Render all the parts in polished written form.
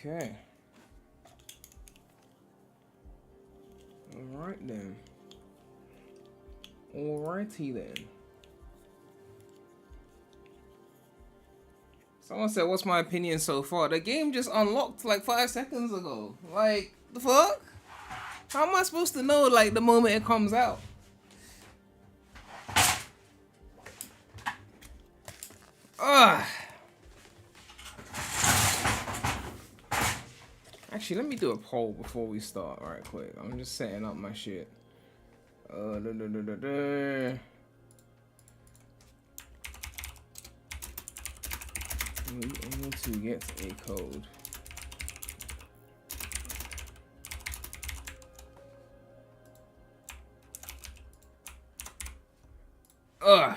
Okay. Alright then. Alrighty then. Someone said, what's my opinion so far? The game just unlocked like 5 seconds ago. Like, the fuck? How am I supposed to know, like, the moment it comes out? Ugh. Actually, let me do a poll before we start, right quick. I'm just setting up my shit. We able to get a code. Ugh.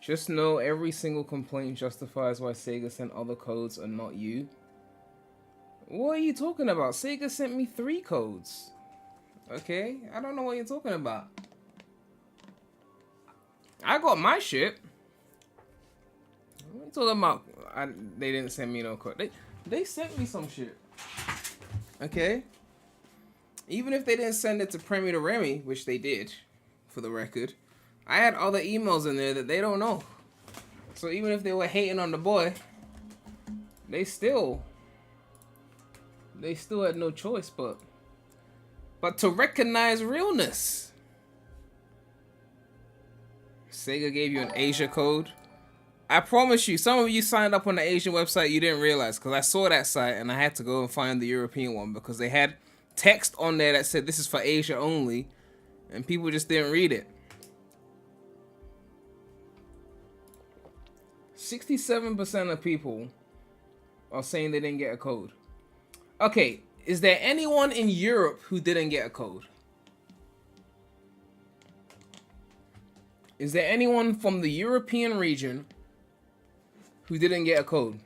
Just know every single complaint justifies why Sega sent other codes and not you. What are you talking about? Sega sent me 3 codes. Okay? I don't know what you're talking about. I got my shit. What are you talking about? They didn't send me no code. They sent me some shit. Okay? Even if they didn't send it to premydaremy, which they did, for the record, I had other emails in there that they don't know. So even if they were hating on the boy, they still had no choice but to recognize realness. Sega gave you an Asia code. I promise you, some of you signed up on the Asian website you didn't realize, because I saw that site and I had to go and find the European one because they had text on there that said this is for Asia only, and people just didn't read it. 67% of people are saying they didn't get a code. Okay, is there anyone in Europe who didn't get a code? Is there anyone from the European region who didn't get a code?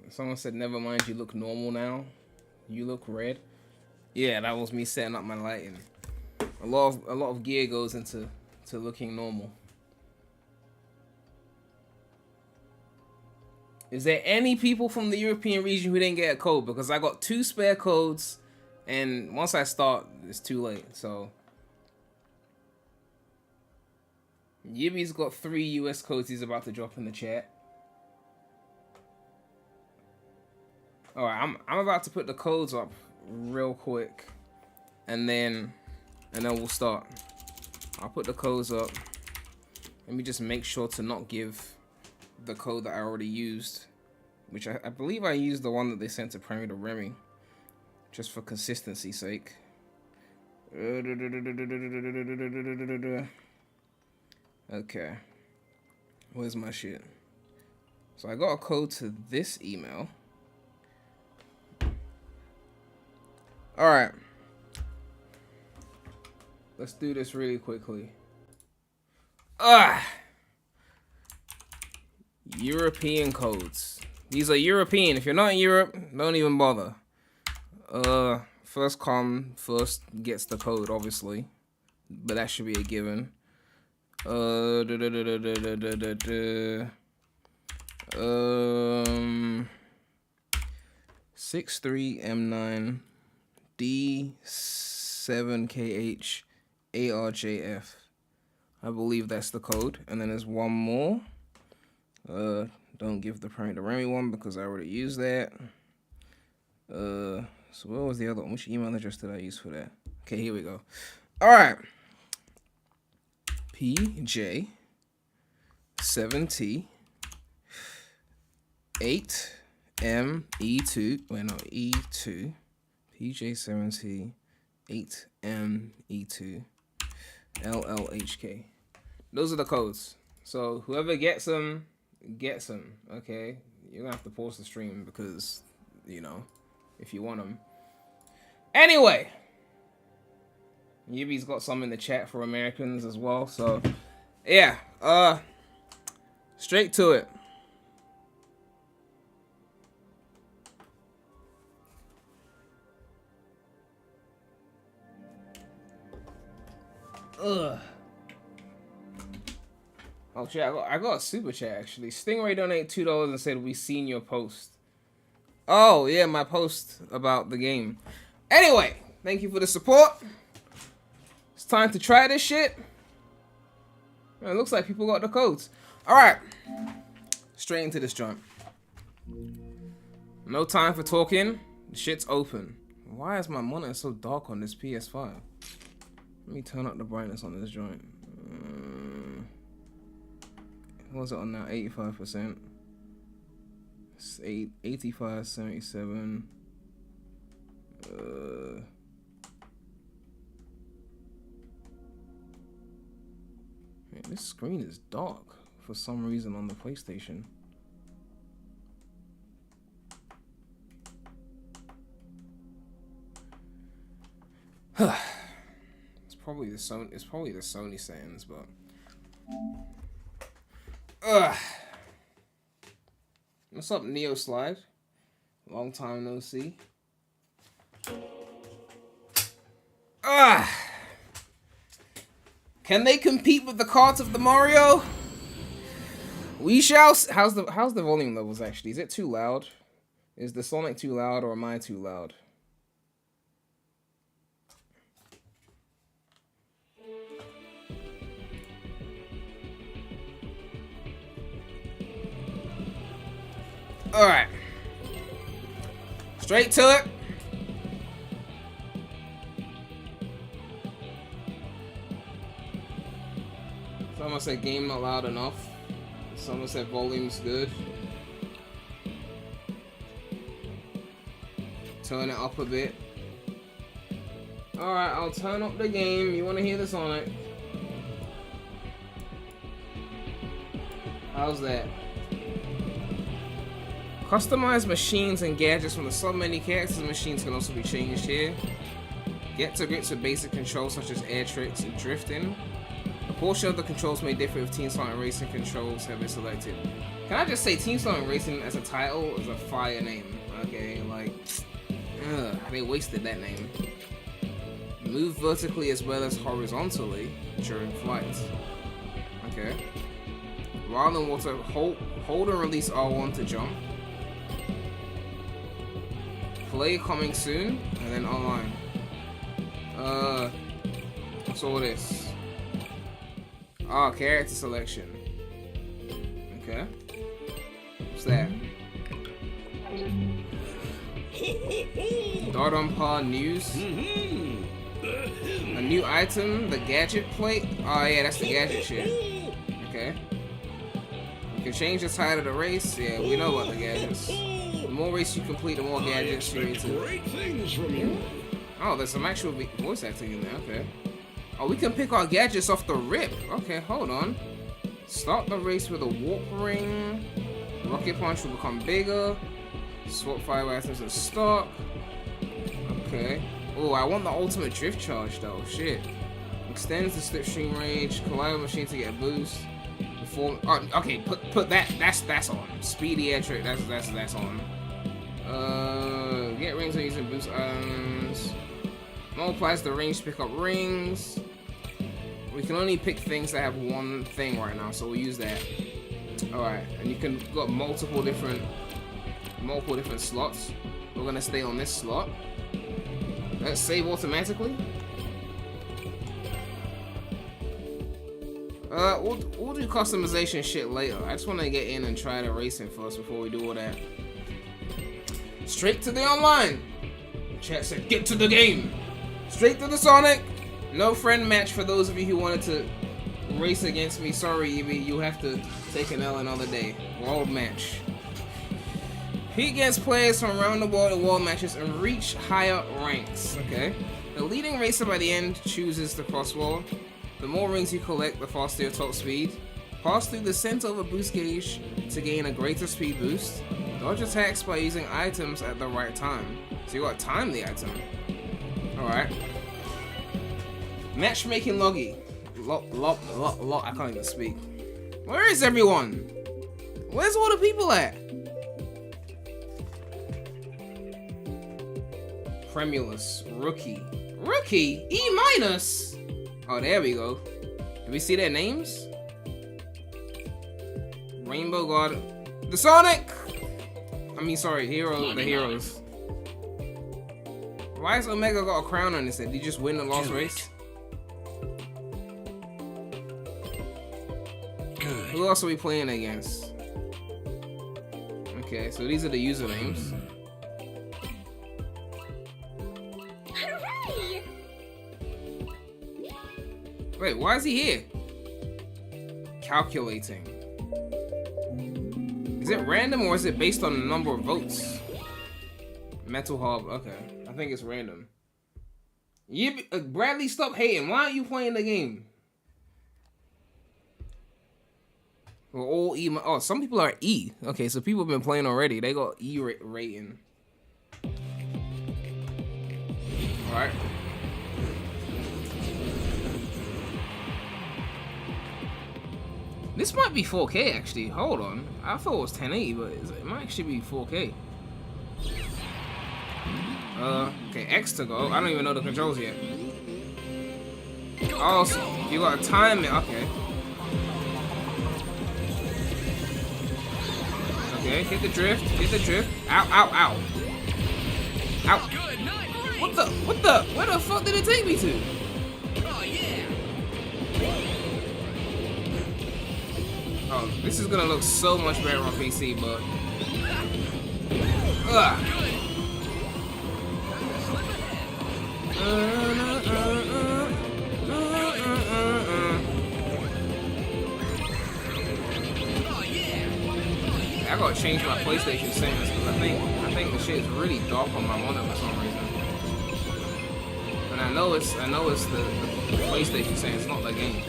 Someone said, never mind, you look normal now. You look red. Yeah, that was me setting up my lighting. A lot of gear goes into looking normal. Is there any people from the European region who didn't get a code? Because I got 2 spare codes, and once I start, it's too late. So Yibby's got 3 US codes he's about to drop in the chat. Alright, I'm about to put the codes up real quick, and then we'll start. I'll put the codes up. Let me just make sure to not give the code that I already used, which I believe I used the one that they sent to premydaremy, just for consistency's sake. Okay, where's my shit? So I got a code to this email. Alright, let's do this really quickly. European codes. These are European. If you're not in Europe, don't even bother. First come, first gets the code, obviously. But that should be a given. 63M9 D7KH ARJF. I believe that's the code. And then there's one more. Don't give the premydaremy one because I already used that. So what was the other one? Which email address did I use for that? Okay, here we go. Alright. PJ7T 8ME2. Wait, no, E2. PJ7T 8ME2 LLHK. Those are the codes. So whoever gets them, okay? You're gonna have to pause the stream because, you know, if you want them. Anyway, Yibby's got some in the chat for Americans as well. So, yeah. Straight to it. Ugh. Oh shit, I got a super chat actually. Stingray donated $2 and said, "We seen your post." Oh yeah, my post about the game. Anyway, thank you for the support. It's time to try this shit. It looks like people got the codes. Alright. Straight into this joint. No time for talking. The shit's open. Why is my monitor so dark on this PS5? Let me turn up the brightness on this joint. What was it on now? 85%. 85, 77. Man, this screen is dark for some reason on the PlayStation. It's probably the Sony settings, but what's up, Neo Slide? Long time no see. Can they compete with the carts of the Mario? We shall. How's the volume levels actually? Is it too loud? Is the Sonic too loud, or am I too loud? All right, straight to it. Someone said game not loud enough. Someone said volume's good. Turn it up a bit. Alright, I'll turn up the game. You want to hear the Sonic? How's that? Customize machines and gadgets from the sub-menu. Characters and machines can also be changed here. Get to grips with basic controls such as air tricks and drifting. A portion of the controls may differ if Team Sonic Racing controls have been selected. Can I just say Team Sonic Racing as a title is a fire name, okay? Like, they wasted that name. Move vertically as well as horizontally during flight. Okay. While in water, hold and release R1 to jump. Play coming soon, and then online. What's all this? Character selection. Okay. What's that? Dart on par news. A new item, the gadget plate. Oh yeah, that's the gadget shit. Okay. You can change the title of the race. Yeah, we know about the gadgets. The more race you complete, the more gadgets you need to. Great things from you. Oh, there's some actual voice acting in there. Okay. Oh, we can pick our gadgets off the rip. Okay, hold on. Start the race with a warp ring. Rocket punch will become bigger. Swap 5 items in stock. Okay. Oh, I want the ultimate drift charge though. Shit. Extends the slipstream range. Collide with machine to get a boost. Perform. Oh, okay. Put that. That's on. Speedy air trick. That's on. Get rings when using boost items. Multiplies the range to pick up rings. We can only pick things that have one thing right now, so we'll use that. Alright, and you can got multiple different slots. We're gonna stay on this slot. Let's save automatically. We'll do customization shit later. I just wanna get in and try the racing first before we do all that. Straight to the online. Chat said, get to the game. Straight to the Sonic. No friend match for those of you who wanted to race against me. Sorry, Evie, you have to take an L another day. World match. Compete against players from around the world in world matches and reach higher ranks. Okay. The leading racer by the end chooses the crosswalk. The more rings you collect, the faster your top speed. Pass through the center of a boost gauge to gain a greater speed boost. Dodge attacks by using items at the right time. So you gotta time the item. Alright. Matchmaking loggy. I can't even speak. Where is everyone? Where's all the people at? Tremulous. Rookie. Rookie? E minus? Oh, there we go. Do we see their names? Rainbow God. The Sonic! I mean, sorry, hero. The heroes. Why has Omega got a crown on his head? Did he just win the last race? Good. Who else are we playing against? Okay, so these are the usernames. Hooray! Wait, why is he here? Calculating. Is it random or is it based on the number of votes? Metal Hub, okay. I think it's random. Bradley, stop hating. Why aren't you playing the game? We're all E. Oh, some people are E. Okay, so people have been playing already. They got E rating. Alright. This might be 4K actually. Hold on. I thought it was 1080, but it might actually be 4K. Okay, X to go. I don't even know the controls yet. Oh, so you gotta time it. Okay. Okay, hit the drift. Hit the drift. Ow, ow, ow. Ow. What the? Where the fuck did it take me to? Oh yeah. Oh, this is gonna look so much better on PC, but. Ugh. I gotta change my PlayStation settings because I think the shit is really dark on my monitor for some reason. And I know it's the PlayStation settings, not the game.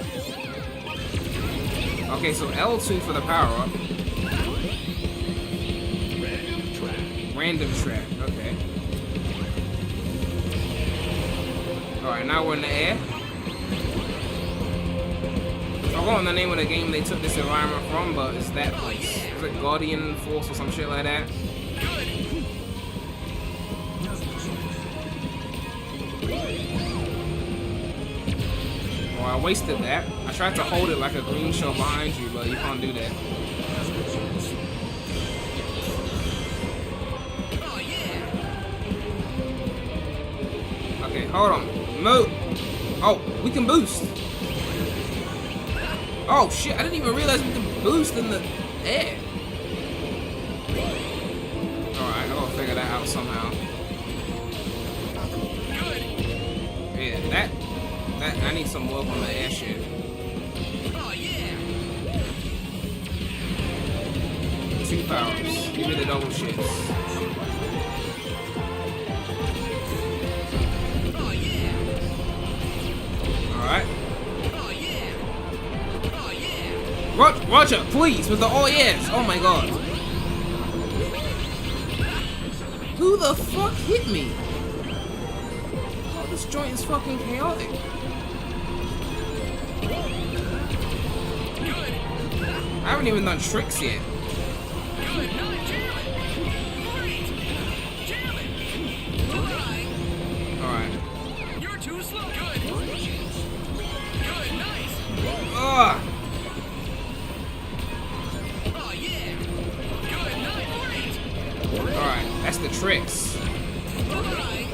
Okay, so L2 for the power up. Random track. Okay. Alright, now we're in the air. I forgot the name of the game they took this environment from, but it's that place. Is it Guardian Force or some shit like that? Oh, I wasted that. I tried to hold it like a green shell behind you, but you can't do that. Okay, hold on. Move. Oh, we can boost. Oh shit, I didn't even realize we could boost in the air. Alright, I gotta figure that out somehow. Yeah, that I need some work on the air shit. Oh yeah. 2 powers. Give me the double shits. Oh yeah. Alright. Oh yeah. Oh yeah. Roger, please, with the oh yes. Oh my god. Who the fuck hit me? Oh, this joint is fucking chaotic. I haven't even done tricks yet. Good. No, jam it. Great. Jam it. Alright. You're too slow. Good. Good. Nice. Ugh. Oh yeah. Good. Nice. Great. Alright, that's the tricks. Bye-bye.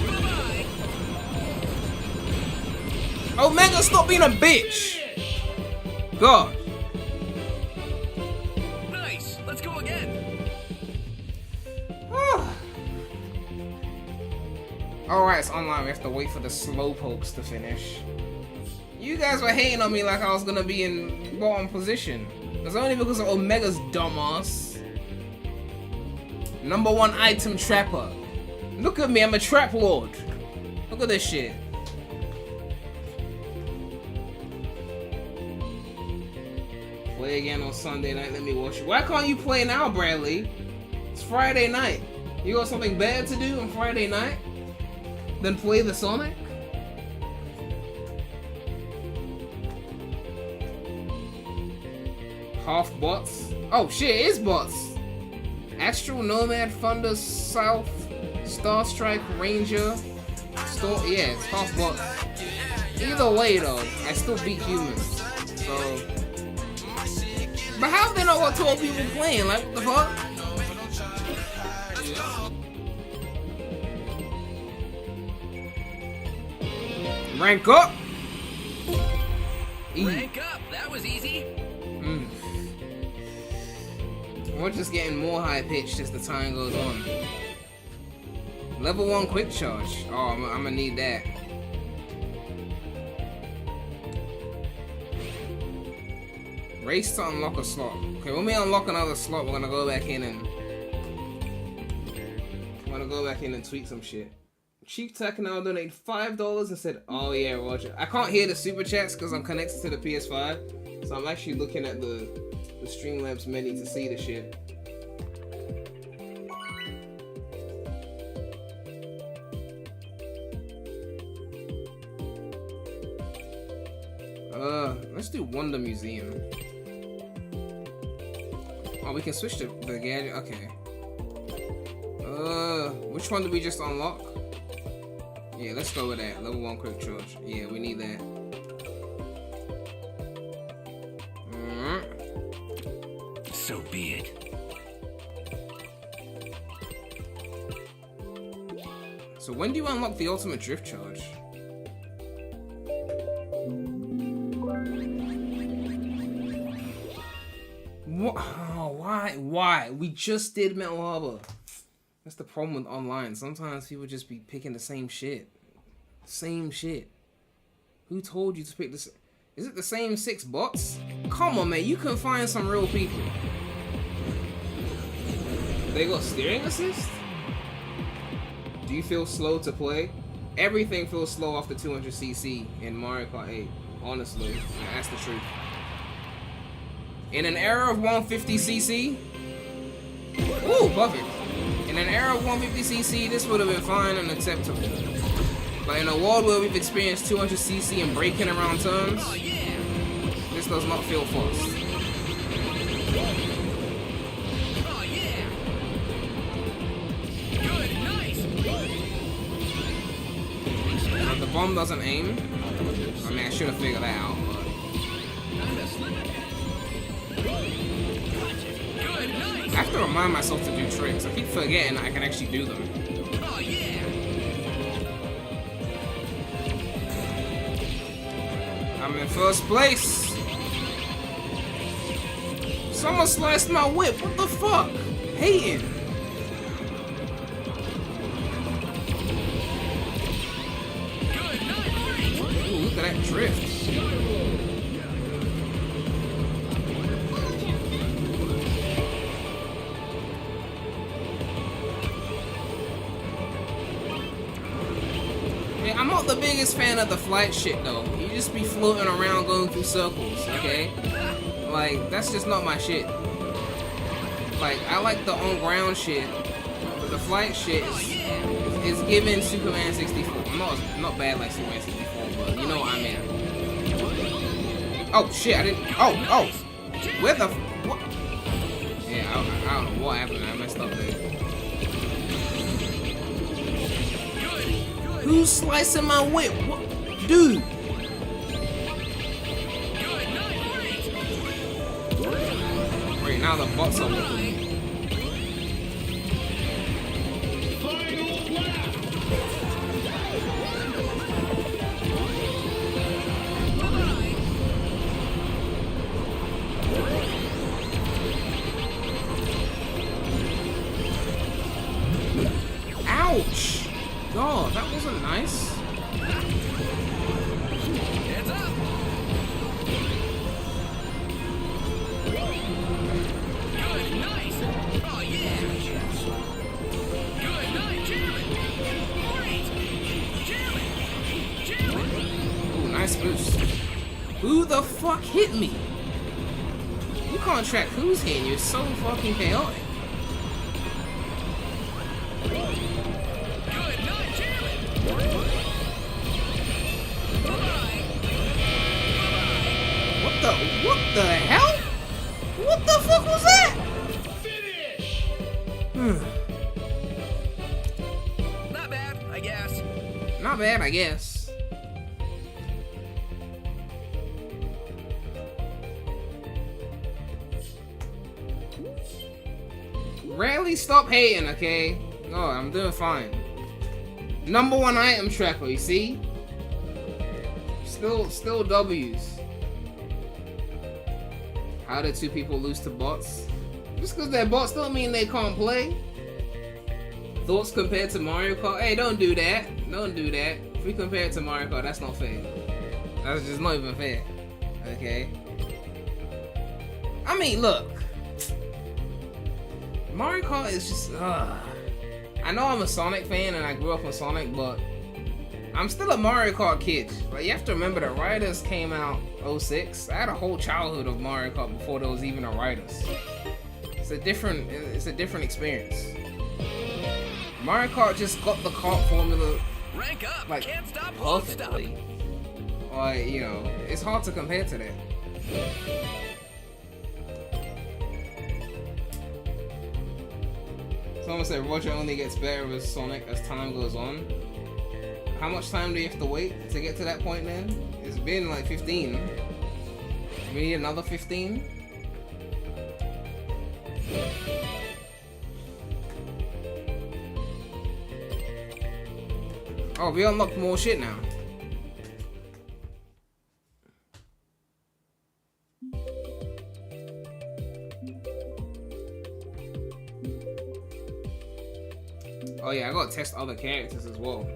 Bye-bye. Omega, stop being a bitch! God. Nice. Let's go again. Alright, it's online. We have to wait for the slowpokes to finish. You guys were hating on me like I was gonna be in bottom position. It's only because of Omega's dumbass. #1 item trapper. Look at me, I'm a trap lord. Look at this shit. Play again on Sunday night, let me watch it. Why can't you play now, Bradley? It's Friday night. You got something better to do on Friday night than play the Sonic? half bots. Oh shit, it is bots. Astral Nomad, Thunder South, Star Strike, Ranger, yeah, it's half bots. Either way though, I still beat humans. So, but how have they not got 12 people playing? Like, what the fuck? Rank up. Rank up. That was easy. We're just getting more high pitched as the time goes on. Level 1 quick charge. Oh, I'm gonna need that. Race to unlock a slot. Okay, when we unlock another slot, we're gonna go back in and tweak some shit. Chief Tech now donated $5 and said, "Oh yeah, Roger." I can't hear the super chats because I'm connected to the PS5, so I'm actually looking at the Streamlabs menu to see the shit. Let's do Wonder Museum. Oh, we can switch to the gadget. Okay. Which one did we just unlock? Yeah, let's go with that. Level 1 quick charge. Yeah, we need that. So be it. So when do you unlock the ultimate drift charge? What? Oh, why? We just did Metal Harbor. That's the problem with online. Sometimes people just be picking the same shit. Same shit. Who told you to pick this? Is it the same 6 bots? Come on, man. You can find some real people. They got steering assist? Do you feel slow to play? Everything feels slow after 200cc in Mario Kart 8. Honestly, that's the truth. In an era of 150cc, ooh, perfect. In an era of 150cc, this would have been fine and acceptable. But in a world where we've experienced 200cc and braking around turns, this does not feel fast. But the bomb doesn't aim. I mean, I should have figured that out. I have to remind myself to do tricks. I keep forgetting I can actually do them. Oh yeah! I'm in first place. Someone sliced my whip. What the fuck? Hating. Ooh, look at that drift. I'm not the biggest fan of the flight shit though. You just be floating around going through circles, okay? Like, that's just not my shit. Like, I like the on-ground shit, but the flight shit is giving Superman 64. I'm not bad like Superman 64, but you know what I mean. Oh shit, I didn't. Oh. Where the. What? Yeah, I don't know what happened. I messed up there. Who's slicing my whip? What? Dude! Wait, now the bots are looking. Ouch! God, that wasn't nice. Heads up! Good, nice! Oh yeah! Good, nice! Jam it! Great! Jam it! Ooh, nice boost. Who the fuck hit me? You can't track who's hitting you. It's so fucking chaotic. What the hell? fuck was that? Finish! Not bad, I guess. Not bad, I guess. Rarely stop hating, okay? No, I'm doing fine. #1 item tracker, you see? Still W's. How did 2 people lose to bots? Just because they're bots don't mean they can't play. Thoughts compared to Mario Kart? Hey, don't do that. Don't do that. If we compare it to Mario Kart, that's not fair. That's just not even fair. Okay? I mean, look. Mario Kart is just, I know I'm a Sonic fan and I grew up on Sonic, but I'm still a Mario Kart kid. Like, you have to remember that Riders came out 06. I had a whole childhood of Mario Kart before there was even a Riders. It's a different experience. Mario Kart just got the kart formula Rank up, like can't stop, won't stop. perfectly. Like, you know, it's hard to compare to that. Someone said Roger only gets better with Sonic as time goes on. How much time do you have to wait to get to that point then? It's been like 15. We need another 15? Oh, we unlocked more shit now. Oh yeah, I gotta test other characters as well.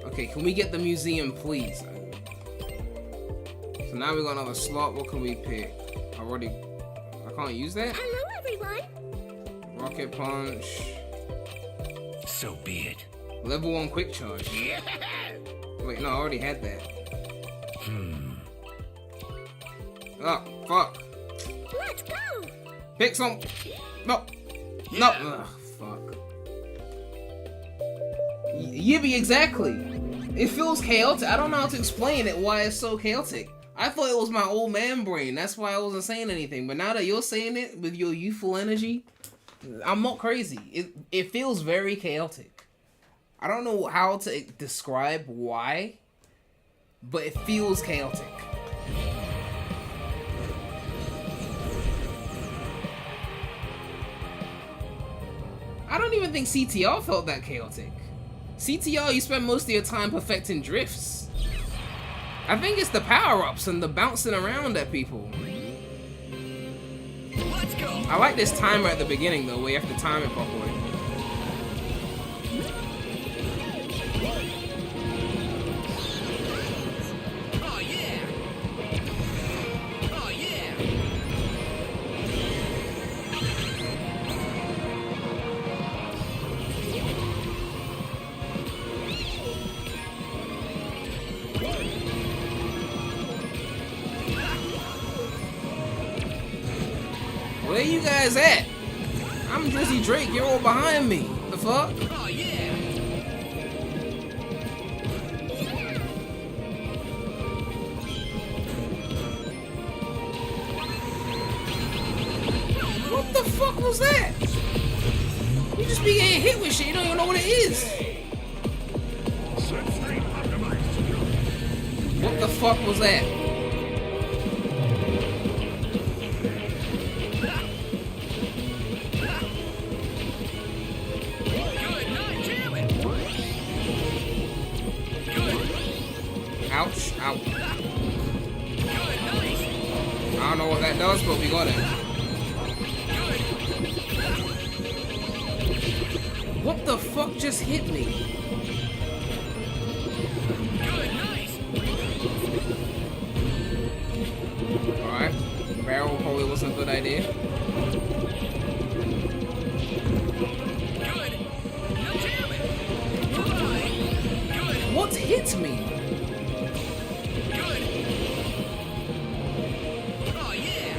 Okay, can we get the museum, please? So now we got another slot. What can we pick? I can't use that? Hello, everyone. Rocket Punch. So be it. Level 1 quick charge. Yeah. Wait, no, I already had that. Oh, fuck. Let's go. Pick some. No. No. Ugh, fuck. Yibby, exactly. It feels chaotic. I don't know how to explain it, why it's so chaotic. I thought it was my old man brain. That's why I wasn't saying anything. But now that you're saying it with your youthful energy, I'm not crazy. It feels very chaotic. I don't know how to describe why, but it feels chaotic. I don't even think CTR felt that chaotic. CTR, you spend most of your time perfecting drifts. I think it's the power-ups and the bouncing around at people. Let's go. I like this timer at the beginning though, where you have to time it properly. Oh yeah. Oh yeah. Where you guys at? I'm Drizzy Drake, you're all behind me. The fuck? Oh yeah. What the fuck was that? You just be getting hit with shit, you don't even know what it is. What the fuck was that? Good, not jamming. Good. Ouch, ow. Good, nice. I don't know what that does, but we got it. What the fuck just hit me? Good, nice. Alright. Barrel probably wasn't a good idea. Good. No jamming. Bye. Good. What hit me? Good. Oh yeah.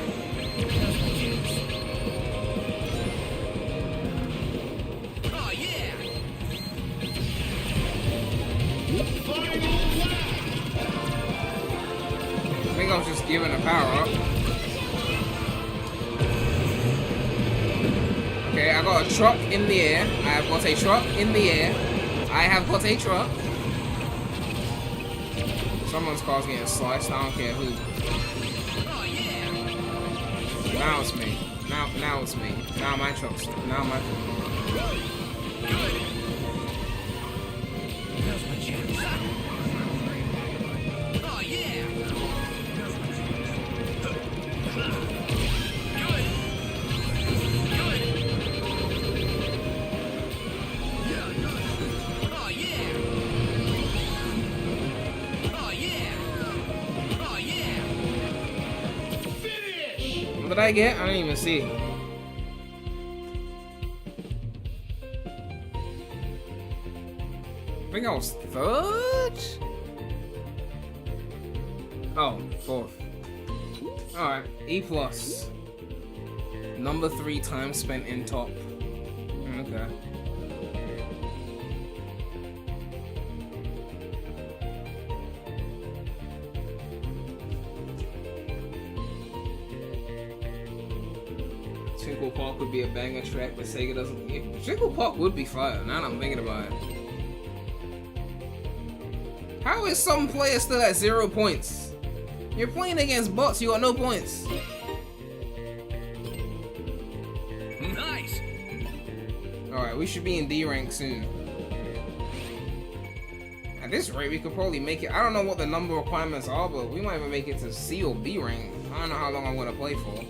power up. Okay, I got a truck in the air. I have got a truck in the air. I have got a truck. Someone's car's getting sliced. I don't care who. Oh yeah. Now it's me. Now it's me. Now my truck's. Now my truck. Good. Now's my chance. Oh yeah. Good. Good. Yeah, good. Oh yeah. Oh yeah. Oh yeah. Finish. What did I get? I didn't even see. I think I was third? Oh, fourth. Alright, E+. Number 3 time spent in top. Okay. Twinkle Park would be a banger track, but Sega doesn't. Yeah, Twinkle Park would be fire, now that I'm thinking about it. How is some player still at 0 points? You're playing against bots, you got no points. Nice. Alright, we should be in D rank soon. At this rate, we could probably make it. I don't know what the number requirements are, but we might even make it to C or B rank. I don't know how long I'm gonna play for.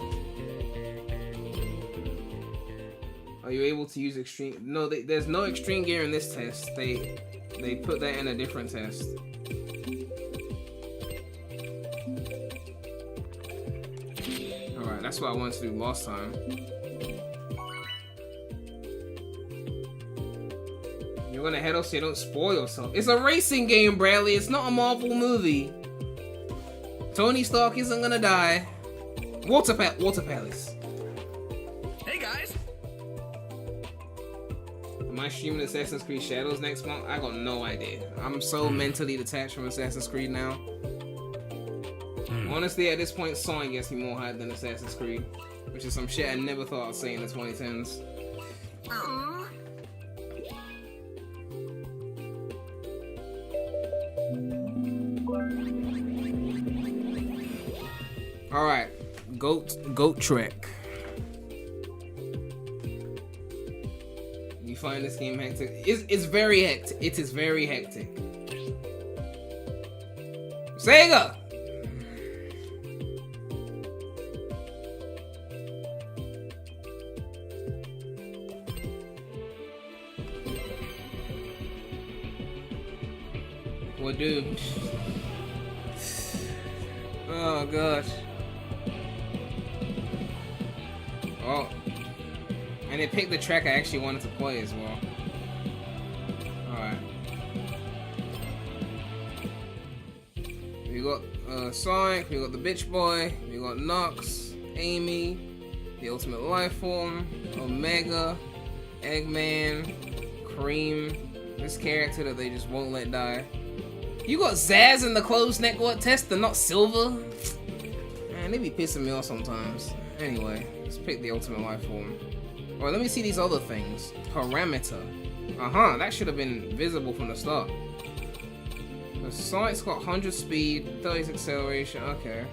Are you able to use extreme? No, there's no extreme gear in this test. They put that in a different test. Alright, that's what I wanted to do last time. You're gonna head off so you don't spoil yourself. It's a racing game, Bradley. It's not a Marvel movie. Tony Stark isn't gonna die. Water Palace. Hey guys. Am I streaming Assassin's Creed Shadows next month? I got no idea. I'm so mentally detached from Assassin's Creed now. Honestly, at this point, Sonic gets me more hyped than Assassin's Creed, which is some shit I never thought I'd say in the 2010s. Aww. All right, Goat Trek. You find this game hectic? It's very hectic. It is very hectic. Sega. We're doomed. Oh gosh. Oh. And it picked the track I actually wanted to play as well. Alright. We got Sonic, we got the Bitch Boy, we got Nox, Amy, the Ultimate Lifeform, Omega, Eggman, Cream, this character that they just won't let die. You got Zaz in the closed network test and not Silver? Man, they be pissing me off sometimes. Anyway, let's pick the Ultimate Lifeform. Alright, let me see these other things. Parameter. That should have been visible from the start. The Sonic's got 100 speed, 30 acceleration, okay.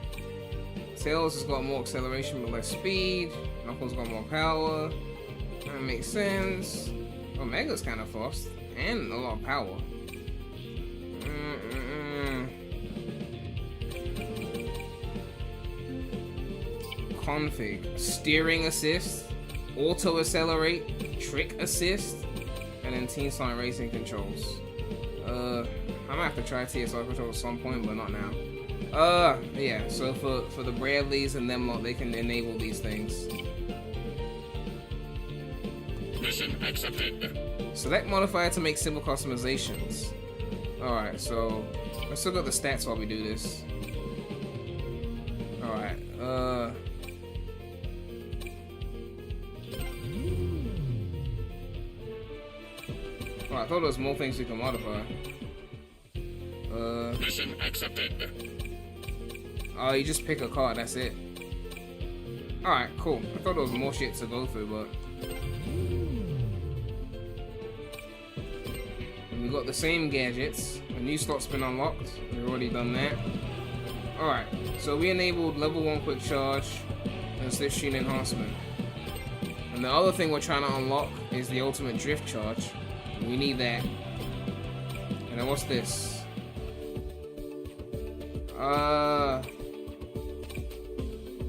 Tails has got more acceleration but less speed. Knuckles got more power. That makes sense. Omega's kind of fast and a lot of power. Config. Steering assist, auto accelerate, trick assist, and then Team Sonic Racing controls. I might have to try TSR controls at some point, but not now. Yeah, so for the Bradleys and them lot, they can enable these things. Mission accepted. Select modifier to make simple customizations. Alright, so let's look at the stats while we do this. Alright, oh, I thought there was more things we can modify. Mission accepted. Oh, you just pick a car, that's it. Alright, cool. I thought there was more shit to go through, but... And we got the same gadgets. A new slot's been unlocked. We've already done that. Alright, so we enabled level 1 quick charge and slipstream enhancement. And the other thing we're trying to unlock is the ultimate drift charge. We need that. And then what's this?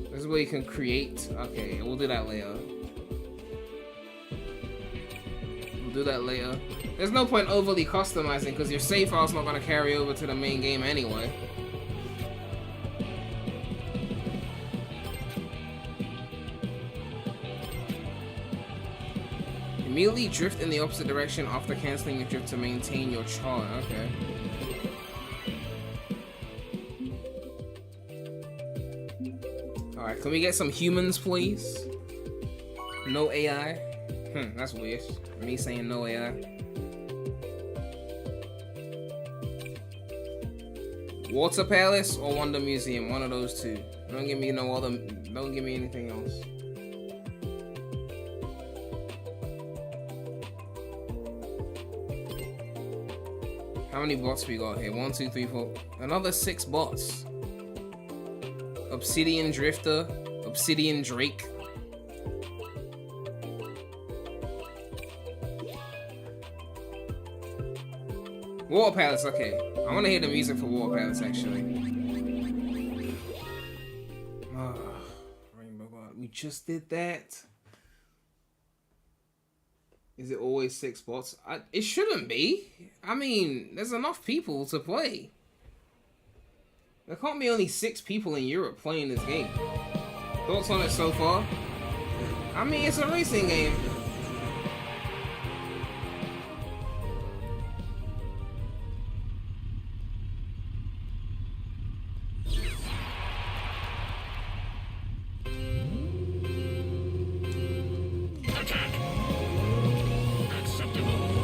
This is where you can create. Okay, we'll do that later. We'll do that later. There's no point overly customizing because your save file's not going to carry over to the main game anyway. Immediately drift in the opposite direction after cancelling your drift to maintain your charge. Okay. Alright, can we get some humans, please? No AI? That's weird. Me saying no AI. Water Palace or Wonder Museum? One of those two. Don't give me no other. Don't give me anything else. How many bots we got here? 1, 2, 3, 4. Another 6 bots. Obsidian Drifter, Obsidian Drake. Water Palace, okay. I want to hear the music for Water Palace actually. Rainbow God, we just did that. Is it always 6 bots? It shouldn't be. I mean, there's enough people to play. There can't be only 6 people in Europe playing this game. Thoughts on it so far? I mean, it's a racing game.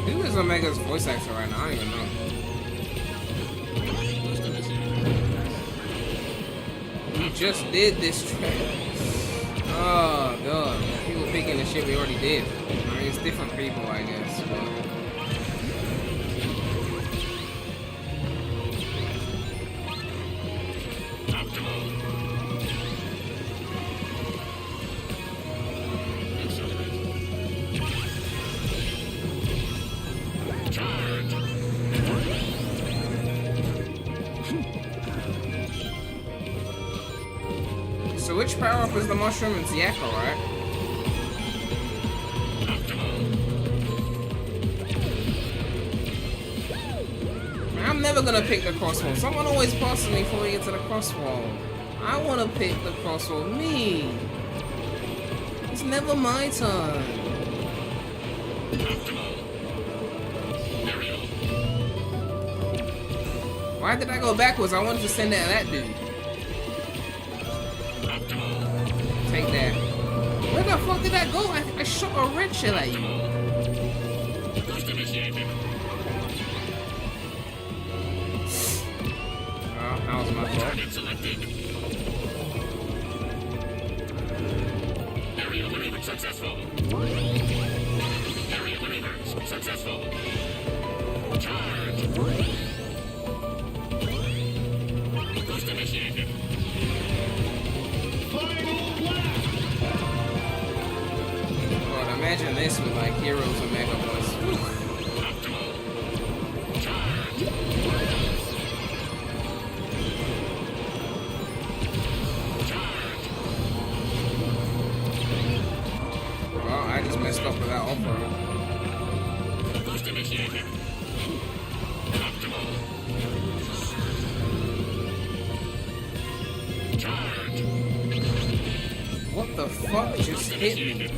Who is Omega's voice actor right now? I don't even know. We just did this track. Oh god, people picking the shit we already did. I mean, it's different people, I guess. But... So which power up is the mushroom? It's Yakko, right? I'm never gonna pick the crosswalk. Someone always passes me before we get to the crosswalk. I wanna pick the crosswalk. Me. It's never my turn. Why did I go backwards? I wanted to send it at that dude. Take that. Where the fuck did that go? I shot a red shell at you. Oh, that was my fault. Area maneuver successful. Area maneuver successful. Charge. Boost initiated. Imagine this with like Heroes and Mega Boys. Well, I just messed up with that offer. Boost initiated. Optimal. Charge. What the fuck just hit me?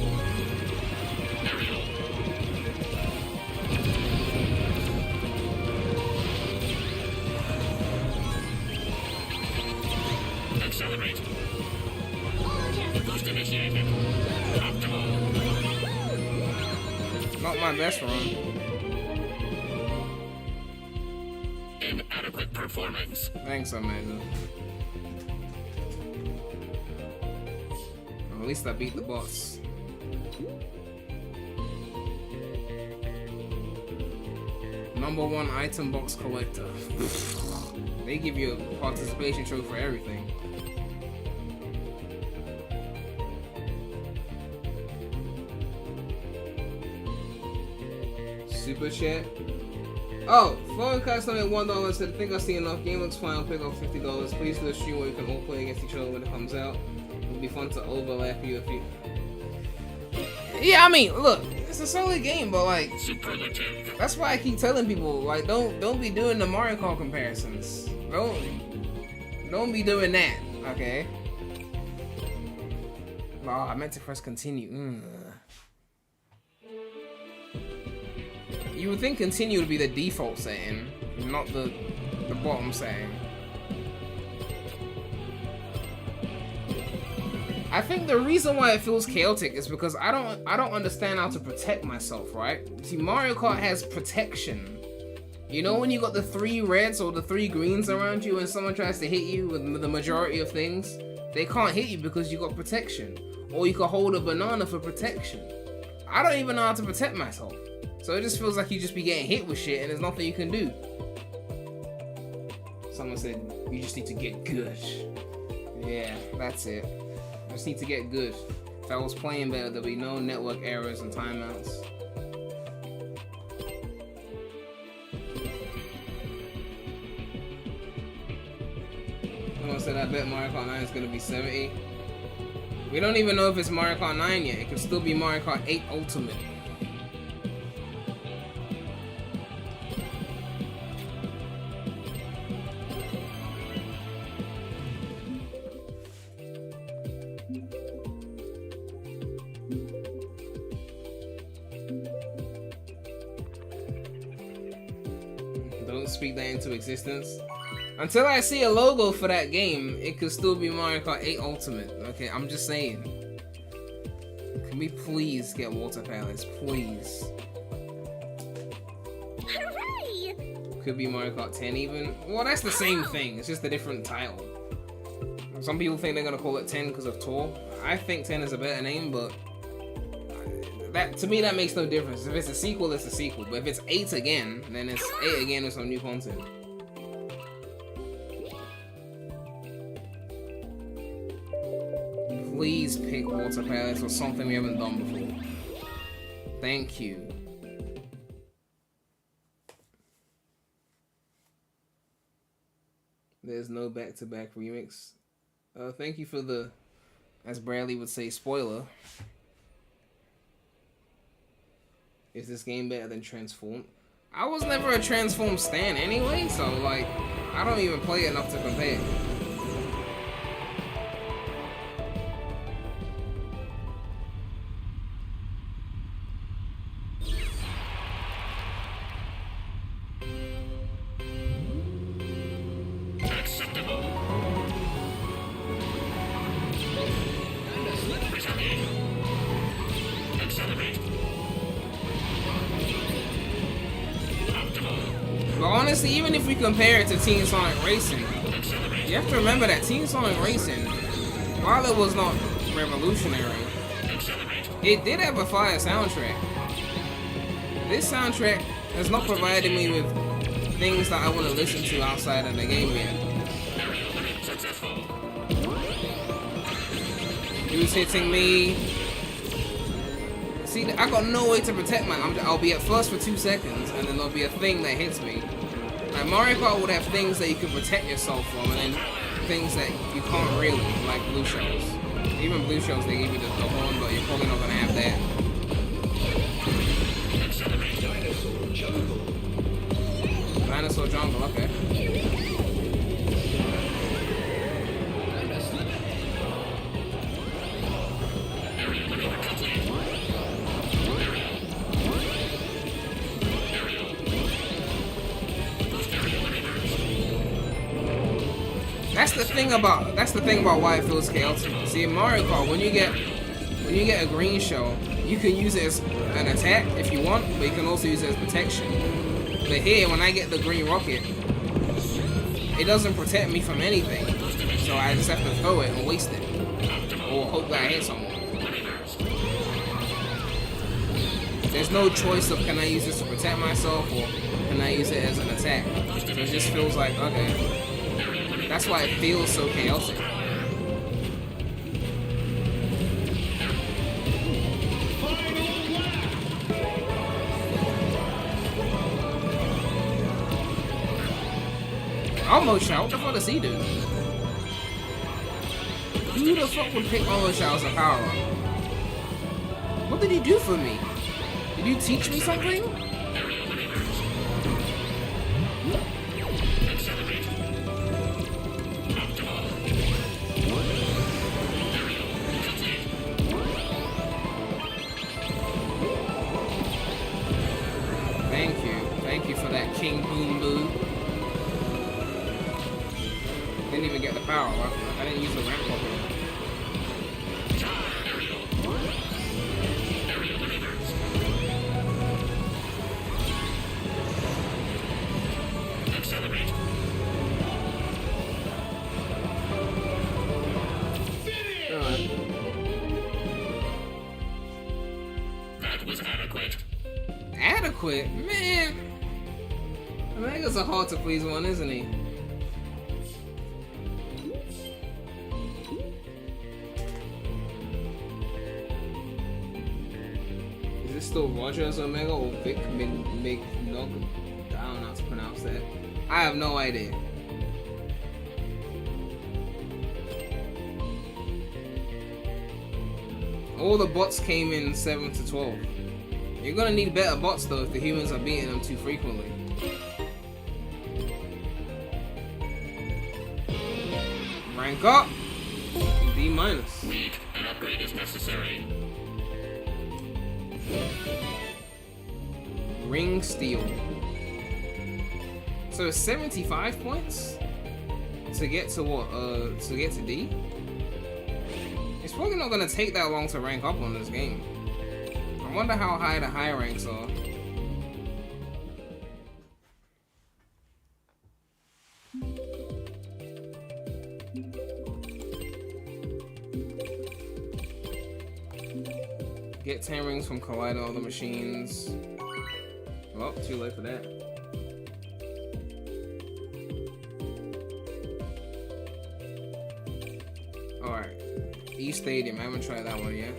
Accelerate. Boost initiated. Optimal. Not my best run. Inadequate performance. Thanks, Omega. least I beat the boss. #1 item box collector. They give you a participation trophy for everything. Super chat. Oh, phone cast on at $1 said, think I see enough. Game looks fine. I'll pick up $50. Please do a stream where you can all play against each other when it comes out. It'll be fun to overlap you if you. Yeah, I mean, look, it's a solid game, but like, that's why I keep telling people, like, don't be doing the Mario Kart comparisons. Don't be doing that, okay? Oh, I meant to press continue. You would think continue would be the default setting, not the bottom setting. I think the reason why it feels chaotic is because I don't understand how to protect myself, right? See, Mario Kart has protection. You know when you got the 3 reds or the 3 greens around you and someone tries to hit you with the majority of things? They can't hit you because you got protection. Or you can hold a banana for protection. I don't even know how to protect myself. So it just feels like you just be getting hit with shit and there's nothing you can do. Someone said, you just need to get good. Yeah, that's it. I just need to get good. If I was playing better, there'd be no network errors and timeouts. Someone said, I bet Mario Kart 9 is going to be 70. We don't even know if it's Mario Kart 9 yet. It could still be Mario Kart 8 Ultimate. Don't speak that into existence. Until I see a logo for that game, it could still be Mario Kart 8 Ultimate. Okay, I'm just saying. Can we please get Water Palace, please? Hooray! Could be Mario Kart 10 even. Well, that's the same thing. It's just a different title. Some people think they're gonna call it 10 because of Tour. I think 10 is a better name, but that to me that makes no difference. If it's a sequel, it's a sequel. But if it's 8 again, then it's 8 again with some new content. Please pick Water Palace or something we haven't done before. Thank you. There's no back-to-back remix. Thank you for the, as Bradley would say, spoiler. Is this game better than Transform? I was never a Transform stan anyway, so like, I don't even play enough to compare. But honestly, even if we compare it to Team Sonic Racing, you have to remember that Team Sonic Racing, while it was not revolutionary, it did have a fire soundtrack. This soundtrack has not provided me with things that I want to listen to outside of the game yet. Who's hitting me? See, I got no way to protect I'll be at first for 2 seconds, and then there'll be a thing that hits me. Like Mario Kart would have things that you can protect yourself from, and then things that you can't really, like blue shells. Even blue shells, they give you the horn, but you're probably not gonna have that. Dinosaur jungle, okay. That's the thing about why it feels chaotic. See, in Mario Kart, when you get a green shell, you can use it as an attack if you want, but you can also use it as protection. But here, when I get the green rocket, it doesn't protect me from anything, so I just have to throw it and waste it, or hope that I hit someone. there's no choice of can I use this to protect myself or can I use it as an attack. So it just feels like, okay. That's why it feels so chaotic. Almost shot. What the fuck does he do? Who the fuck would pick almost shot as a power up? What did he do for me? Did you teach me something? Thank you. Thank you for that, King Boom Boo. Didn't even get the power. I didn't use the ramp up. That was adequate. Adequate? Man. Omega's a hard to please one, isn't he? Is it still Roger as Omega or Vic Mig Nog? I don't know how to pronounce that. I have no idea. All the bots came in 7 to 12. You're gonna need better bots though if the humans are beating them too frequently. Rank up! D-. An upgrade is necessary. Ring Steel. So it's 75 points to get to what? To get to D? It's probably not gonna take that long to rank up on this game. I wonder how high the high ranks are. Get 10 rings from colliding all the machines. Well, too late for that. Alright. East Stadium, I haven't tried that one yet.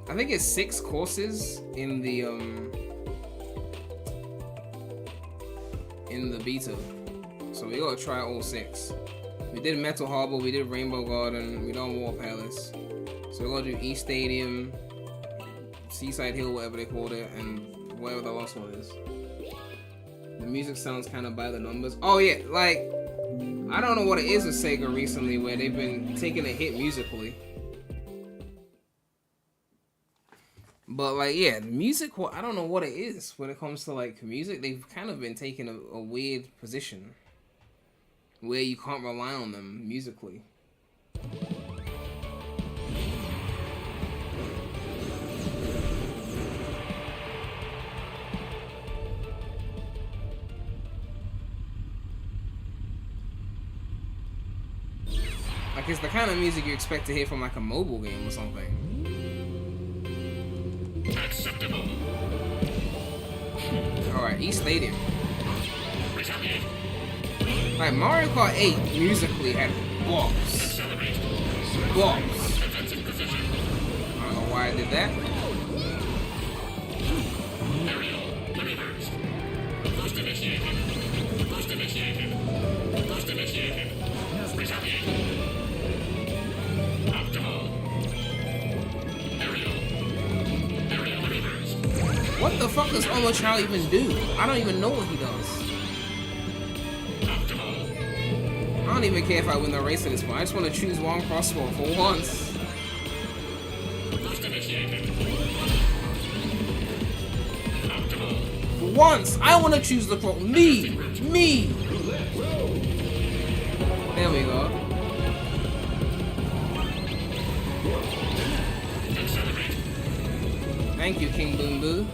I think it's 6 courses in the beta. So we gotta try all 6. We did Metal Harbor, we did Rainbow Garden, we done War Palace. So we're gonna do East Stadium, Seaside Hill, whatever they called it, and whatever the last one is. The music sounds kind of by the numbers. Oh yeah, like, I don't know what it is with Sega recently where they've been taking a hit musically. But like, yeah, music, I don't know what it is when it comes to like music. They've kind of been taking a weird position where you can't rely on them musically. Like, it's the kind of music you expect to hear from like a mobile game or something. Acceptable. Alright, East Stadium. Like, Mario Kart 8 musically had bops. Bops. I don't know why I did that. First initiated. First initiated. First initiated. Retaliate. What the fuck does Olochao even do? I don't even know what he does. I don't even care if I win the race at this point. I just want to choose one crossword for once. For once, I want to choose the cross. Me! There we go. Thank you, King Boom Boo.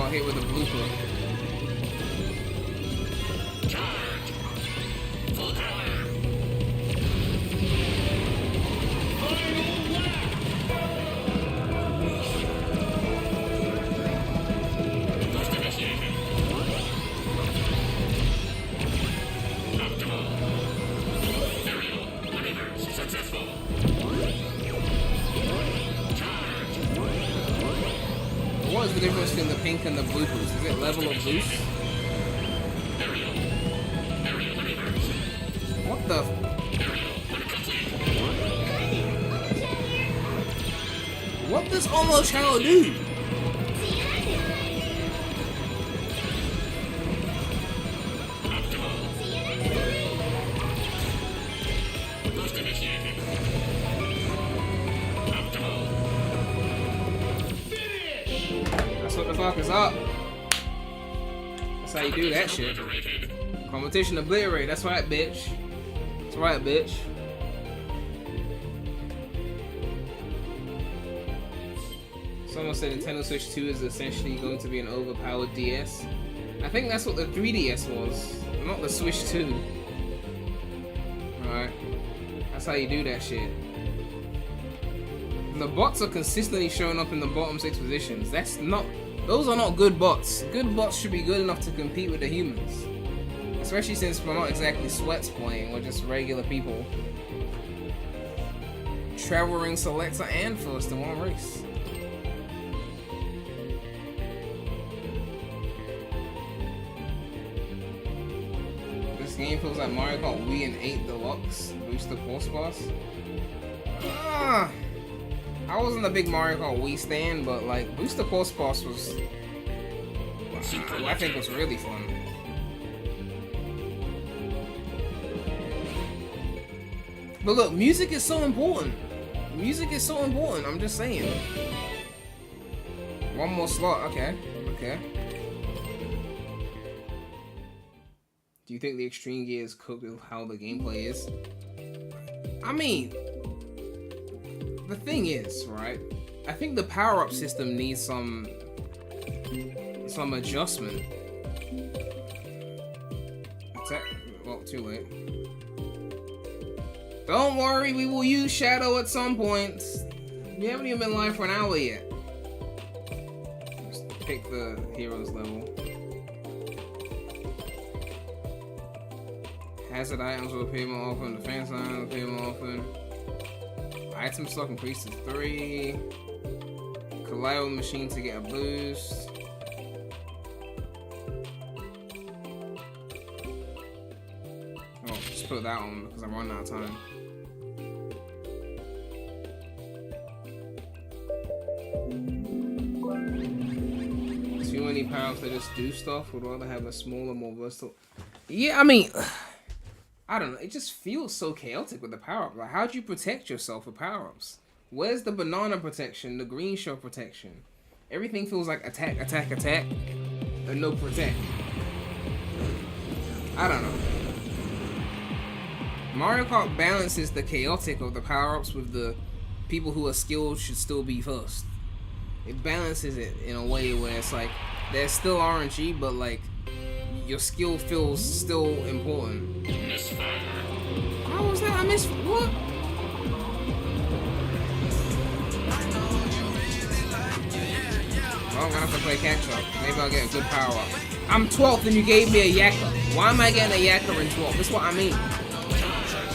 got hit with a blooper. Full power. Boost initiated. Optimal. Aerial maneuvers successful. What is the difference between the pink and the blue boost? Is it level of boost? Aerial maneuvers. What the? What does almost Shadow do? Boost initiated. Optimal. That's what the fuck is up. That's how you do that shit. Obliterated. Competition obliterated. That's right, bitch. That's right, bitch. Someone said Nintendo Switch 2 is essentially going to be an overpowered DS. I think that's what the 3DS was, not the Switch 2. Alright. That's how you do that shit. And the bots are consistently showing up in the bottom 6 positions. Those are not good bots. Good bots should be good enough to compete with the humans. Especially since we're not exactly sweats playing, we're just regular people. Travel Ring Selector and First in one race. This game feels like Mario Kart Wii and 8 Deluxe. Booster Force Boss. I wasn't a big Mario Kart Wii stan, but like Booster Force Boss was, I think was really fun. But look, music is so important. Music is so important. I'm just saying. One more slot. Okay. Okay. Do you think the Extreme Gear is cooked with how the gameplay is? I mean, the thing is, right? I think the power-up system needs some adjustment. Well, too late. Don't worry, we will use Shadow at some point. We haven't even been live for an hour yet. Just pick the heroes level. Hazard items will appear more often. Defense items will appear more often. Item stock increased to 3. Collide with machine to get a boost. Oh, just put that on because I'm running out of time. Too many power-ups that just do stuff. Would rather have a smaller, more versatile. Yeah, I mean, I don't know. It just feels so chaotic with the power-up. Like, how do you protect yourself with power-ups? Where's the banana protection? The green shell protection? Everything feels like attack, attack, attack, and no protect. I don't know. Mario Kart balances the chaotic of the power-ups with the people who are skilled should still be first. It balances it in a way where it's like, there's still RNG, but like, your skill feels still important. Misfire. How was that? I missed what? Well, I'm gonna have to play catch up. Maybe I'll get a good power up. I'm 12th and you gave me a Yakka. Why am I getting a Yakka in 12th? That's what I mean.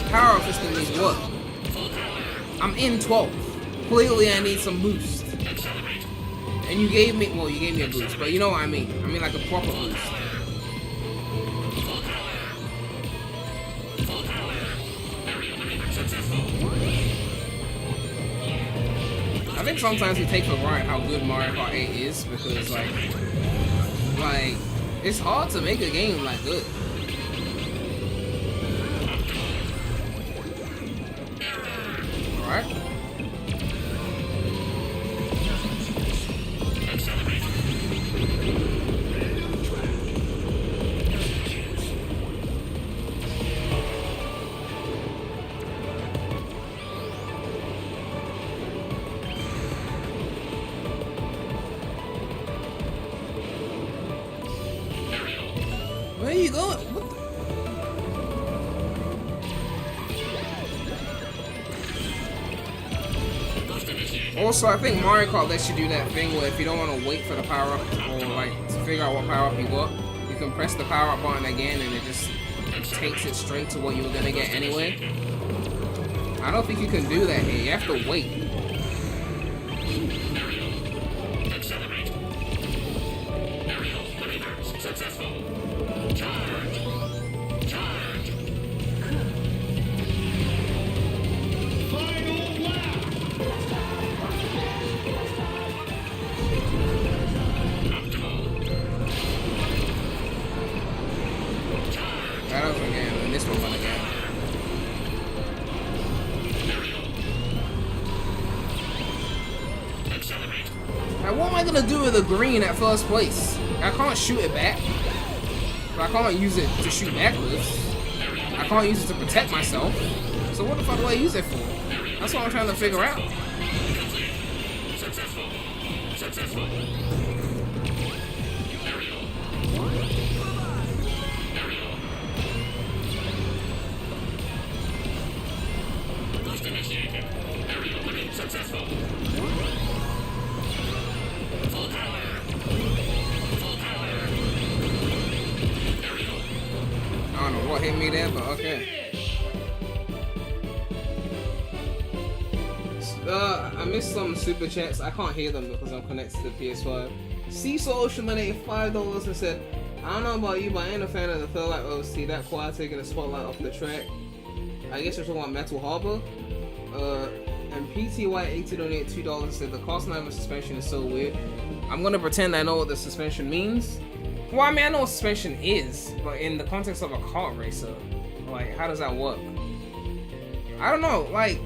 Power up system means what? I'm in 12th. Clearly I need some boost. And you gave me, well, you gave me a boost, but you know what I mean. I mean like a proper boost. I think sometimes we take for granted how good Mario Kart 8 is because like it's hard to make a game like good. Alright. you going? What the? Also, I think Mario Kart lets you do that thing where if you don't want to wait for the power up or like to figure out what power up you got, you can press the power up button again and it just takes it straight to what you were gonna get anyway. I don't think you can do that here. You have to wait. That was again, and this one again. Now, what am I gonna do with the green at first place? I can't shoot it back. I can't use it to shoot backwards. I can't use it to protect myself. So what the fuck do I use it for? That's what I'm trying to figure out. I don't know what hit me there, but okay. I missed some super chats. I can't hear them because I'm connected to the PS5. Seesaw Ocean donated $5 and said, I don't know about you, but I ain't a fan of the Third Light OST. That choir taking the spotlight off the track. I guess you're talking about Metal Harbor. And PTY80 donated $2 and said, the cost line of suspension is so weird. I'm gonna pretend I know what the suspension means. Well, I mean, I know what suspension is, but in the context of a kart racer, like, how does that work? I don't know, like...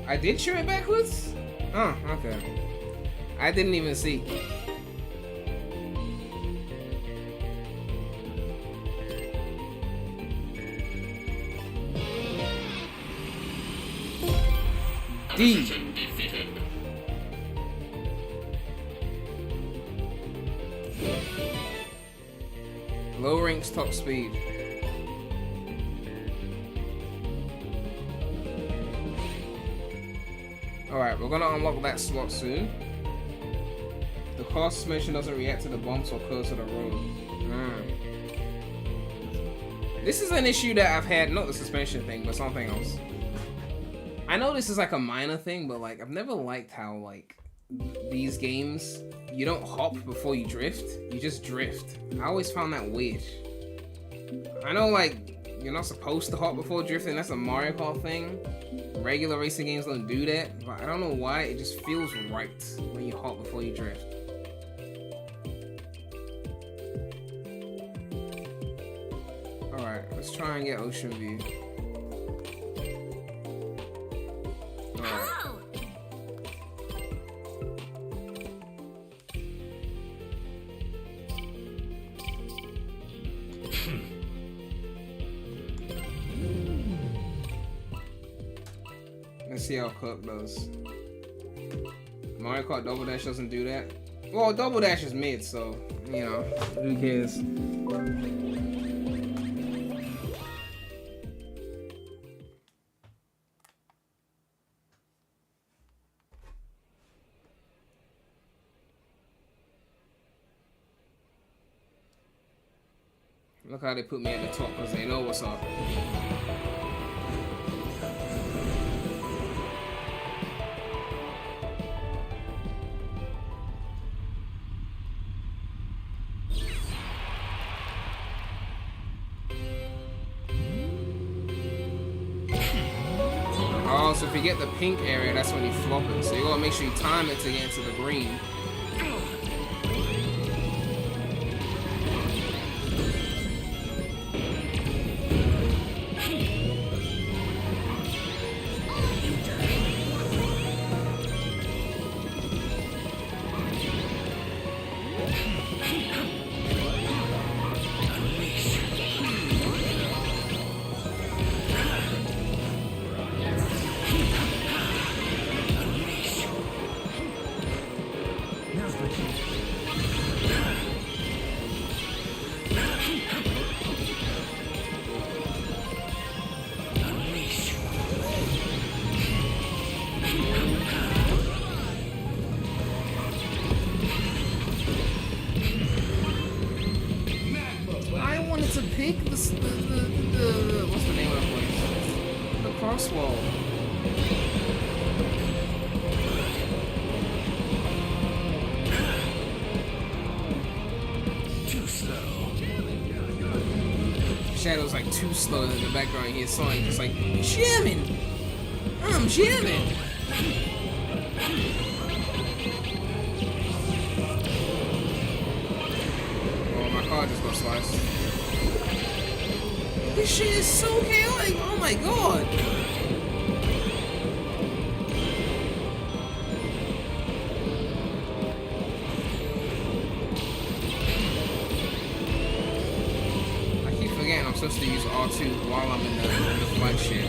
I did shoot it backwards? Oh, okay. I didn't even see. D. Low ranks, top speed. Alright, we're gonna unlock that slot soon. The car suspension doesn't react to the bumps or curves of the road. This is an issue that I've had, not the suspension thing, but something else. I know this is like a minor thing, but like I've never liked how like these games, you don't hop before you drift, you just drift. I always found that weird. I know like you're not supposed to hop before drifting, that's a Mario Kart thing. Regular racing games don't do that, but I don't know why, it just feels right when you hop before you drift. Alright, let's try and get Ocean View. Oh. Let's see how Cook does. Mario Kart Double Dash doesn't do that. Well, Double Dash is mid, so, you know, who cares? Look how they put me at the top because they know what's up. Oh, so if you get the pink area, that's when you flop it. So you gotta make sure you time it to get into the green. CrossWorlds. Too slow. Shadow's like too slow in the background. You hear Sonic just like jamming. I'm jamming. Oh, my car just got sliced. This shit is so chaotic. Oh my god. I'm supposed to use R2 while I'm in the flight shit.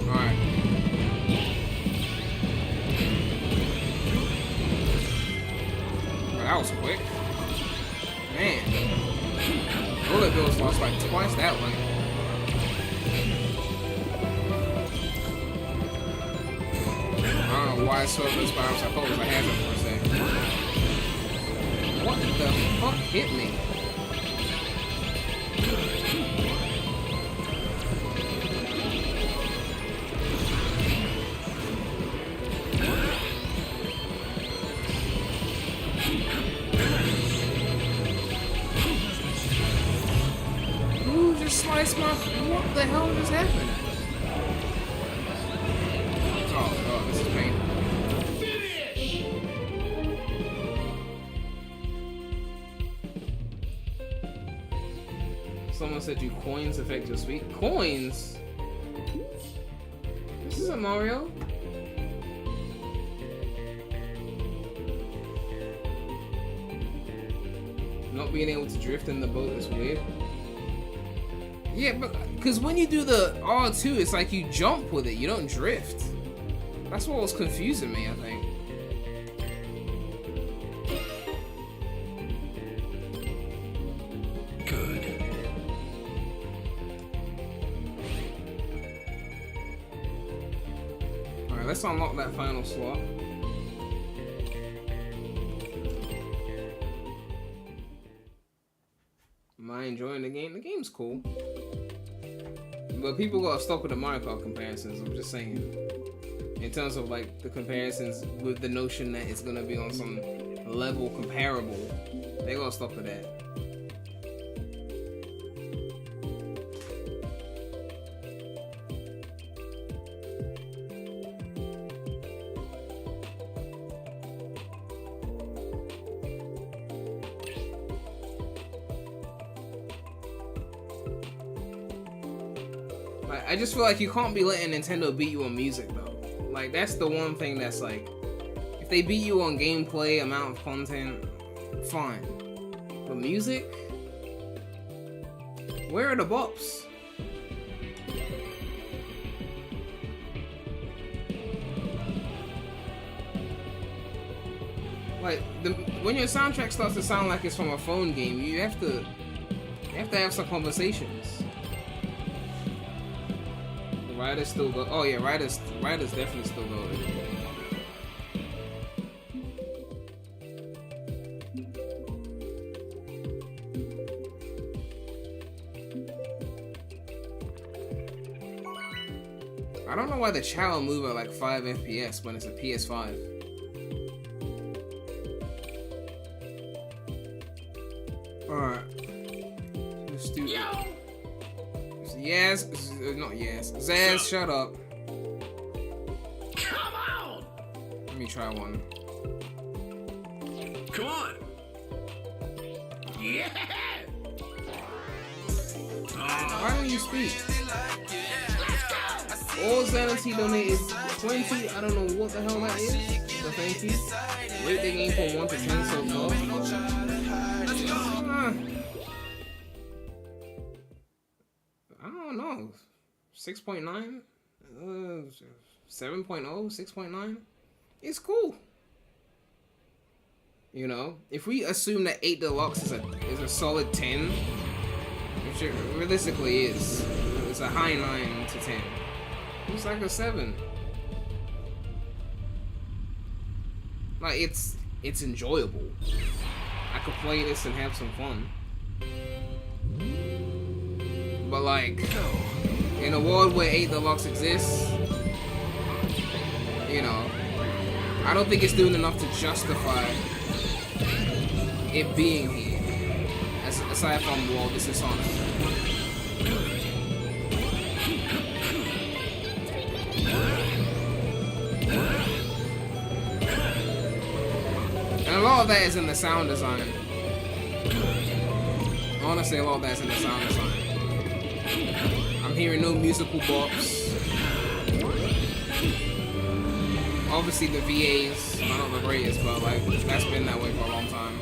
Alright. Well, that was quick. Man, bullet bills lost like twice that one. I don't know why I swerved those bombs. I thought it was a hazard for a second. What the fuck hit me? Slice my... What the hell just happened? Oh god, this is painful. Someone said you coins affect your speed. Coins? This isn't Mario. Not being able to drift in the boat is weird. Yeah, but because when you do the R2, it's like you jump with it, you don't drift. That's what was confusing me, I think. Good. Alright, let's unlock that final slot. Am I enjoying the game? The game's cool. But people gotta stop with the Mario Kart comparisons, I'm just saying. In terms of like the comparisons with the notion that it's gonna be on some level comparable, they gotta stop with that. I just feel like you can't be letting Nintendo beat you on music though. Like that's the one thing that's like, if they beat you on gameplay, amount of content, fine. But music? Where are the bops? Like when your soundtrack starts to sound like it's from a phone game, you have to have some conversations. Ryder's still go. Oh yeah, Ryder's definitely still going. I don't know why the chat will move at like 5 FPS when it's a PS5. Alright. Let's do it. Yes, not yes. Zaz, shut up. Come on! Let me try one. Come on! Yeah! Why don't you speak? Let's go! All Zanity donated 20. I don't know what the hell that is, but thank you. Rate the game from 1 to 10 so far. I don't know. 6.9? 7.0? 6.9? It's cool. You know, if we assume that 8 Deluxe is a solid 10, which it realistically is. It's a high 9 to 10. It's like a 7. Like it's enjoyable. I could play this and have some fun. But like, in a world where 8 Deluxe exists, you know, I don't think it's doing enough to justify it being here. Aside from, well, this is Sonic. And a lot of that is in the sound design. Honestly, a lot of that is in the sound design. I'm hearing no musical bops. Obviously the VAs are not the greatest, but like that's been that way for a long time.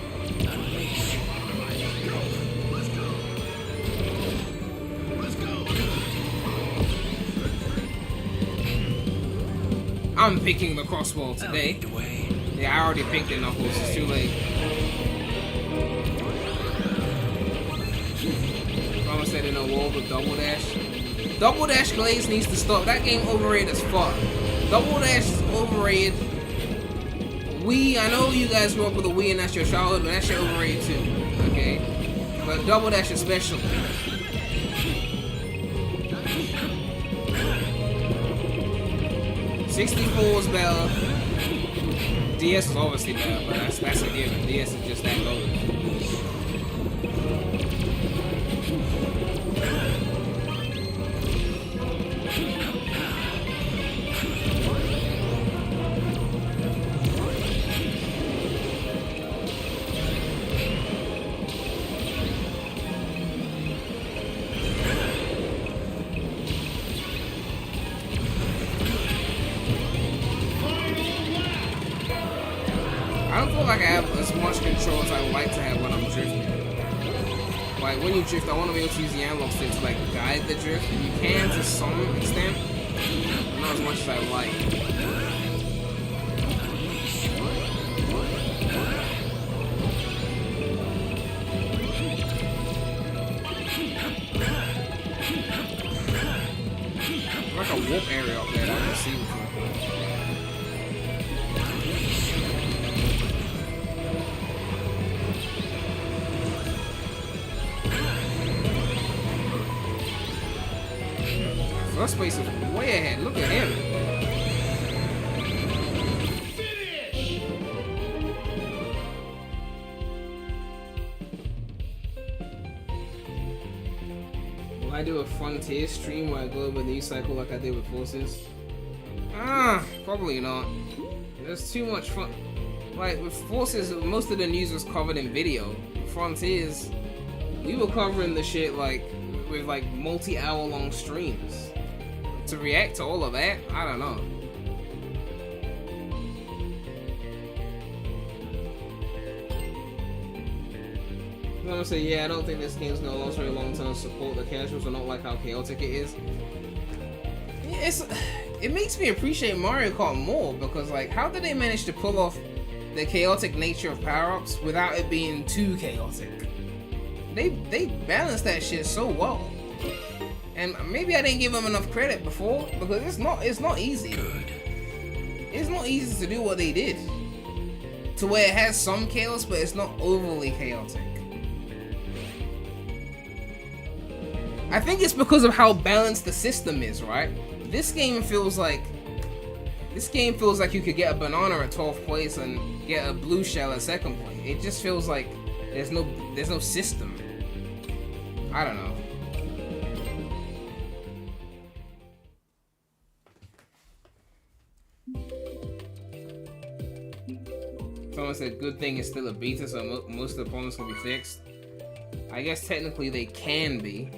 I'm picking the CrossWorlds today. Yeah, I already picked it, Knuckles. It's too late. Mama said in a world with Double Dash. Double Dash Glaze needs to stop. That game overrated as fuck. Double Dash is overrated. Wii, I know you guys grew up with a Wii and that's your childhood, but that shit overrated too. Okay? But Double Dash especially. 64 is better. DS is obviously better, but that's a given. DS is just that loaded. I don't feel like I have as much control as I would like to have when I'm drifting. Like when you drift, I want to be able to use the analog stick to like guide the drift, and you can to some extent, but not as much as I like. There's like a warp area up there that I can see before. First place is way ahead. Look at him. Will I do a Frontier stream where I go over the news cycle like I did with Forces? Probably not. There's too much fun. Like with Forces, most of the news was covered in video. Frontiers, we were covering the shit like with like multi-hour long streams. To react to all of that, I don't know. I'm gonna say, yeah, I don't think this game's gonna last very long term support. The casuals are not like how chaotic it is. Yeah, it makes me appreciate Mario Kart more because, like, how did they manage to pull off the chaotic nature of power-ups without it being too chaotic? They balanced that shit so well. And maybe I didn't give them enough credit before because it's not easy. Good. It's not easy to do what they did. To where it has some chaos, but it's not overly chaotic. I think it's because of how balanced the system is, right? This game feels like you could get a banana at 12th place and get a blue shell at 2nd place. It just feels like there's no system. I don't know. Someone said, good thing it's still a beta, so most of the problems can be fixed. I guess technically they can be.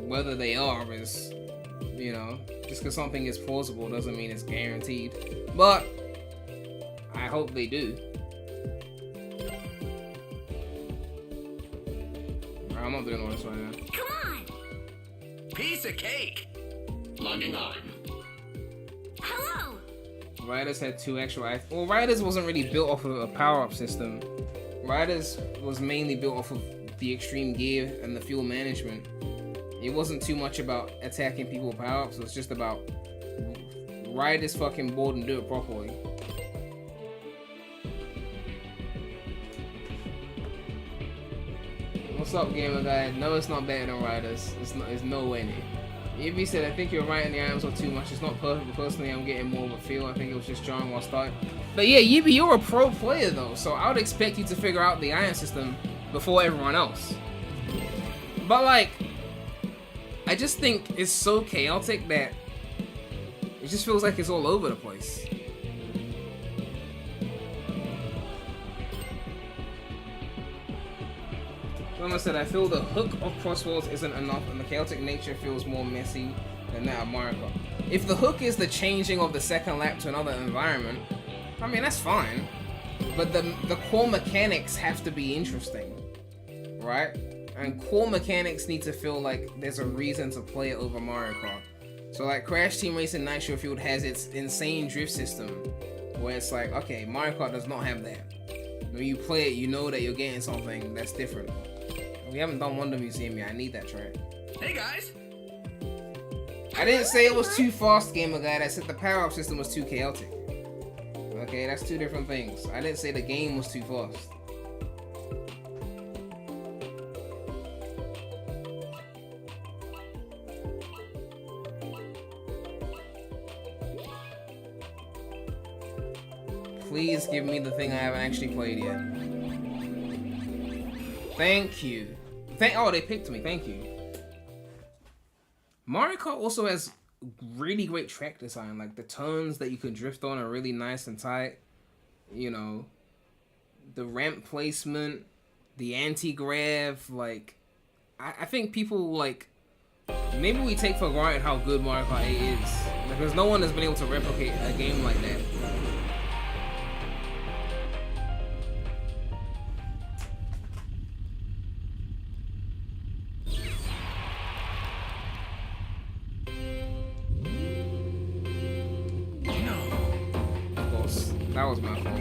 Whether they are is, you know, just because something is plausible doesn't mean it's guaranteed. But I hope they do. I'm not doing all this right now. Come on! Piece of cake. Logging on. Hello! Riders had 2 extra Riders wasn't really built off of a power-up system. Riders was mainly built off of the extreme gear and the fuel management. It wasn't too much about attacking people with power-ups. It was just about ride this fucking board and do it properly. What's up, gamer guy? No, it's not better than Riders. It's nowhere near. EV said, I think you're right and the items are too much. It's not perfect, but personally I'm getting more of a feel. I think it was just jarring while starting. But yeah, Yibi, you're a pro player though, so I would expect you to figure out the iron system before everyone else. But like, I just think it's so chaotic that it just feels like it's all over the place. Someone said, I feel the hook of CrossWorlds isn't enough and the chaotic nature feels more messy than that of Mario Kart. If the hook is the changing of the second lap to another environment, I mean, that's fine. But the core mechanics have to be interesting, right? And core mechanics need to feel like there's a reason to play it over Mario Kart. So like Crash Team Racing Nitro Fueled has its insane drift system, where it's like, okay, Mario Kart does not have that. When you play it, you know that you're getting something that's different. We haven't done Wonder Museum yet. I need that track. Hey guys! I didn't say it was too fast, gamer guy. I said the power-up system was too chaotic. Okay, that's two different things. I didn't say the game was too fast. Please give me the thing I haven't actually played yet. Thank you. Oh, they picked me. Thank you. Mario Kart also has really great track design. Like the turns that you can drift on are really nice and tight. You know, the ramp placement, the anti-grav. Like, I think people like maybe we take for granted how good Mario Kart 8 is because no one has been able to replicate a game like that. That was my fault.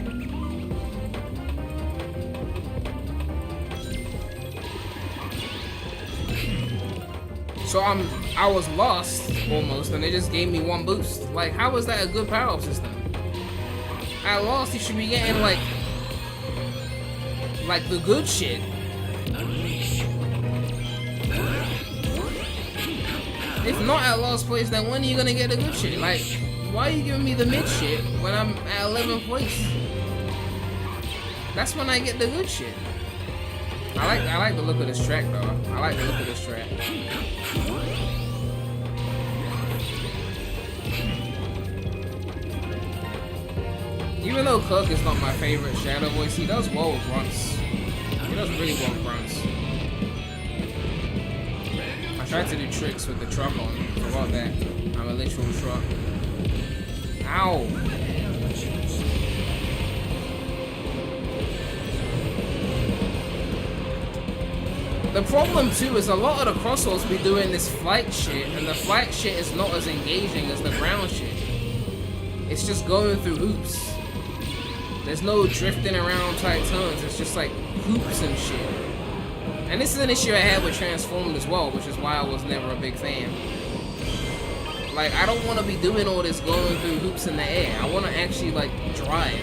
So I was lost almost, and they just gave me one boost. Like, how was that a good power-up system? At lost, you should be getting like the good shit. If not at lost place, then when are you gonna get the good shit? Like, why are you giving me the mid shit when I'm at 11th place? That's when I get the good shit. I like the look of this track though. I like the look of this track. Even though Kirk is not my favorite Shadow voice, he does well with grunts. He does really well with grunts. I tried to do tricks with the truck on. Forgot that. I'm a literal truck. Ow! The problem too is a lot of the CrossWorlds be doing this flight shit, and the flight shit is not as engaging as the ground shit. It's just going through hoops. There's no drifting around tight turns, it's just like hoops and shit. And this is an issue I had with Transformed as well, which is why I was never a big fan. Like, I don't want to be doing all this going through hoops in the air. I want to actually, like, drive.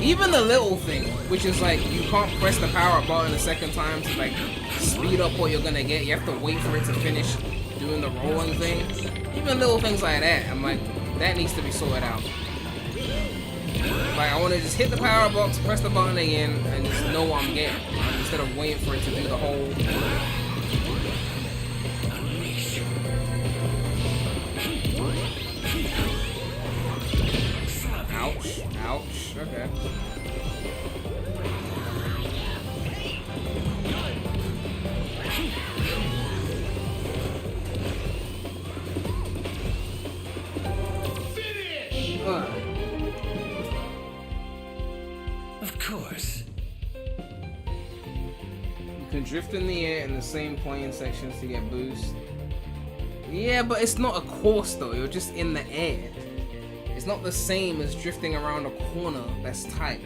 Even the little thing, which is like you can't press the power up button a second time to like speed up what you're gonna get. You have to wait for it to finish doing the rolling thing. Even little things like that, I'm like, that needs to be sorted out. Like, I want to just hit the power box, press the button again, and just know what I'm getting, instead of waiting for it to do the whole. Ouch. Ouch. Okay. Of course. You can drift in the air in the same plane sections to get boost. Yeah, but it's not a course though, you're just in the air. It's not the same as drifting around a corner that's tight.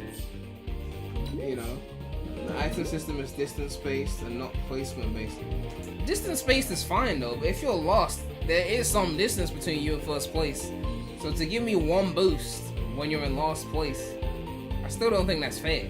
You know? The item system is distance based and not placement based. Distance based is fine though, but if you're lost, there is some distance between you and first place. So to give me one boost when you're in last place, I still don't think that's fair.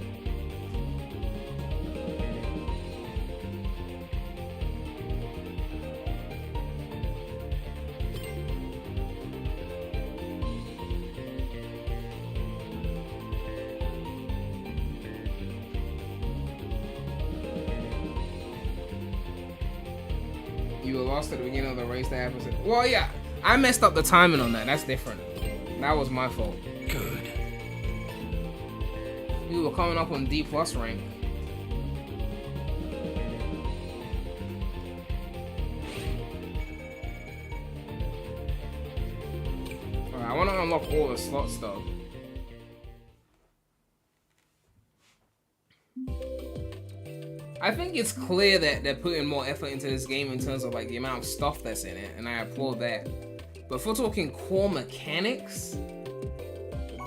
You were lost at the beginning of the race that happens. Well, yeah, I messed up the timing on that. That's different. That was my fault. Good. You were coming up on D+ rank. Alright, I want to unlock all the slots though. I think it's clear that they're putting more effort into this game in terms of like the amount of stuff that's in it, and I applaud that. But if we're talking core mechanics,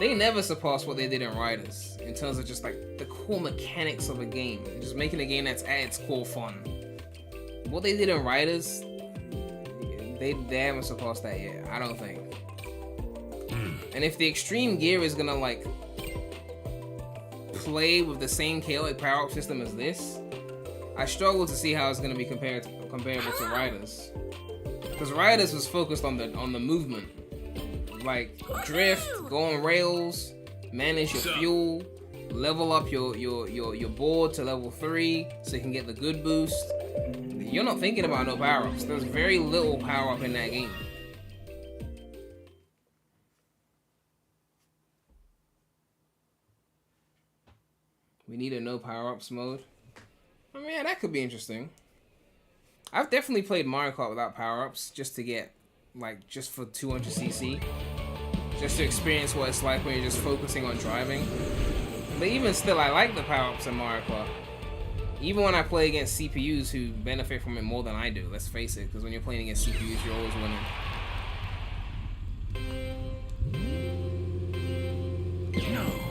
they never surpassed what they did in Riders in terms of just like the core mechanics of a game, just making a game that's at its core fun. What they did in Riders, they haven't surpassed that yet, I don't think. And if the extreme gear is gonna like play with the same chaotic power-up system as this, I struggle to see how it's gonna be comparable to Riders. Because Riders was focused on the movement. Like drift, go on rails, manage your fuel, level up your board to level 3 so you can get the good boost. You're not thinking about no power-ups. There's very little power-up in that game. We need a no power-ups mode. I mean, yeah, that could be interesting. I've definitely played Mario Kart without power-ups just to get, like, just for 200cc. Just to experience what it's like when you're just focusing on driving. But even still, I like the power-ups in Mario Kart. Even when I play against CPUs who benefit from it more than I do, let's face it, because when you're playing against CPUs, you're always winning.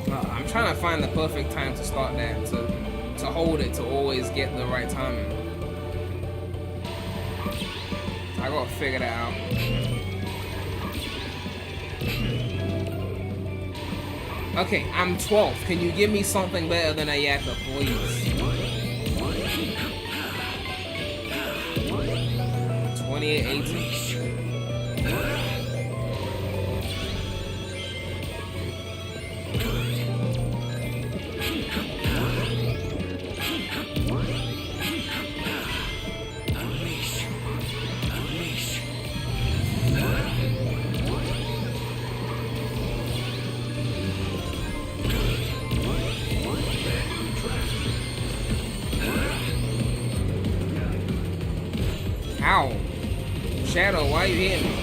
I'm trying to find the perfect time to start that, to hold it, to always get the right timing. I gotta figure that out. Okay, I'm 12th. Can you give me something better than a Yaka, please? 28-18. Ow! Shadow, why are you hitting me?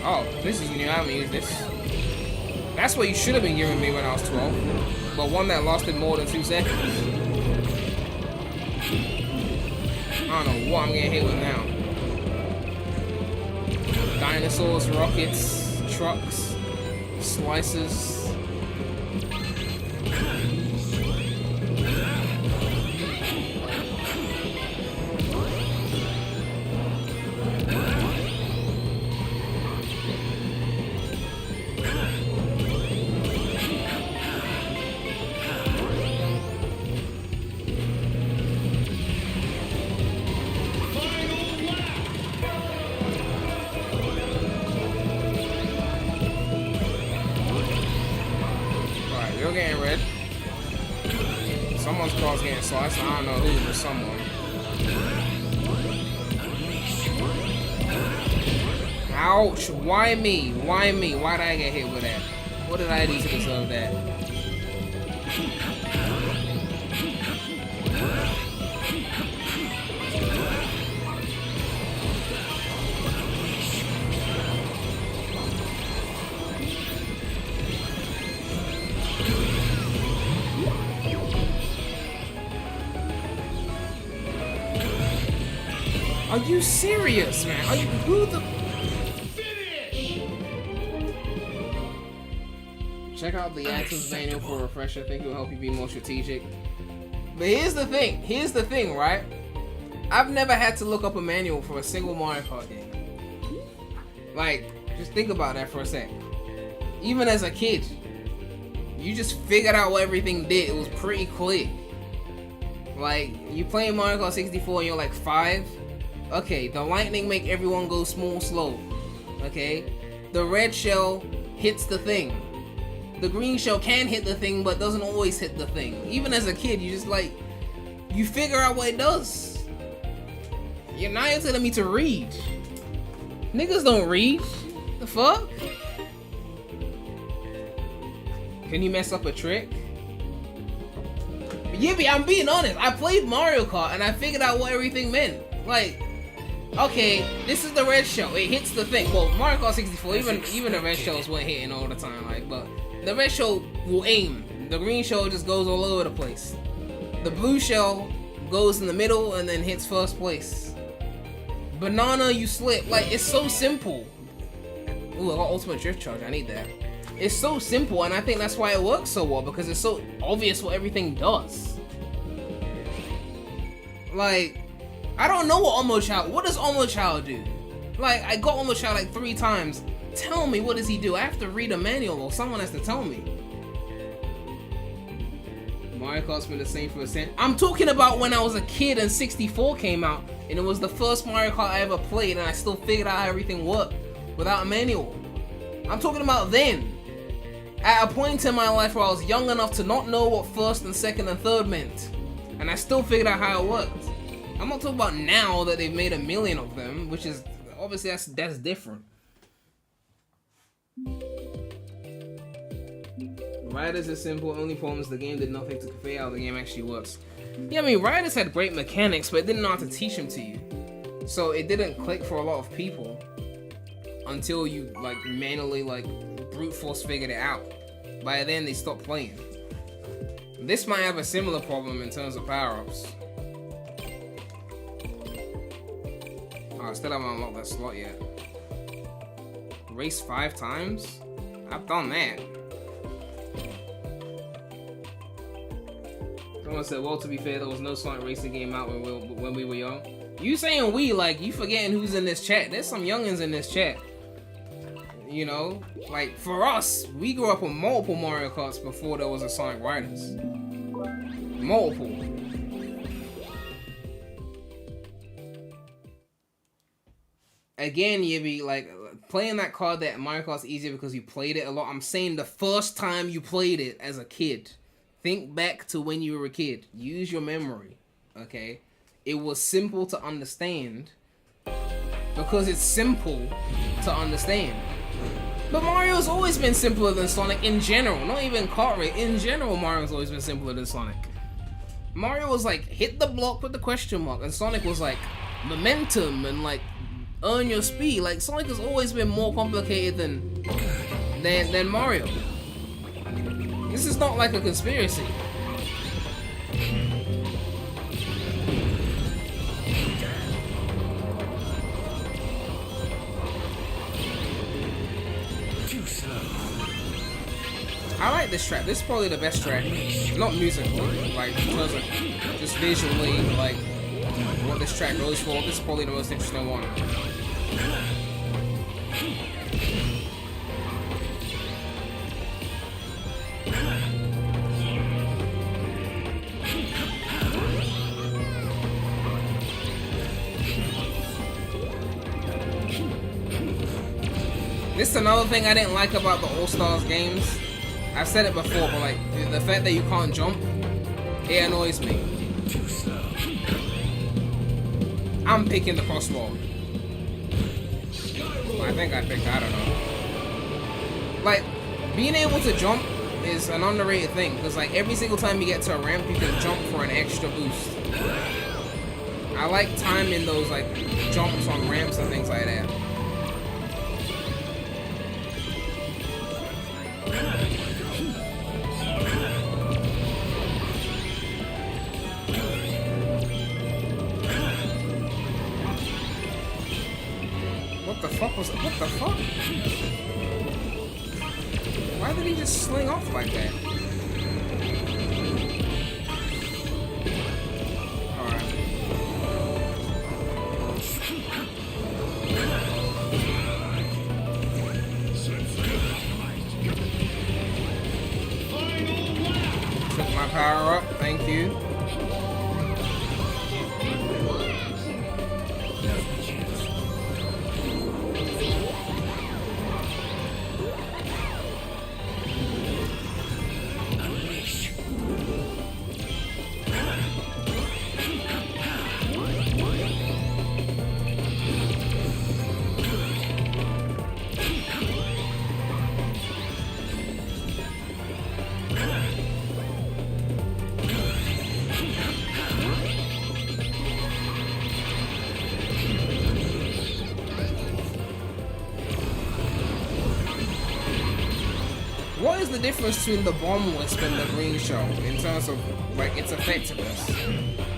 Oh, this is new. I haven't used this. That's what you should have been giving me when I was 12. But one that lasted more than 2 seconds. I don't know what I'm getting hit with now. Dinosaurs, rockets, trucks, slices. Getting red. Someone's car's getting sliced. I don't know who, but someone. Ouch. Why me? Why me? Why did I get hit with that? What did I do to deserve that? Are you serious, man? Are you who the? Check out the items manual for a refresher. I think it will help you be more strategic. But here's the thing. Here's the thing, right? I've never had to look up a manual for a single Mario Kart game. Like, just think about that for a sec. Even as a kid, you just figured out what everything did. It was pretty clear. Like, you playing Mario Kart 64 and you're like 5. Okay, the lightning make everyone go small slow. Okay? The red shell hits the thing. The green shell can hit the thing, but doesn't always hit the thing. Even as a kid, you just like, you figure out what it does. Now you're telling me to read. Niggas don't read. The fuck? Can you mess up a trick? Yippee, I'm being honest. I played Mario Kart and I figured out what everything meant. Like, okay, this is the red shell. It hits the thing. Well, Mario Kart 64, even the red shells weren't hitting all the time. Like, but the red shell will aim. The green shell just goes all over the place. The blue shell goes in the middle and then hits first place. Banana, you slip. Like, it's so simple. Ooh, I got ultimate drift charge. I need that. It's so simple, and I think that's why it works so well, because it's so obvious what everything does. Like, I don't know what Omochao. What does Omochao do? Like, I got Omochao like 3 times. Tell me, what does he do? I have to read a manual, or someone has to tell me. Mario Kart's been the same for a cent. I'm talking about when I was a kid and 64 came out, and it was the first Mario Kart I ever played, and I still figured out how everything worked without a manual. I'm talking about then. At a point in my life where I was young enough to not know what first and second and third meant, and I still figured out how it worked. I'm not talking about now that they've made 1 million of them, which is obviously that's different. Riders is simple. Only problem is the game did nothing to convey how the game actually works. Yeah, I mean, Riders had great mechanics, but it didn't know how to teach them to you. So it didn't click for a lot of people until you like manually like brute force figured it out. By then they stopped playing. This might have a similar problem in terms of power-ups. Oh, I still haven't unlocked that slot yet. Race 5 times? I've done that. Someone said, well, to be fair, there was no Sonic Racing game out when we were young. You saying we, like, you forgetting who's in this chat. There's some youngins in this chat. You know? Like, for us, we grew up with multiple Mario Karts before there was a Sonic Riders. Multiple. Again, Yibby, like, playing that card that Mario Kart's easier because you played it a lot. I'm saying the first time you played it as a kid. Think back to when you were a kid. Use your memory, okay? It was simple to understand because it's simple to understand. But Mario's always been simpler than Sonic in general. Not even kart race. In general, Mario's always been simpler than Sonic. Mario was like, hit the block with the question mark. And Sonic was like, momentum and like, earn your speed. Like, Sonic has always been more complicated than Mario. This is not like a conspiracy. I like this track. This is probably the best track. Not musically, like in terms of just visually, like what this track goes for. This is probably the most interesting one. This is another thing I didn't like about the All-Stars games. I've said it before, but like the fact that you can't jump, it annoys me. I'm picking the crossbow. I think I picked, I don't know. Like, being able to jump is an underrated thing, because like every single time you get to a ramp, you can jump for an extra boost. I like timing those like jumps on ramps and things like that. What the fuck was, what the fuck? Why did he just sling off like that? Alright. Took my power up, thank you. What is the difference between the bomb wisp and the green shell in terms of like its effectiveness?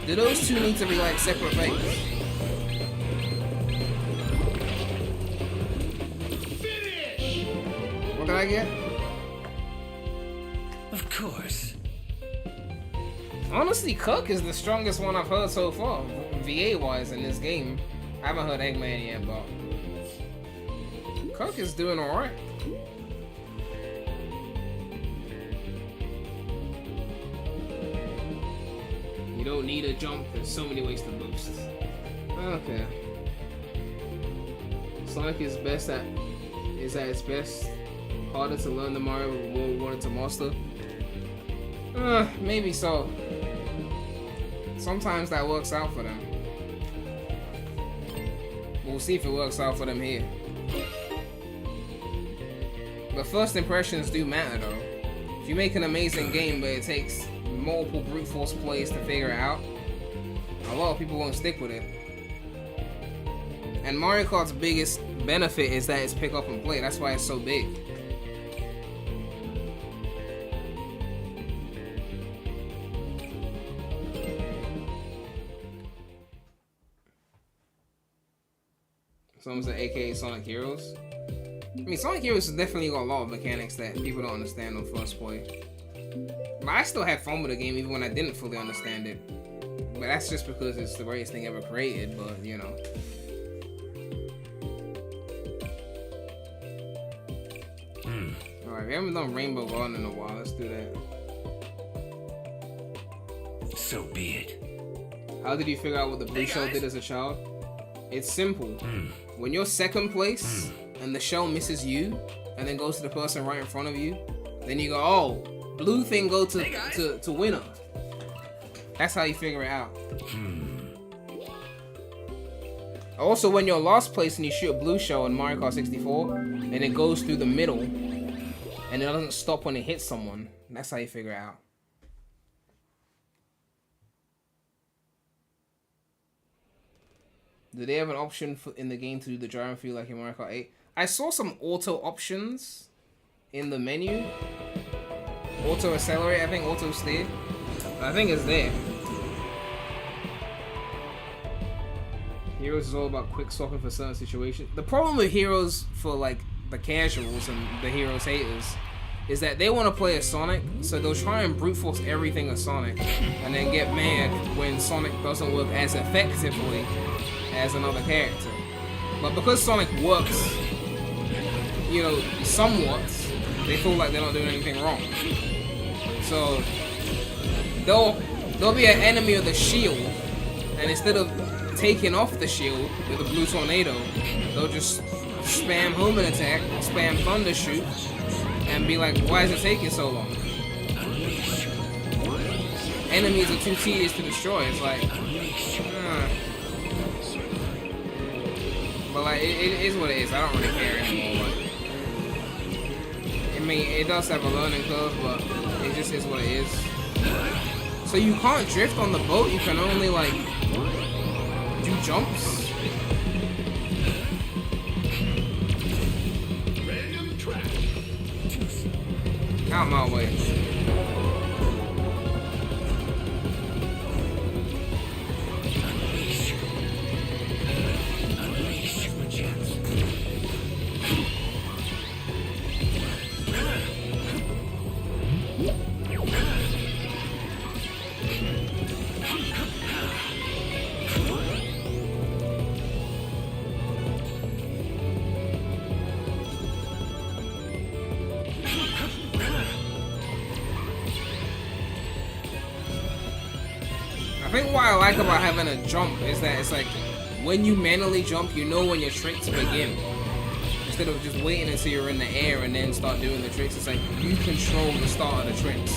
Do those two need to be like separate things? What did I get? Of course. Honestly, Cook is the strongest one I've heard so far, VA wise in this game. I haven't heard Eggman yet, but Cook is doing alright. You don't need a jump, there's so many ways to boost. Okay. Sonic is at its best. Harder to learn the Mario, but more wanted to master. Maybe so. Sometimes that works out for them. We'll see if it works out for them here. But first impressions do matter though. If you make an amazing game but it takes multiple brute force plays to figure it out, a lot of people won't stick with it. And Mario Kart's biggest benefit is that it's pick up and play. That's why it's so big. Someone said AKA Sonic Heroes. I mean, Sonic Heroes has definitely got a lot of mechanics that people don't understand on first play. But I still had fun with the game even when I didn't fully understand it. But that's just because it's the greatest thing ever created, but you know. Alright, we haven't done Rainbow Garden in a while. Let's do that. So be it. How did you figure out what the blue shell did as a child? It's simple. When you're second place and the shell misses you and then goes to the person right in front of you, then you go, oh, blue thing go to winner. That's how you figure it out. Also, when you're last place and you shoot a blue shell in Mario Kart 64 and it goes through the middle and it doesn't stop when it hits someone, that's how you figure it out. Do they have an option in the game to do the gyro feel like in Mario Kart 8? I saw some auto options in the menu. Auto accelerate, I think auto steer. I think it's there. Heroes is all about quick swapping for certain situations. The problem with Heroes for like the casuals and the Heroes haters is that they want to play as Sonic, so they'll try and brute force everything as Sonic and then get mad when Sonic doesn't work as effectively as another character. But because Sonic works, you know, somewhat, they feel like they're not doing anything wrong. So they'll be an enemy of the shield, and instead of taking off the shield with a blue tornado, they'll just spam homing attack, spam thunder shoot, and be like, why is it taking so long? Enemies are too tedious to destroy. It's like, But like, it is what it is. I don't really care anymore. Like, I mean, it does have a learning curve, but it just is what it is. So you can't drift on the boat. You can only like do jumps. Random track. Out my way. I think what I like about having a jump is that it's like when you manually jump, you know when your tricks begin. Instead of just waiting until you're in the air and then start doing the tricks, it's like you control the start of the tricks.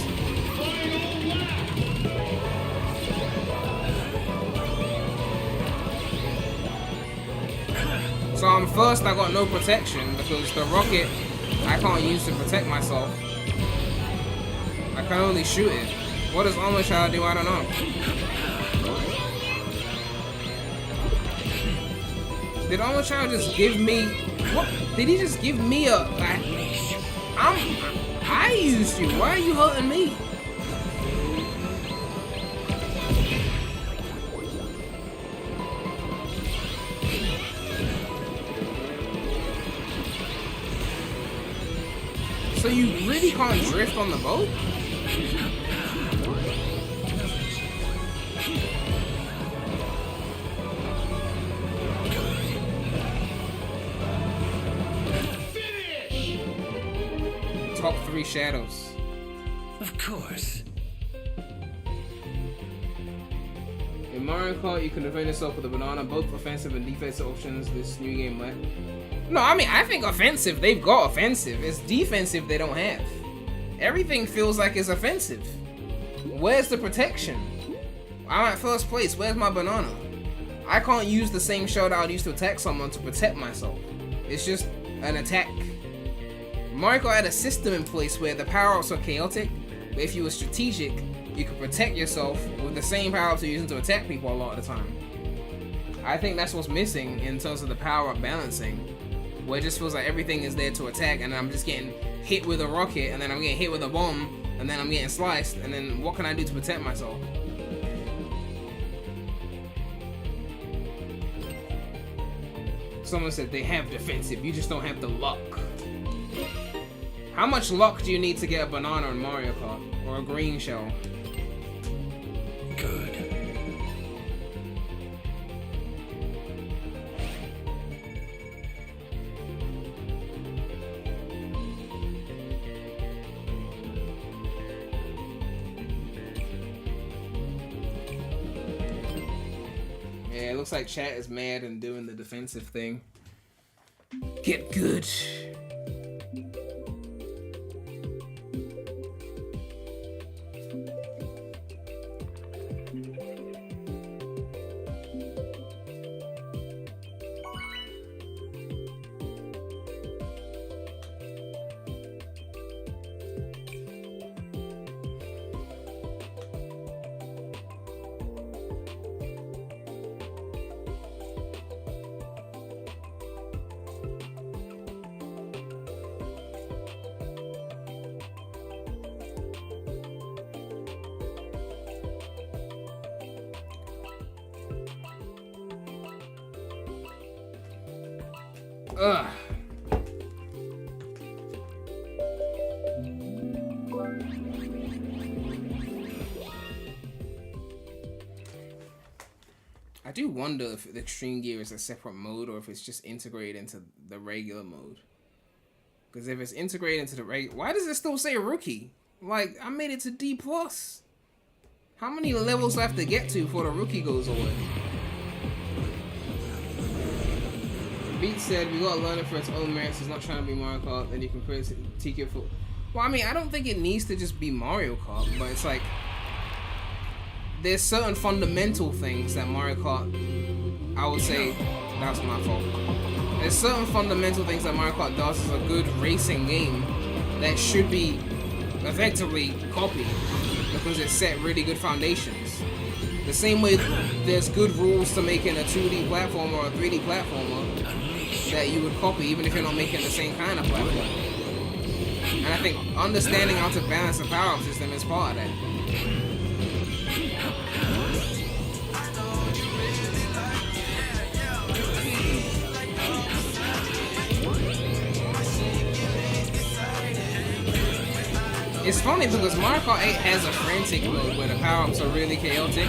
So first I got no protection because the rocket I can't use to protect myself. I can only shoot it. What does Armor Child do? I don't know. Did Armor Child just give me... What? Did he just give me a... I used you. Why are you hurting me? So you really can't drift on the boat? Top 3 shadows. Of course. In Mario Kart, you can defend yourself with a banana, both offensive and defensive options this new game let. No, I mean, I think offensive, they've got offensive. It's defensive they don't have. Everything feels like it's offensive. Where's the protection? I'm at first place, where's my banana? I can't use the same shell that I'd use to attack someone to protect myself. It's just an attack. Mario Kart had a system in place where the power-ups are chaotic, but if you were strategic, you could protect yourself with the same power-ups you're using to attack people a lot of the time. I think that's what's missing in terms of the power-up balancing, where it just feels like everything is there to attack, and I'm just getting hit with a rocket, and then I'm getting hit with a bomb, and then I'm getting sliced, and then what can I do to protect myself? Someone said they have defensive, you just don't have the luck. How much luck do you need to get a banana in Mario Kart? Or a green shell? Good. Yeah, it looks like chat is mad and doing the defensive thing. Get good. Ugh. I do wonder if the extreme gear is a separate mode or if it's just integrated into the regular mode. Because if it's integrated into the regular, why does it still say rookie? Like, I made it to D+. How many levels do I have to get to before the rookie goes away? Beat said, we gotta learn it for its own merits. It's not trying to be Mario Kart, then you can critique it for... Well, I mean, I don't think it needs to just be Mario Kart, but it's like... There's certain fundamental things that Mario Kart, I would say, that's my fault. There's certain fundamental things that Mario Kart does as a good racing game that should be effectively copied because it set really good foundations. The same way there's good rules to making a 2D platformer or a 3D platformer that you would copy even if you're not making the same kind of platform. And I think understanding how to balance the power-up system is part of that. It's funny because Mario Kart 8 has a frantic mode where the power-ups are really chaotic.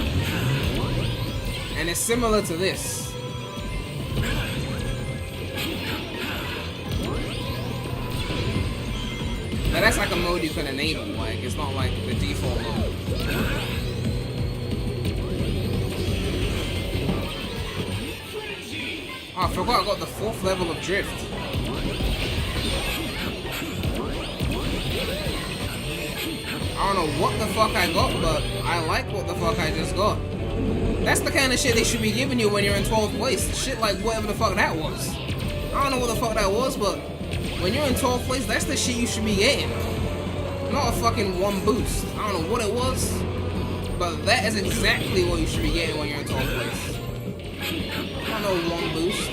And it's similar to this. Now that's like a mode you can enable, like it's not like the default mode. Oh, I forgot I got the 4th level of drift. I don't know what the fuck I got, but I like what the fuck I just got. That's the kind of shit they should be giving you when you're in 12th place. Shit like whatever the fuck that was. I don't know what the fuck that was, but when you're in 12th place, that's the shit you should be getting. Not a fucking 1 boost. I don't know what it was, but that is exactly what you should be getting when you're in 12th place. I don't know 1 boost.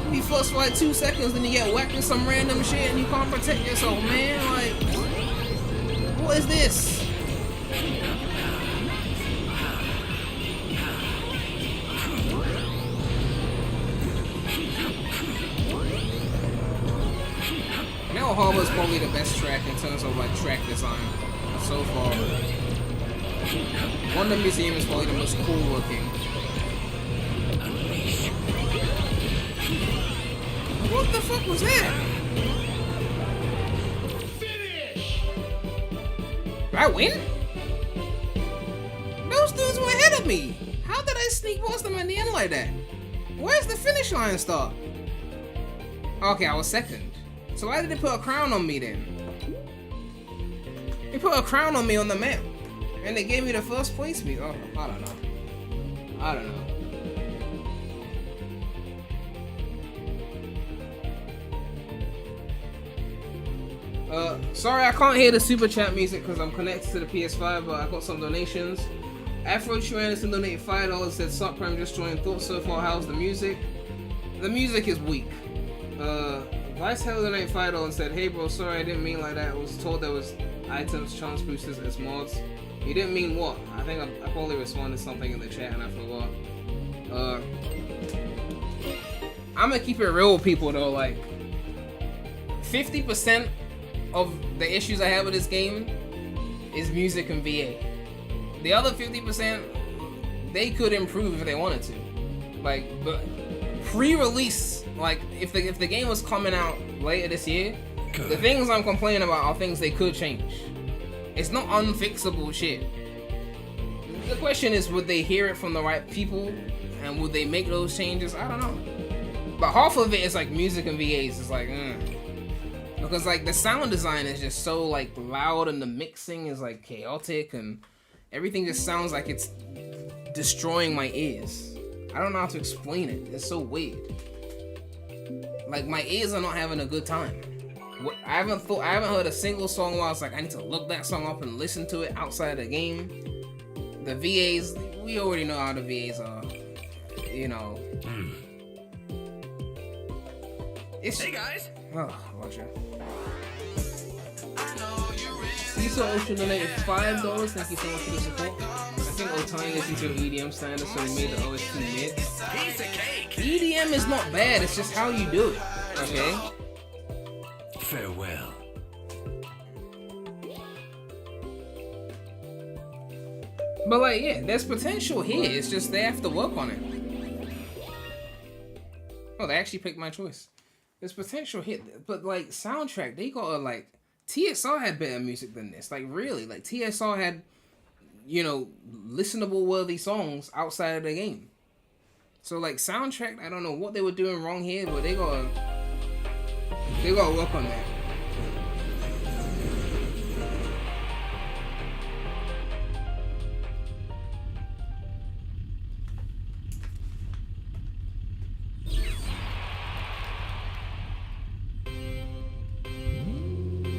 You fuss for like 2 seconds, then you get whacked with some random shit and you can't protect yourself, man. Like, what is this? Metal Harbor is probably the best track in terms of like track design so far. Wonder Museum is probably the most cool looking. What the fuck was that? Finish! Did I win? Those dudes were ahead of me. How did I sneak past them in the end like that? Where's the finish line start? Okay, I was second. So why did they put a crown on me then? They put a crown on me on the map. And they gave me the first place meet. Oh, I don't know. I don't know. Sorry I can't hear the super chat music because I'm connected to the PS5, but I got some donations. Afro Anderson donated $5, said Sup Prime just joined. Thoughts so far, how's the music? The music is weak. Vice Hell donated $5 and said, hey bro, sorry I didn't mean like that. I was told there was items, chance boosters as mods. You didn't mean what? I think I probably responded something in the chat and I forgot. I'm gonna keep it real with people though, like 50% of the issues I have with this game is music and VA. The other 50%, they could improve if they wanted to. Like, but pre-release, like if the game was coming out later this year, good. The things I'm complaining about are things they could change. It's not unfixable shit. The question is, would they hear it from the right people and would they make those changes? I don't know. But half of it is like music and VAs. It's like, because like the sound design is just so like loud and the mixing is like chaotic and everything just sounds like it's destroying my ears. I don't know how to explain it. It's so weird. Like my ears are not having a good time. I haven't heard a single song where I was like, I need to look that song up and listen to it outside the game. The VAs, we already know how the VAs are. You know. Hey guys! Oh, watch out. Lisa Ocean donated $5. Thank you so much for the support. I think Otani is into an EDM standard, so we made the OST mid. Piece of cake! EDM is not bad, it's just how you do it. Okay? Farewell. But like, yeah, there's potential here. It's just they have to work on it. Oh, they actually picked my choice. There's potential here, but like soundtrack, they gotta like TSR had better music than this. Like really, like TSR had, you know, listenable worthy songs outside of the game. So like soundtrack, I don't know what they were doing wrong here, but they gotta work on that.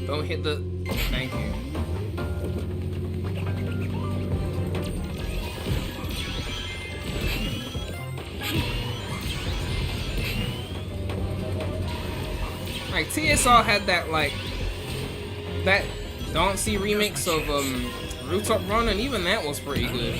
Don't hit the... Thank you. Like, TSR had that, like... That dancey remix of, Rooftop Run, and even that was pretty good.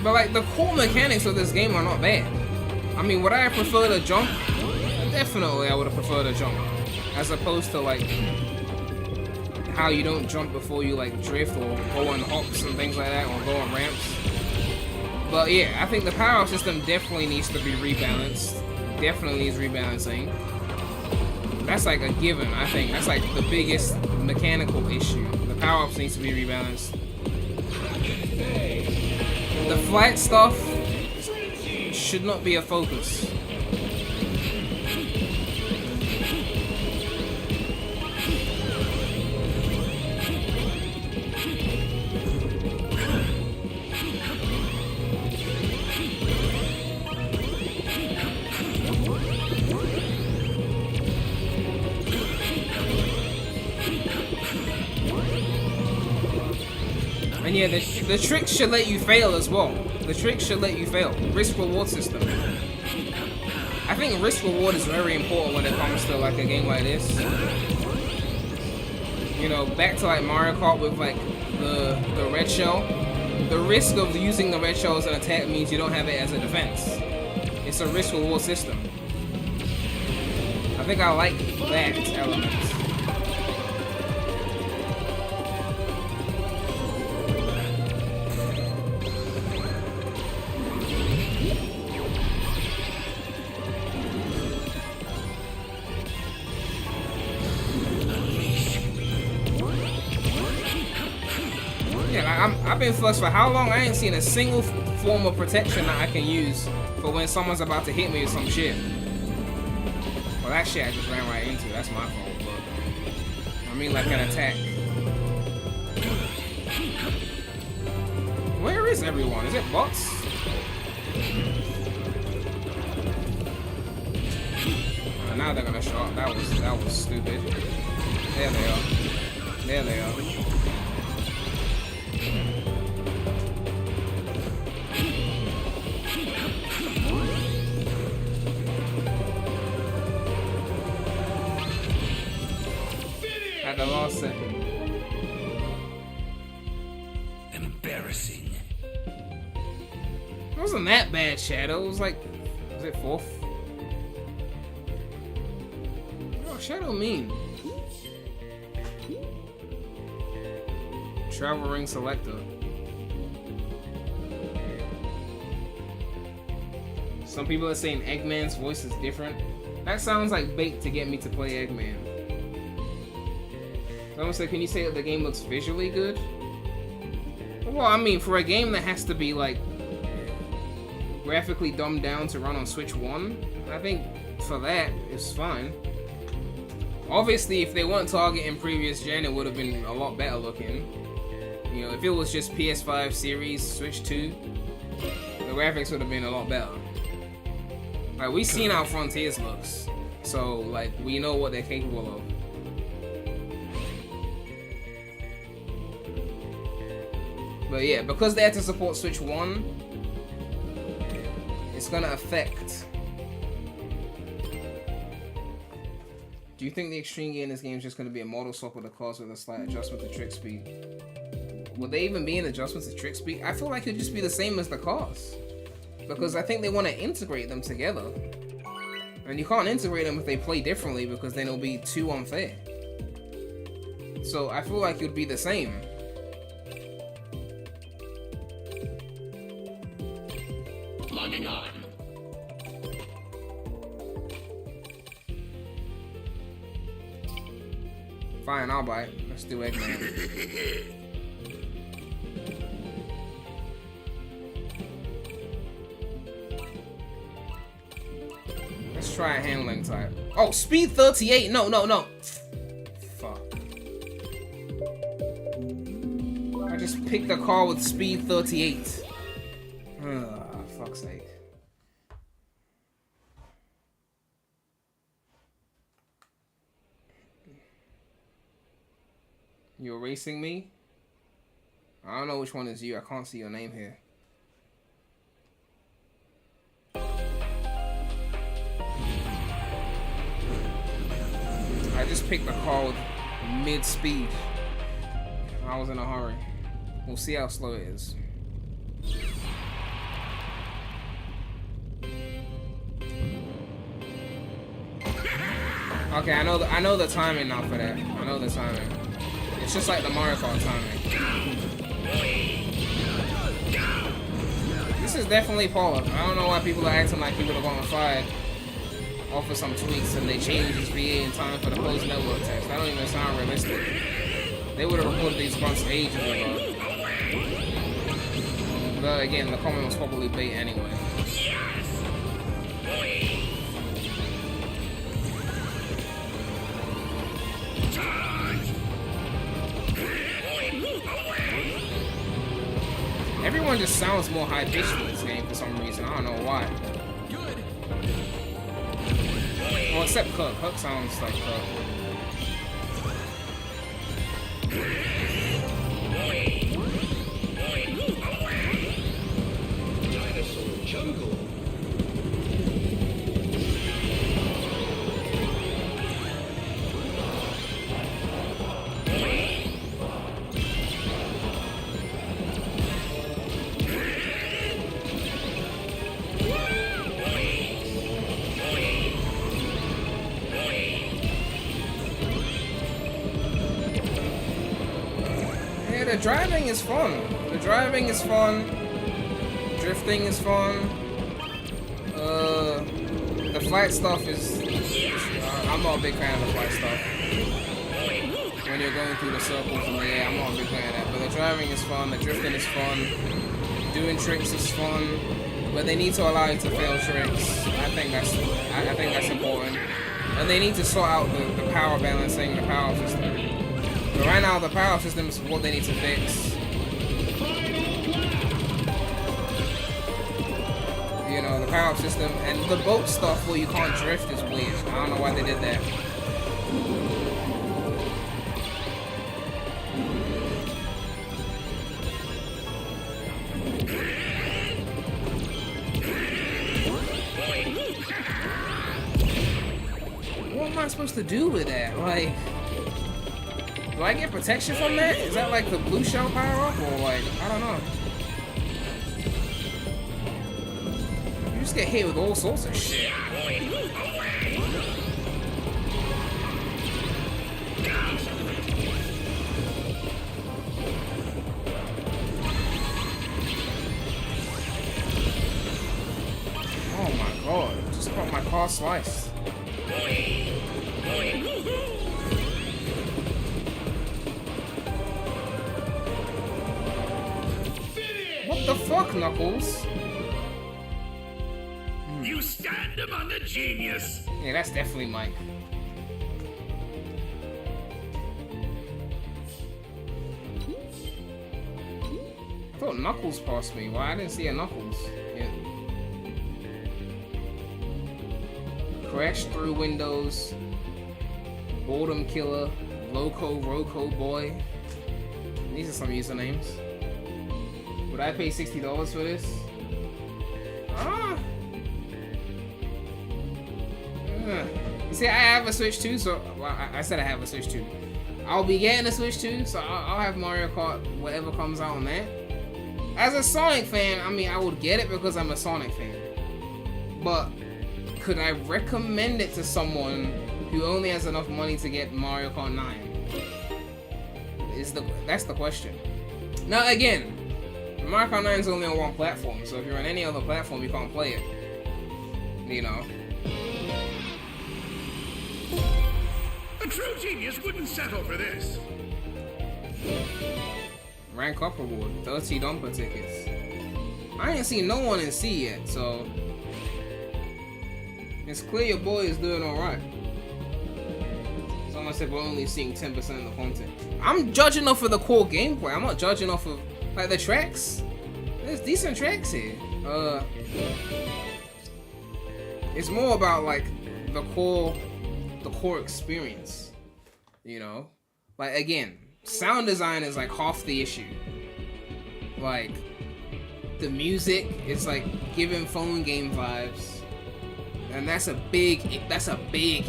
But like the core mechanics of this game are not bad. I mean, would I have preferred a jump? Definitely I would have preferred a jump. As opposed to like how you don't jump before you like drift or go on hops and things like that, or go on ramps. But yeah, I think the power system definitely needs to be rebalanced. Definitely needs rebalancing. That's like a given, I think. That's like the biggest mechanical issue. The power-ups needs to be rebalanced. The flight stuff should not be a focus. And yeah, the tricks should let you fail as well. The tricks should let you fail. Risk-reward system. I think risk-reward is very important when it comes to like a game like this. You know, back to like Mario Kart with like the red shell. The risk of using the red shell as an attack means you don't have it as a defense. It's a risk-reward system. I think I like that element. I've been flushed for how long? I ain't seen a single form of protection that I can use for when someone's about to hit me with some shit. Well, that shit I just ran right into. That's my fault, but I mean like an attack. Where is everyone? Is it bots? Now they're gonna show up. That was stupid. There they are. There they are. At the last second. Embarrassing. It wasn't that bad, Shadow. It was like, was it fourth? Oh, Shadow mean. Travel ring selector. Some people are saying Eggman's voice is different. That sounds like bait to get me to play Eggman. Someone said, can you say that the game looks visually good? Well, I mean, for a game that has to be, like, graphically dumbed down to run on Switch 1, I think for that, it's fine. Obviously, if they weren't targeting previous gen, it would have been a lot better looking. You know, if it was just PS5 series, Switch 2, the graphics would have been a lot better. Like, we've seen how Frontiers looks, so, like, we know what they're capable of. But yeah, because they had to support Switch 1, it's gonna affect. Do you think the extreme gear in this game is just gonna be a model swap of the cars with a slight adjustment to trick speed? Would they even be an adjustment to trick speed? I feel like it'd just be the same as the cars. because I think they want to integrate them together. And you can't integrate them if they play differently because then it'll be too unfair. So I feel like it would be the same. Logging on. Fine, I'll buy it. Let's do Eggman. Let's try a handling type. Oh, speed 38. No, no, no. Fuck. I just picked a car with speed 38. Ugh, fuck's sake. You're racing me? I don't know which one is you. I can't see your name here. I just picked a car with mid-speed. I was in a hurry. We'll see how slow it is. Okay, I know the timing now for that. I know the timing. It's just like the Mario Kart timing. This is definitely Paula. I don't know why people are acting like people are going to fired off of some tweets and they changed his VA in time for the closed network test. That don't even sound realistic. They would have reported these grunts ages ago. But again, the comment was probably bait anyway. Everyone just sounds more high-pitched in this game for some reason. I don't know why. Well, except Cook. Cook sounds like Cook. Dinosaur jungle. The driving is fun. The driving is fun. Drifting is fun. The flight stuff is... I'm not a big fan of the flight stuff. When you're going through the circles in the air, I'm not a big fan of that. But the driving is fun. The drifting is fun. Doing tricks is fun. But they need to allow you to fail tricks. I think that's important. And they need to sort out the power balancing, the power system. But right now, the power system is what they need to fix. You know, the power system and the boat stuff where you can't drift is weird. I don't know why they did that. What am I supposed to do with that? Like... Do I get protection from that? Is that like the blue shell power up or like, I don't know. You just get hit with all sorts of shit. Oh my god, just got my car sliced. What the fuck, Knuckles? You stand among the genius. Yeah, that's definitely Mike. I thought Knuckles passed me. Why I didn't see a Knuckles? Yeah. Crash through windows. Boredom killer. Loco Roco boy. These are some usernames. Would I pay $60 for this? Ah. You see, I have a Switch too, so well, I said I have a Switch too. I'll be getting a Switch too, so I'll have Mario Kart whatever comes out on that. As a Sonic fan, I mean, I would get it because I'm a Sonic fan. But could I recommend it to someone who only has enough money to get Mario Kart 9? That's the question. Now again, Mario Kart 9 is only on one platform, so if you're on any other platform, you can't play it. You know. A true genius wouldn't settle for this. Rank up reward, 30 dumper tickets. I ain't seen no one in C yet, so it's clear your boy is doing alright. Someone said we're only seeing 10% of the content. I'm judging off of the core gameplay. I'm not judging off of like the tracks. There's decent tracks here. It's more about like the core experience. You know, like again, sound design is like half the issue. Like the music is like giving phone game vibes, and that's a big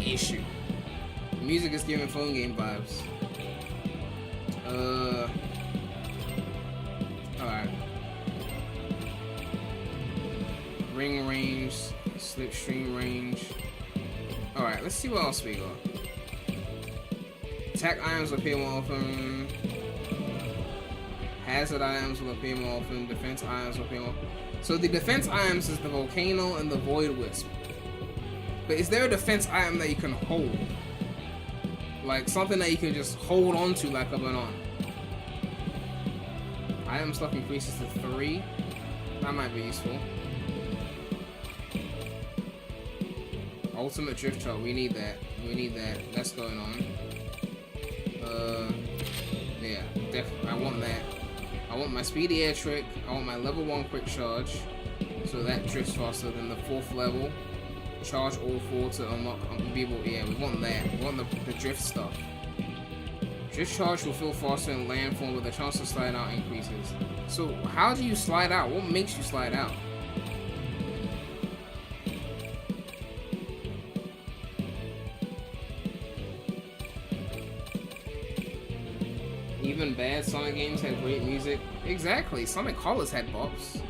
issue. The music is giving phone game vibes. Alright. Ring range, slipstream range. Alright, let's see what else we got. Attack items will appear more often. Hazard items will appear more often. Defense items will appear more. So the defense items is the volcano and the void wisp. But is there a defense item that you can hold? Like something that you can just hold on to like a banana. Item stuff increases to 3. That might be useful. Ultimate drift chart, we need that. That's going on. Yeah, definitely. I want that. I want my speedy air trick. I want my level 1 quick charge. So that drifts faster than the 4th level. Charge all 4 to unlock unbeatable. Yeah, we want that. We want the drift stuff. Drift charge will feel faster in landform, but the chance to slide out increases. So how do you slide out? What makes you slide out? Even bad Sonic games had great music. Exactly. Sonic Colors had bops.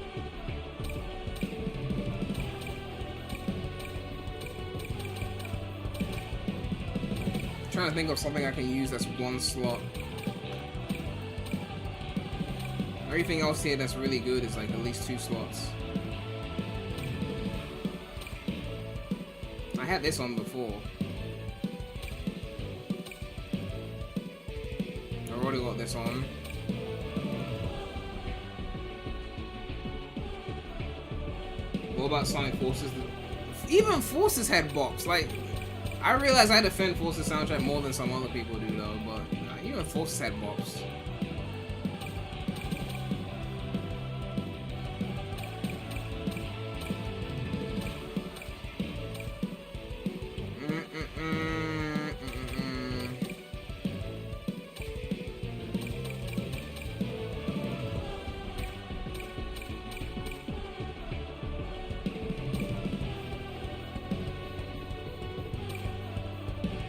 Trying to think of something I can use that's 1 slot. Everything else here that's really good is like at least 2 slots. I had this on before. I've already got this on. What about Sonic Forces? Even Forces had bops. Like, I realize I defend Forces soundtrack more than some other people do though, but even Forces had bops.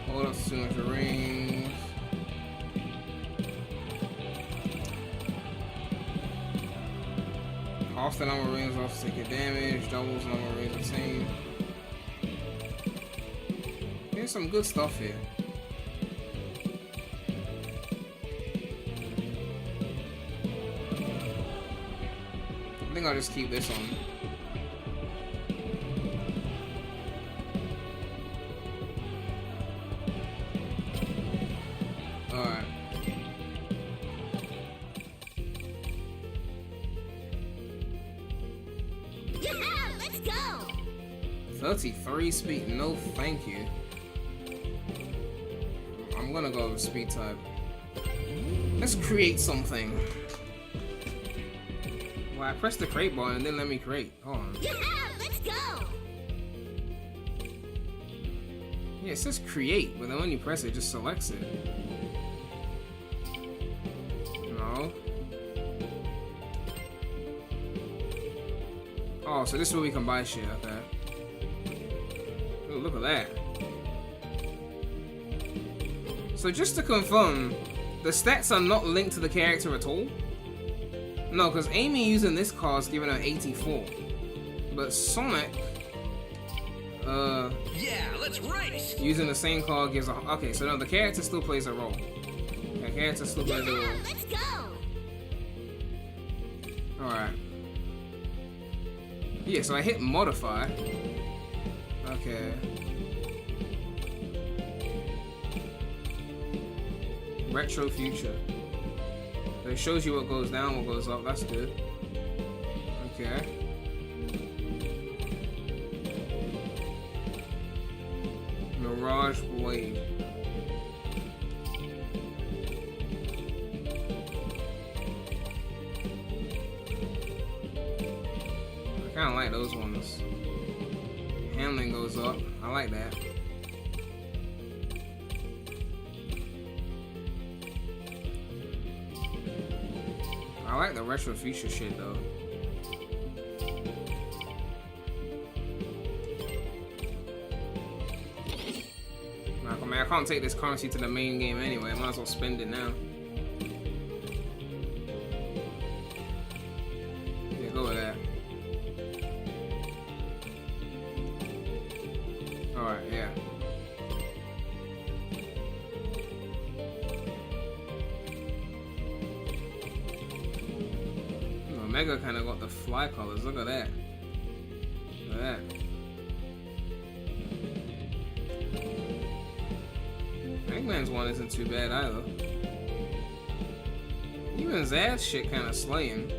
Hold up as soon as your rings. Half the number of rings off to take damage, doubles the number of rings the same. There's some good stuff here. I think I'll just keep this on. Alright. Yeah, let's go. 33 speed, no thank you. I'm gonna go with speed type. Let's create something. Well, I pressed the create button and then let me create. Hold on. Yeah, let's go. Yeah, it says create, but then when you press it, it just selects it. No. Oh, so this is where we can buy shit, okay. Ooh, look at that. So just to confirm, the stats are not linked to the character at all? No, because Amy using this card is giving her 84. But Sonic, Yeah, let's race. using the same card gives a... Okay, so no, the character still plays a role. The character still plays a role. Yeah, let's go. Alright. Yeah, so I hit modify. Okay. Retro future. So it shows you what goes down, what goes up. That's good. Okay. Mirage Blade. I kind of like those ones. Handling goes up. I like that. I like the retro future shit though. Like, I mean, I can't take this currency to the main game anyway. I might as well spend it now. Yeah, go with that. Alright, yeah. Omega kind of got the fly colors. Look at that. Look at that. Eggman's one isn't too bad either. Even Zad's shit kind of slaying.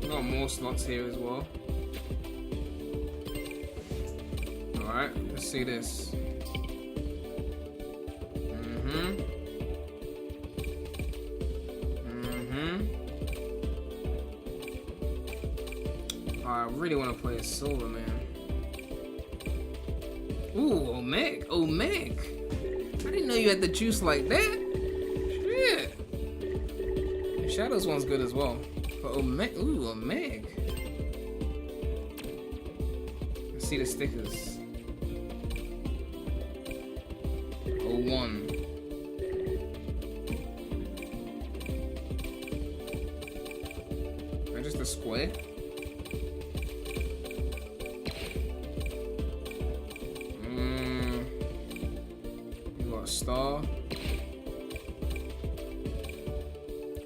Got more slots here as well. Alright, let's see this. I really want to play a silver man. Ooh, Omeg. I didn't know you had the juice like that. Shit. The Shadows one's good as well. But Omeg, ooh, Omeg. Let's see the stickers. 01. Is that just a square? You got a star.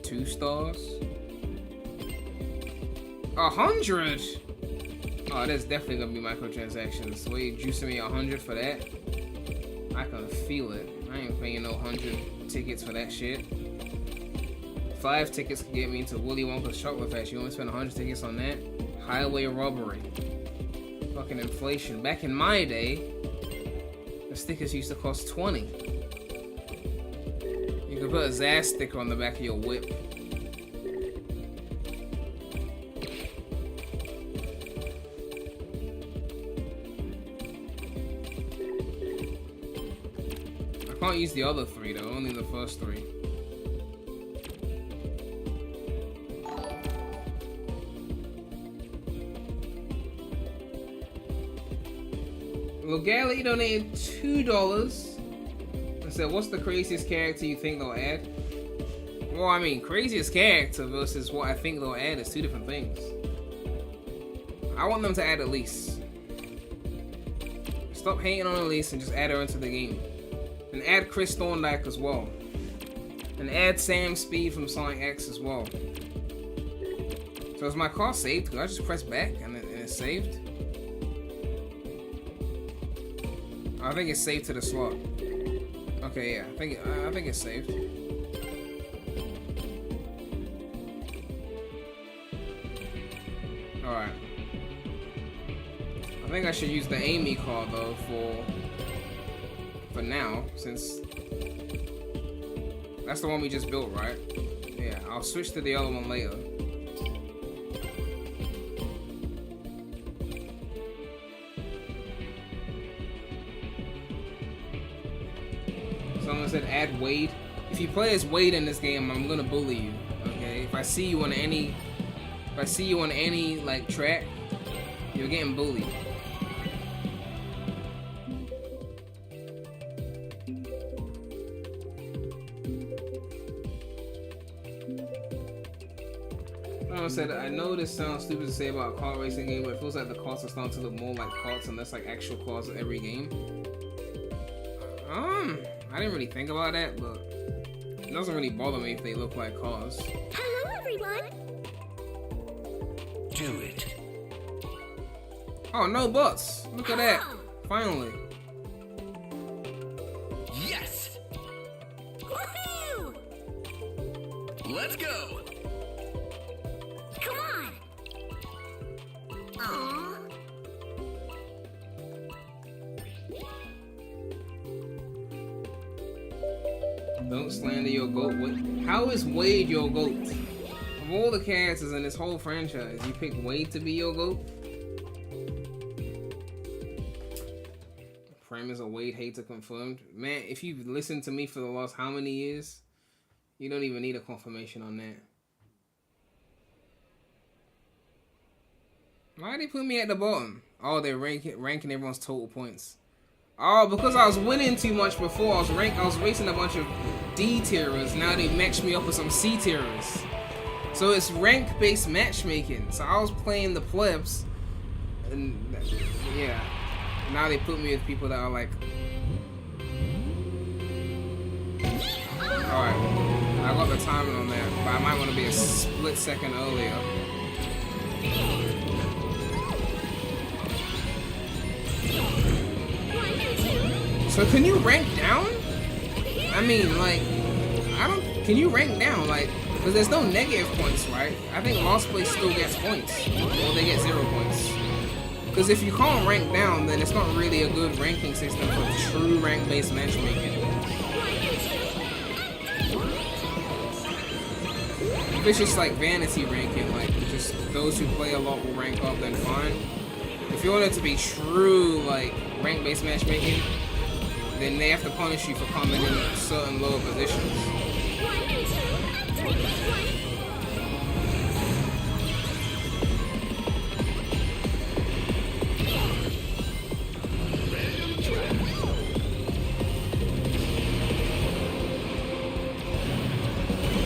2 stars. 100. Oh, that's definitely gonna be microtransactions. The way you juicing me 100 for that, I can feel it. I ain't paying no 100 tickets for that shit. 5 tickets can get me into Willy Wonka's Chocolate Factory. You want to spend 100 tickets on that? Highway robbery. Fucking inflation. Back in my day, the stickers used to cost 20. You could put a Zaz sticker on the back of your whip. I can't use the other 3 though, only the first 3. Logali donated $2 and said, what's the craziest character you think they'll add? Well, I mean, craziest character versus what I think they'll add is 2 different things. I want them to add Elise. Stop hating on Elise and just add her into the game. And add Chris Thorndyke as well. And add Sam Speed from Sonic X as well. So is my car saved? Could I just press back and it's saved? I think it's saved to the slot. Okay, yeah, I think it's saved. All right. I think I should use the Amy card though for now, since that's the one we just built, right? Yeah, I'll switch to the other one later. Someone said add Wade. If you play as Wade in this game, I'm gonna bully you. Okay? If I see you on any like track, you're getting bullied. Someone said, I know this sounds stupid to say about a car racing game, but it feels like the cars are starting to look more like carts and less like actual cars in every game. I didn't really think about that, but it doesn't really bother me if they look like cars. Hello, everyone. Do it. Oh, no butts. Look at that. Wow. Finally. Yes. Woohoo! Let's go. Come on. Aww. Don't slander your GOAT. How is Wade your GOAT? Of all the characters in this whole franchise, you picked Wade to be your GOAT? Prem is a Wade hater confirmed. Man, if you've listened to me for the last how many years, you don't even need a confirmation on that. Why they put me at the bottom? Oh, they're ranking everyone's total points. Oh, because I was winning too much before. I was racing a bunch of D tierers. Now they matched me up with some C tierers. So it's rank-based matchmaking. So I was playing the plebs, and yeah. Now they put me with people that are like. Alright, I got the timing on that, but I might want to be a split second earlier. So can you rank down? I mean, like, can you rank down? Like, because there's no negative points, right? I think last place still gets points. Or they get 0 points. Because if you can't rank down, then it's not really a good ranking system for true rank-based matchmaking. If it's just like vanity ranking, like just those who play a lot will rank up, then fine. If you want it to be true, like, rank-based matchmaking, then they have to punish you for coming in certain lower positions.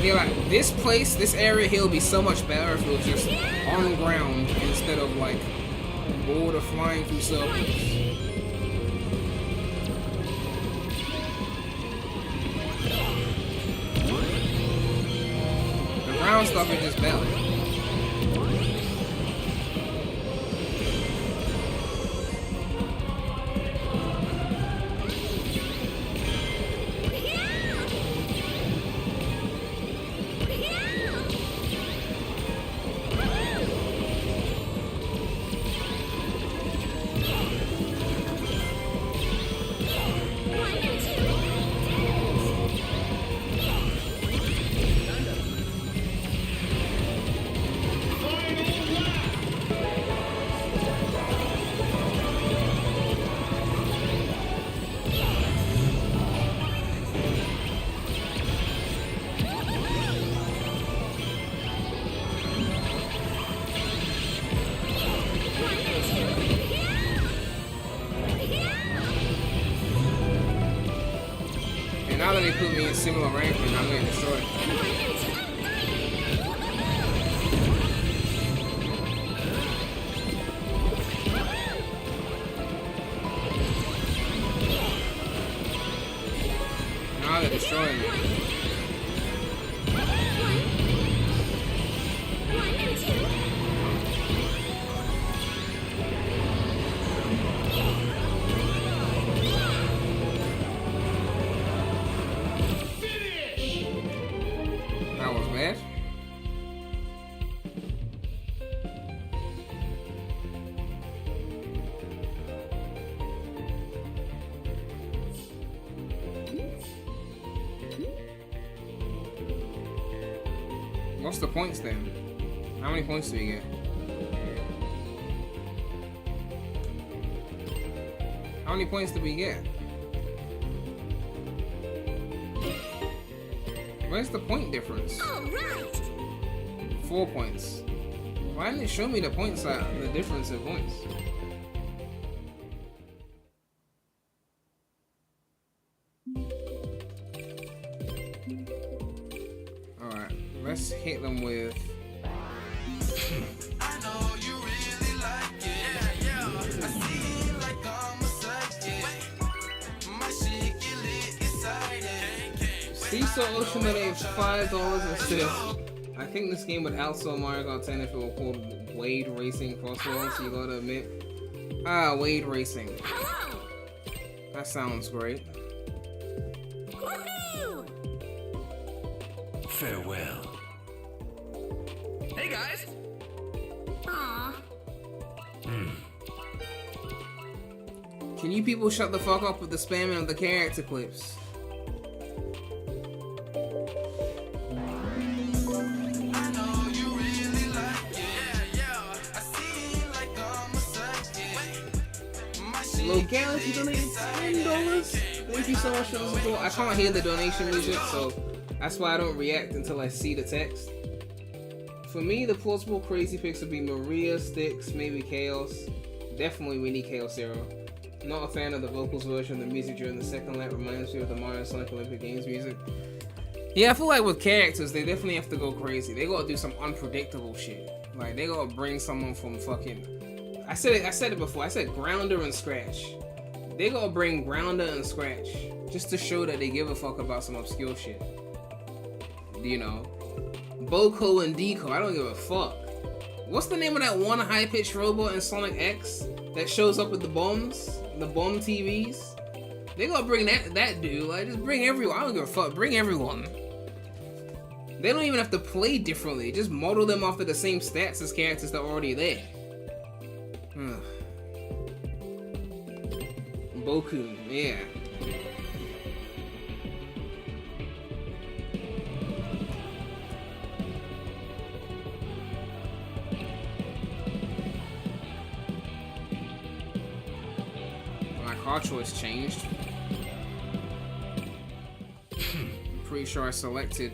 Yeah, like, this place, this area here will be so much better if it was just on ground instead of like water flying through circles. The ground stuff is just better. Now that they put me in similar ranking, I'm getting destroyed. Now they're destroying me. That was bad. What's the points then? How many points do you get? How many points do we get? Where's the point difference? All right. 4 points. Why didn't it show me the points, the difference in points? Alright, let's hit them with... I know you really like it. Yeah. I feel like I'm a psychic. My shit get lit excited. Seesaw Ocean donated $5 instead of... I think this game would outsell Mario Kart 10 if it were called Wade Racing CrossWorlds, you gotta admit. Ah, Wade Racing. Hello. That sounds great. Woohoo! Farewell. Hey guys. Aw. Can you people shut the fuck up with the spamming of the character clips? I know you really like it. Yeah. I feel like I'm a psychic. My shit Low Galaxy donated $10. Thank you so much for the support. I can't hear the donation music, so that's why I don't react until I see the text. For me, the plausible crazy picks would be Maria, Styx, maybe Chaos. Definitely we need Chaos Zero. Not a fan of the vocals version. The music during the second lap reminds me of the Mario Sonic Olympic Games music. Yeah, I feel like with characters, they definitely have to go crazy. They gotta do some unpredictable shit. Like, they gotta bring someone from fucking... I said it before. I said Grounder and Scratch. They gotta bring Grounder and Scratch just to show that they give a fuck about some obscure shit. You know? Boko and Deco, I don't give a fuck. What's the name of that one high-pitched robot in Sonic X that shows up with the bombs? The bomb TVs? They gotta bring that dude. Like, just bring everyone. I don't give a fuck. Bring everyone. They don't even have to play differently. Just model them after the same stats as characters that are already there. Boku, yeah. My car choice changed. I'm pretty sure I selected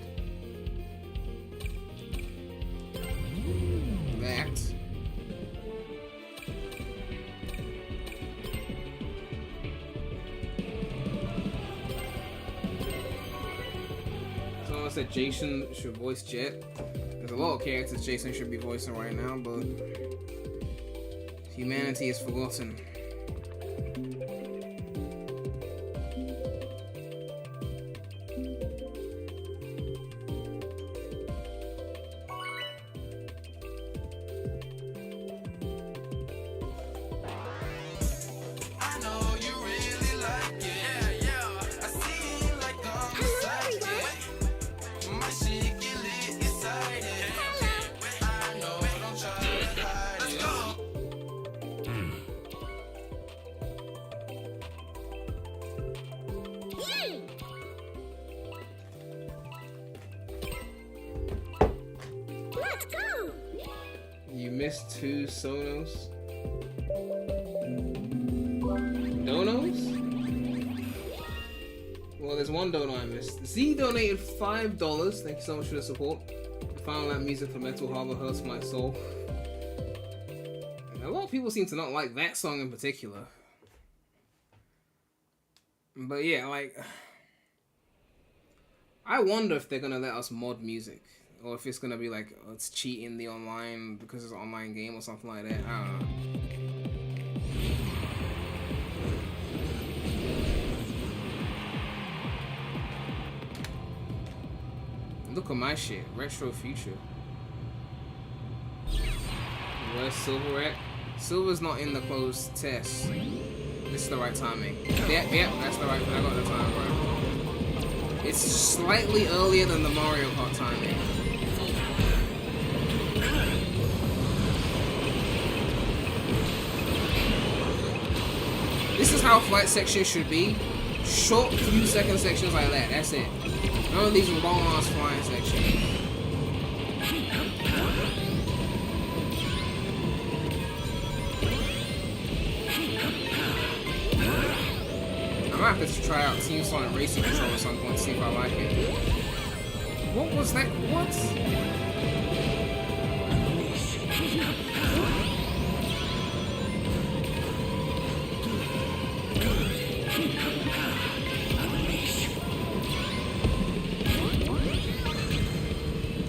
that. Someone said Jason should voice Jet. There's a lot of characters Jason should be voicing right now, but humanity is forgotten. I know you really like it. Yeah. I feel like I'm a Hello, everyone. psychic. My shit get lit excited. I know, don't try to hide it. Let's go. Yay! Let's go! You missed 2 Sonos. Donos? Well, there's one dono I missed. Z donated $5. Thank you so much for the support. The final lap music for Metal Harbor hurts my soul. And a lot of people seem to not like that song in particular. But yeah, like... I wonder if they're gonna let us mod music. Or if it's gonna be like, oh, it's cheating the online because it's an online game or something like that. I don't know. Look at my shit. Retro Future. Where's Silver at? Silver's not in the closed test. This is the right timing. Yep, that's the right. I got the time right. It's slightly earlier than the Mario Kart timing. This is how flight sections should be. Short, few second sections like that. That's it. None of these long ass flying sections. I might have to try out Team Sonic Racing Control at some point to see if I like it. What was that? What?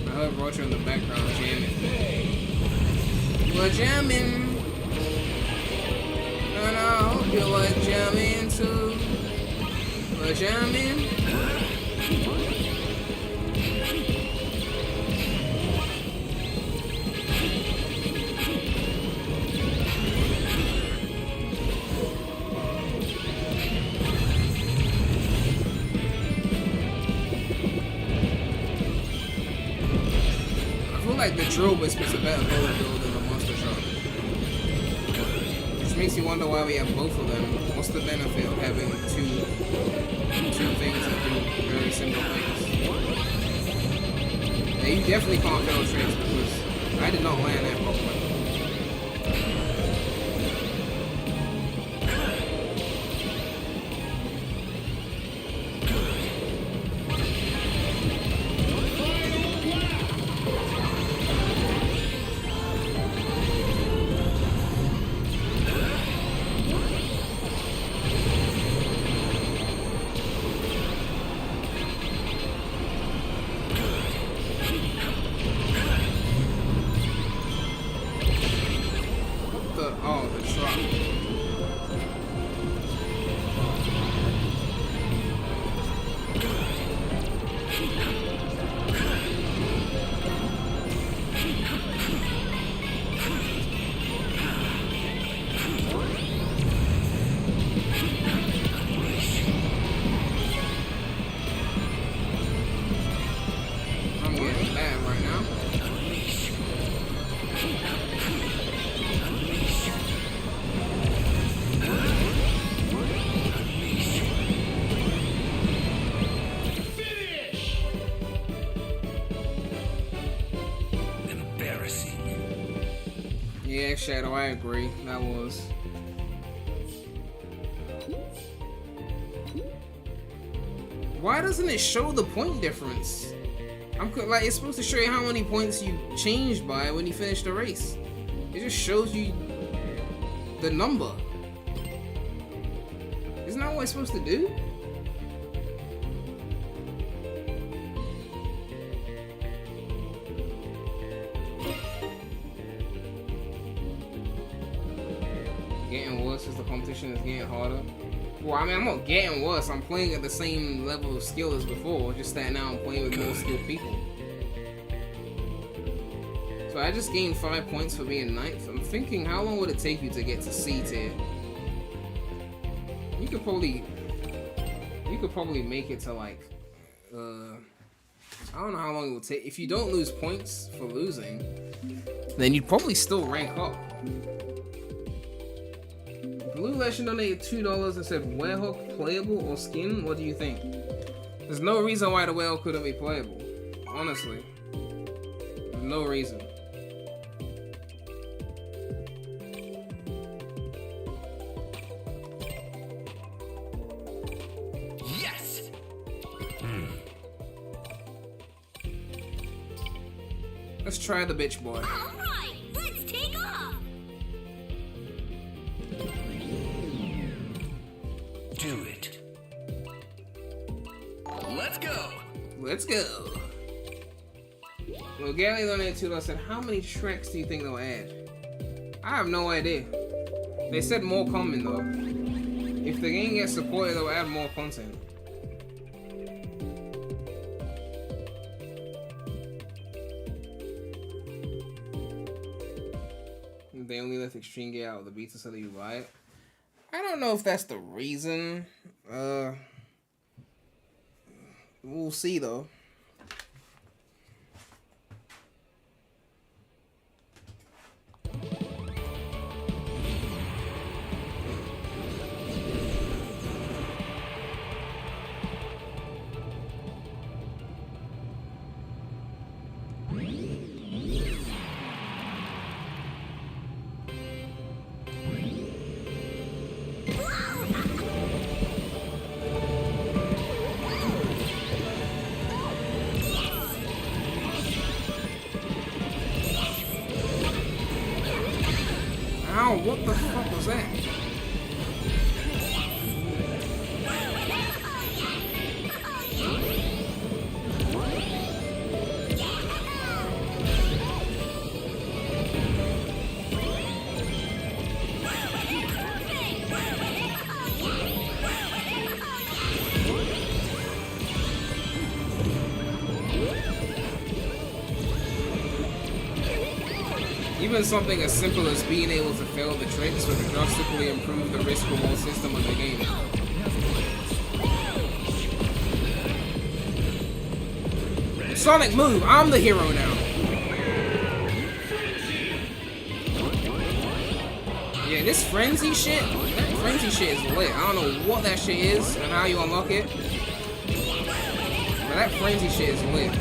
I heard Roger in the background jamming. We're jamming. And I hope you like jamming too. We're jamming. Like the drill whisper is a better bullet bill than the monster truck. Which makes you wonder why we have both of them. What's the benefit of having two things that do very similar things? Yeah, you definitely can't fail tricks because I did not land that properly. Yeah, Shadow, I agree. That was. Why doesn't it show the point difference? Like, it's supposed to show you how many points you changed by when you finish the race. It just shows you the number. Isn't that what it's supposed to do? Getting worse as the competition is getting harder. Well, I mean, I'm not getting worse. I'm playing at the same level of skill as before, just that now I'm playing with more skilled people. So I just gained 5 points for being 9th. I'm thinking, how long would it take you to get to C tier? You could probably make it to like, I don't know how long it will take. If you don't lose points for losing, then you'd probably still rank up. Blue Legend donated $2 and said, Werehog playable or skin? What do you think? There's no reason why the whale couldn't be playable. Honestly. There's no reason. Yes! Let's try the bitch boy. Alright, let's take off! Do it. Let's go! Let's go. Well, Gary donated $2 said, how many tracks do you think they'll add? I have no idea. They said more coming though. If the game gets supported, they'll add more content. They only left Extreme Gear out of the beta so that you buy it. I don't know if that's the reason. We'll see though. Ow, what the fuck was that? Even something as simple as being able to fail the tricks would drastically improve the risk reward system of the game. Sonic, move! I'm the hero now! Yeah, this frenzy shit, that frenzy shit is lit. I don't know what that shit is and how you unlock it, but that frenzy shit is lit.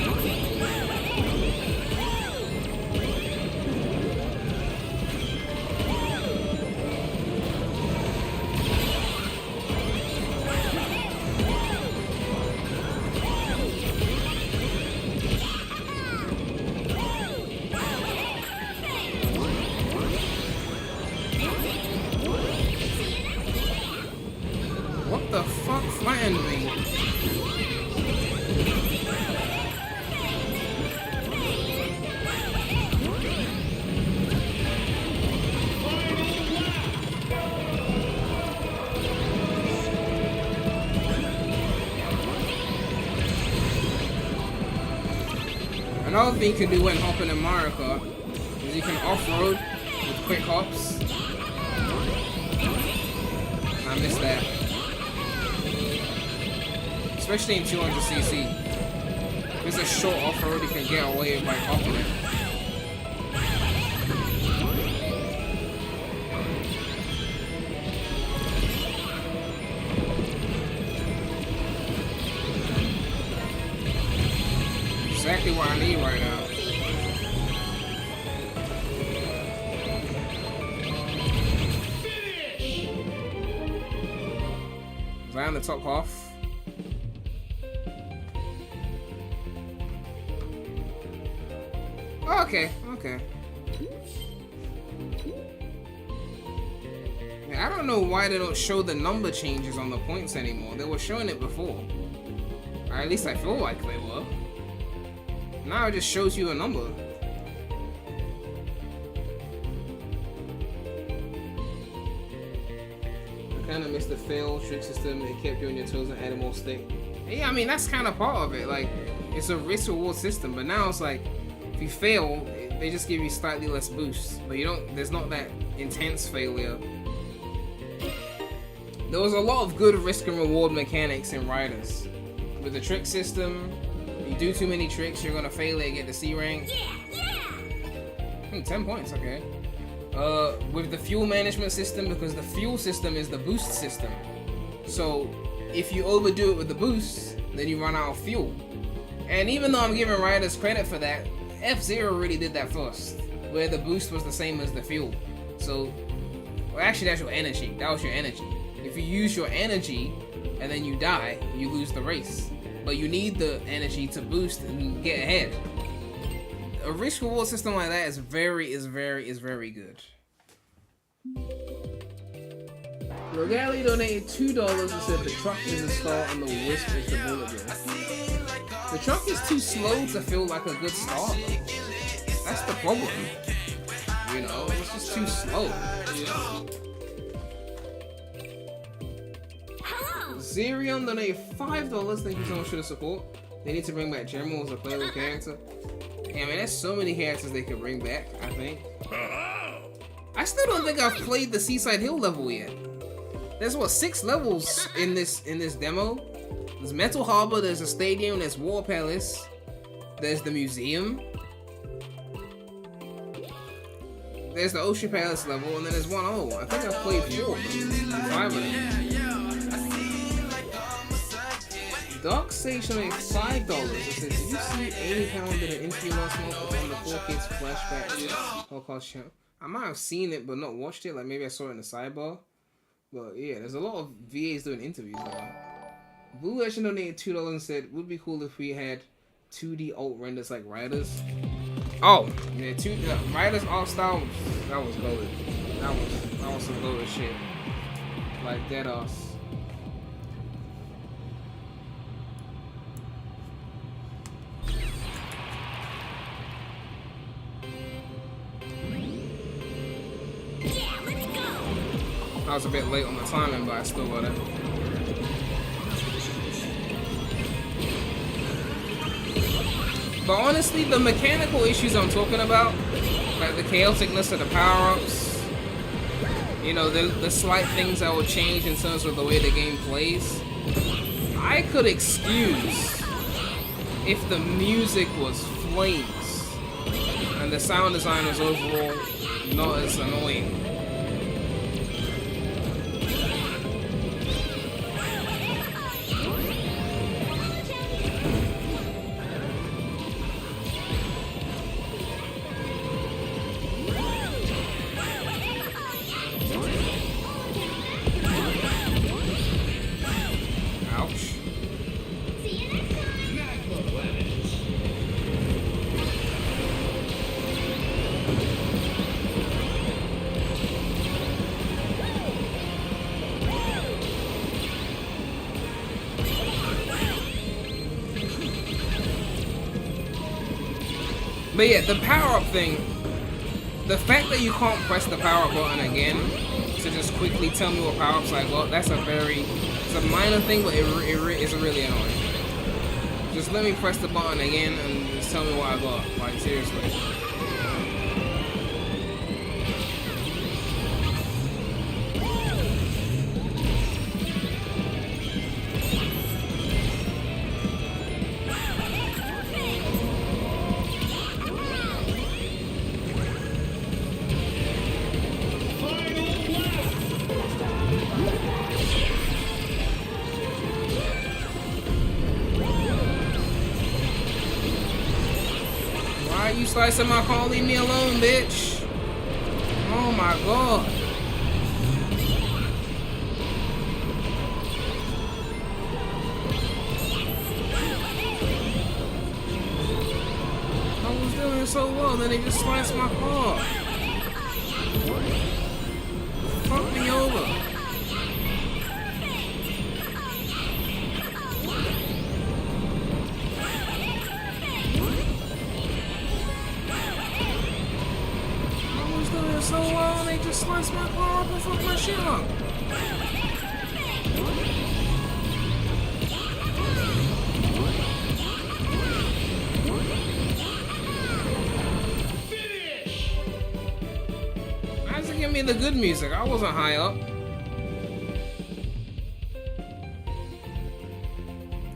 What the fuck flattened me? Another thing you can do when hopping in Mario Kart is you can off-road with quick hops. I missed that. Especially in 200cc. If it's a short off-road, you can get away by hopping it. Exactly what I need right now. Is that in the top half? Oh, okay, okay. Yeah, I don't know why they don't show the number changes on the points anymore. They were showing it before. Or at least I feel like they were. Now it just shows you a number. I kind of missed the fail trick system. It kept you on your toes and added more stake. Yeah, I mean, that's kind of part of it. Like, it's a risk reward system, but now it's like, if you fail, they just give you slightly less boosts, but you don't, there's not that intense failure. There was a lot of good risk and reward mechanics in Riders. With the trick system, you do too many tricks, you're gonna fail it and get the C rank. Yeah. 10 points, okay. With the fuel management system, because the fuel system is the boost system. So, if you overdo it with the boost, then you run out of fuel. And even though I'm giving Riders credit for that, F-Zero really did that first, where the boost was the same as the fuel. So, well, actually that's your energy. That was your energy. If you use your energy and then you die, you lose the race. But you need the energy to boost and get ahead. A risk reward system like that is very good. Rogali donated $2 and said the truck is installed and the wisp is the bullet bill. The truck is too slow to feel like a good start. That's the problem. You know, it's just too slow. Zerion donated $5. Thank you so much for the support. They need to bring back General as a playable character. Yeah, man, there's so many characters they could bring back, I think. I still don't think I've played the Seaside Hill level yet. There's what, 6 levels in this demo? There's Metal Harbor, there's a stadium, there's War Palace, there's the museum, there's the Ocean Palace level, and then there's one other one. I think I've played 4 of them. 5 of them. Dark Sage donated $5. It says, did you see Amy Pound did an interview last month on the 4 Kids flashback Holocaust channel? I might have seen it but not watched it, like maybe I saw it in the sidebar. But yeah, there's a lot of VAs doing interviews now. Blue Legend donated $2 and said, would be cool if we had 2D alt renders like Riders. Oh, yeah, Riders alt style, that was gold. That was on some loaded shit. Like dead ass. Yeah, let's go. I was a bit late on the timing, but I still got it. But honestly, the mechanical issues I'm talking about, like the chaoticness of the power-ups, you know, the slight things that will change in terms of the way the game plays, I could excuse if the music was flames and the sound design was overall not as annoying. But yeah, the power-up thing, the fact that you can't press the power-up button again to just quickly tell me what power-ups I got, that's it's a minor thing, but it's really annoying. Just let me press the button again and just tell me what I got, like seriously. You slicing my car, leave me alone, bitch. Oh my god. I was doing so well, then they just sliced my car. Fuck me over. So well, they just sliced my car up and fucked my shit up. Why does it give me the good music? I wasn't high up.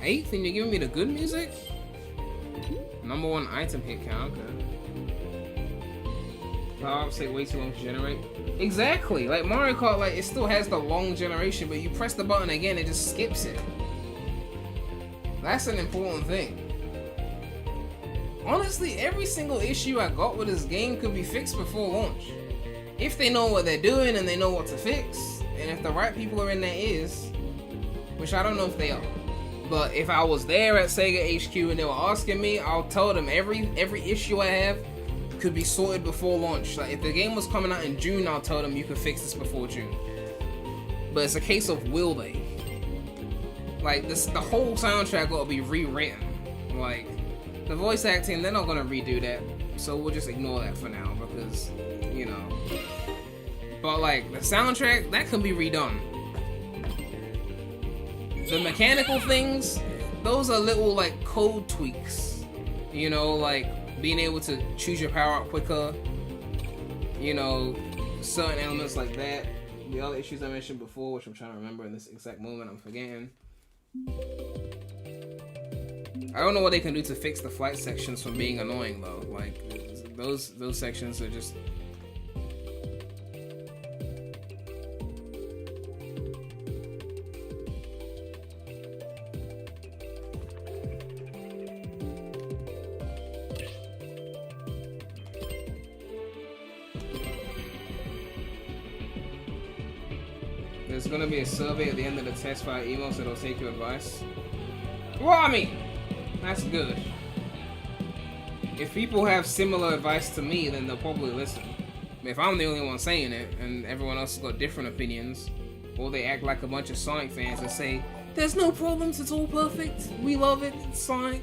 8th and you're giving me the good music? #1 item hit count, okay. Power-ups take way too long to generate. Exactly! Like Mario Kart, like it still has the long generation, but you press the button again, it just skips it. That's an important thing. Honestly, every single issue I got with this game could be fixed before launch. If they know what they're doing and they know what to fix, and if the right people are in their ears, which I don't know if they are. But if I was there at Sega HQ and they were asking me, I'll tell them every issue I have could be sorted before launch. Like if the game was coming out in June, I'll tell them you could fix this before June. But it's a case of will they? Like the whole soundtrack got to be rewritten. Like the voice acting, they're not gonna redo that, so we'll just ignore that for now because you know. But like the soundtrack, that can be redone. The mechanical things, those are little like code tweaks, you know, like being able to choose your power up quicker, you know, certain elements like that. The other issues I mentioned before, which I'm trying to remember in this exact moment, I'm forgetting. I don't know what they can do to fix the flight sections from being annoying though. Like those sections are just. There's gonna be a survey at the end of the test via email, so they'll take your advice. Well, I mean, that's good. If people have similar advice to me, then they'll probably listen. If I'm the only one saying it, and everyone else has got different opinions, or they act like a bunch of Sonic fans and say, there's no problems, it's all perfect, we love it, it's Sonic,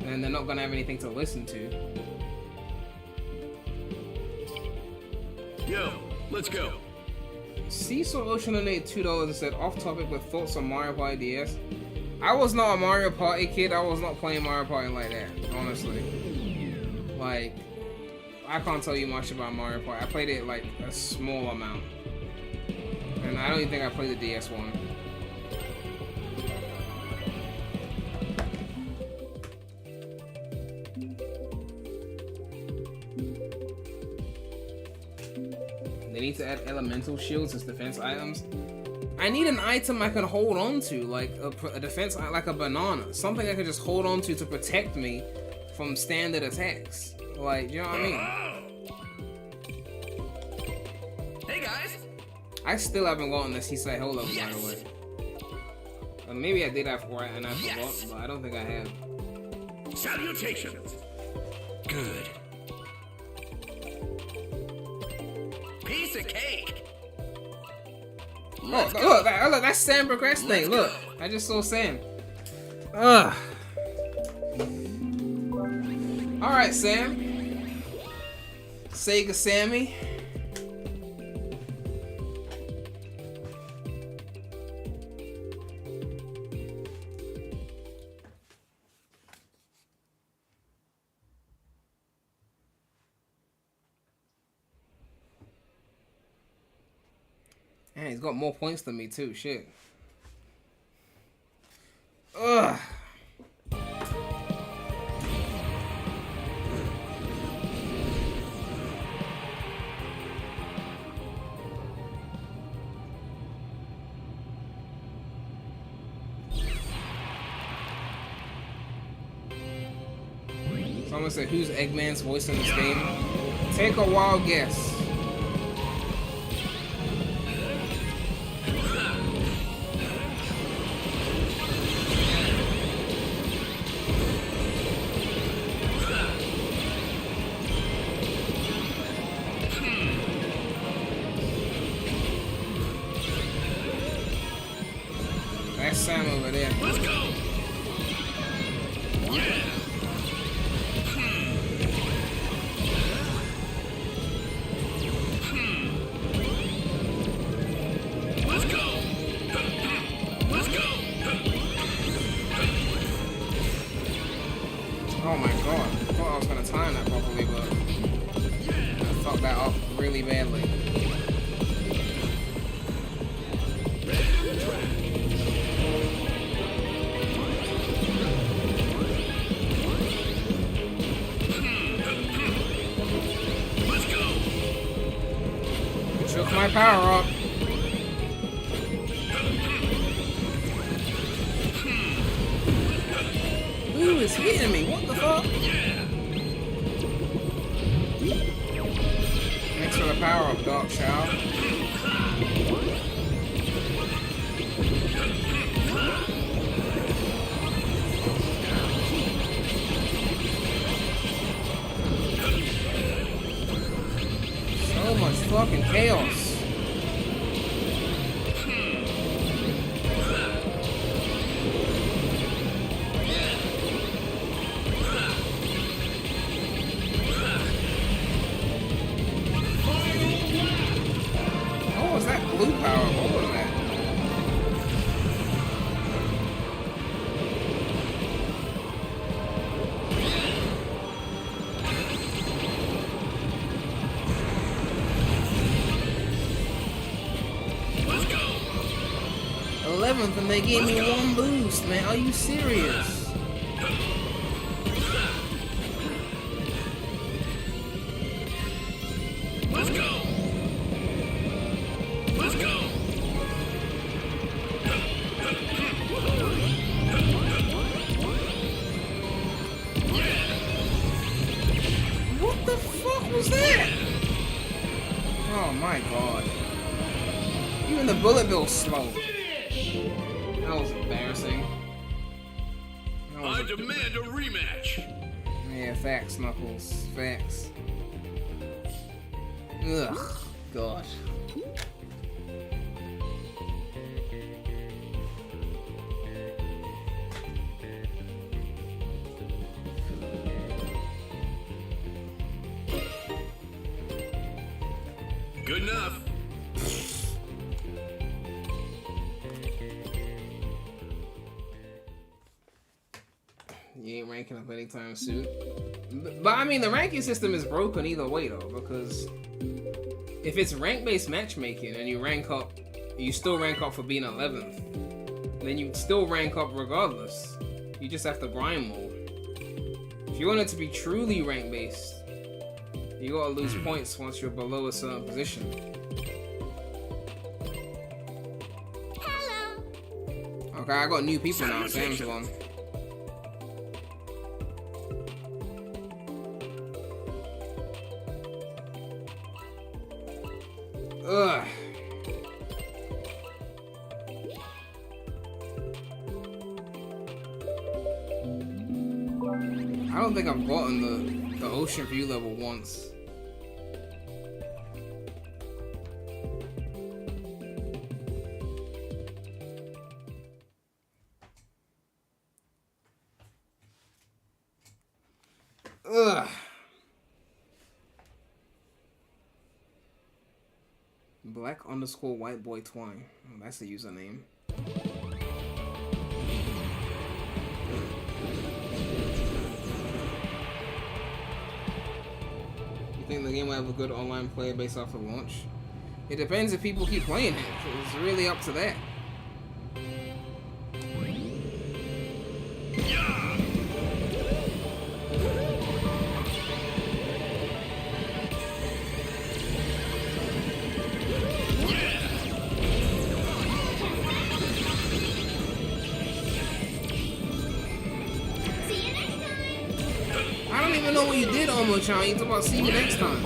and they're not gonna have anything to listen to. Yo, let's go. Seesaw Ocean donated $2 and said, off topic with thoughts on Mario Party DS. I was not a Mario Party kid, I was not playing Mario Party like that, honestly. Like, I can't tell you much about Mario Party. I played it like a small amount. And I don't even think I played the DS one. They need to add elemental shields as defense items. I need an item I can hold on to, like a defense, like a banana. Something I can just hold on to protect me from standard attacks. Like, you know what I mean? Hey guys. I still haven't gotten the Seaside Hill level, Yes. by the way. Maybe I did have and I forgot, Yes. but I don't think I have. Salutations. Good. Piece of cake. Look, that's Sam procrastinating. Look, I just saw Sam. Ugh. Alright, Sam. Sega Sammy. Man, he's got more points than me too, shit. Ugh. Someone said, who's Eggman's voice in this game? Take a wild guess. That's Sam over there. Let's go. Yeah. Let's go. Let's go. Oh my god. I thought I was gonna time that properly, but I fucked that up really badly. Let's go. Took my power up. Who is hitting me? What the fuck? Thanks for the power up, Dark Child. So much fucking chaos. What was that blue power? What was that? Let's go. 11th and they gave me one boost, man. Are you serious? Let's go. Let's go. What the fuck was that? Oh my god. Even the bullet bill's slow. That was embarrassing. That was I demand a rematch. Yeah, facts, Knuckles. Facts. Ugh, God. Good enough. You ain't ranking up anytime soon. But I mean, the ranking system is broken either way though, because if it's rank-based matchmaking and you rank up, you still rank up for being 11th, then you still rank up regardless. You just have to grind more. If you want it to be truly rank-based, you gotta lose points once you're below a certain position. Hello. Okay, I got new people now. Sam's gone. Ugh. I don't think I've gotten the ocean view level once. Ugh. Black_white boy twine. Oh, that's the username. You think the game will have a good online player base off the launch? It depends if people keep playing it. It's really up to that. I don't even know what you did, Omo-chan. You talk about see you next time.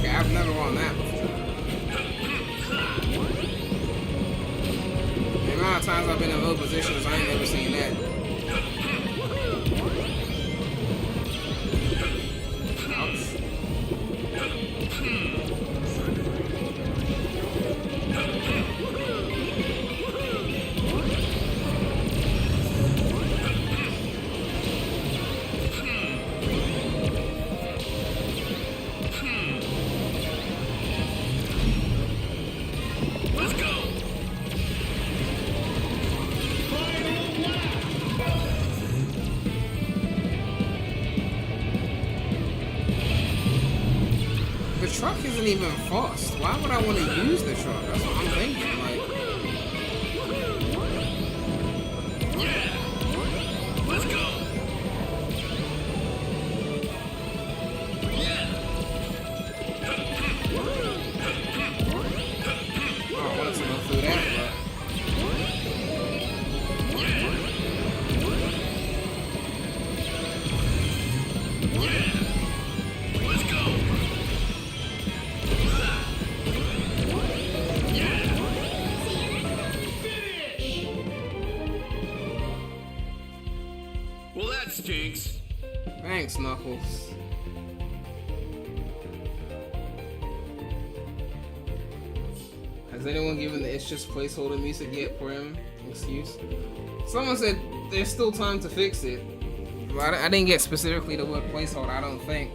I've never won that before. The amount of times I've been in low positions, I ain't never seen that. Ouch. The truck isn't even fast. Why would I want to use the truck? That's what I'm thinking. Like, Let's go. oh, I wanted to go through that, but Let's go. Well, that stinks. thanks, Knuckles. Has anyone given the "it's just placeholder" music yet for him? Excuse. Someone said there's still time to fix it. But I didn't get specifically the word placeholder, I don't think.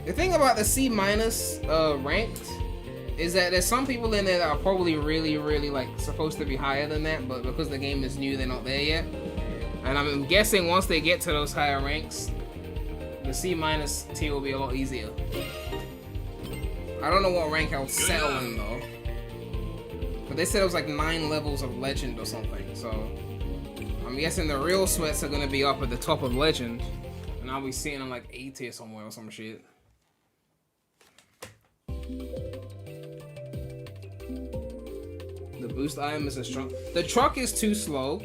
The thing about the C- ranked is that there's some people in there that are probably really, really like supposed to be higher than that, but because the game is new, they're not there yet. And I'm guessing once they get to those higher ranks, the C- tier will be a lot easier. I don't know what rank I would settle in though, but they said it was like 9 levels of legend or something. So I'm guessing the real sweats are gonna be up at the top of legend, and I'll be seeing them like A tier somewhere or some shit. The boost item is a strong. The truck is too slow.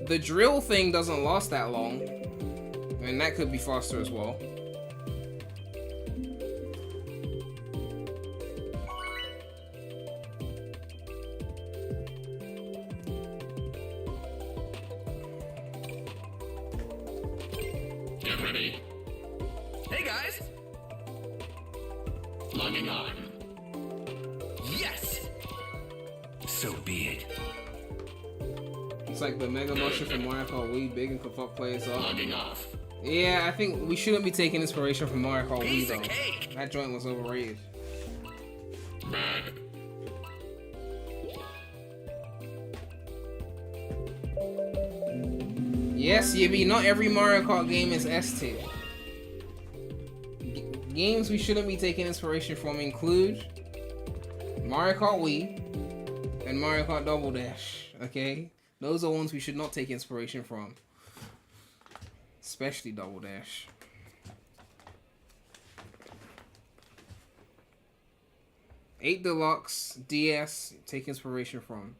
The drill thing doesn't last that long, and that could be faster as well. Get ready. Hey guys! Logging on. Yes! So be it. It's like the Mega Motion from Mario Kart Wii, big and could fuck players up. Logging off. Yeah, I think we shouldn't be taking inspiration from Mario Kart Wii Piece of though. cake. That joint was overrated. Bad. Yes, Yibby, not every Mario Kart game is S tier. Games we shouldn't be taking inspiration from include Mario Kart Wii and Mario Kart Double Dash, okay? Those are ones we should not take inspiration from. Especially Double Dash. Eight Deluxe, DS, take inspiration from.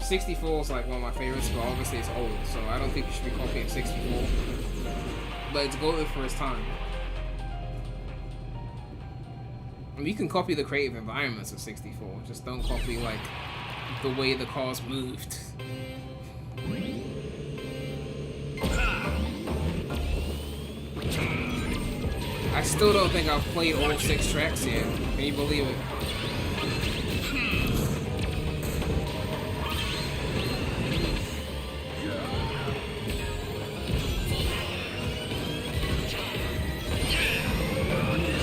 64 is like one of my favorites, but obviously it's old, so I don't think you should be copying 64. But it's golden for its time. I mean, you can copy the creative environments of 64, just don't copy like the way the cars moved. I still don't think I've played all 6 tracks yet. Can you believe it?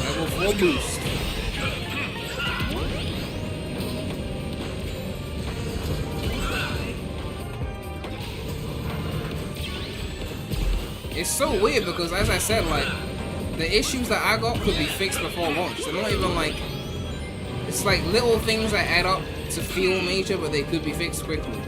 Level 4 boost. It's so weird because, as I said, like, the issues that I got could be fixed before launch. They're not even like, it's like little things that add up to feel major, but they could be fixed quickly.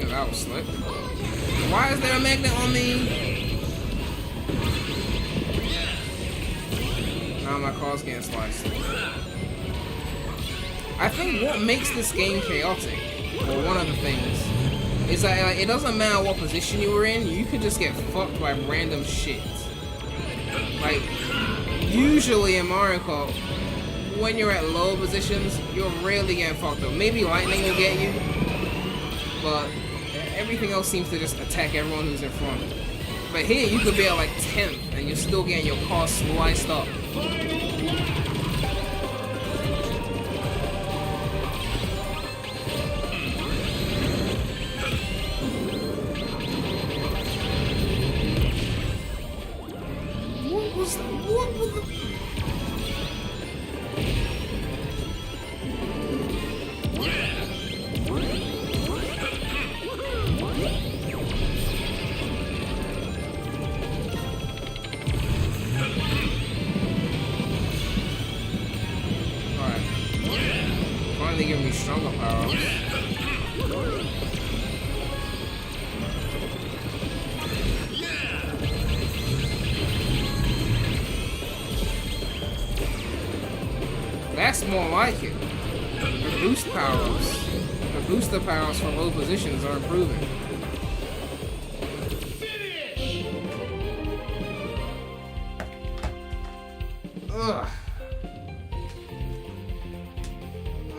That was slick. Why is there a magnet on me? Now my car's getting sliced. I think what makes this game chaotic, or one of the things, is that like, it doesn't matter what position you were in, you could just get fucked by random shit. Like, usually in Mario Kart, when you're at low positions, you're rarely getting fucked up. Maybe lightning will get you, but everything else seems to just attack everyone who's in front. But here, you could be at like 10th, and you're still getting your car sliced up. What was that? What was the... Finally giving me stronger power-ups. That's more like it. The boost power-ups. The booster power-ups from low positions are improving. Ugh.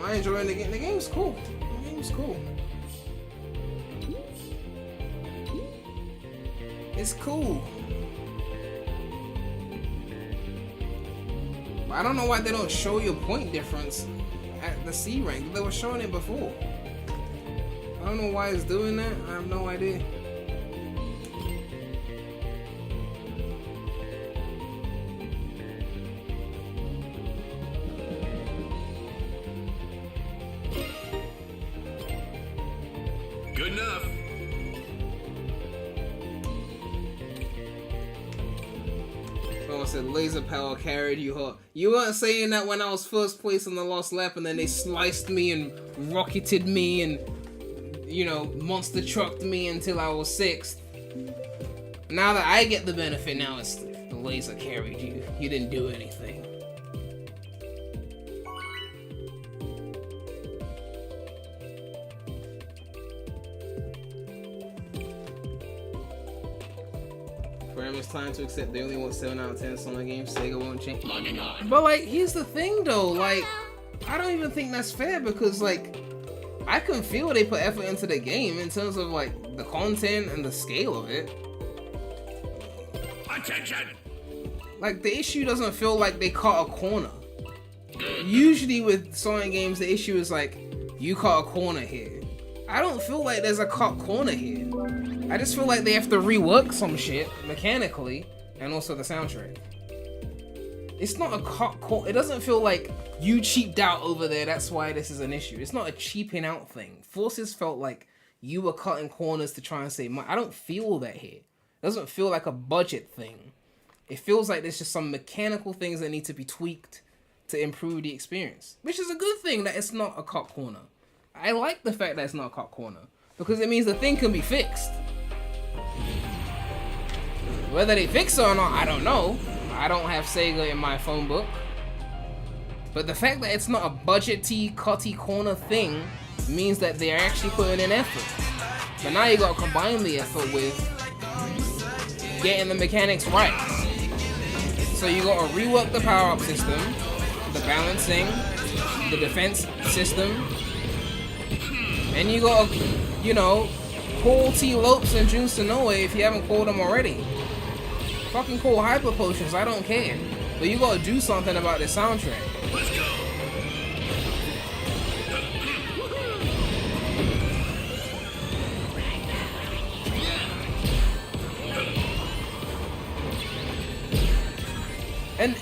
I'm enjoying the game. The game's cool. The game's cool. It's cool. But I don't know why they don't show your point difference at the C rank. They were showing it before. I don't know why it's doing that. I have no idea. Good enough. Someone said laser power carried you hot. You weren't saying that when I was first place on the last lap and then they sliced me and rocketed me and, you know, monster trucked me until I was 6th. Now that I get the benefit, now it's the laser carried you. You didn't do anything. It's time to accept they only want 7 out of 10 Sonic games. Sega won't change. But like, here's the thing though, like, I don't even think that's fair because like, I can feel they put effort into the game in terms of like the content and the scale of it. Attention! Like, the issue doesn't feel like they cut a corner. Usually with Sonic games, the issue is like, you cut a corner here. I don't feel like there's a cut corner here. I just feel like they have to rework some shit mechanically and also the soundtrack. It's not a cut corner. It doesn't feel like you cheaped out over there, that's why this is an issue. It's not a cheaping out thing. Forces felt like you were cutting corners to try and save money. I don't feel that here. It doesn't feel like a budget thing. It feels like there's just some mechanical things that need to be tweaked to improve the experience. Which is a good thing that it's not a cut corner. I like the fact that it's not a cut corner. Because it means the thing can be fixed. Whether they fix it or not, I don't know. I don't have Sega in my phone book. But the fact that it's not a budget-y, cutty corner thing means that they're actually putting in effort. But now you gotta combine the effort with getting the mechanics right. So you gotta rework the power-up system, the balancing, the defense system, and you gotta, you know, call T. Lopes and Jun Sonoe if you haven't called them already. Fucking call Hyper Potions, I don't care. But you gotta do something about the soundtrack. Let's go. And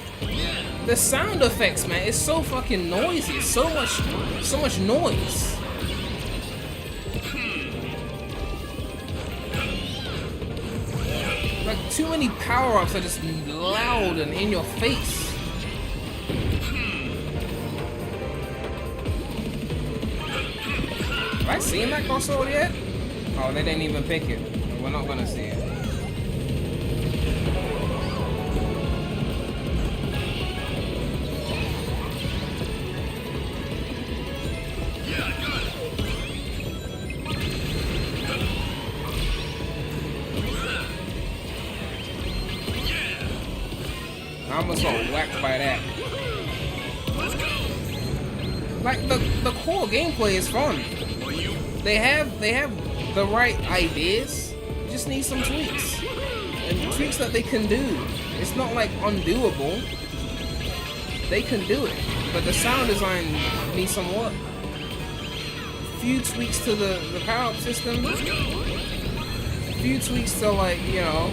the sound effects, man, it's so fucking noisy. It's so much noise. Like, too many power-ups are just loud and in your face. Have I seen that crossover yet? Oh, they didn't even pick it. We're not gonna see it. I almost got whacked by that. Like, the core gameplay is fun. They have the right ideas. You just need some tweaks. And tweaks that they can do. It's not like undoable. They can do it. But the sound design needs some work. A few tweaks to the power-up system. A few tweaks to, like, you know,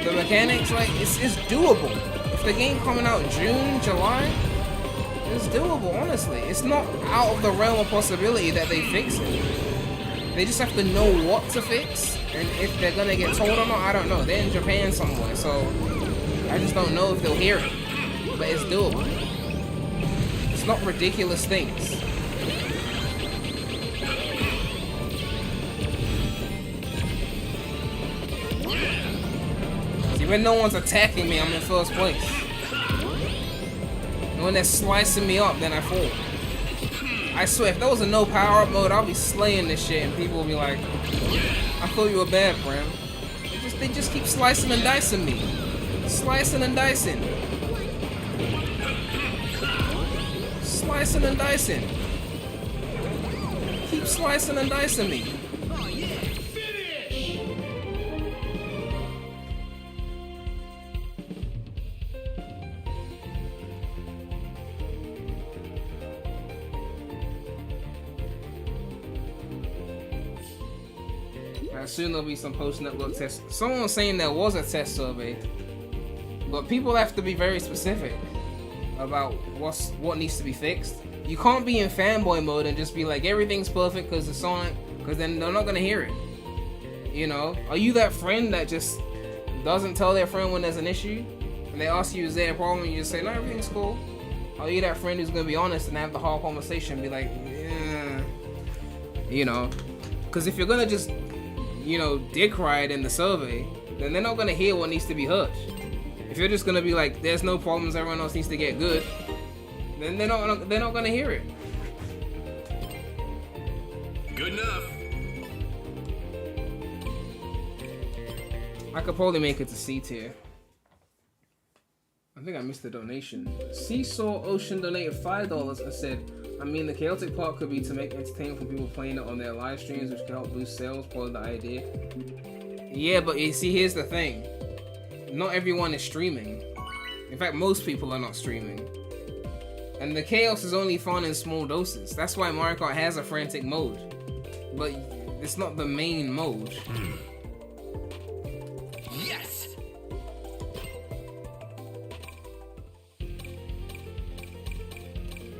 the mechanics. Like, it's doable. If the game coming out June, July, it's doable, honestly. It's not out of the realm of possibility that they fix it. They just have to know what to fix, and if they're gonna get told or not, I don't know. They're in Japan somewhere, so I just don't know if they'll hear it. But it's doable. It's not ridiculous things. See, when no one's attacking me, I'm in first place. And when they're slicing me up, then I fall. I swear, if there was a no power-up mode, I'll be slaying this shit, and people will be like, I thought you were bad, Bram. They just keep slicing and dicing me. Slicing and dicing. Slicing and dicing. Keep slicing and dicing me. Soon there'll be some post-network tests. Someone was saying there was a test survey, but people have to be very specific about what needs to be fixed. You can't be in fanboy mode and just be like everything's perfect because it's Sonic, because then they're not gonna hear it. You know, are you that friend that just doesn't tell their friend when there's an issue, and they ask you is there a problem, and you just say no, everything's cool? Are you that friend who's gonna be honest and have the hard conversation and be like, yeah, you know? Because if you're gonna just, you know, dick ride in the survey, then they're not gonna hear what needs to be heard. If you're just gonna be like, there's no problems, everyone else needs to get good, then they're not gonna hear it. Good enough. I could probably make it to C tier. I think I missed the donation. Seesaw Ocean donated $5 and said, I mean, the chaotic part could be to make entertainment for people playing it on their live streams, which can help boost sales, part of the idea. Yeah, but you see, here's the thing. Not everyone is streaming. In fact, most people are not streaming. And the chaos is only fun in small doses. That's why Mario Kart has a frantic mode. But it's not the main mode. Yes.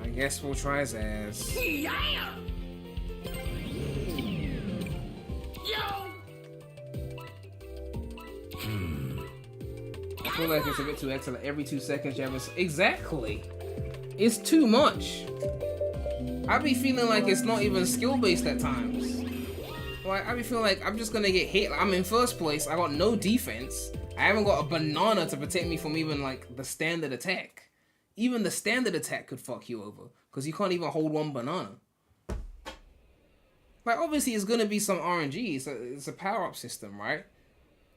I guess we'll try Zaz. Yeah! Yo! I feel like it's a bit too excellent. Every 2 seconds you have a... Exactly! It's too much. I be feeling like it's not even skill-based at times. Like, I be feeling like I'm just gonna get hit. I'm in first place. I got no defense. I haven't got a banana to protect me from even, like, the standard attack. Even the standard attack could fuck you over. Because you can't even hold one banana. Like, obviously, it's gonna be some RNG. It's a power-up system, right?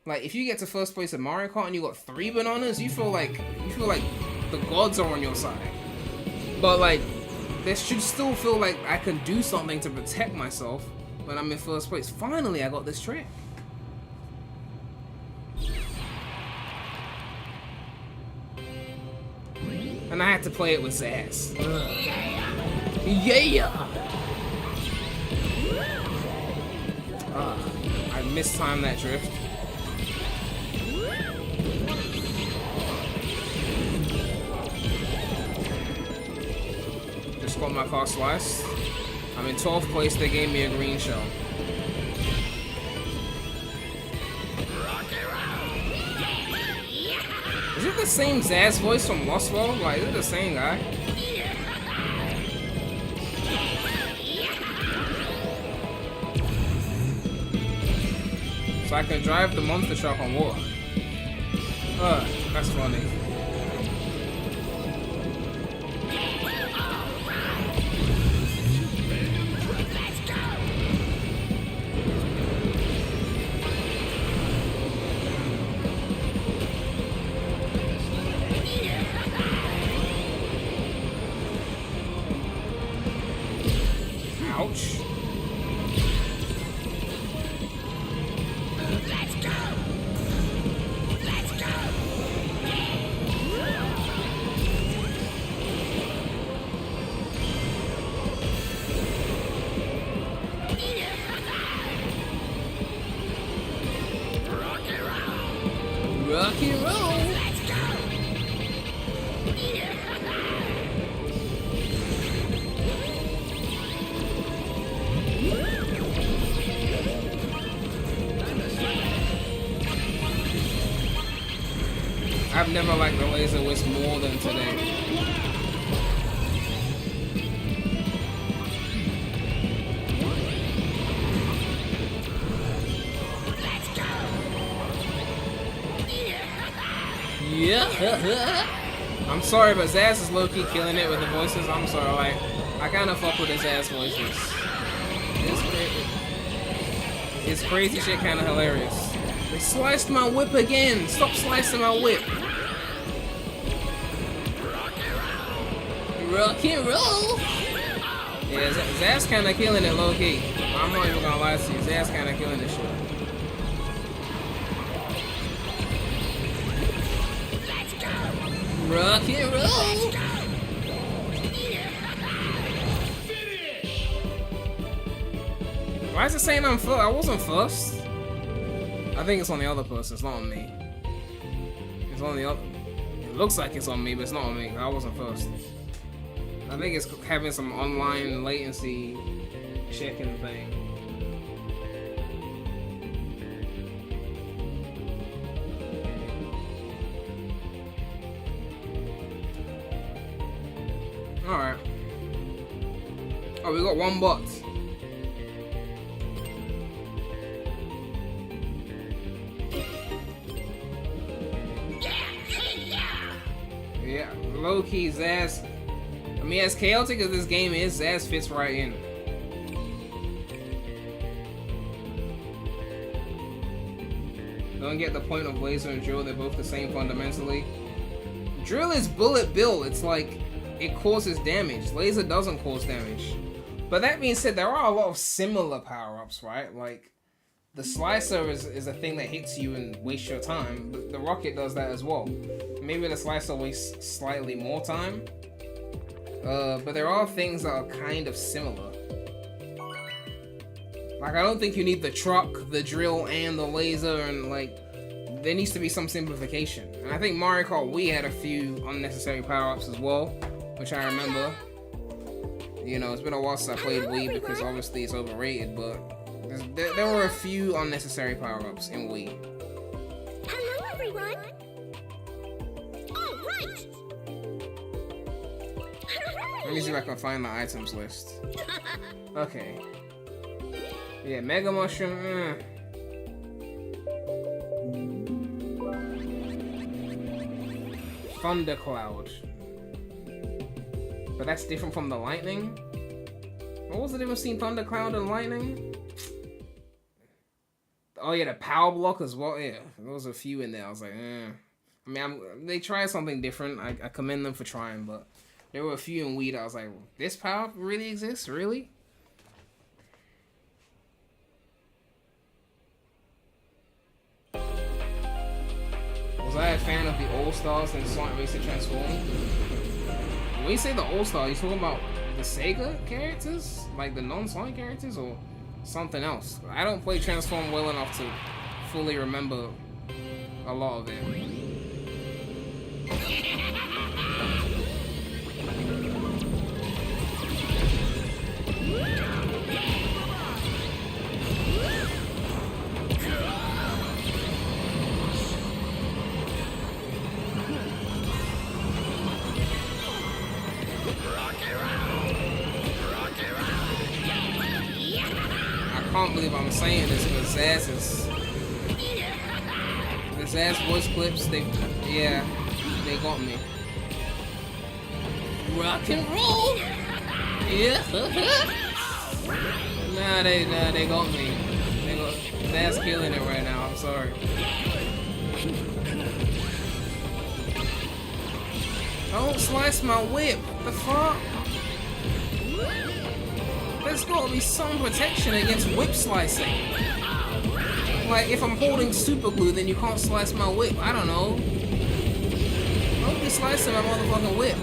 Like, if you get to first place at Mario Kart and you got 3 bananas, you feel like the gods are on your side. But, like, there should still feel like I can do something to protect myself when I'm in first place. Finally, I got this trick. And I had to play it with Zaz. Yeah! I mistimed that drift. Just got my car sliced. I'm in 12th place, they gave me a green shell. Is it the same Zaz voice from Lost World? Like, is it the same guy? So I can drive the monster truck on water. That's funny. Ouch. Rock and roll. I've never liked the laser whisk more than today. Yeah. I'm sorry, but Zaz is low-key killing it with the voices. I'm sorry, like, I kind of fuck with his Zaz voices. It's crazy shit, kind of hilarious. They sliced my whip again. Stop slicing my whip. Rock and roll. Yeah, Zaz kind of killing it low-key. I'm not even gonna lie to you. Zaz kind of killing this shit. Rock and roll! Why is it saying I'm first? I wasn't first. I think it's on the other person, it's not on me. It's on the other... It looks like it's on me, but it's not on me. I wasn't first. I think it's having some online latency checking thing. Alright. Oh, we got one bot. Yeah, low-key Zaz. I mean, as chaotic as this game is, Zaz fits right in. Don't get the point of laser and drill, they're both the same fundamentally. Drill is bullet bill, it's like, it causes damage. Laser doesn't cause damage. But that being said, there are a lot of similar power-ups, right? Like, the slicer is a thing that hits you and wastes your time, but the rocket does that as well. Maybe the slicer wastes slightly more time. But there are things that are kind of similar. Like, I don't think you need the truck, the drill, and the laser, and like, there needs to be some simplification. And I think Mario Kart Wii had a few unnecessary power-ups as well, which I remember. You know, it's been a while since I played Wii because obviously it's overrated, but there were a few unnecessary power-ups in Wii. Hello, everyone. All right. Let me see if I can find the items list. Okay. Yeah, Mega Mushroom. Thundercloud. But that's different from the lightning? What was the difference between Thundercloud and lightning? Oh yeah, the power block as well. Yeah, there was a few in there. I was like, I mean, they tried something different. I commend them for trying, but there were a few in Wii that I was like, this power really exists? Really? Was I a fan of the All-Stars and Sonic Racing Transform? When you say the All-Star, you talking about the Sega characters? Like the non-Sonic characters? Or something else? I don't play Transform well enough to fully remember a lot of it. I can't believe I'm saying this, but Zaz is... The Zaz voice clips, they got me. Rock and roll! Yeah. Nah, they got me. Zaz killing it right now, I'm sorry. Don't slice my whip, the fuck? There's gotta be some protection against whip slicing. Like, if I'm holding super glue, then you can't slice my whip. I don't know. Don't be slicing my motherfucking whip.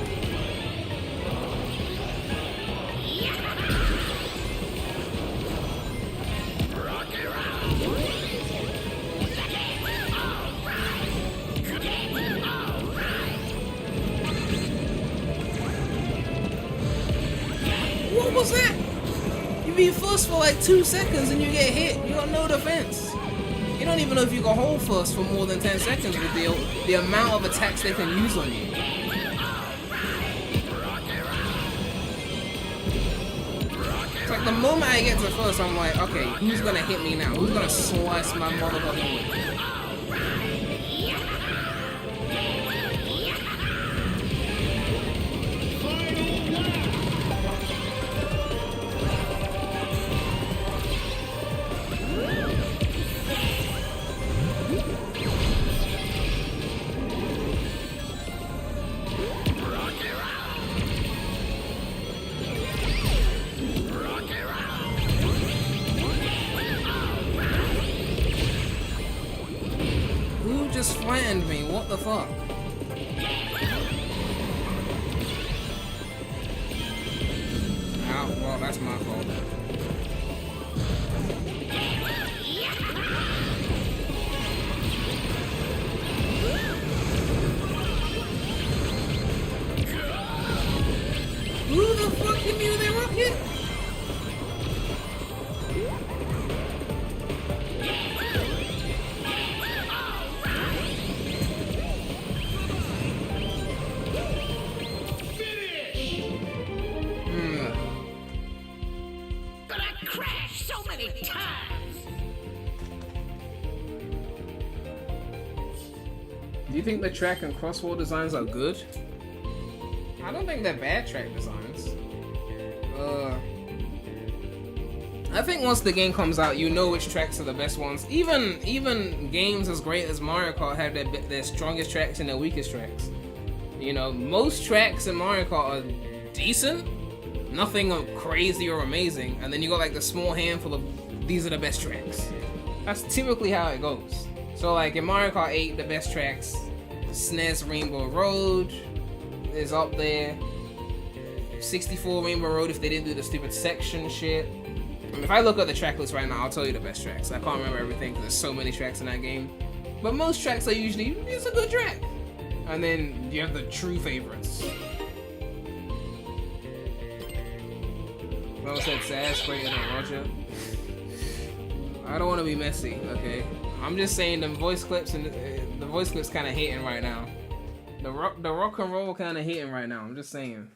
What was that? You be first for like 2 seconds and you get hit. You got no defense. You don't even know if you can hold first for more than 10 seconds with the amount of attacks they can use on you. It's like the moment I get to first, I'm like, okay, who's gonna hit me now? Who's gonna slice my motherfucking whip? Just flattened me, what the fuck? Oh, well, that's my fault. think the track and crossword designs are good? I don't think they're bad track designs. I think once the game comes out, you know which tracks are the best ones. Even games as great as Mario Kart have their strongest tracks and their weakest tracks. You know, most tracks in Mario Kart are decent, nothing crazy or amazing, and then you got like the small handful of these are the best tracks. That's typically how it goes. So like in Mario Kart 8, the best tracks, SNES Rainbow Road is up there. 64 Rainbow Road if they didn't do the stupid section shit. I mean, if I look at the track list right now, I'll tell you the best tracks. I can't remember everything because there's so many tracks in that game. But most tracks are usually, it's a good track. And then you have the true favorites. Someone said Sass greater than Roger. I don't want to be messy, okay? I'm just saying the voice clips and the voice clips kind of hitting right now. The rock and roll kind of hitting right now. I'm just saying.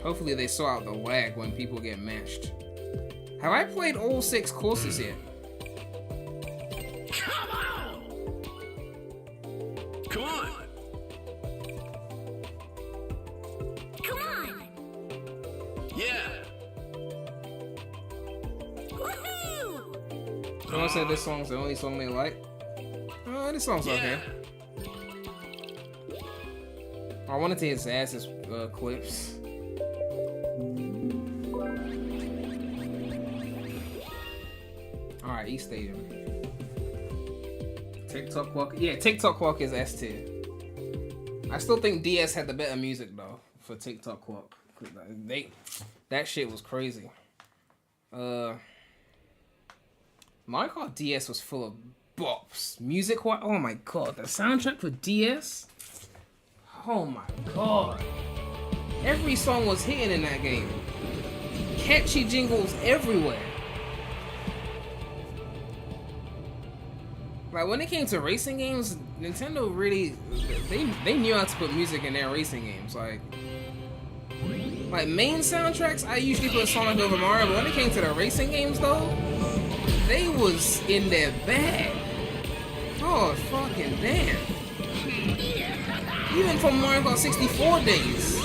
Hopefully they sort out the lag when people get matched. Have I played all 6 courses yet? Come on! Come on! Come on! Yeah! Woohoo! Someone said this song's the only song they like. Oh, this song's okay. I wanted to hear Sass's clips. Alright, East Stadium. TikTok Walk. Yeah, TikTok Walk is S tier. I still think DS had the better music though for TikTok Walk. That shit was crazy. Mario Kart DS was full of bops. Music wise, oh my god, the soundtrack for DS. Oh my god. Every song was hitting in that game. Catchy jingles everywhere. Like when it came to racing games, Nintendo really they knew how to put music in their racing games. Like main soundtracks, I usually put Sonic over Mario, but when it came to the racing games though, they was in their bag. Oh fucking damn. Even from Mario Kart 64 days.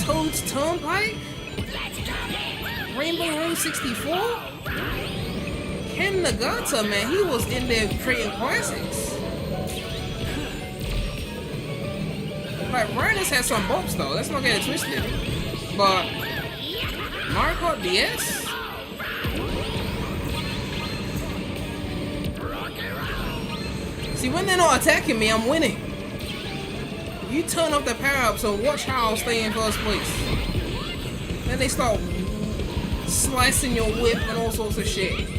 Toad's Turnpike? Rainbow Road 64? Ken Nagata, man, he was in there creating classics. Like, Rhinus had some bumps though, let's not get it twisted. But Mario Kart DS? See, when they're not attacking me, I'm winning. You turn up the power-up, so watch how I'll stay in first place. Then they start slicing your whip and all sorts of shit.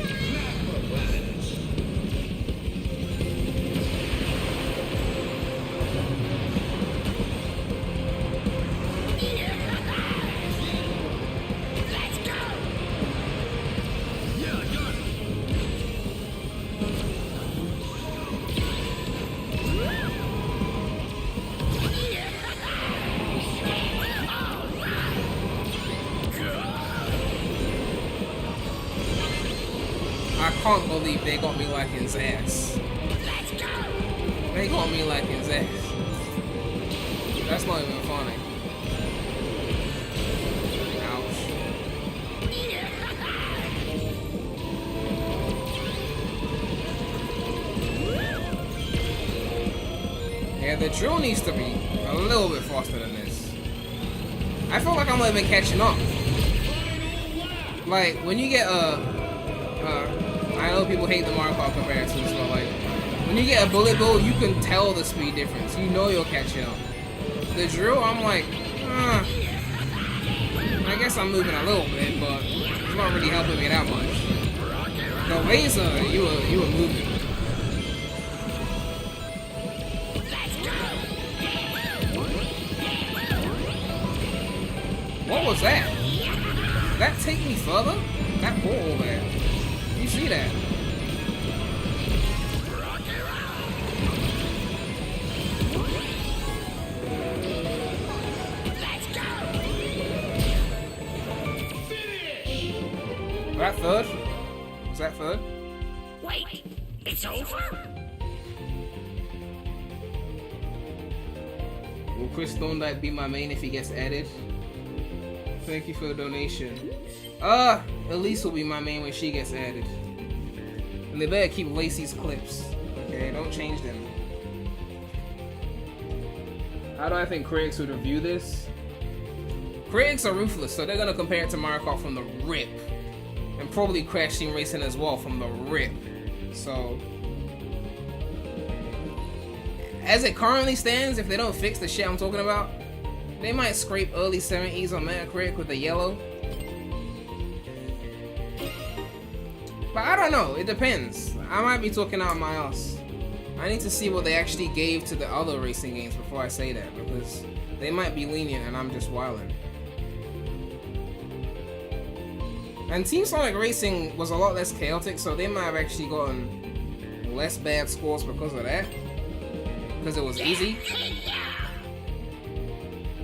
I can't believe they got me like his ass. They got me like his ass. That's not even funny. Ouch. Yeah, the drill needs to be a little bit faster than this. I feel like I'm not even catching up. Like, when you get I know people hate the Mario Kart comparisons, but like, when you get a bullet bill, you can tell the speed difference. You know you're catching up. The drill, I'm like, I guess I'm moving a little bit, but it's not really helping me that much. The laser, you were moving. What was that? Did that take me further? That ball there. You see that? that third? Is that third? Wait, it's over? Will Chris Thorndyke be my main if he gets added? Thank you for the donation. Elise will be my main when she gets added. And they better keep Lacey's clips. Okay, don't change them. How do I think critics would review this? Critics are ruthless, so they're gonna compare it to Mario Kart from the rip. And probably Crash Team Racing as well from the rip. So, as it currently stands, if they don't fix the shit I'm talking about, they might scrape early 70s on Metacritic with the yellow. But I don't know, it depends. I might be talking out my ass. I need to see what they actually gave to the other racing games before I say that, because they might be lenient and I'm just wilding. And Team Sonic Racing was a lot less chaotic, so they might have actually gotten less bad scores because of that. Because it was easy.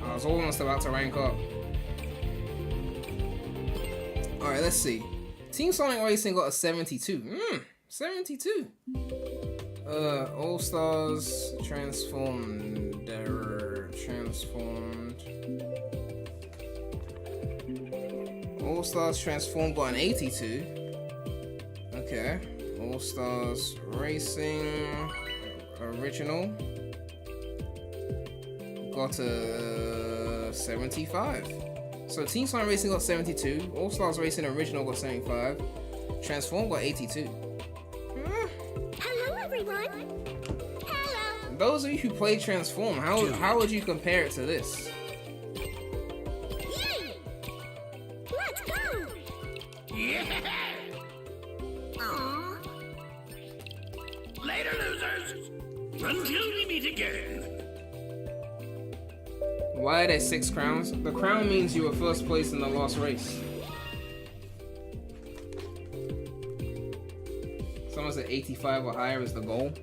I was almost about to rank up. Alright, let's see. Team Sonic Racing got a 72. 72. All Stars Transformed. All Stars Transformed got an 82. Okay. All Stars Racing Original got a 75. So Team Sonic Racing got 72. All Stars Racing Original got 75. Transform got 82. Hello, everyone. Hello. Those of you who play Transform, how would you compare it to this? Yay! Let's go. Yeah! Aww. Later, losers! Until we meet again! Why are there 6 crowns? The crown means you were first place in the last race. Someone said 85 or higher is the goal.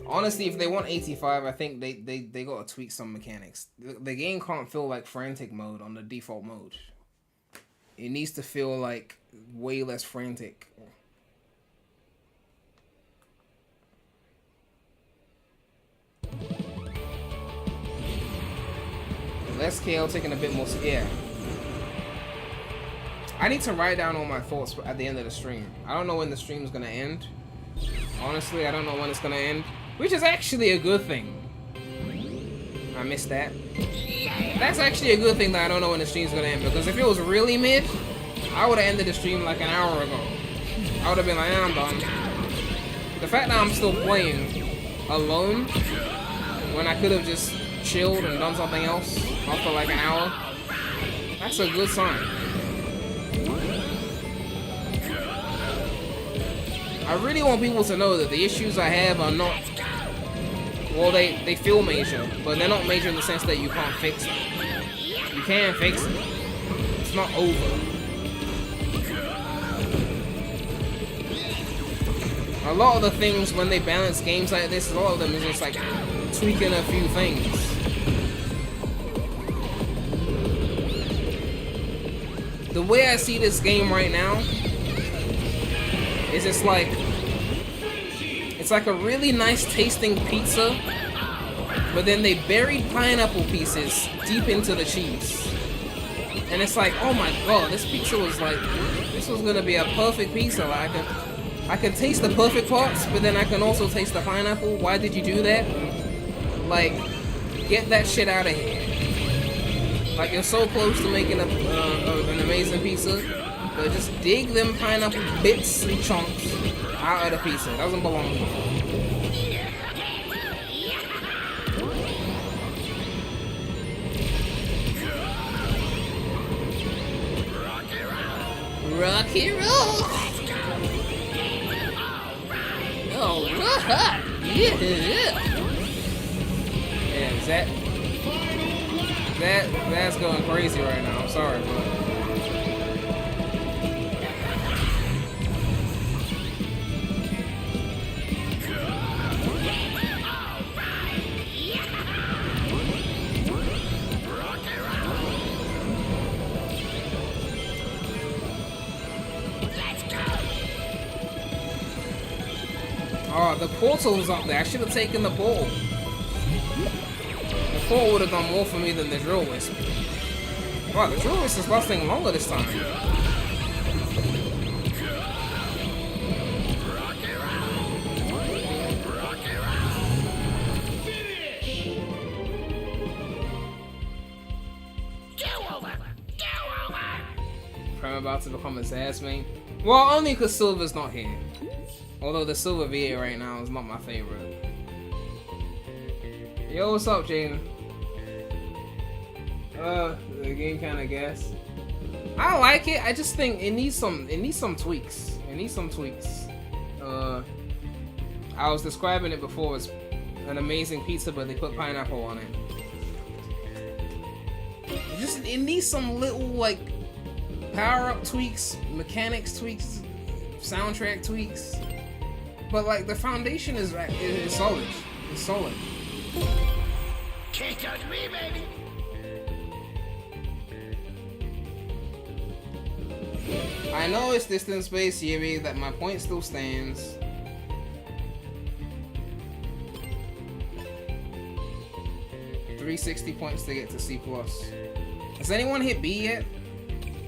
Honestly, if they want 85, I think they gotta tweak some mechanics. The game can't feel like frantic mode on the default mode. It needs to feel like way less frantic. Less chaotic and a bit more, yeah. I need to write down all my thoughts at the end of the stream. I don't know when the stream's gonna end. Honestly, I don't know when it's gonna end. Which is actually a good thing. I missed that. That's actually a good thing that I don't know when the stream's gonna end, because if it was really mid, I would have ended the stream like an hour ago. I would have been like, yeah, I'm done. The fact that I'm still playing alone when I could have just chilled and done something else after like an hour, that's a good sign. I really want people to know that the issues I have are not, well, they feel major, but they're not major in the sense that you can't fix them. You can fix it. It's not over. A lot of the things when they balance games like this, a lot of them is just like tweaking a few things. The way I see this game right now is it's like a really nice tasting pizza, but then they buried pineapple pieces deep into the cheese. And it's like, oh my god, this pizza was like, this was gonna be a perfect pizza. Like I could taste the perfect parts, but then I can also taste the pineapple. Why did you do that? Like, get that shit out of here. Like, you're so close to making an amazing pizza, but just dig them pineapple bits and chunks out of the pizza. It doesn't belong to you. Rocky roll! Alright! Yeah! Yeah, that's going crazy right now. I'm sorry, but the portal's up there. I should have taken the portal. The portal would have done more for me than the drill wisp. Wow, the drill wisp is lasting longer this time. I'm about to become his ass main. Well, only because Silver's not here. Although the Silver VA right now is not my favorite. Yo, what's up, Jaden? The game kind of gas. I like it. I just think it needs some tweaks. It needs some tweaks. I was describing it before as an amazing pizza, but they put pineapple on it. It needs some little like power-up tweaks, mechanics tweaks, soundtrack tweaks. But like the foundation is solid. It's solid. Can't touch me, baby. I know it's distance-based, Yuri, that my point still stands. $360 points to get to C+. Has anyone hit B yet?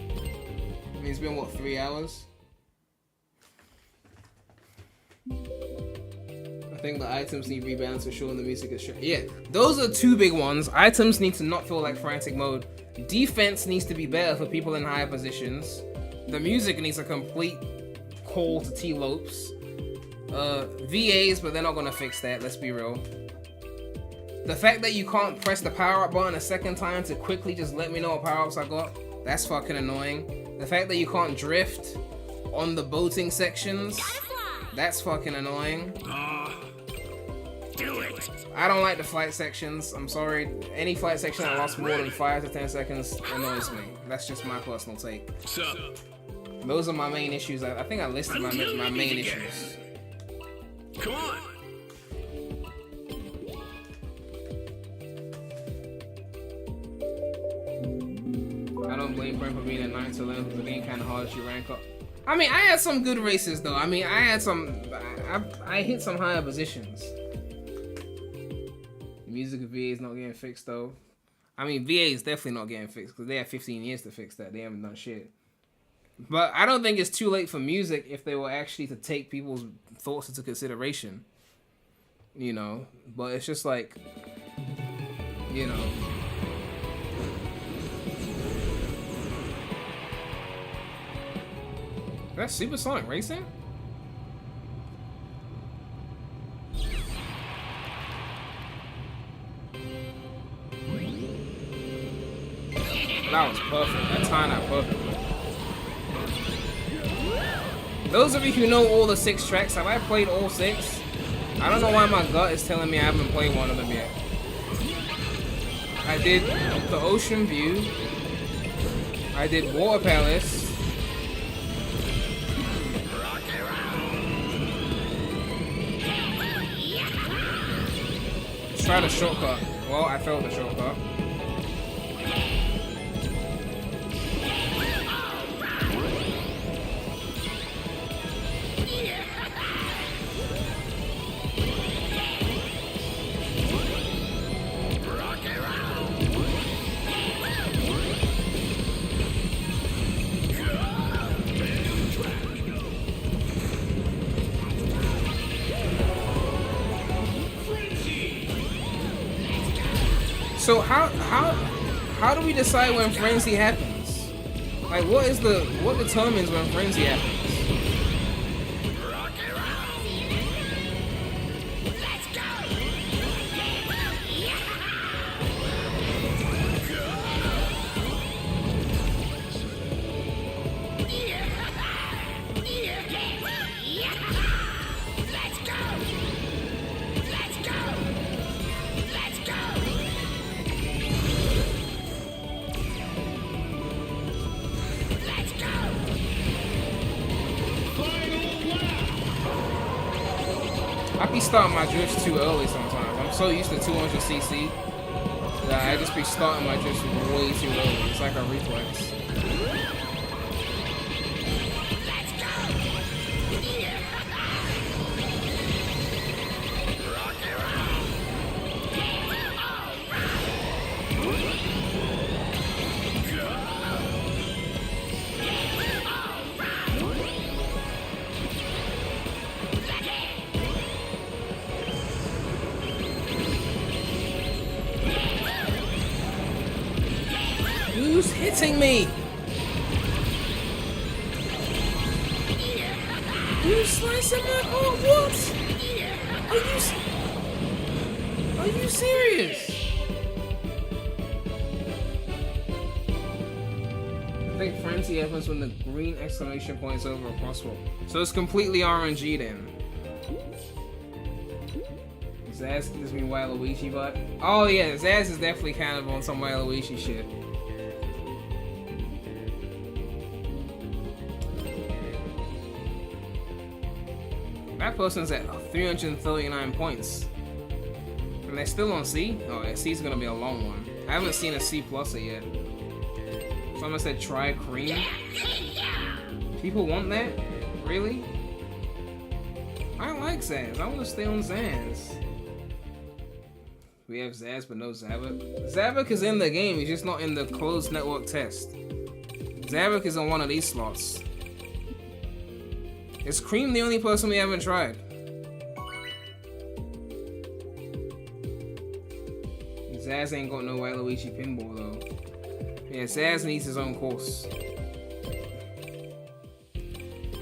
I mean, it's been, what, 3 hours? I think the items need rebalance for sure and the music is sure. Yeah, those are two big ones. Items need to not feel like frantic mode. Defense needs to be better for people in higher positions. The music needs a complete call to T-lopes. VAs, but they're not gonna fix that, let's be real. The fact that you can't press the power-up button a second time to quickly just let me know what power-ups I got, that's fucking annoying. The fact that you can't drift on the boating sections, that's fucking annoying. Do it. I don't like the flight sections, I'm sorry. Any flight section that lasts more than 5 to 10 seconds annoys me. That's just my personal take. Those are my main issues. I think I listed my main issues. Come on. I don't blame Prem for being at 9 to 11 because the game kind of hard as you rank up. I mean, I had some good races though. I mean, I had some. I hit some higher positions. The music of VA is not getting fixed though. I mean, VA is definitely not getting fixed because they have 15 years to fix that. They haven't done shit. But I don't think it's too late for music if they were actually to take people's thoughts into consideration. You know, but it's just like, you know. That's Super Sonic Racing? That was perfect. That timed out perfectly. Those of you who know all the 6 tracks, have I played all 6? I don't know why my gut is telling me I haven't played one of them yet. I did the Ocean View. I did Water Palace. Try the shortcut. Well, I failed the shortcut. So how do we decide when frenzy happens? Like what determines when frenzy happens? I be starting my drifts too early sometimes. I'm so used to 200cc that I just be starting my drifts way too early. It's like a reflex. Who's hitting me? Who's slicing my heart? What? Are you serious? I think frenzy happens when the green exclamation point is over a crosswalk. So it's completely RNG then. Zaz gives me Waluigi vibe. Oh yeah, Zaz is definitely kind of on some Waluigi shit. That person's at 339 points. And they're still on C? Oh yeah, C's gonna be a long one. I haven't seen a C pluser yet. Someone said try cream. People want that? Really? I like Zaz. I want to stay on Zaz. We have Zaz but no Zavok. Zavok is in the game, he's just not in the closed network test. Zavok is on one of these slots. Is Cream the only person we haven't tried? Zaz ain't got no Waluigi pinball though. Yeah, Zaz needs his own course.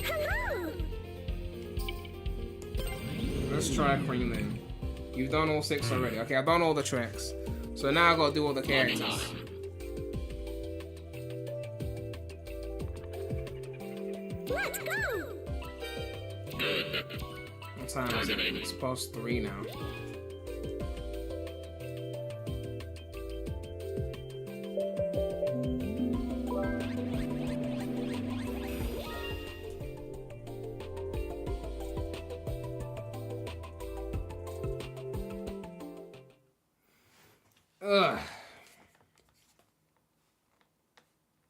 Hello. Let's try Cream then. You've done all 6 already. Okay, I've done all the tracks. So now I gotta do all the characters. Let's go. What time is it? It's past 3 now. Ugh.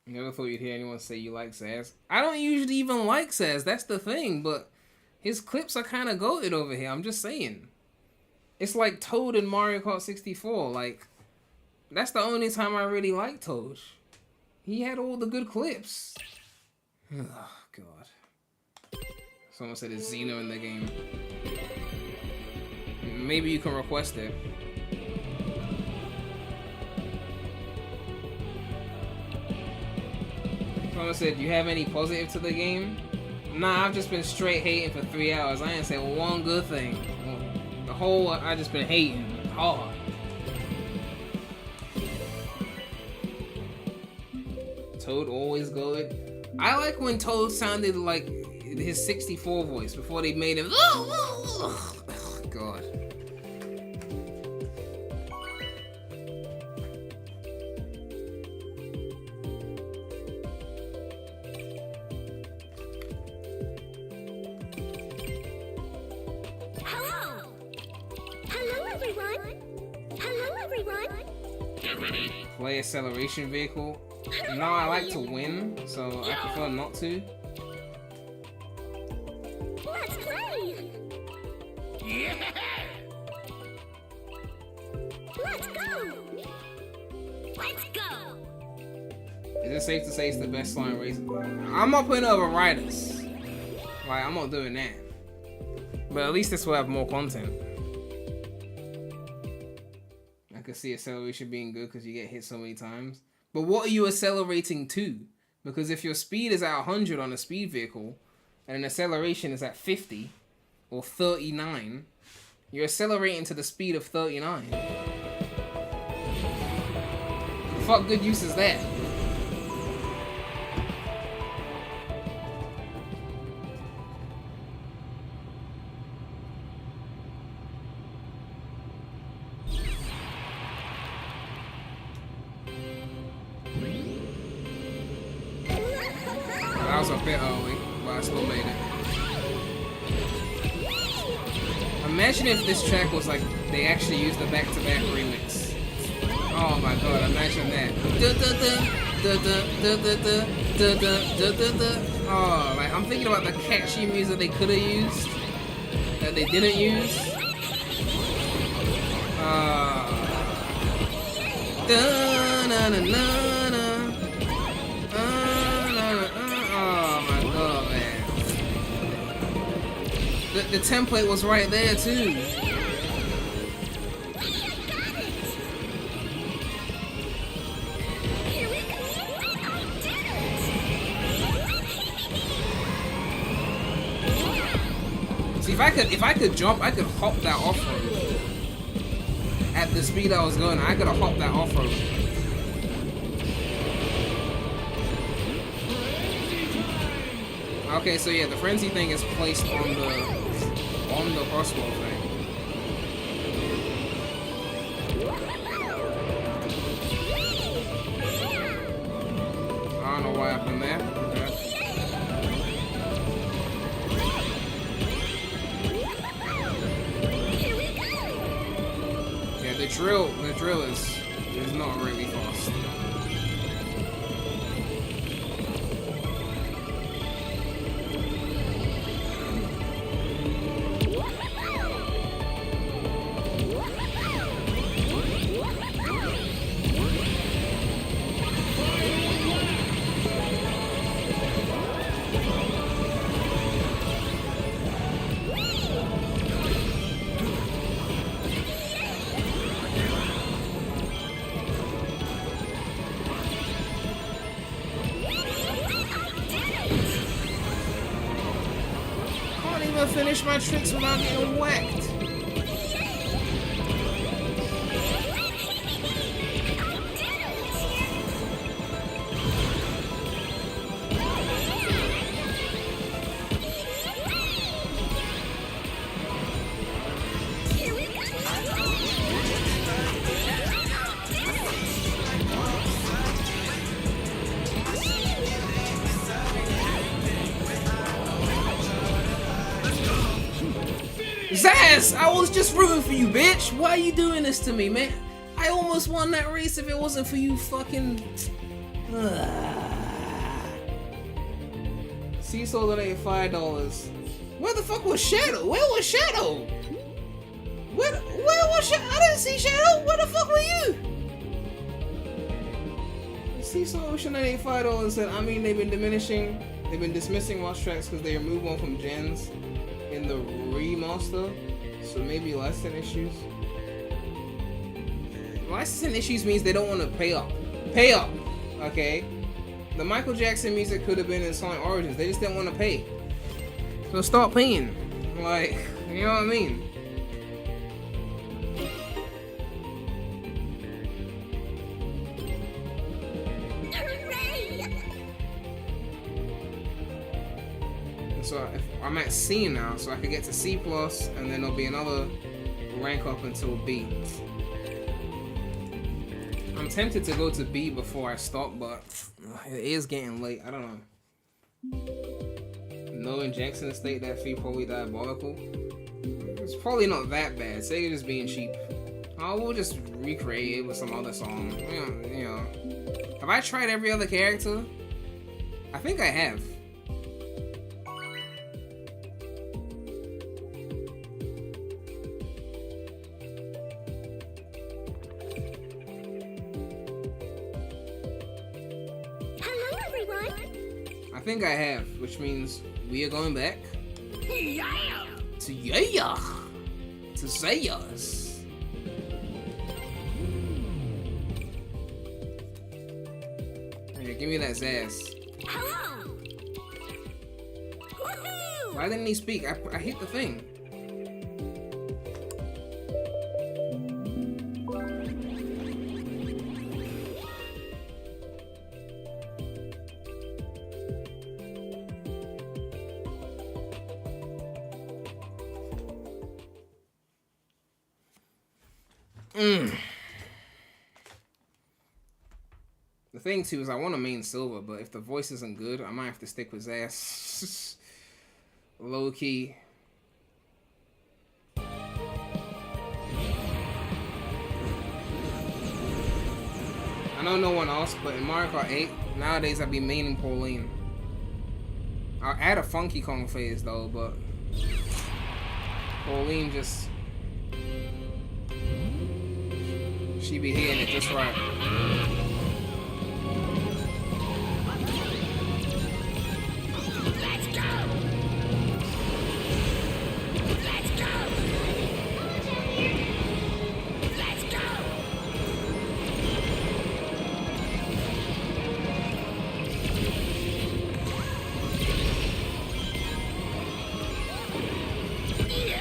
Never thought you'd hear anyone say you like Zaz. I don't usually even like Zaz, that's the thing, but his clips are kind of goated over here, I'm just saying. It's like Toad in Mario Kart 64, like, that's the only time I really liked Toad. He had all the good clips. Oh, God. Someone said it's Xeno in the game. Maybe you can request it. Someone said, do you have any positive to the game? Nah, I've just been straight hating for 3 hours. I ain't said one good thing. The whole, I just been hating hard. Toad always good. I like when Toad sounded like his 64 voice before they made him. Oh, God. Play acceleration vehicle. No, I like to win, so I prefer not to. Let's play. Yeah! Let's go. Let's go. Is it safe to say it's the best line race? I'm not putting over riders. Like, I'm not doing that. But at least this will have more content. I could see acceleration being good because you get hit so many times. But what are you accelerating to? Because if your speed is at 100 on a speed vehicle, and an acceleration is at 50, or 39, you're accelerating to the speed of 39. The fuck good use is that? That was a bit early, but I still made it. Imagine if this track was like, they actually used the back-to-back remix. Oh my god, imagine that. Oh, like, I'm thinking about the catchy music they could have used, that they didn't use. The template was right there too. Here we go. if I could jump, I could hop that off-road. At the speed I was going, I could have hopped that off-road. Okay, so yeah, the frenzy thing is placed on the crossbow thing. I don't know what happened there. Okay. Yeah, the drill is not really fast. Finish my tricks without getting whacked. Zaz, I was just rooting for you, bitch. Why are you doing this to me, man? I almost won that race if it wasn't for you fucking... Cecil donated $5. Where the fuck was Shadow? Where was Shadow? Where was Shadow? I didn't see Shadow. Where the fuck were you? Cecil donated $5 said, I mean, they've been dismissing lost tracks because they removed one from gens in the remaster, so maybe licensing issues. Licensing issues means they don't want to pay up. Pay up, okay? The Michael Jackson music could have been in Sonic Origins. They just didn't want to pay. So start paying. Like, you know what I mean? So if I'm at C now, so I can get to C+, and then there'll be another rank up until B. I'm tempted to go to B before I stop, but it is getting late. I don't know. Knowing Jackson's state that fee probably diabolical. It's probably not that bad. Sega just being cheap. We'll just recreate it with some other song. You know. Have I tried every other character? I think I have. I think I have, which means we are going back to Zayas. Okay, give me that Zaz. Why didn't he speak? I hit the thing. The thing too is I want to main silver, but if the voice isn't good, I might have to stick with Zaz. Low key. I know no one else, but in Mario Kart 8, nowadays I'd be maining Pauline. I'll add a Funky Kong phase though, but Pauline just... she be hitting it just right. Let's go! Let's go! Let's go! Yeah!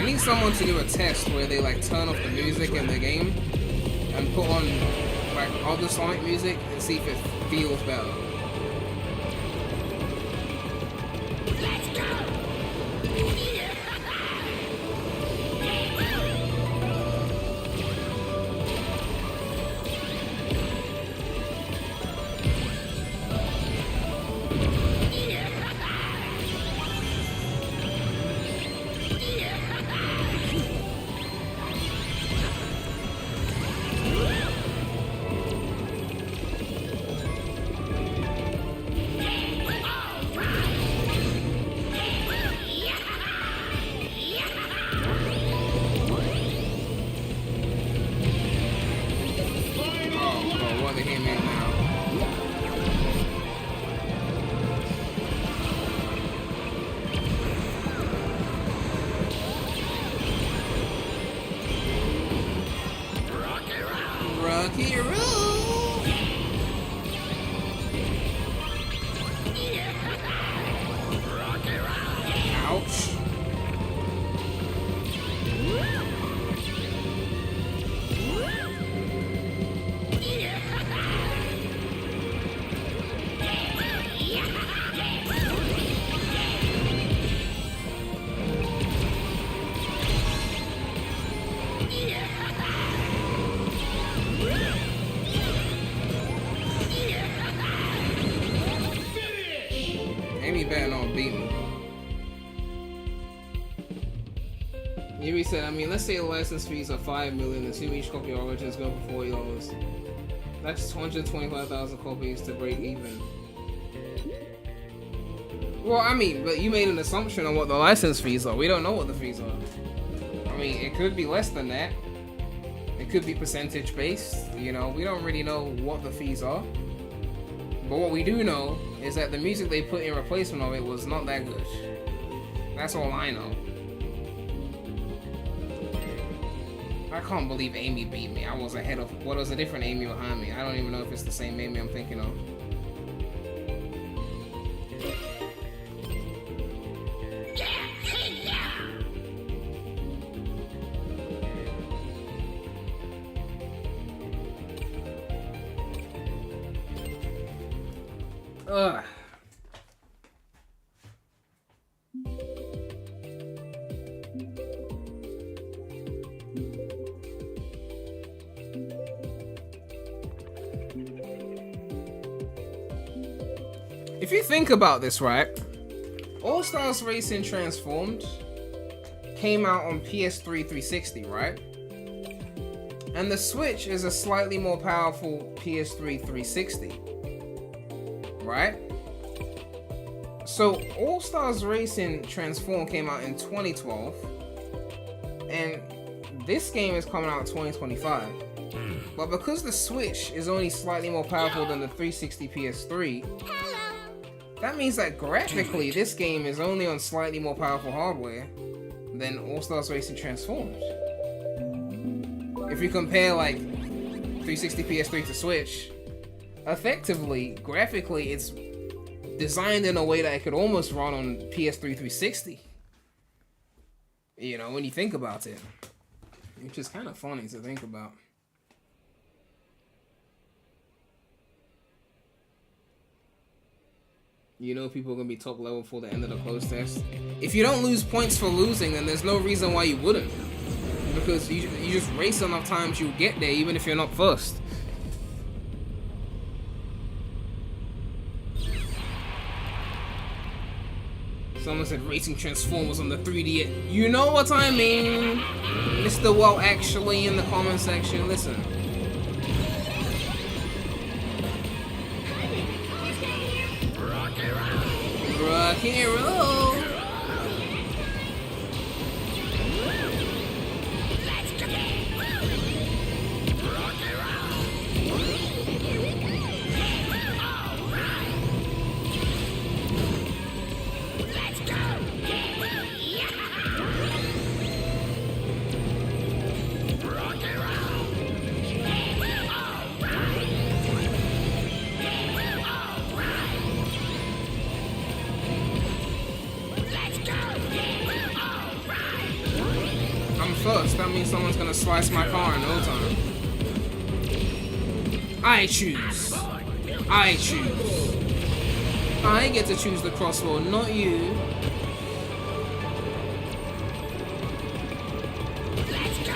I need someone to do a test where they like turn off the music in the game and put on like other Sonic music and see if it feels better. Let's go! Yuri said, I mean, let's say the license fees are $5 million, assume each copy of Origins go for $40. That's 225,000 copies to break even. Well, I mean, but you made an assumption on what the license fees are. We don't know what the fees are. I mean, it could be less than that. It could be percentage based. You know, we don't really know what the fees are. But what we do know is that the music they put in replacement of it was not that good. That's all I know. I can't believe Amy beat me. I was ahead of... What was a different Amy behind me? I don't even know if it's the same Amy I'm thinking of. Ugh. If you think about this, right? All Stars Racing Transformed came out on PS3 360, right? And the Switch is a slightly more powerful PS3 360. Right? So All Stars Racing Transform came out in 2012, and this game is coming out in 2025. But because the Switch is only slightly more powerful than the 360 PS3, that means that graphically this game is only on slightly more powerful hardware than All Stars Racing Transformed. If you compare like 360 PS3 to Switch, effectively, graphically, it's designed in a way that it could almost run on PS3 360. You know, when you think about it. Which is kind of funny to think about. You know people are going to be top level before the end of the close test. If you don't lose points for losing, then there's no reason why you wouldn't. Because you just race enough times, you'll get there even if you're not first. Someone said Racing Transformers on the 3D. You know what I mean? Mr. Well actually in the comment section. Listen. Rock and roll. first, that means someone's gonna slice my car in no time. I choose. I choose. I get to choose the CrossWorld, not you. Let's go.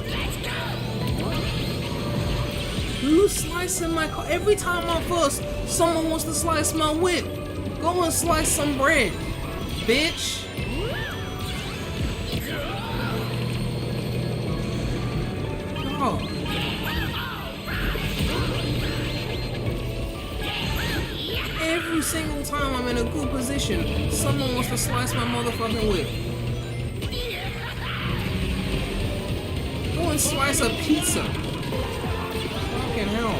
Let's go. Who's slicing my car? Every time I'm first, someone wants to slice my whip. Go and slice some bread, bitch. Oh. Every single time I'm in a good position, someone wants to slice my motherfucking whip. Go and slice a pizza. Fucking hell.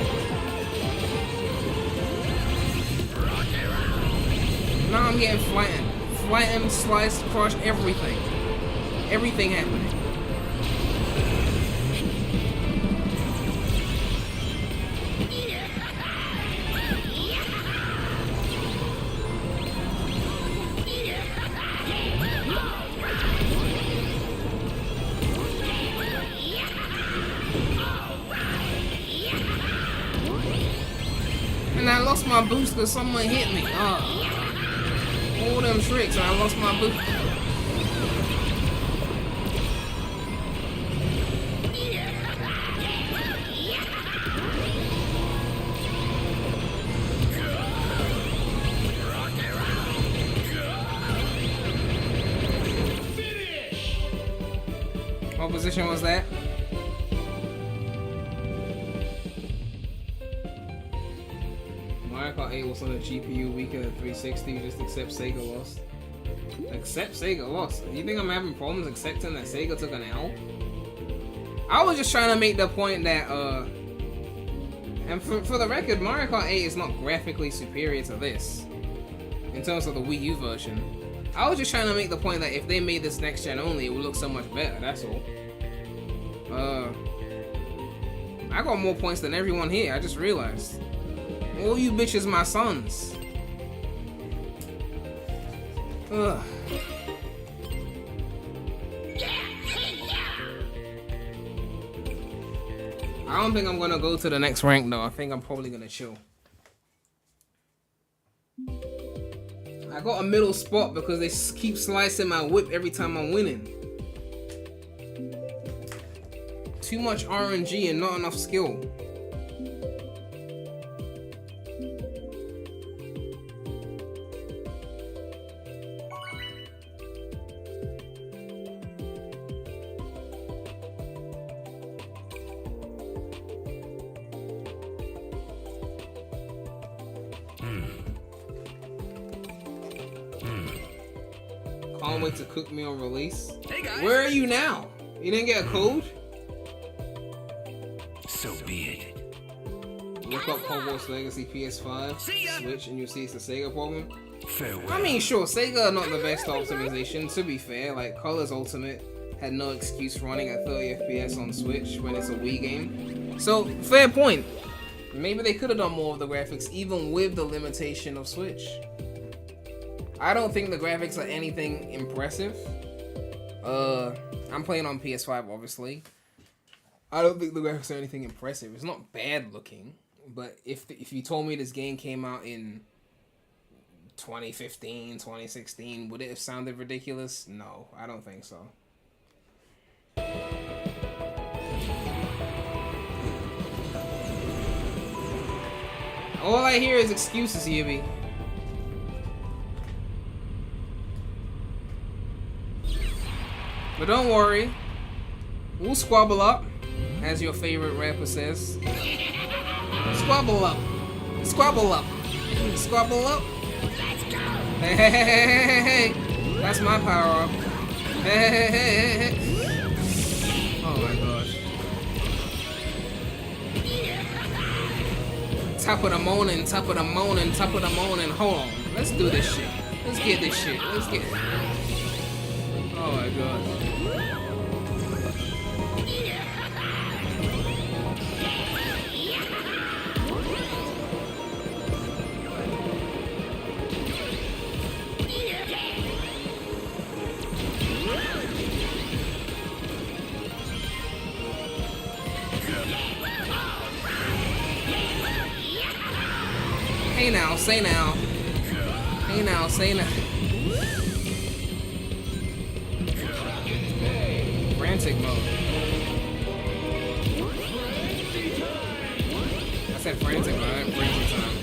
Now I'm getting flattened. Flattened, sliced, crushed, everything. Everything happening. And I lost my boost because someone hit me. All them tricks, and I lost my boost. What position was that? Mario Kart 8 was on the GPU weaker than 360. Just accept Sega lost. Accept Sega lost. You think I'm having problems accepting that Sega took an L? I was just trying to make the point that, and for the record, Mario Kart 8 is not graphically superior to this in terms of the Wii U version. I was just trying to make the point that if they made this next gen only, it would look so much better. That's all. I got more points than everyone here. I just realized. All you bitches, my sons. Ugh. I don't think I'm gonna go to the next rank though. I think I'm probably gonna chill. I got a middle spot because they keep slicing my whip every time I'm winning. Too much RNG and not enough skill. Can't wait to cook me on release. Hey guys. Where are you now? You didn't get a code? So be it. Look up Hogwarts Legacy PS5, See ya. Switch, and you'll see it's a Sega problem. Farewell. I mean, sure, Sega are not the best optimization, to be fair. Like, Colors Ultimate had no excuse for running at 30 FPS on Switch when it's a Wii game. So, fair point. Maybe they could have done more of the graphics, even with the limitation of Switch. I don't think the graphics are anything impressive. I'm playing on PS5, obviously. I don't think the graphics are anything impressive. It's not bad looking, but if you told me this game came out in 2015, 2016, would it have sounded ridiculous? No, I don't think so. All I hear is excuses, Yubi. But don't worry, we'll squabble up, as your favorite rapper says. Squabble up. Squabble up. Squabble up. Hey, hey, hey, hey, hey, hey. That's my power up. Hey, hey, hey, hey, hey. Oh my gosh. Top of the morning, top of the morning, top of the morning. Hold on. Let's do this shit. Let's get this shit. Let's get it. Oh my gosh. Hey now, say now. Hey now, say now. Frantic mode. I said frantic mode, I didn't frantic time.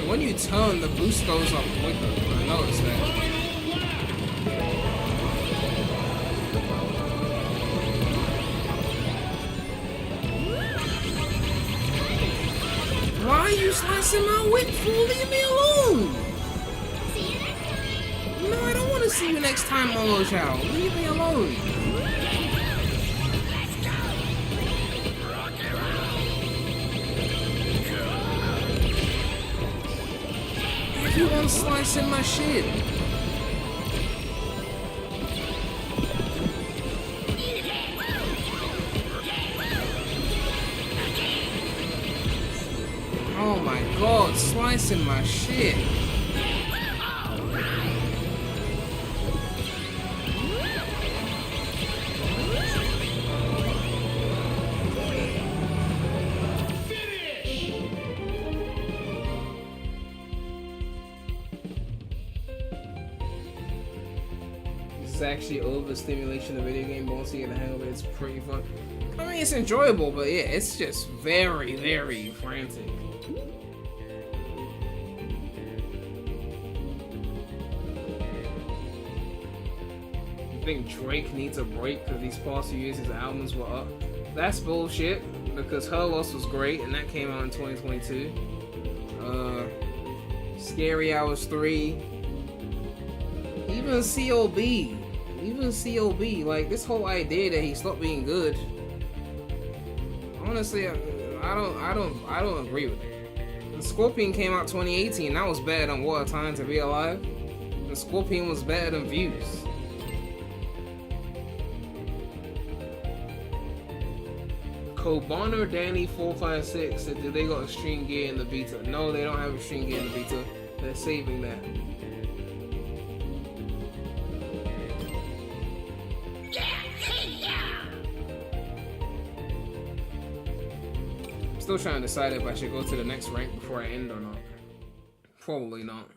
When you turn, the boost goes up quicker. I noticed that. Why are you slicing my whip, fool? Leave me alone! No, I don't want to see you next time, Molo Chow. Leave me alone. Everyone's slicing my shit. Oh my god, slicing my shit. It's actually overstimulation of video game, but once you get the hang of it, it's pretty fun. I mean, it's enjoyable, but yeah, it's just very, very frantic. You think Drake needs a break because these past few years his albums were up? That's bullshit, because Her Loss was great, and that came out in 2022. Scary Hours 3. Even COB, like this whole idea that he stopped being good. Honestly, I don't agree with it. The Scorpion came out 2018. That was better than What a Time to Be Alive. The Scorpion was better than Views. Kobano Danny 456 said that they got Extreme Gear in the beta. No, they don't have Extreme Gear in the beta. They're saving that. Still trying to decide if I should go to the next rank before I end or not. Probably not.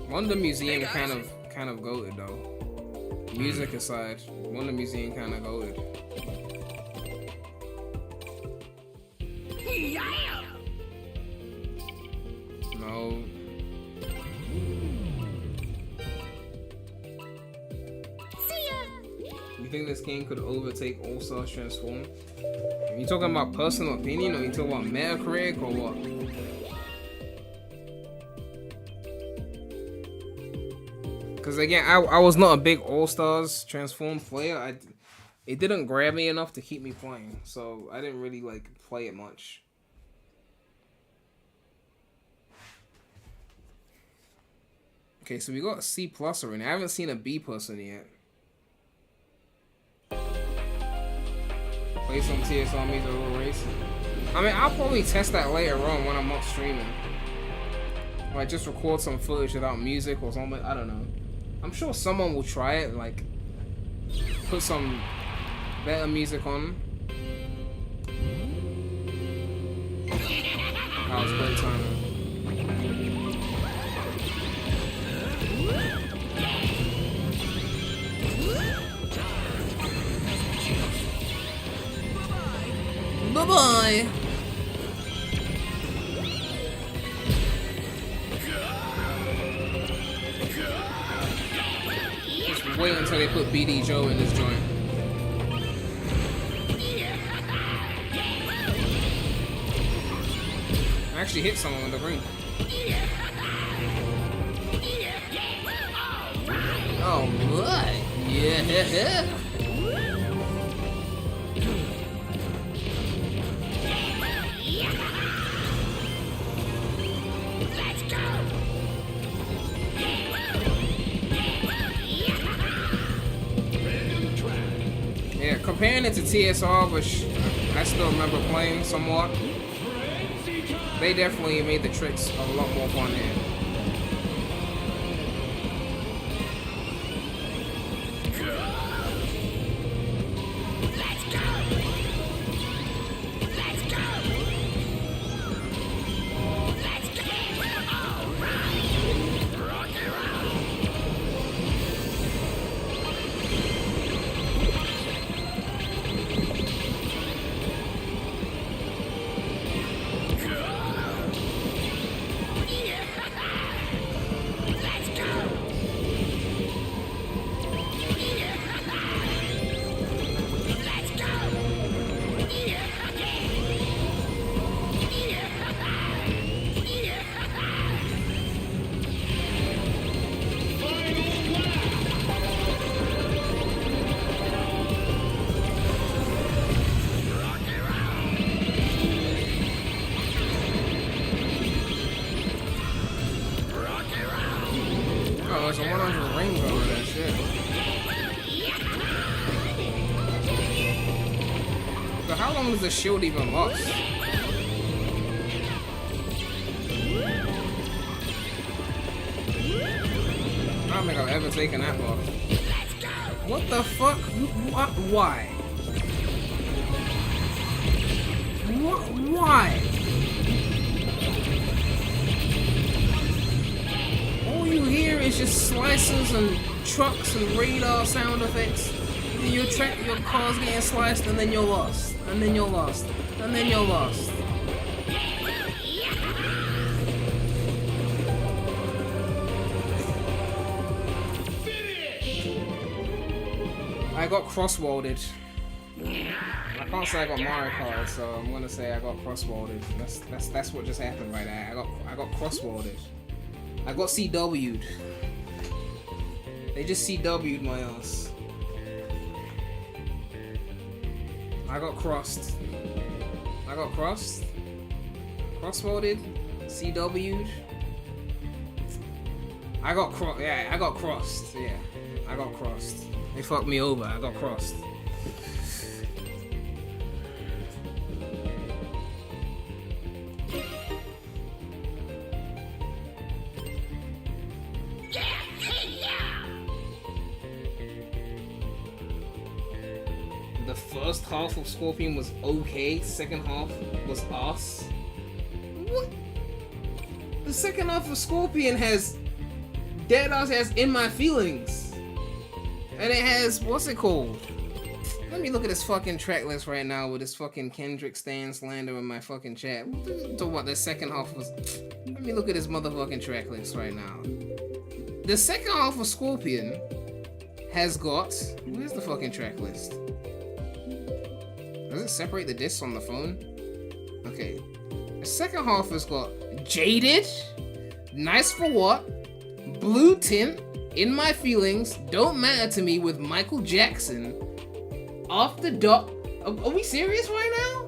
Wonder Museum kind of goated though. Music aside, Wonder Museum kind of goated. Yeah! No. See ya! You think this game could overtake All Stars Transform? Are you talking about personal opinion, or you talking about Metacritic, or what? Because again, I was not a big All Stars Transform player. It didn't grab me enough to keep me playing, so I didn't really like play it much. Okay, so we got a C+ already. I haven't seen a B person yet. Play some TSR Meets a Little Racing. I mean, I'll probably test that later on when I'm not streaming. Like, just record some footage without music or something. I don't know. I'm sure someone will try it, like, put some better music on. That was great timing. Bye-bye. Just wait until they put BD Joe in this joint. I actually hit someone in the ring. Oh my! Yeah! Yeah, comparing it to TSR, which I still remember playing somewhat, they definitely made the tricks a lot more fun here. Oh, there's a 100 rings over that shit. So how long does the shield even last? I don't think I've ever taken that off. What the fuck? What? Why? What? Why? All you hear is just slices and trucks and radar sound effects. Your car's getting sliced, and then you're lost, and then you're lost, and then you're lost. I got crossworded. I can't say I got Mario Kart, so I'm gonna say I got crossworded. That's what just happened right there. I got crossworded. I got CW'd. They just CW'd my ass. I got crossed. I got crossed. Crossworded. CW'd. I got crossed. Yeah, I got crossed. Yeah, I got crossed. They fucked me over. I got crossed. The first half of Scorpion was okay. Second half was ass. What? The second half of Scorpion has Deadass has In My Feelings. And it has, what's it called? Let me look at this fucking track list right now with this fucking Kendrick Stan slander in my fucking chat. Talk about the second half was. Let me look at this motherfucking track list right now. The second half of Scorpion has got. Where's the fucking track list? Does it separate the discs on the phone? Okay. The second half has got Jaded, Nice for What, Blue Tint, In My Feelings, Don't Matter to Me with Michael Jackson, After Dark. Are we serious right now?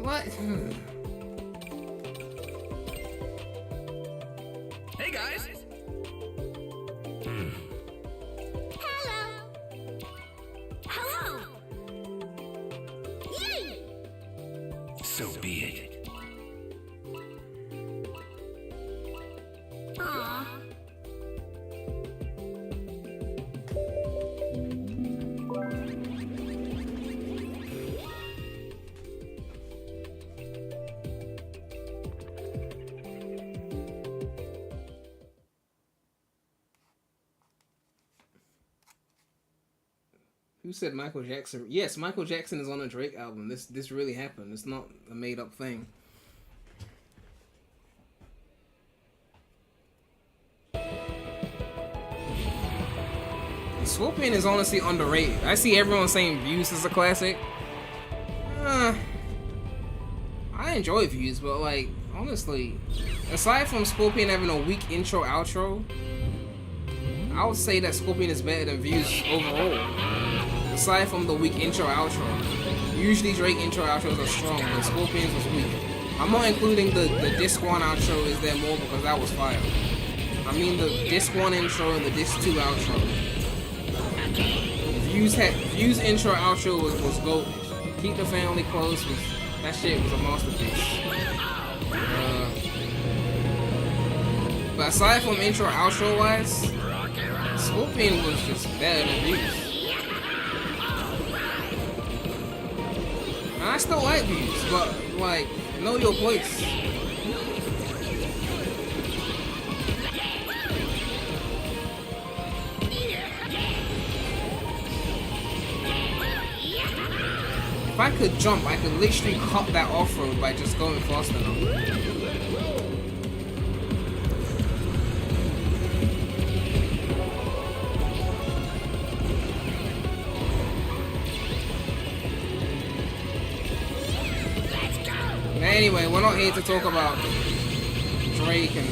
What? Hey guys! Hello. Hello. Yay! So be it. Aw. Who said Michael Jackson? Yes, Michael Jackson is on a Drake album. This really happened. It's not a made up thing. Scorpion is honestly underrated. I see everyone saying Views is a classic. I enjoy Views, but like honestly, aside from Scorpion having a weak intro outro, I would say that Scorpion is better than Views overall. Aside from the weak intro outro, usually Drake intro outros are strong, but Scorpion's was weak. I'm not including the Disc 1 outro is there more because that was fire. I mean the Disc 1 intro and the Disc 2 outro. Views intro outro was GOAT. Keep the Family Close that shit was a masterpiece. But aside from intro outro wise, Scorpion was just better than Views. And I still like Views, but like know your place. If I could jump, I could literally cut that off-road by just going fast enough. Anyway, we're not here to talk about Drake and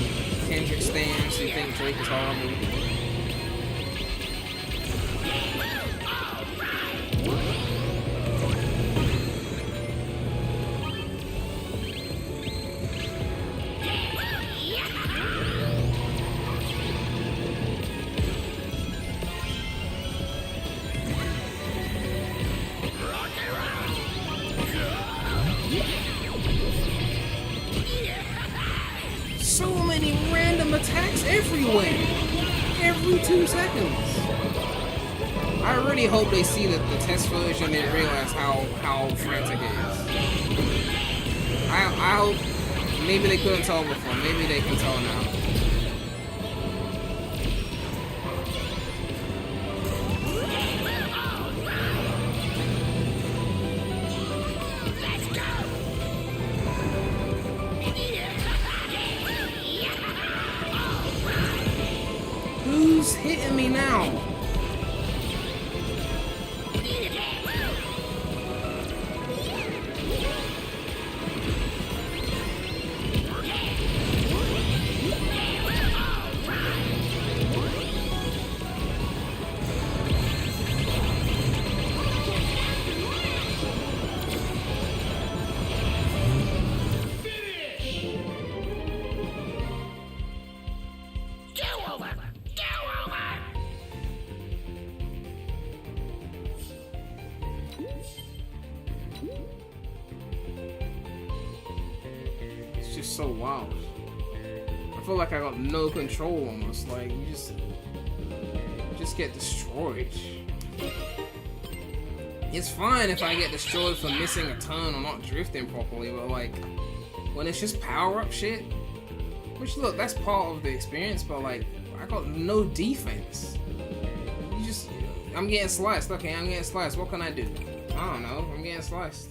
Kendrick stans who think Drake is horrible. So many random attacks everywhere. Every 2 seconds. I really hope they see the test version and realize how frantic it is. I hope maybe they couldn't tell before. Maybe they can tell now. Who's hitting me now? It's just so wild. I feel like I got no control almost. Like you just get destroyed. It's fine if I get destroyed for missing a turn or not drifting properly, but like when it's just power up shit, which look, that's part of the experience, but like I got no defense. I'm getting sliced. Okay, I'm getting sliced. What can I do? I don't know. I'm getting sliced.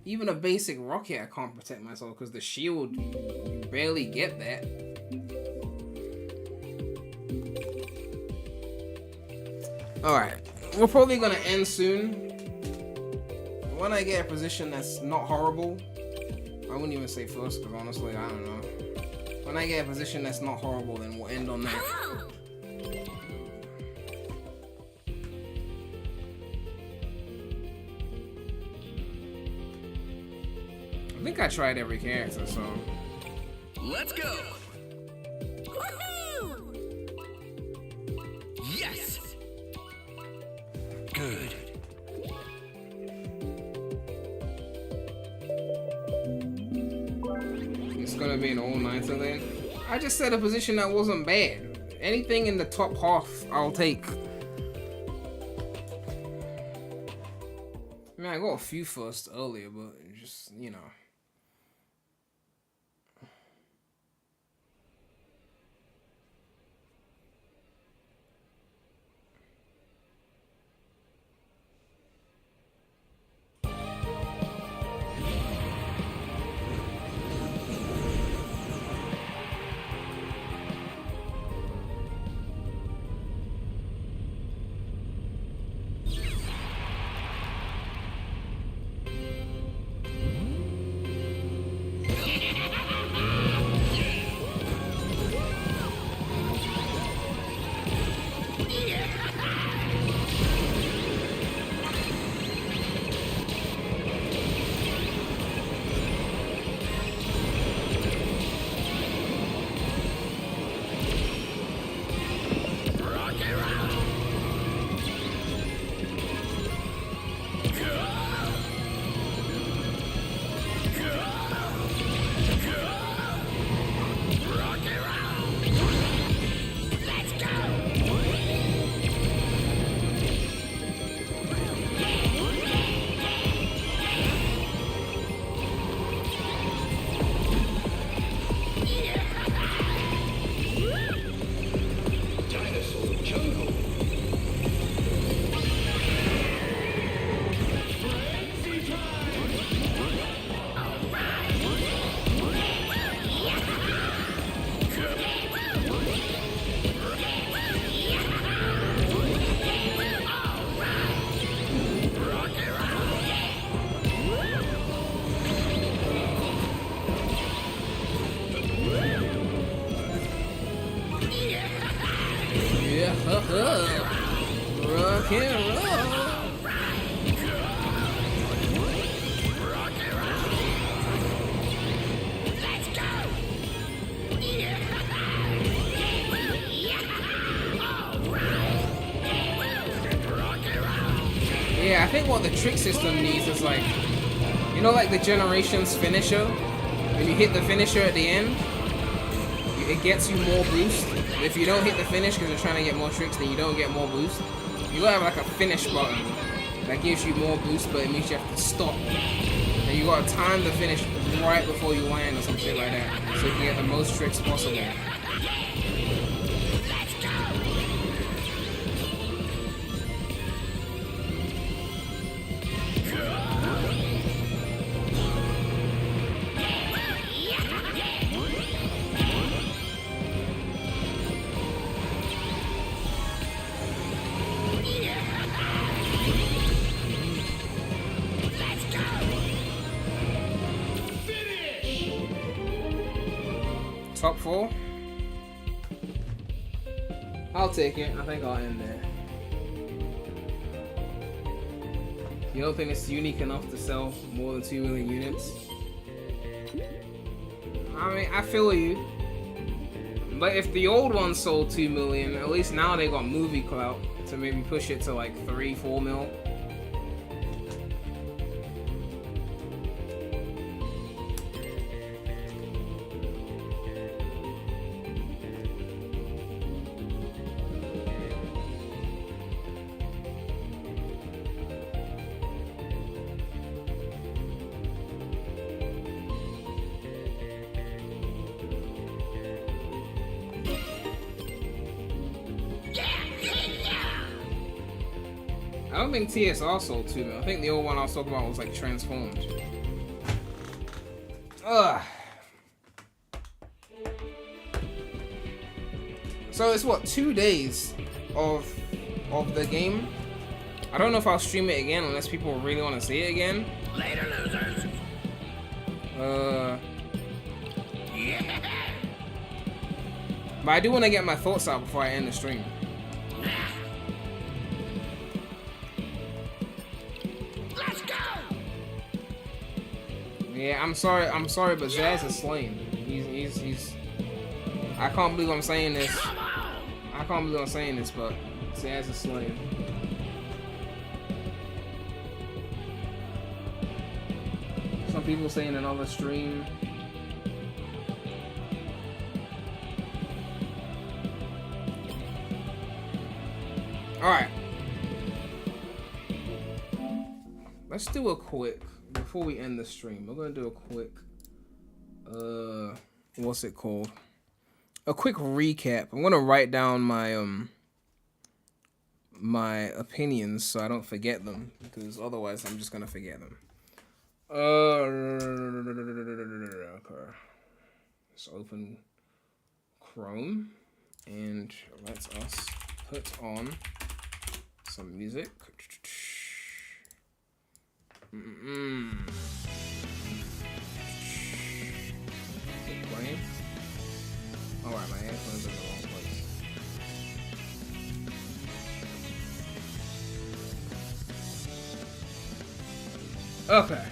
Even a basic rocket, I can't protect myself because the shield, you barely get that. Alright, we're probably gonna end soon. When I get a position that's not horrible, I wouldn't even say first because honestly, I don't know. When I get a position that's not horrible, then we'll end on that. I think I tried every character, so... Let's go! Woohoo! Yes! Good. It's gonna be an all-nighter then. I just said a position that wasn't bad. Anything in the top half, I'll take. I mean, I got a few first earlier, but just, you know. Yeah, rock and roll. Yeah, I think what the trick system needs is like, you know, like the Generations finisher. When you hit the finisher at the end, it gets you more boost. If you don't hit the finish because you're trying to get more tricks, then you don't get more boost. You gotta have like a finish button that gives you more boost, but it means you have to stop. And you gotta time the finish right before you land or some shit like that, so you can get the most tricks possible. Top 4? I'll take it. I think I'll end there. You don't think it's unique enough to sell more than 2 million units? I mean, I feel you. But if the old one sold 2 million, at least now they got movie clout to maybe push it to like 3-4 mil. I don't think TSR sold 2 mil. I think the old one I was talking about was like transformed. Ugh. So it's what, 2 days of the game? I don't know if I'll stream it again unless people really want to see it again. Later, losers. But I do want to get my thoughts out before I end the stream. Yeah, I'm sorry, but Zaz is slain. He's. I can't believe I'm saying this. I can't believe I'm saying this, but Zaz is slain. Some people saying another stream. All right. Let's do a quick. Before we end the stream, we're gonna do a quick, what's it called? A quick recap. I'm gonna write down my my opinions so I don't forget them, because otherwise I'm just gonna forget them. Okay. Let's open Chrome and let us put on some music. Playing? Alright, my headphones are in the wrong place. Okay.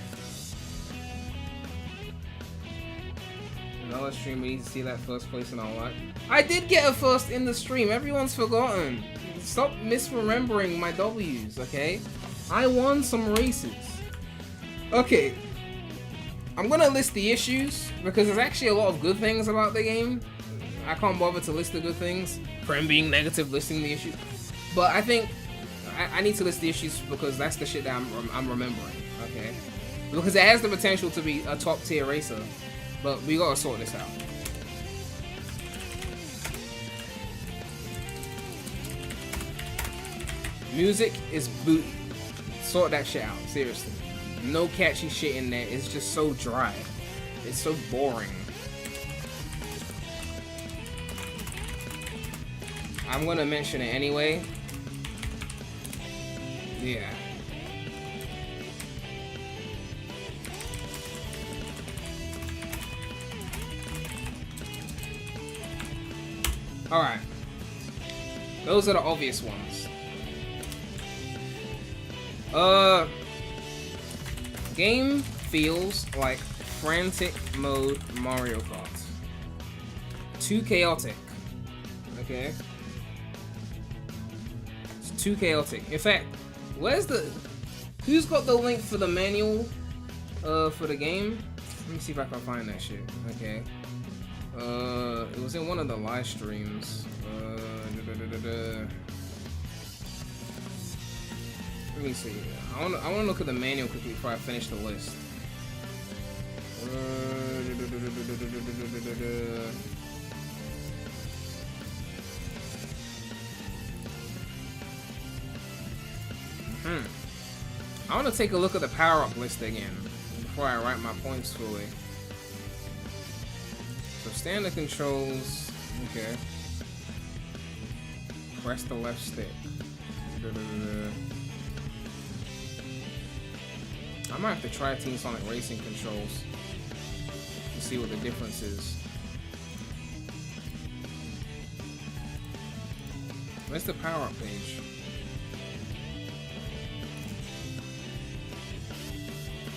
Another stream, we need to see that first place in our life. I did get a first in the stream. Everyone's forgotten. Stop misremembering my W's, okay? I won some races. Okay, I'm gonna list the issues because there's actually a lot of good things about the game. I can't bother to list the good things. Prem being negative, listing the issues. But I think I need to list the issues because that's the shit that I'm remembering. Okay, because it has the potential to be a top tier racer, but we gotta sort this out. Music is booty. Sort that shit out, seriously. No catchy shit in there. It's just so dry. It's so boring. I'm gonna mention it anyway. Yeah. Alright. Those are the obvious ones. Game feels like frantic mode Mario Kart. Too chaotic. Okay? It's too chaotic. In fact, who's got the link for the manual for the game? Let me see if I can find that shit. Okay. It was in one of the live streams. Let me see. I wanna look at the manual quickly before I finish the list. I want to take a look at the power-up list again before I write my points fully. So standard controls, okay. Press the left stick. I might have to try Team Sonic Racing controls to see what the difference is. Where's the power-up page?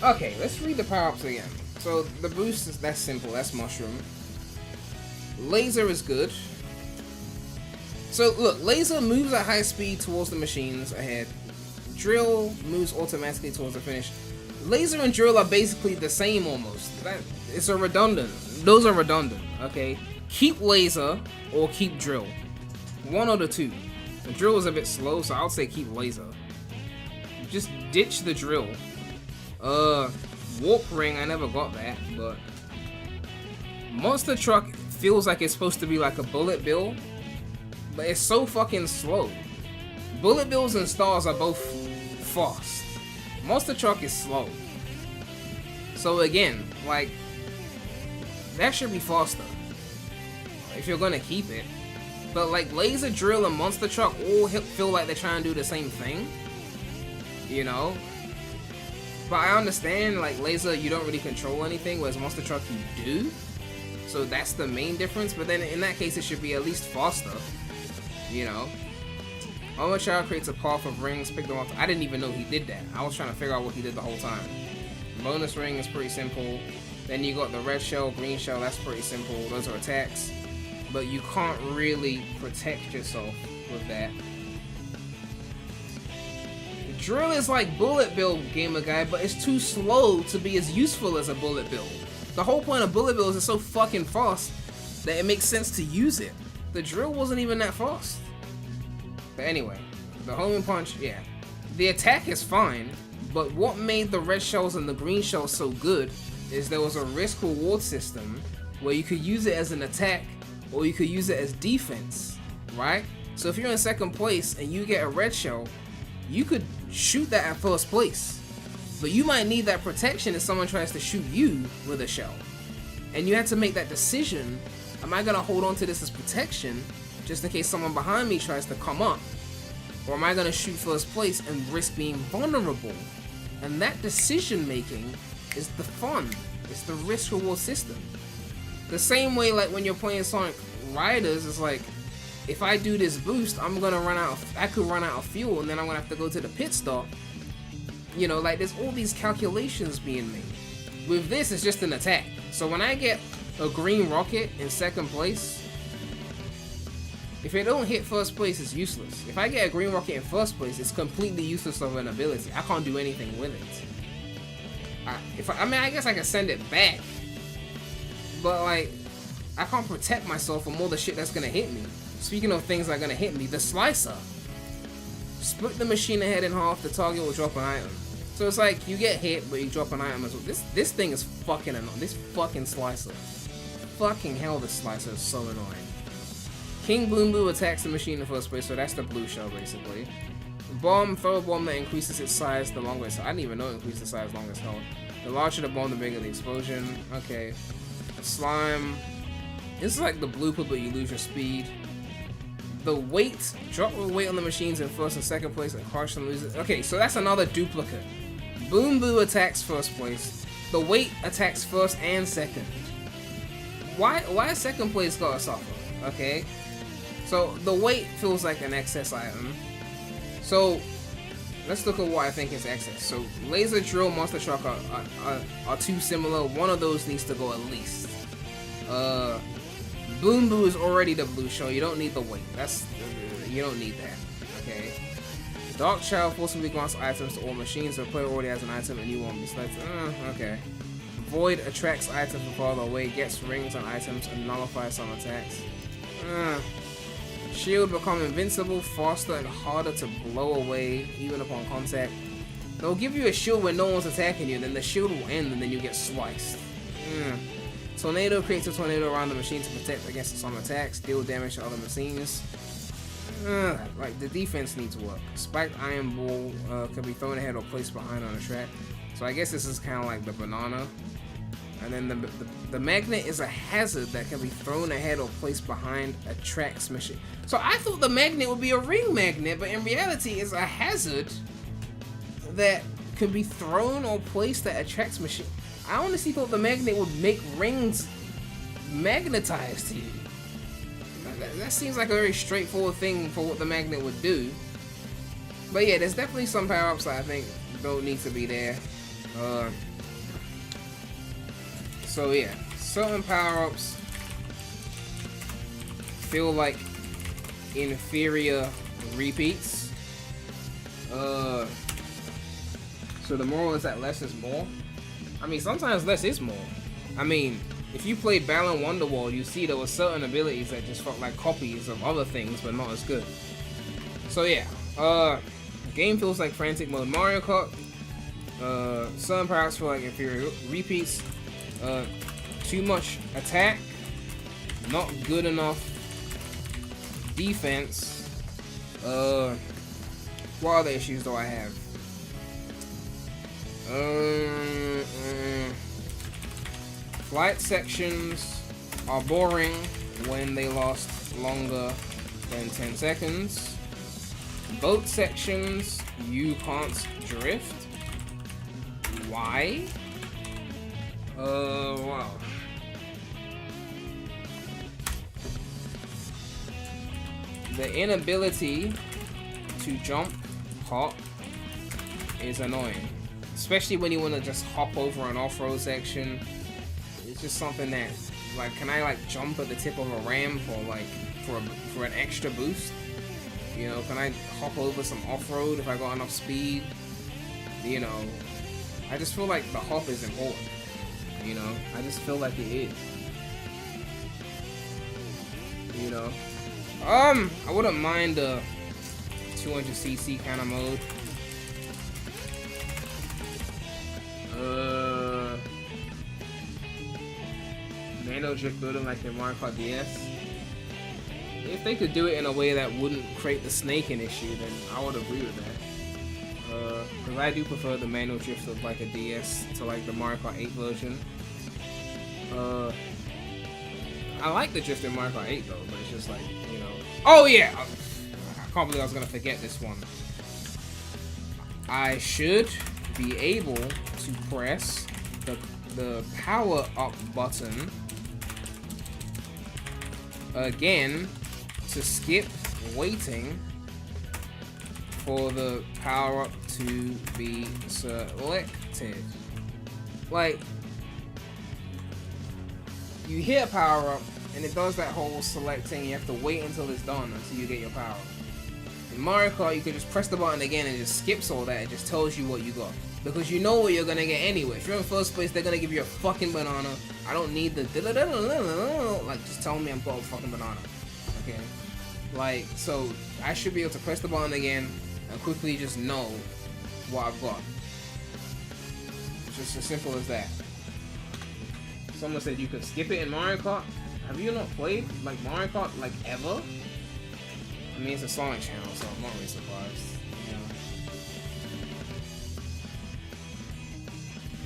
Okay, let's read the power-ups again. So the boost is that's simple, that's mushroom. Laser is good. So look, laser moves at high speed towards the machines ahead. Drill moves automatically towards the finish. Laser and drill are basically the same almost. It's a redundant. Those are redundant, okay? Keep laser or keep drill. One or the two. The drill is a bit slow, so I'll say keep laser. Just ditch the drill. Warp ring, I never got that, but Monster Truck feels like it's supposed to be like a bullet bill, but it's so fucking slow. Bullet bills and stars are both fast. Monster Truck is slow. So again, like, that should be faster if you're gonna keep it. But like Laser, Drill, and Monster Truck all feel like they're trying to do the same thing, you know? But I understand, like, Laser, you don't really control anything, whereas Monster Truck, you do. So that's the main difference, but then in that case, it should be at least faster, you know? Armor Child creates a path of rings, pick them up. I didn't even know he did that. I was trying to figure out what he did the whole time. Bonus ring is pretty simple. Then you got the red shell, green shell, that's pretty simple. Those are attacks. But you can't really protect yourself with that. Drill is like bullet bill, gamer guy, but it's too slow to be as useful as a bullet bill. The whole point of bullet bill is it's so fucking fast that it makes sense to use it. The drill wasn't even that fast. But anyway, the homing punch, yeah. The attack is fine, but what made the red shells and the green shells so good is there was a risk reward system where you could use it as an attack or you could use it as defense, right? So if you're in second place and you get a red shell, you could shoot that at first place, but you might need that protection if someone tries to shoot you with a shell. And you have to make that decision, am I gonna hold on to this as protection just in case someone behind me tries to come up? Or am I gonna shoot first place and risk being vulnerable? And that decision making is the fun. It's the risk reward system. The same way like when you're playing Sonic Riders, it's like, if I do this boost, I could run out of fuel and then I'm gonna have to go to the pit stop. You know, like there's all these calculations being made. With this, it's just an attack. So when I get a green rocket in second place, if it don't hit first place, it's useless. If I get a green rocket in first place, it's completely useless of an ability. I can't do anything with it. I mean, I guess I can send it back, but like, I can't protect myself from all the shit that's gonna hit me. Speaking of things that are gonna hit me, the slicer. Split the machine ahead in half, the target will drop an item. So it's like, you get hit, but you drop an item as well. This thing is fucking annoying. This fucking slicer. Fucking hell, this slicer is so annoying. King Boom Boo attacks the machine in the first place, so that's the blue shell basically. Bomb, throw a bomb that increases its size the longer it's held. I didn't even know it increased the size the longer it's held. The larger the bomb, the bigger the explosion. Okay. Slime. It's like the blooper, but you lose your speed. The weight, drop the weight on the machines in first and second place and crush and lose it. Okay, so that's another duplicate. Boom Boo attacks first place. The weight attacks first and second. Why second place gotta suffer? Okay. So the weight feels like an excess item. So let's look at what I think is excess. So laser drill, monster truck are too similar. One of those needs to go at least. Boom Boo is already the blue shell. You don't need the weight. You don't need that. Okay. Dark Child forcibly grants items to all machines. So the player already has an item and you won't be selected. Okay. Void attracts items from farther away, gets rings on items, and nullifies some attacks. Shield become invincible, faster and harder to blow away, even upon contact. They'll give you a shield when no one's attacking you, then the shield will end and then you get sliced. Tornado creates a tornado around the machine to protect against some attacks, deal damage to other machines. Like, the defense needs work. Spiked iron ball can be thrown ahead or placed behind on a track. So I guess this is kind of like the banana. And then the magnet is a hazard that can be thrown ahead or placed behind a track's machine. So I thought the magnet would be a ring magnet, but in reality it's a hazard that could be thrown or placed at a track's machine. I honestly thought the magnet would make rings magnetized to you. That seems like a very straightforward thing for what the magnet would do. But yeah, there's definitely some power-ups that I think don't need to be there. So yeah, certain power-ups feel like inferior repeats. So the moral is that less is more. I mean, sometimes less is more. I mean, if you played Balan Wonderworld, you see there were certain abilities that just felt like copies of other things, but not as good. So yeah, the game feels like frantic mode Mario Kart. Certain power-ups feel like inferior repeats. Too much attack, not good enough defense. What other issues do I have? Flight sections are boring when they last longer than 10 seconds. Boat sections, you can't drift. Why? Wow. The inability to jump hop is annoying. Especially when you want to just hop over an off-road section. It's just something that, like, can I like jump at the tip of a ramp or like for an extra boost? You know, can I hop over some off-road if I got enough speed? You know, I just feel like the hop is important. You know, I just feel like it is. You know, I wouldn't mind a 200cc kind of mode. Nano drift building like in Mario Kart DS. If they could do it in a way that wouldn't create the snaking issue, then I would agree with that. Because I do prefer the manual drift of like a DS to like the Mario Kart 8 version. I like the drift in Mario Kart 8 though, but it's just like, you know. Oh yeah! I can't believe I was gonna forget this one. I should be able to press the power up button again to skip waiting for the power up to be selected. Like, you hit a power up and it does that whole selecting. You have to wait until it's done until you get your power up. In Mario Kart, you can just press the button again and it just skips all that. It just tells you what you got. Because you know what you're gonna get anyway. If you're in first place, they're gonna give you a fucking banana. I don't need the like, just tell me I'm got a fucking banana. Okay? Like, so I should be able to press the button again and quickly just know what I've got. Just as simple as that. Someone said you could skip it in Mario Kart. Have you not played like Mario Kart like ever? I mean, it's a Sonic channel, so I'm not really surprised. You know?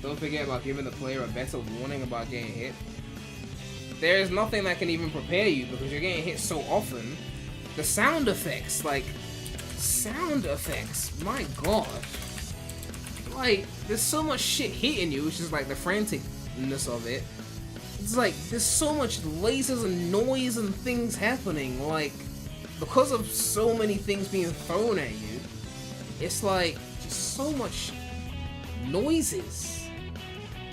Don't forget about giving the player a better warning about getting hit. There is nothing that can even prepare you because you're getting hit so often. The sound effects, my god. Like, there's so much shit hitting you, which is like the franticness of it. It's like, there's so much lasers and noise and things happening, like, because of so many things being thrown at you, it's like just so much noises.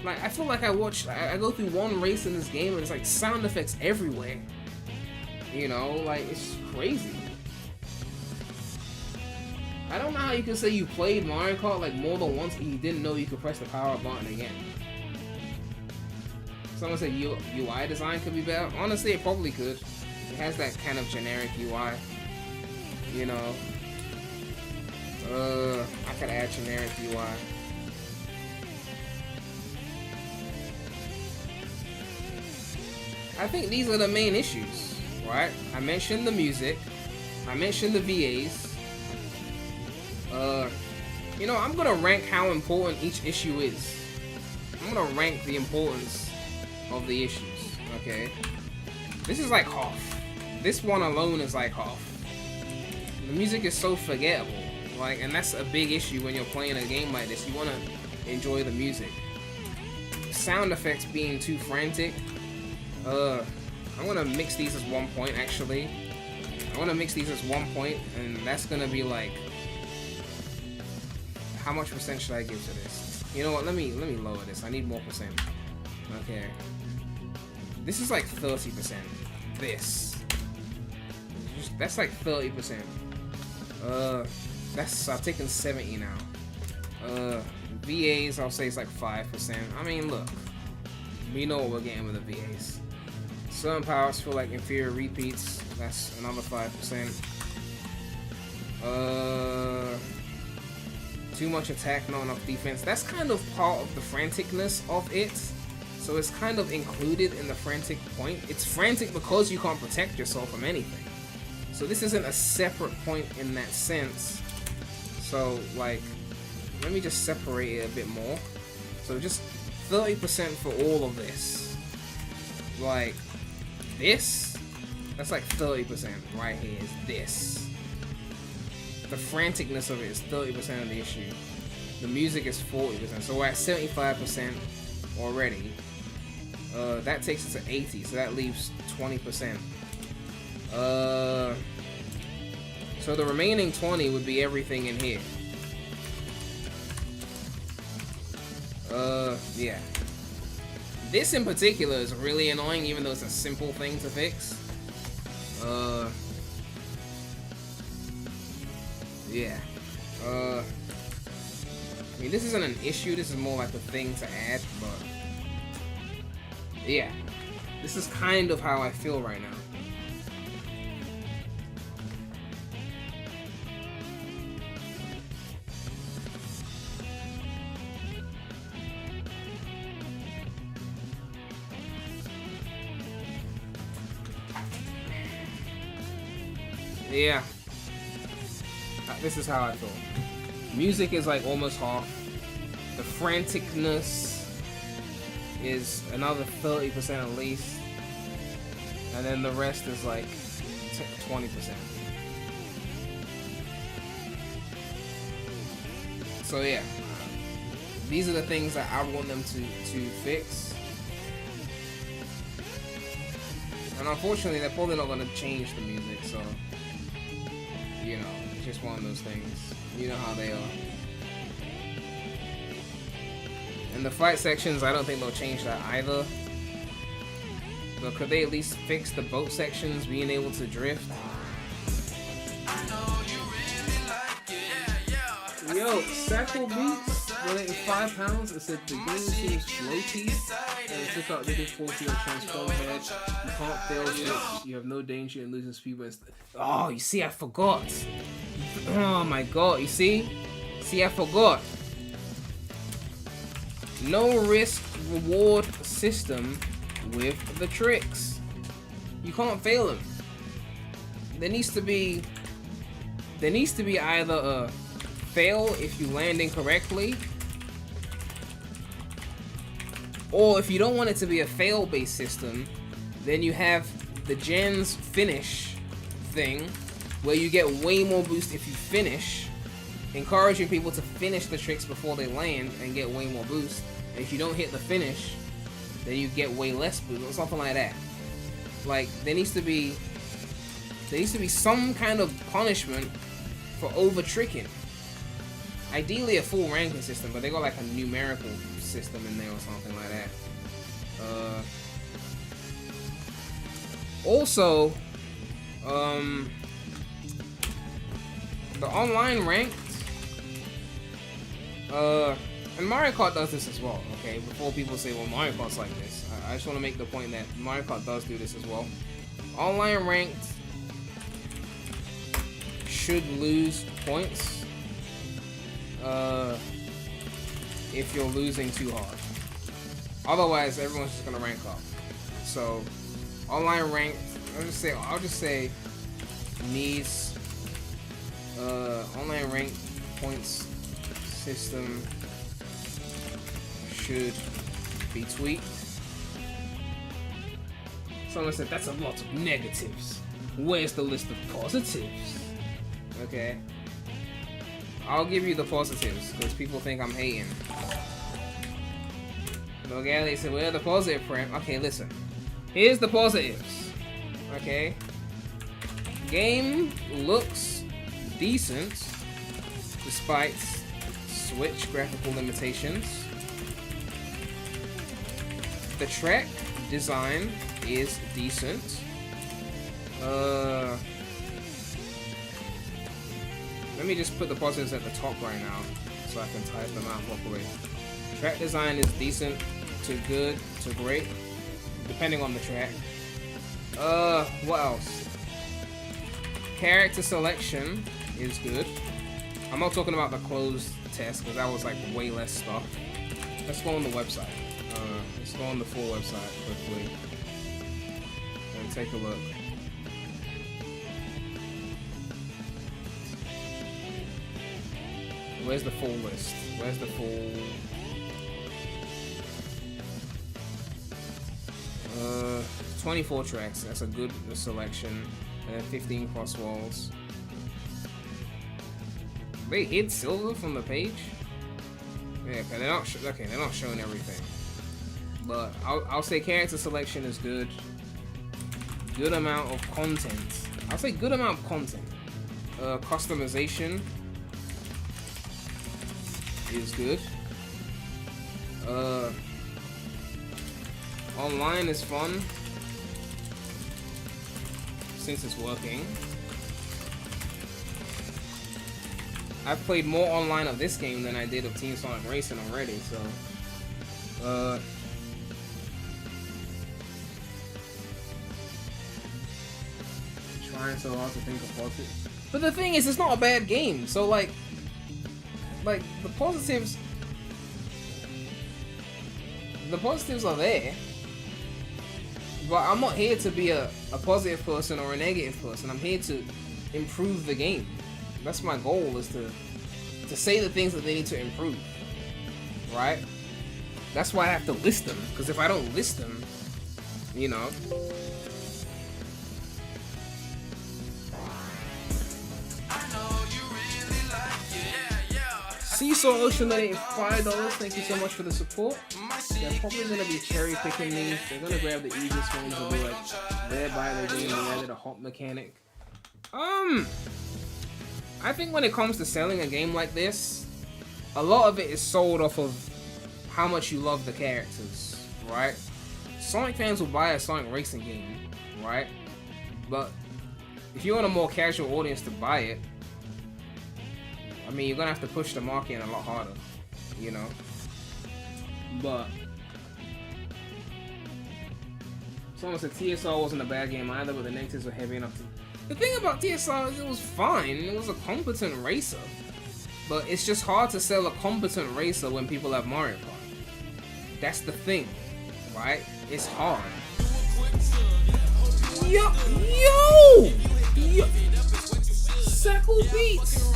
Like, I feel like I go through one race in this game and it's like sound effects everywhere. You know, like, it's crazy. I don't know how you can say you played Mario Kart like more than once and you didn't know you could press the power button again. Someone said UI design could be better. Honestly, it probably could. It has that kind of generic UI. You know. I could add generic UI. I think these are the main issues, right? I mentioned the music. I mentioned the VAs. You know, I'm gonna rank how important each issue is. I'm gonna rank the importance of the issues, okay? This is like half. This one alone is like half. The music is so forgettable, like, and that's a big issue when you're playing a game like this. You wanna enjoy the music. Sound effects being too frantic. I'm gonna mix these as 1 point, actually. I wanna mix these as 1 point, and that's gonna be like, how much percent should I give to this? You know what, let me lower this. I need more percent. Okay. This is like 30%. This. That's like 30%. I've taken 70 now. VAs, I'll say it's like 5%. I mean, look. We know what we're getting with the VAs. Certain powers feel like inferior repeats. That's another 5%. Too much attack, not enough defense. That's kind of part of the franticness of it. So it's kind of included in the frantic point. It's frantic because you can't protect yourself from anything. So this isn't a separate point in that sense. So, like, let me just separate it a bit more. So just 30% for all of this. Like, this, that's like 30% right here is this. The franticness of it is 30% of the issue. The music is 40%, so we're at 75% already. That takes us to 80, so that leaves 20%. So the remaining 20 would be everything in here. Yeah. This in particular is really annoying, even though it's a simple thing to fix. Yeah. I mean, this isn't an issue, this is more like a thing to add, but yeah. This is kind of how I feel right now. Yeah. This is how I feel. Music is like almost half. The franticness is another 30% at least. And then the rest is like 20%. So yeah. These are the things that I want them to fix. And unfortunately, they're probably not going to change the music, so, you know, it's just one of those things. You know how they are. And the fight sections, I don't think they'll change that either. But could they at least fix the boat sections, being able to drift? Yo, Sackle Beats donated £5 and said the game seems floaty and took out the difficulty of transform head. You can't fail ships, you have no danger in losing speed. Oh, you see, I forgot. Oh my god, you see? See, I forgot. No risk reward system with the tricks. You can't fail them. There needs to be either a fail if you land incorrectly, or if you don't want it to be a fail based system, then you have the gens finish thing where you get way more boost if you finish, encouraging people to finish the tricks before they land and get way more boost. And if you don't hit the finish, then you get way less boost or something like that. Like, there needs to be There needs to be some kind of punishment for over tricking. Ideally a full ranking system, but they got like a numerical system in there or something like that. Also, the online ranked, and Mario Kart does this as well, okay? Before people say, well, Mario Kart's like this, I just want to make the point that Mario Kart does do this as well. Online ranked should lose points if you're losing too hard. Otherwise, everyone's just gonna rank up. So, online ranked, I'll just say needs online ranked points system should be tweaked. Someone said that's a lot of negatives. Where's the list of positives? Okay, I'll give you the positives because people think I'm hating. Okay, they said, where are the positive prem? Okay, listen. Here's the positives. Okay. Game looks decent despite Switch graphical limitations. The track design is decent. Let me just put the positives at the top right now so I can type them out properly. Track design is decent to good to great, depending on the track. What else? Character selection is good. I'm not talking about the closed test because that was like way less stuff. Let's go on the website. Let's go on the full website quickly and take a look. Where's the full list? Where's the full... 24 tracks, that's a good selection. And then 15 CrossWorlds. They hid silver from the page? Yeah, okay, they're not showing everything. But I'll say character selection is good. Good amount of content. I'll say good amount of content. Customization is good. Online is fun since it's working. I've played more online of this game than I did of Team Sonic Racing already, so trying so hard to think of positives. But the thing is, it's not a bad game, so like the positives are there. But I'm not here to be a positive person or a negative person. I'm here to improve the game. That's my goal, is to say the things that they need to improve. Right? That's why I have to list them. Because if I don't list them, you know. Seesaw Ocean donated $5. Thank you so much for the support. They're probably gonna be cherry picking these. They're gonna grab the easiest ones and be like, thereby they're doing the added a hop mechanic. I think when it comes to selling a game like this, a lot of it is sold off of how much you love the characters, right? Sonic fans will buy a Sonic Racing game, right? But if you want a more casual audience to buy it, I mean, you're gonna have to push the market a lot harder, you know. But someone said TSR wasn't a bad game either, but the negatives were heavy enough to... The thing about TSR is it was fine. It was a competent racer, but it's just hard to sell a competent racer when people have Mario Kart. That's the thing, right? It's hard. Yo! Sackle Beats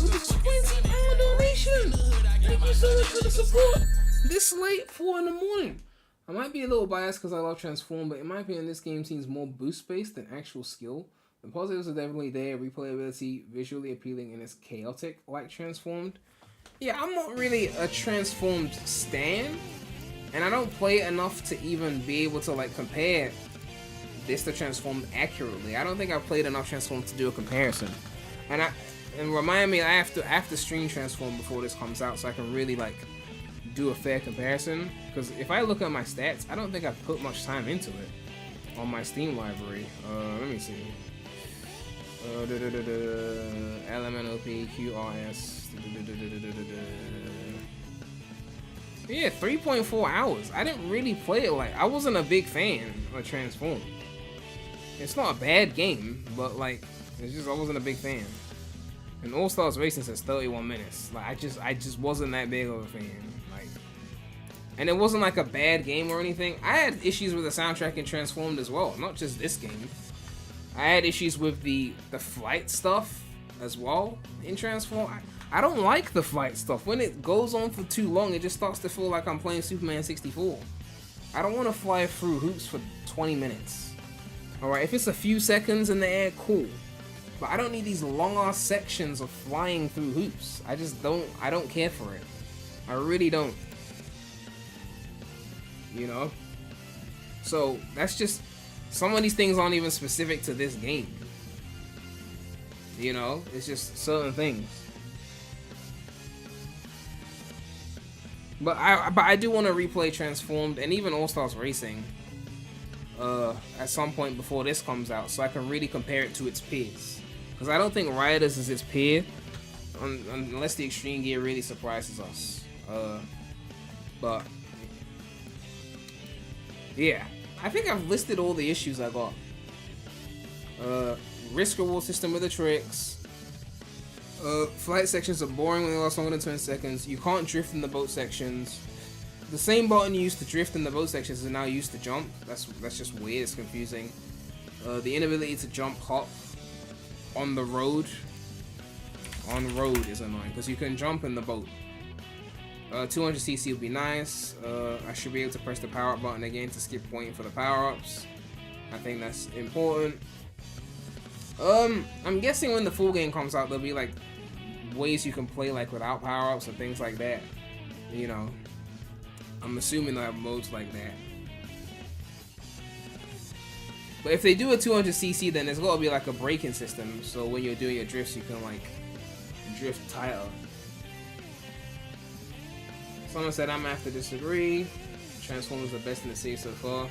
with a £20 donation. Thank you so much for the support. This late, 4 in the morning. I might be a little biased because I love Transform, but in my opinion, this game seems more boost-based than actual skill. The positives are definitely there. Replayability, visually appealing, and it's chaotic like Transformed. Yeah, I'm not really a Transformed stan, and I don't play it enough to even be able to like compare this to Transformed accurately. I don't think I've played enough Transformed to do a comparison. And remind me, I have to stream Transform before this comes out so I can really like do a fair comparison. Because if I look at my stats, I don't think I've put much time into it on my Steam library. Let me see. LMNOP QRS. Yeah, 3.4 hours. I didn't really play it like I wasn't a big fan of Transform. It's not a bad game, but like it's just I wasn't a big fan. And All Stars Racing says 31 minutes. Like I just wasn't that big of a fan. Like, and it wasn't like a bad game or anything. I had issues with the soundtrack in Transformed as well, not just this game. I had issues with the flight stuff as well in Transform. I don't like the flight stuff. When it goes on for too long, it just starts to feel like I'm playing Superman 64. I don't want to fly through hoops for 20 minutes. Alright, if it's a few seconds in the air, cool. But I don't need these long-ass sections of flying through hoops. I don't care for it. I really don't. You know? So, that's just... Some of these things aren't even specific to this game. You know? It's just certain things. But I do want to replay Transformed and even All Stars Racing at some point before this comes out, so I can really compare it to its peers. Because I don't think Riders is its peer, unless the Extreme Gear really surprises us. But yeah, I think I've listed all the issues I got. Risk reward system with the tricks. Flight sections are boring when they last longer than 20 seconds. You can't drift in the boat sections. The same button you used to drift in the boat sections is now used to jump. That's just weird. It's confusing. The inability to jump hop on the road. On road is annoying because you can jump in the boat. 200cc would be nice. I should be able to press the power up button again to skip waiting for the power ups. I think that's important. I'm guessing when the full game comes out, there'll be like ways you can play like without power-ups and things like that. You know, I'm assuming they'll have modes like that. But if they do a 200cc, then there's gotta be like a braking system, so when you're doing your drifts, you can like drift tighter. Someone said I'm gonna have to disagree. Transformers are the best in the series so far.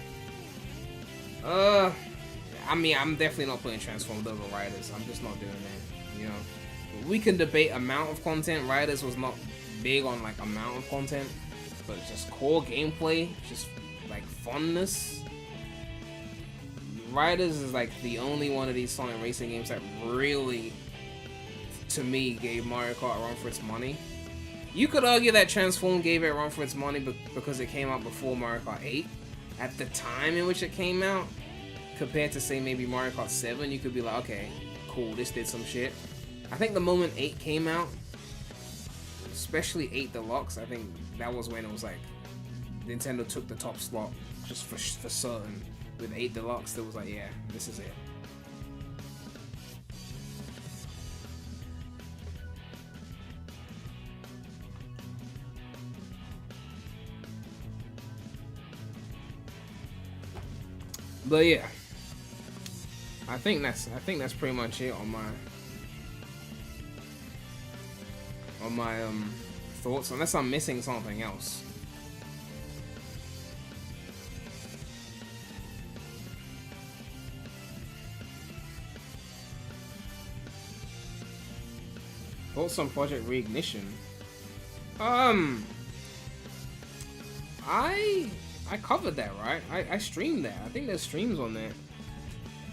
I mean, I'm definitely not playing Transformers over Riders. I'm just not doing that, you know. We can debate amount of content. Riders was not big on like amount of content, but just core gameplay, just like funness. Riders is like the only one of these Sonic Racing games that really, to me, gave Mario Kart a run for its money. You could argue that Transform gave it a run for its money because it came out before Mario Kart 8. At the time in which it came out, compared to say maybe Mario Kart 7, you could be like, okay, cool, this did some shit. I think the moment 8 came out, especially 8 Deluxe, I think that was when it was like Nintendo took the top slot just for certain. With 8 Deluxe, it was like, yeah, this is it. But yeah, I think that's pretty much it on my thoughts, unless I'm missing something else. Thoughts on Project Reignition? I covered that, right? I streamed that. I think there's streams on that.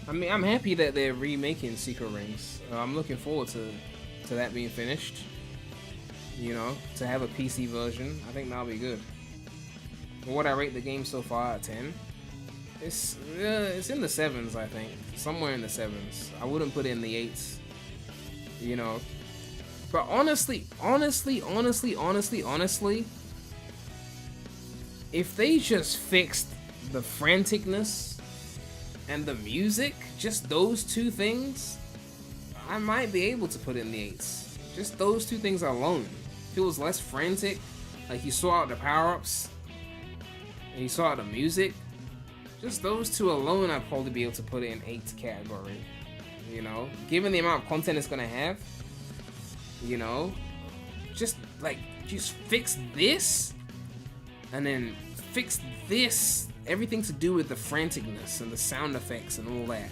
I mean, I'm happy that they're remaking Secret Rings. I'm looking forward to that being finished. You know, to have a PC version. I think that'll be good. For what I rate the game so far out of 10, it's in the 7s, I think. Somewhere in the 7s. I wouldn't put it in the 8s. You know. But honestly, if they just fixed the franticness and the music, just those two things, I might be able to put it in the 8s. Just those two things alone. If it was less frantic, like you saw out the power-ups, and you saw out the music, Just those two alone, I'd probably be able to put it in 8th category. You know, given the amount of content it's gonna have, you know, just fix this, and then fix this. Everything to do with the franticness and the sound effects and all that.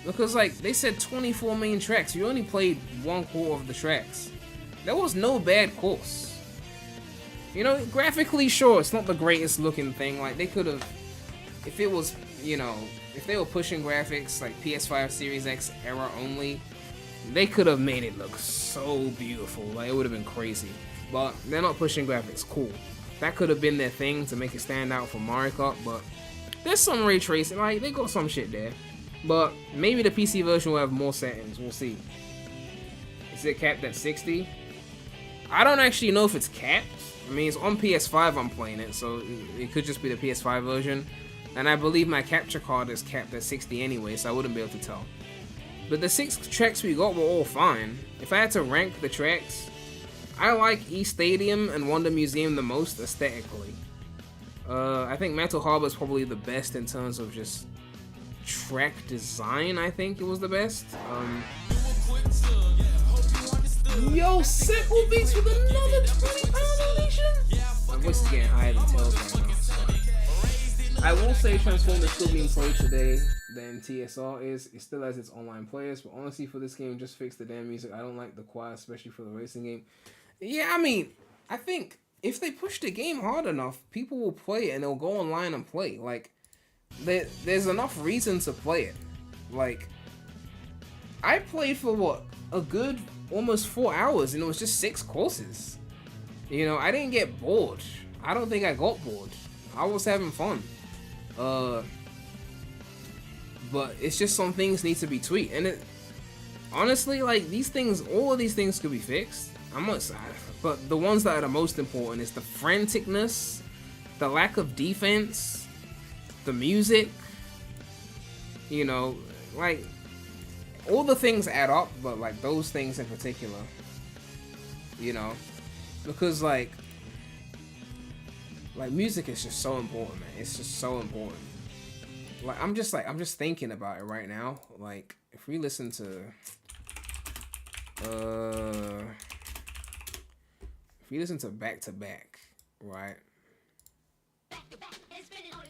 Because like they said, 24 main tracks. You only played 1/4 of the tracks. That was no bad course. You know, graphically, sure, it's not the greatest looking thing. Like they could have, if it was, you know, if they were pushing graphics like PS5 Series X era only, they could have made it look so beautiful. Like it would have been crazy. But they're not pushing graphics. Cool. That could have been their thing to make it stand out for Mario Kart. But there's some ray tracing. Like they got some shit there. But maybe the PC version will have more settings. We'll see. Is it capped at 60? I don't actually know if it's capped. I mean, it's on PS5 I'm playing it, so it could just be the PS5 version. And I believe my capture card is capped at 60 anyway, so I wouldn't be able to tell. But the 6 tracks we got were all fine. If I had to rank the tracks, I like East Stadium and Wonder Museum the most aesthetically. I think Metal Harbor is probably the best in terms of just track design. I think it was the best. Yo, Simple Beats with another £20 donation? My voice is getting higher than Tails right now. So. I will say Transform is still being played today than TSR is. It still has its online players, but honestly for this game, just fix the damn music. I don't like the choir, especially for the racing game. Yeah, I mean, I think if they push the game hard enough, people will play it and they'll go online and play. Like, there's enough reason to play it. Like, I played for what? A good almost 4 hours and it was just 6 courses. You know, I didn't get bored. I don't think I got bored. I was having fun. But it's just some things need to be tweaked. And it, honestly, like these things, all of these things could be fixed. I'm not sad. But the ones that are the most important is the franticness, the lack of defense, the music, you know, like all the things add up, but like those things in particular, you know, because like music is just so important, man. It's just so important. Like I'm just thinking about it right now. Like if we listen to Back to Back, right?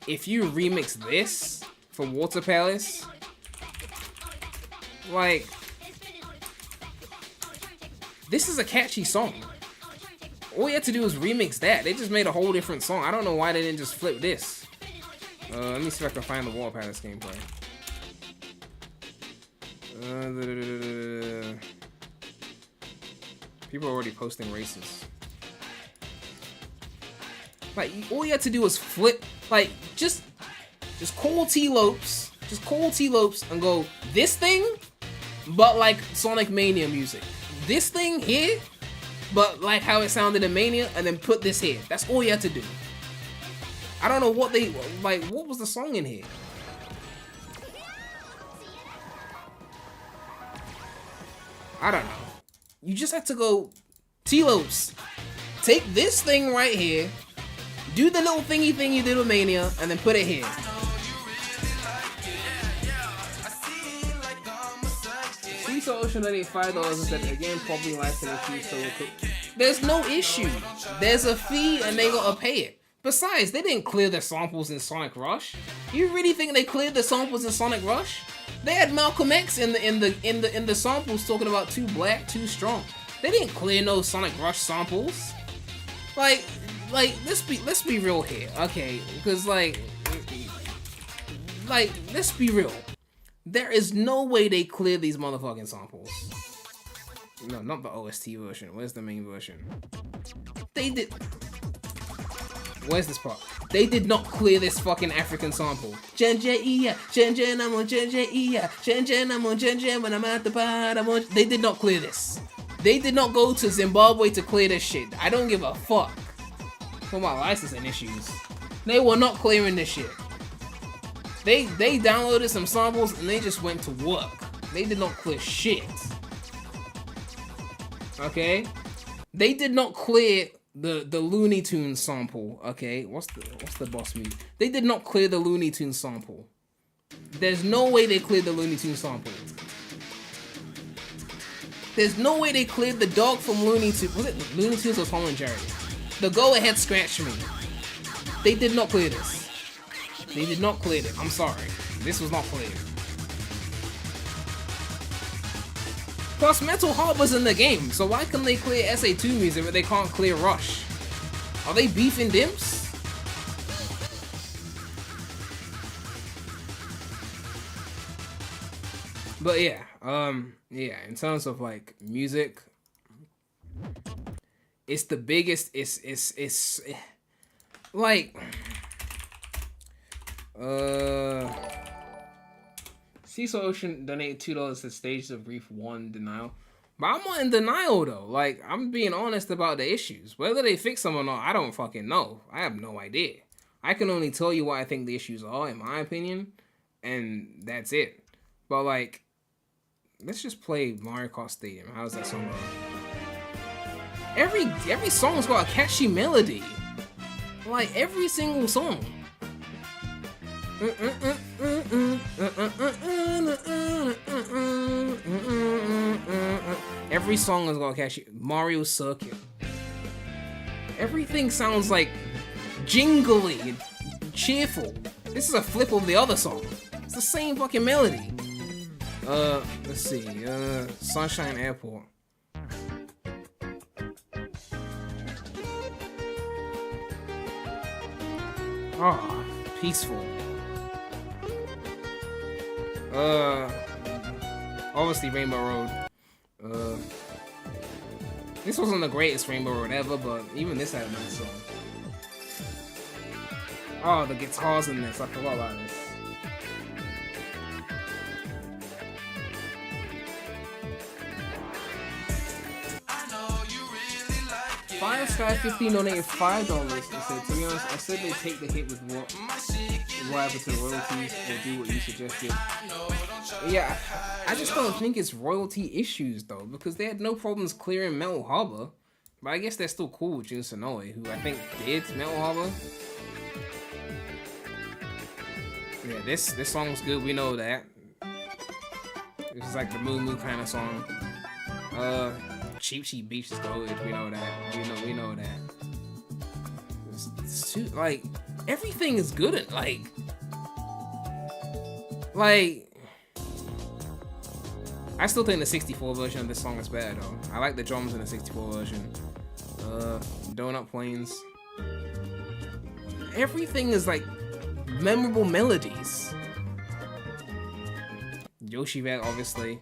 If you remix this for Water Palace, like this is a catchy song. All you had to do was remix that. They just made a whole different song. I don't know why they didn't just flip this. Let me see if I can find the Water Palace gameplay. People are already posting races. Like all you had to do was flip. Like just call T-Lopes. Just call T-Lopes and go this thing, but like Sonic Mania music. This thing here, but like how it sounded in Mania, and then put this here. That's all you had to do. I don't know what they like. What was the song in here? I don't know. You just had to go T-Lopes. Take this thing right here, do the little thingy thing you did with Mania, and then put it here. So Ocean donated $5 and said the game probably lasted a few so there's no issue. There's a fee and they gotta pay it. Besides, they didn't clear the samples in Sonic Rush. You really think they cleared the samples in Sonic Rush? They had Malcolm X in the samples talking about too black, too strong. They didn't clear no Sonic Rush samples. Like let's be real here, okay? Because like let's be real. There is no way they clear these motherfucking samples. No, not the OST version. Where's the main version? They did. Where's this part? They did not clear this fucking African sample. They did not clear this. They did not go to Zimbabwe to clear this shit. I don't give a fuck for my licensing issues. They were not clearing this shit. They downloaded some samples and they just went to work. They did not clear shit. Okay? They did not clear the Looney Tunes sample. Okay, what's the boss move? They did not clear the Looney Tunes sample. There's no way they cleared the Looney Tunes sample. There's no way they cleared the dog from Looney Tunes. Was it Looney Tunes or Tom and Jerry? The Go Ahead Scratch Me. They did not clear this. They did not clear it. I'm sorry. This was not cleared. Plus, Metal Harbor's in the game, so why can they clear SA2 music but they can't clear Rush? Are they beefing dimps? But yeah, yeah, in terms of like music, it's the biggest, it's like, Seesaw Ocean donated $2 to Stages of Grief 1 denial. But I'm not in denial though. Like, I'm being honest about the issues. Whether they fix them or not, I don't fucking know. I have no idea. I can only tell you what I think the issues are, in my opinion, and that's it. But like, let's just play Mario Kart Stadium. How's that song go? Every song's got a catchy melody. Like, every single song. Every song has got a catchy Mario Circuit. Everything sounds like jingly and cheerful. This is a flip of the other song. It's the same fucking melody. Let's see. Sunshine Airport. Oh, peaceful. Obviously Rainbow Road. This wasn't the greatest Rainbow Road ever, but even this had a nice song. Oh, the guitars in this, I forgot about this. Fire Sky 15 donated $5 and said, to be honest, I said they take the hit with what happened to the royalties or do what you suggested. Yeah, I just don't think it's royalty issues though, because they had no problems clearing Metal Harbor. But I guess they're still cool with Jun Sonoe, who I think did Metal Harbor. Yeah, this song's good, we know that. This is like the Moo Moo kind of song. Cheap Cheap Beach is goated, we know that. We know that. It's too, like, everything is good at, like, I still think the 64 version of this song is better though. I like the drums in the 64 version. Donut Plains. Everything is like memorable melodies. Yoshi Vet, obviously.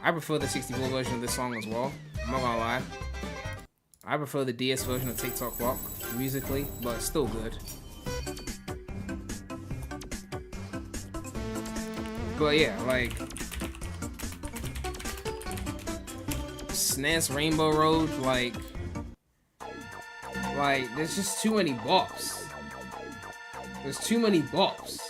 I prefer the 64 version of this song as well. I'm not gonna lie. I prefer the DS version of TikTok Rock musically, but it's still good. But yeah, like SNES Rainbow Road, like there's just too many bops. There's too many bops.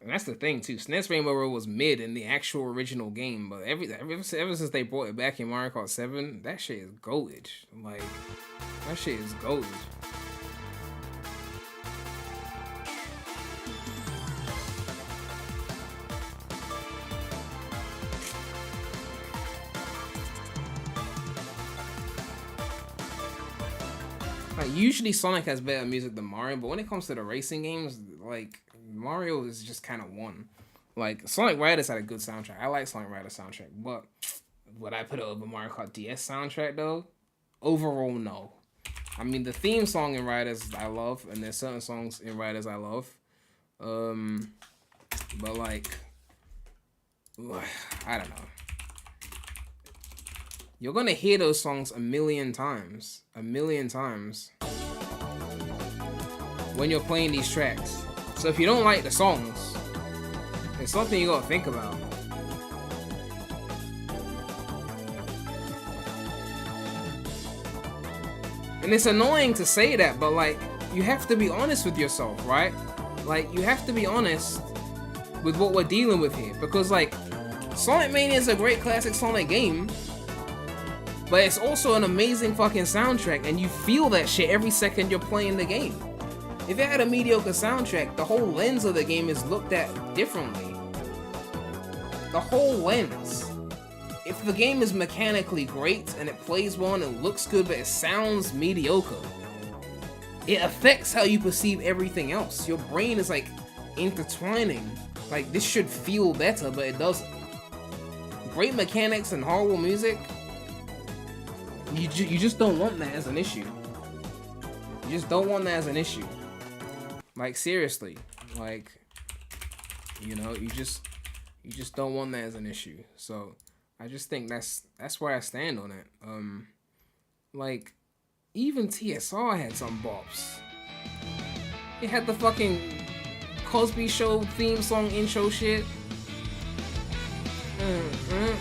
And that's the thing too. SNES Rainbow Road was mid in the actual original game, but ever since they brought it back in Mario Kart 7, that shit is goated. Like, that shit is goated. Like, usually Sonic has better music than Mario, but when it comes to the racing games, like, Mario is just kind of one. Like, Sonic Riders had a good soundtrack. I like Sonic Riders soundtrack, but would I put it over Mario Kart DS soundtrack though? Overall, no. I mean, the theme song in Riders I love, and there's certain songs in Riders I love. But like, I don't know. You're gonna hear those songs a million times when you're playing these tracks. So if you don't like the songs, it's something you gotta think about. And it's annoying to say that, but like, you have to be honest with yourself, right? Like, you have to be honest with what we're dealing with here, because like, Sonic Mania is a great classic Sonic game, but it's also an amazing fucking soundtrack, and you feel that shit every second you're playing the game. If it had a mediocre soundtrack, the whole lens of the game is looked at differently. The whole lens. If the game is mechanically great and it plays well and it looks good but it sounds mediocre, it affects how you perceive everything else. Your brain is like intertwining. Like, this should feel better, but it doesn't. Great mechanics and horrible music, you just don't want that as an issue. You just don't want that as an issue. Like, seriously. Like, you know, you just don't want that as an issue. So I just think that's where I stand on it. Like, even TSR had some bops. It had the fucking Cosby Show theme song intro shit.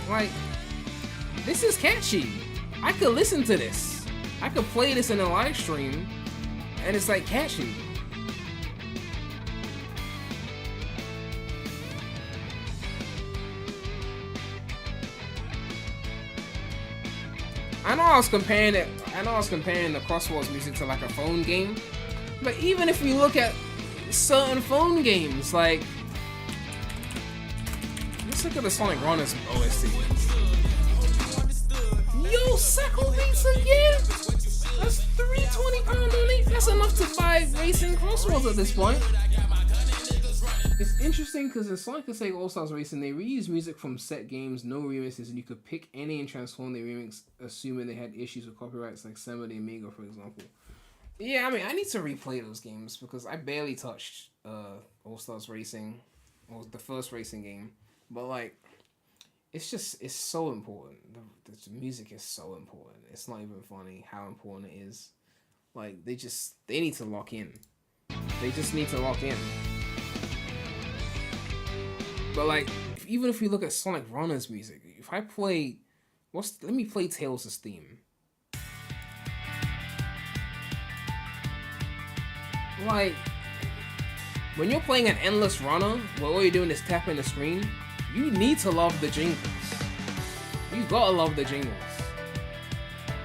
Like, this is catchy. I could listen to this. I could play this in a live stream, and it's like catchy. I know I was comparing the CrossWorlds music to like a phone game, but even if we look at certain phone games, like, let's look at the Sonic Runners OST. Yo, Sacco Beats again? That's £320 on it. That's enough to buy Racing CrossWorlds at this point. It's interesting because in Sonic the Sega All-Stars Racing, they reuse music from set games, no remixes, and you could pick any and transform the remix, assuming they had issues with copyrights like Samba de Amigo, for example. Yeah, I mean, I need to replay those games because I barely touched All-Stars Racing, or the first racing game. But, like, it's so important. The music is so important. It's not even funny how important it is. Like, they need to lock in. They just need to lock in. But, like, even if we look at Sonic Runners music, if I play, let me play Tails' theme. Like, when you're playing an endless runner, where all you're doing is tapping the screen, you need to love the jingles. You gotta love the jingles.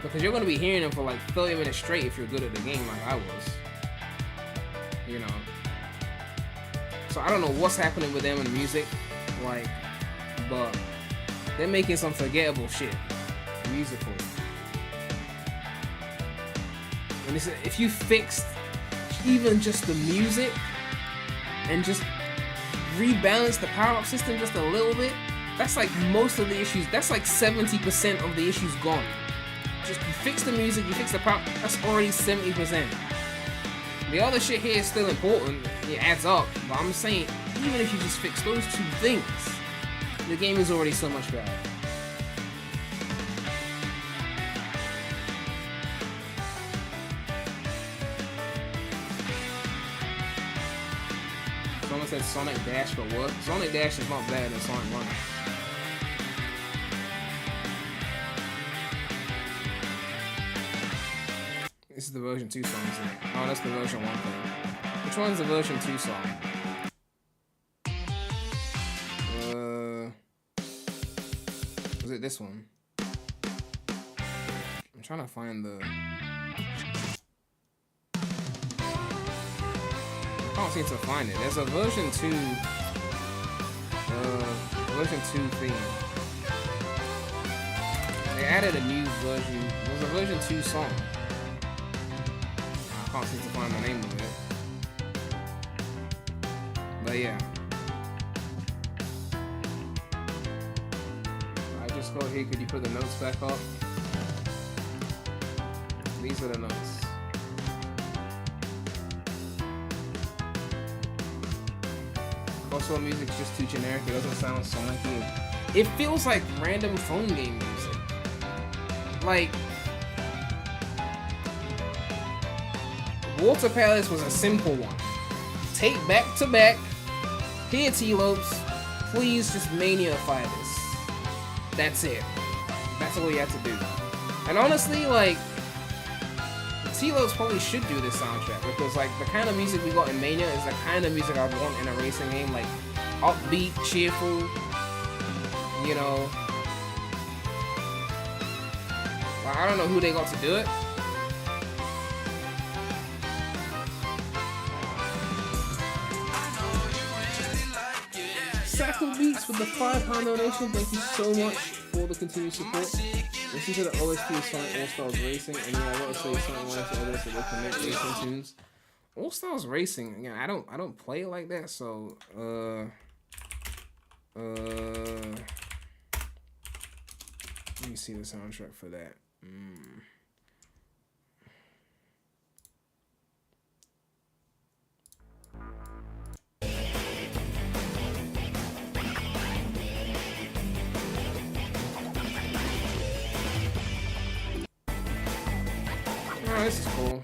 Because you're gonna be hearing them for like 30 minutes straight if you're good at the game like I was. You know. So I don't know what's happening with them in music, like, but they're making some forgettable shit, musical. And if you fixed even just the music and just rebalance the power-up system just a little bit, that's like most of the issues. That's like 70% of the issues gone. Just you fix the music, you fix the power, that's already 70%. The other shit here is still important, it adds up, but I'm saying, even if you just fix those two things, the game is already so much better. Someone said Sonic Dash, but what? Sonic Dash is not better than Sonic Run. This is the version 2 song, isn't it? Oh, that's the version 1 thing. Which one's the version 2 song? Was it this one? I'm trying to find the... I can't seem to find it. There's a version 2... version 2 theme. They added a new version. There's a version 2 song. I can't seem to find the name of it. But yeah. I just go here, could you put the notes back up? These are the notes. Also, music's just too generic, it doesn't sound Sonic-y. It feels like random phone game music. Like, Water Palace was a simple one. Take back to back. Here, T-Lopes. Please just maniafy this. That's it. That's all you have to do. And honestly, like, T-Lopes probably should do this soundtrack because, like, the kind of music we got in Mania is the kind of music I want in a racing game. Like, upbeat, cheerful, you know, well, I don't know who they got to do it. Sackle Beats with the £5 donation. Thank you so much for the continued support. Listen to the OST of Sonic All Stars Racing, and yeah, I gotta say Sonic wants to others so they can make racing tunes. All Stars Racing, again, I don't play it like that, so let me see the soundtrack for that. Oh, this is cool.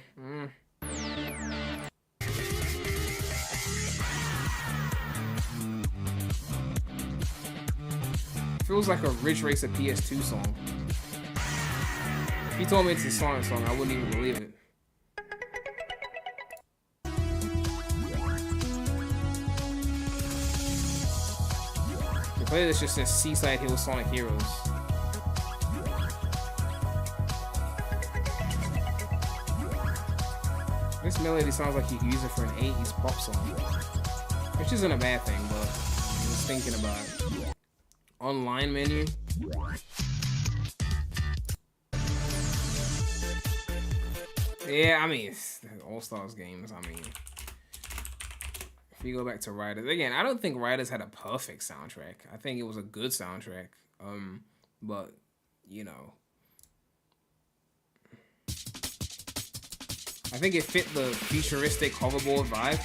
Feels like a Ridge Racer PS2 song. If you told me it's a Sonic song, I wouldn't even believe it. The playlist just says Seaside Hill Sonic Heroes. This melody sounds like you could use it for an 80s pop song. Which isn't a bad thing, but I was thinking about it. Online menu. Yeah, I mean, All-Stars games, I mean. If you go back to Riders, again, I don't think Riders had a perfect soundtrack. I think it was a good soundtrack. But, you know. I think it fit the futuristic hoverboard vibe.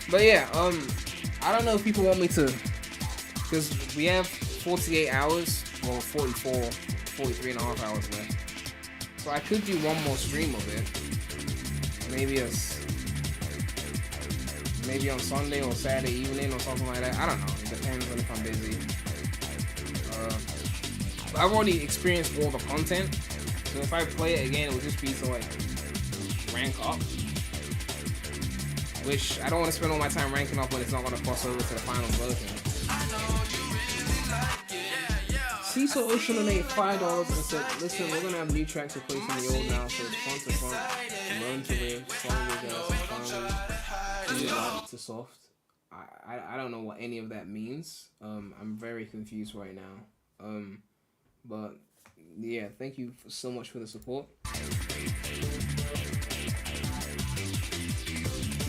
But yeah, I don't know if people want me to, because we have 48 hours, well 43 and a half hours left. So I could do one more stream of it. Maybe on Sunday or Saturday evening or something like that. I don't know. It depends on if I'm busy. I've already experienced all the content, so if I play it again, it would just be to like rank up. Which I don't want to spend all my time ranking up when it's not going to cross over to the final version. Cecil Ocean donated $5 and said, "Listen, we're gonna have new tracks replacing the old now, so it's fun to learn to live, song with us, and finally do light to soft." I don't know what any of that means. I'm very confused right now. But yeah, thank you so much for the support.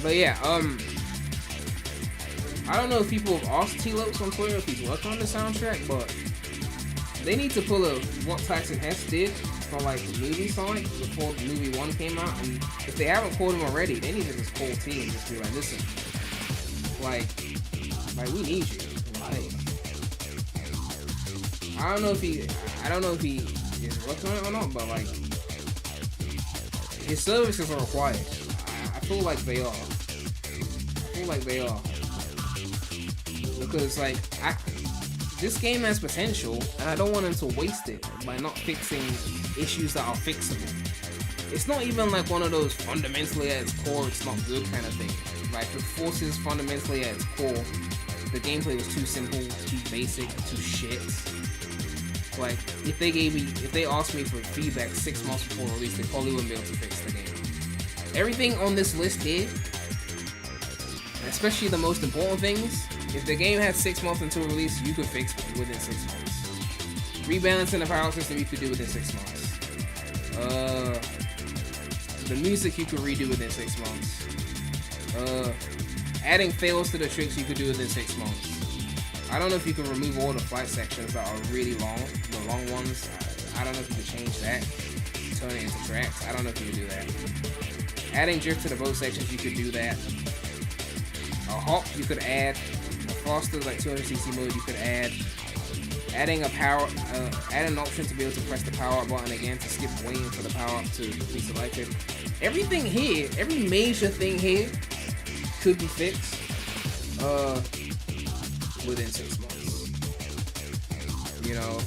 But yeah, I don't know if people have asked T-Lopes on Twitter if he's working on the soundtrack, but they need to pull a what Tyson Hess did for like movie Sonic before the movie 1 came out, and if they haven't called him already, they need to just call T and just be like, listen, like we need you. Like, I don't know if he is working on it or not, but like his services are required. I feel like they are. Because like this game has potential, and I don't want him to waste it by not fixing issues that are fixable. It's not even like one of those fundamentally at its core it's not good kind of thing. Like the Forces fundamentally at its core, the gameplay was too simple, too basic, too shit. Like if they asked me for feedback 6 months before release, they probably wouldn't be able to fix the game. Everything on this list here, especially the most important things, if the game had 6 months until release, you could fix it within 6 months. Rebalancing the power system, you could do within 6 months. The music, you could redo within 6 months. Adding fails to the tricks, you could do within 6 months. I don't know if you can remove all the flight sections that are really long, the long ones. I don't know if you can change that, turn it into tracks. I don't know if you can do that. Adding drift to the boat sections, you could do that. A hop, you could add. A faster, like 200cc mode, you could add. Adding a power, add an option to be able to press the power up button again to skip waiting for the power up to be selected. Everything here, every major thing here, could be fixed within 6 months. You know.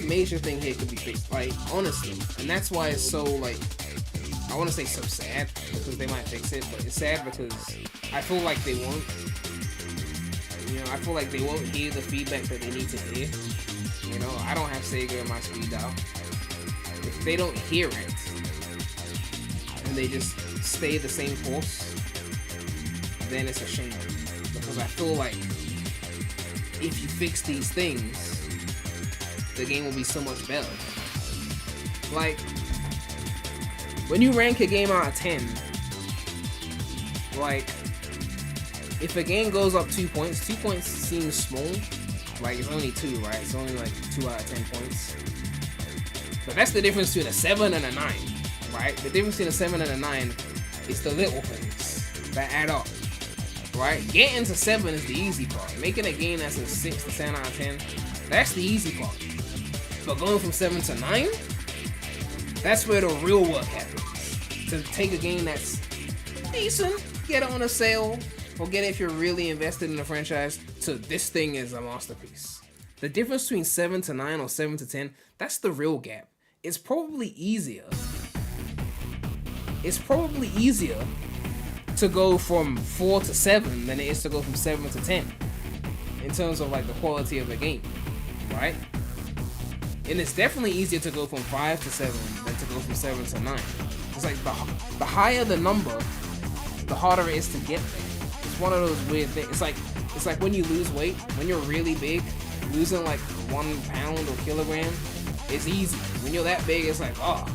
major thing here could be fixed, like, honestly. And that's why it's so, like, I want to say so sad, because they might fix it, but it's sad because I feel like they won't. You know, I feel like they won't hear the feedback that they need to hear. You know, I don't have Sega in my speed dial. If they don't hear it, and they just stay the same course, then it's a shame. Because I feel like if you fix these things, the game will be so much better. Like, when you rank a game out of 10, like, if a game goes up 2 points, 2 points seems small. Like, it's only 2, right? It's only like 2 out of 10 points. But that's the difference between a 7 and a 9, right? The difference between a 7 and a 9 is the little things that add up, right? Getting to 7 is the easy part. Making a game that's a 6 to 10 out of 10, that's the easy part. But going from 7 to 9, that's where the real work happens. To take a game that's decent, get it on a sale, or get it if you're really invested in the franchise, to this thing is a masterpiece. The difference between 7 to 9 or 7 to 10, that's the real gap. It's probably easier. It's probably easier to go from 4 to 7 than it is to go from 7 to 10. In terms of like the quality of the game, right? And it's definitely easier to go from 5 to 7 than to go from 7 to 9. It's like the higher the number, the harder it is to get there. It's one of those weird things. It's like when you lose weight, when you're really big, losing like 1 pound or kilogram is easy. When you're that big, it's like, oh,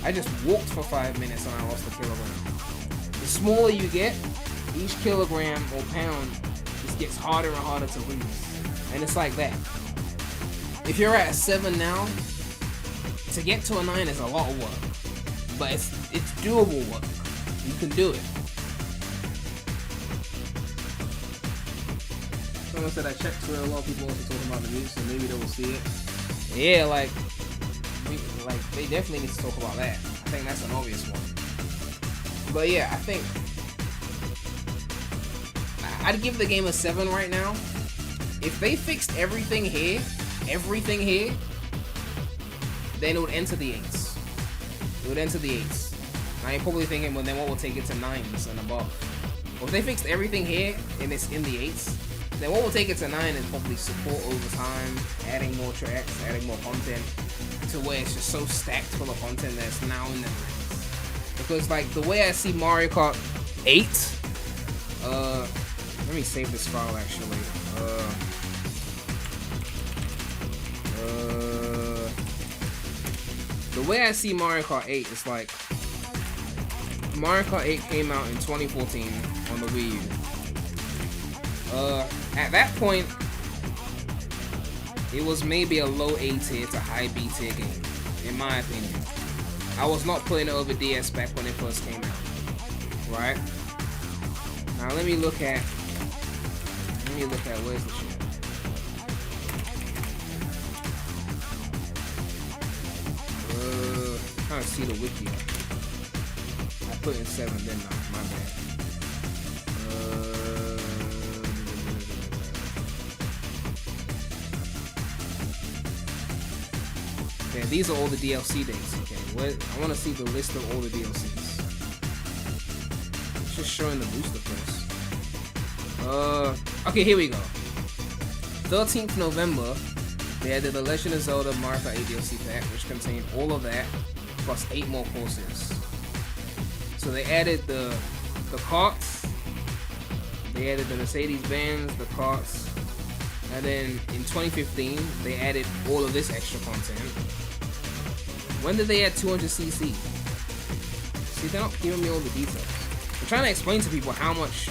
I just walked for 5 minutes and I lost a kilogram. The smaller you get, each kilogram or pound just gets harder and harder to lose. And it's like that. If you're at a 7 now, to get to a 9 is a lot of work. But it's doable work. You can do it. Someone said I checked Twitter, a lot of people also talking about the news, so maybe they will see it. Yeah, like they definitely need to talk about that. I think that's an obvious one. But yeah, I think I'd give the game a 7 right now. If they fixed everything here, then it would enter the 8s. It would enter the 8s. Now you're probably thinking, well, then what will take it to 9s and above? Well, if they fixed everything here and it's in the 8s, then what will take it to 9 is probably support over time, adding more tracks, adding more content, to where it's just so stacked full of content that it's now in the 9s. Because like the way I see Mario Kart 8, let me save this file actually. The way I see Mario Kart 8 is like Mario Kart 8 came out in 2014 on the Wii U. At that point, it was maybe a low A tier to high B tier game, in my opinion. I was not putting it over DS back when it first came out, right? Now let me look at where's the shit? I'm trying to see the wiki. I put in 7, didn't I? My bad. Okay, these are all the DLC dates. Okay, I want to see the list of all the DLCs. It's just showing the booster first. Okay, here we go. 13th November, they added the Legend of Zelda Mario Kart 8 DLC pack, which contained all of that, plus 8 more courses. So they added the carts, they added the Mercedes-Benz, the carts, and then in 2015, they added all of this extra content. When did they add 200cc? See, they're not giving me all the details. I'm trying to explain to people how much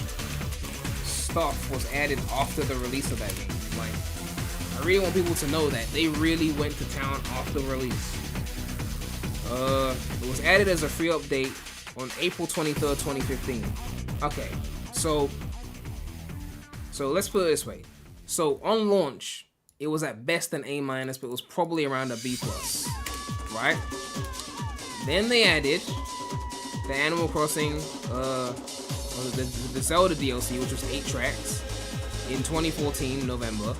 stuff was added after the release of that game. Like, I really want people to know that they really went to town after release. It was added as a free update on April 23rd, 2015. Okay, so let's put it this way. So on launch, it was at best an A-, but it was probably around a B+, right? Then they added the Animal Crossing, the Zelda DLC, which was 8 tracks in 2014 November,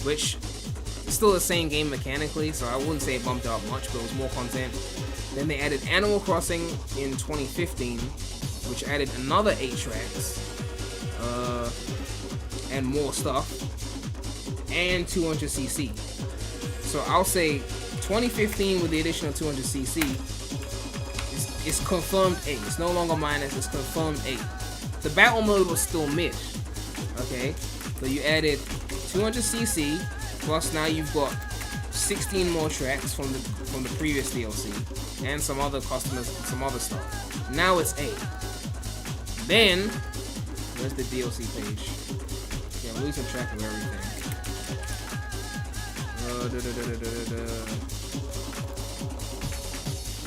which It's still the same game mechanically, so I wouldn't say it bumped it up much, but it was more content. Then they added Animal Crossing in 2015, which added another 8 tracks, and more stuff, and 200cc. So I'll say 2015 with the addition of 200cc is confirmed A. It's no longer minus, it's confirmed A. The battle mode was still mid, okay? So you added 200cc, plus now you've got 16 more tracks from the previous DLC, and some other customers, some other stuff. Now it's A. Then, where's the DLC page? Okay, I'm losing track of everything.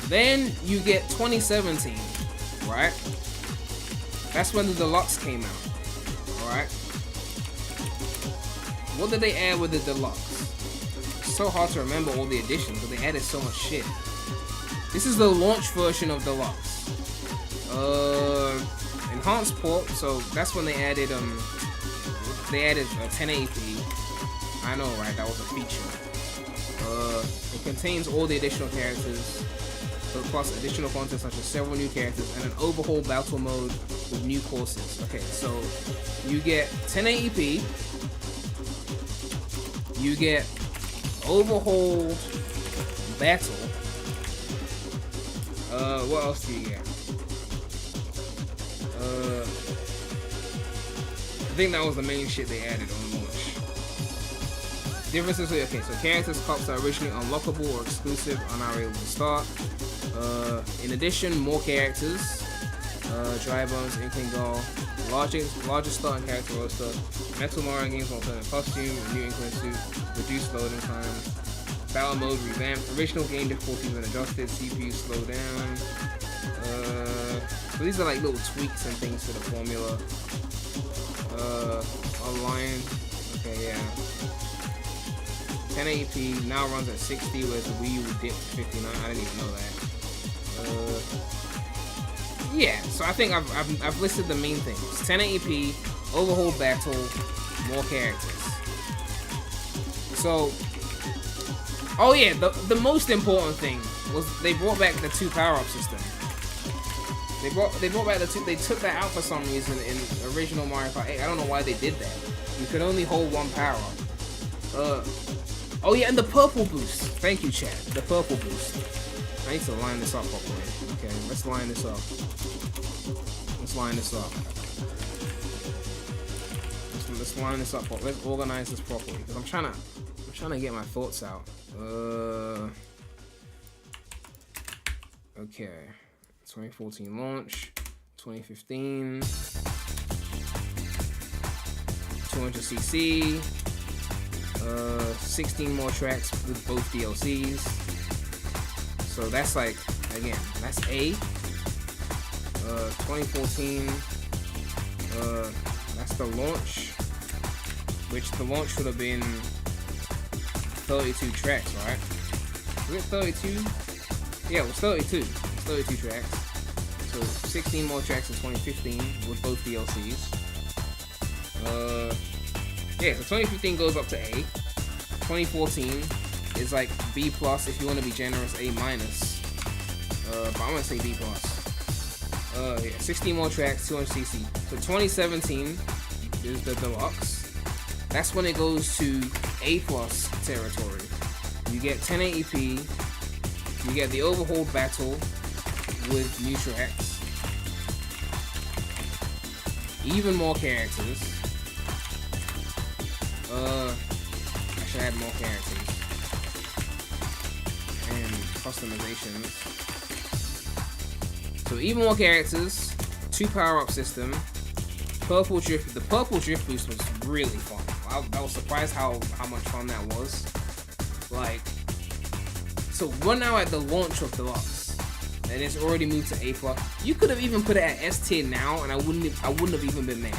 Then you get 2017, right? That's when the deluxe came out, alright? What did they add with the deluxe? It's so hard to remember all the additions, but they added so much shit. This is the launch version of deluxe. Enhanced port, so that's when they added 1080p. I know, right? That was a feature. It contains all the additional characters, plus additional content such as several new characters and an overhaul battle mode with new courses. Okay, so you get 1080p, you get overhaul battle. What else do you get? I think that was the main shit they added on launch. Differences, okay, so characters cups are originally unlockable or exclusive are now able to start. In addition, more characters, Dry Bones, Inkling Doll, larger starting character roster, Metal Mario games with alternate costume, a new Inkling suit, reduced loading times, battle mode revamped, original game difficulty been adjusted, CPU slowed down. So these are like little tweaks and things to the formula. Online, okay, yeah. 1080p now runs at 60, whereas the Wii U dipped to 59. I didn't even know that. Yeah, so I think I've listed the main things. 1080p, overhaul battle, more characters. So, oh yeah, the most important thing was they brought back the 2 power-up system. They brought back the 2. They took that out for some reason in original Mario Kart 8. I don't know why they did that. You could only hold 1 power-up. Oh yeah, and the purple boost. Thank you, chat. The purple boost. I need to line this up properly. Okay, let's line this up. Let's line this up. Let's line this up. Let's organize this properly because I'm trying to get my thoughts out. Okay. 2014 launch. 2015. 200cc. 16 more tracks with both DLCs. So that's like, again, that's A. 2014, that's the launch, which the launch should have been 32 tracks, right? Was it 32? Yeah, it was 32. It's 32 tracks. So 16 more tracks in 2015 with both DLCs. Yeah, so 2015 goes up to A. 2014 is like B plus if you want to be generous, A minus. But I'm gonna say B plus. Yeah, 16 more tracks, 200cc. So 2017 is the deluxe. That's when it goes to A plus territory. You get 1080p. You get the overhaul battle with new tracks. Even more characters. I should add more characters and customizations. So even more characters, 2 power-up system, purple drift. The purple drift boost was really fun. I was surprised how much fun that was. Like, so we're now at the launch of deluxe, and it's already moved to A plus. You could have even put it at S tier now, and I wouldn't have even been mad.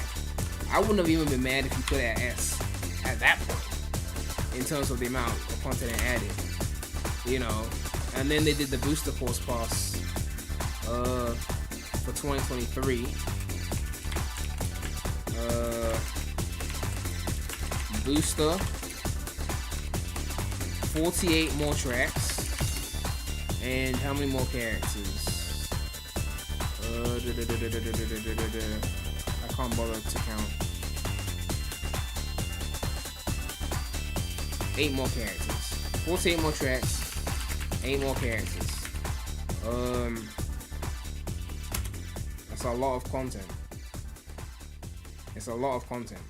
I wouldn't have even been mad if you put it at S at that point, in terms of the amount of content it added, you know. And then they did the booster force pass for 2023. Booster 48 more tracks. And how many more characters? I can't bother to count. 8 more characters. 48 more tracks. 8 more characters. That's a lot of content. It's a lot of content.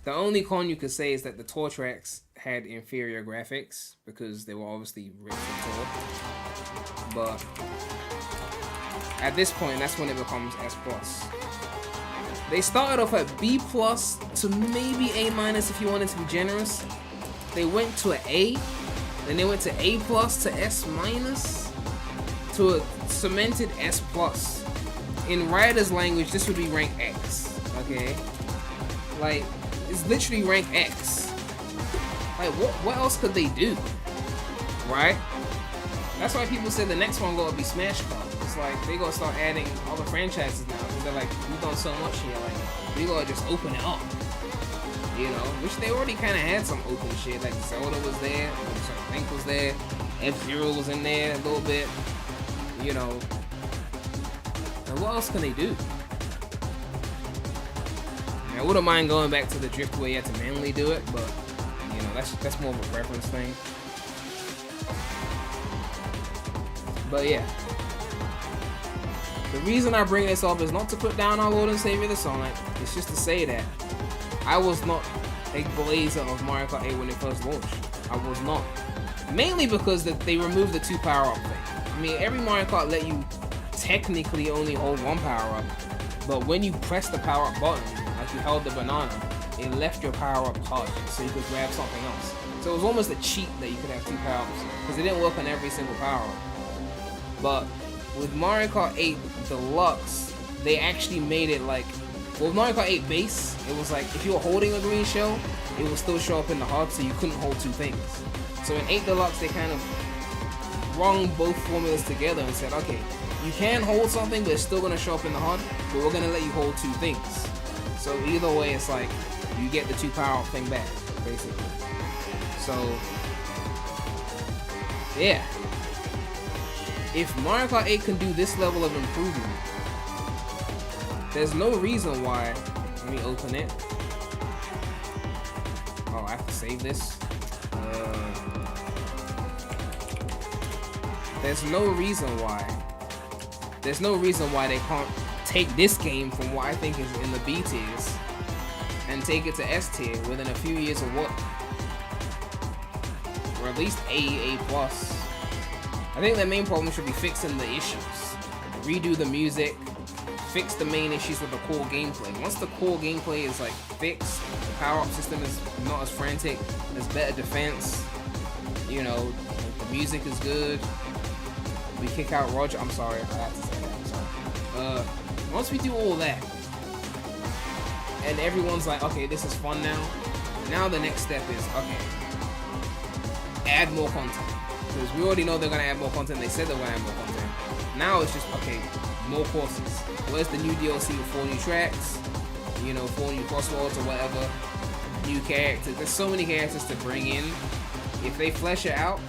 The only con you could say is that the tour tracks had inferior graphics because they were obviously written for tour. But at this point, that's when it becomes S+. They started off at B+ to maybe A- if you wanted to be generous. They went to an A, then they went to A+ to S- to a cemented S+. In Riot's language, this would be rank X, okay? Like, it's literally rank X. Like, what else could they do, right? That's why people say the next one gonna be Smash Cut. It's like, they gonna start adding other franchises now, because they're like, we've done so much here, like, we gonna just open it up. You know, which they already kind of had some open shit, like Zelda was there, Link was there, F-Zero was in there a little bit, you know. And what else can they do? I wouldn't mind going back to the drift where you had to manually do it, but you know, that's more of a preference thing. But yeah, the reason I bring this up is not to put down our Lord and Savior the Sonic. It's just to say that I was not a blazer of Mario Kart 8 when it first launched. I was not. Mainly because they removed the 2 power-up thing. I mean, every Mario Kart let you technically only hold 1 power-up, but when you press the power-up button, like you held the banana, it left your power-up HUD, so you could grab something else. So it was almost a cheat that you could have 2 power-ups, because it didn't work on every single power-up. But with Mario Kart 8 Deluxe, they actually made it like, well, with Mario Kart 8 Base, it was like, if you were holding a green shell, it would still show up in the HUD, so you couldn't hold 2 things. So in 8 Deluxe, they kind of wrung both formulas together and said, okay, you can hold something, but it's still going to show up in the HUD, but we're going to let you hold 2 things. So either way, it's like, you get the 2 power-up thing back, basically. So, yeah. If Mario Kart 8 can do this level of improvement, there's no reason why. Let me open it. Oh, I have to save this. There's no reason why. There's no reason why they can't take this game from what I think is in the B tiers and take it to S tier within a few years of work. Or at least A+. I think their main problem should be fixing the issues. Redo the music, fix the main issues with the core gameplay. Once the core gameplay is like fixed, the power-up system is not as frantic, there's better defense, you know, the music is good. We kick out Roger. I'm sorry, I have to say that. I'm sorry. Once we do all that, and everyone's like, okay, this is fun now. Now the next step is, okay, add more content. Because we already know they're gonna add more content. They said they're gonna add more content. Now it's just, okay, more courses. Where's the new DLC with 4 new tracks? You know, 4 new CrossWorlds or whatever. New characters. There's so many characters to bring in. If they flesh it out,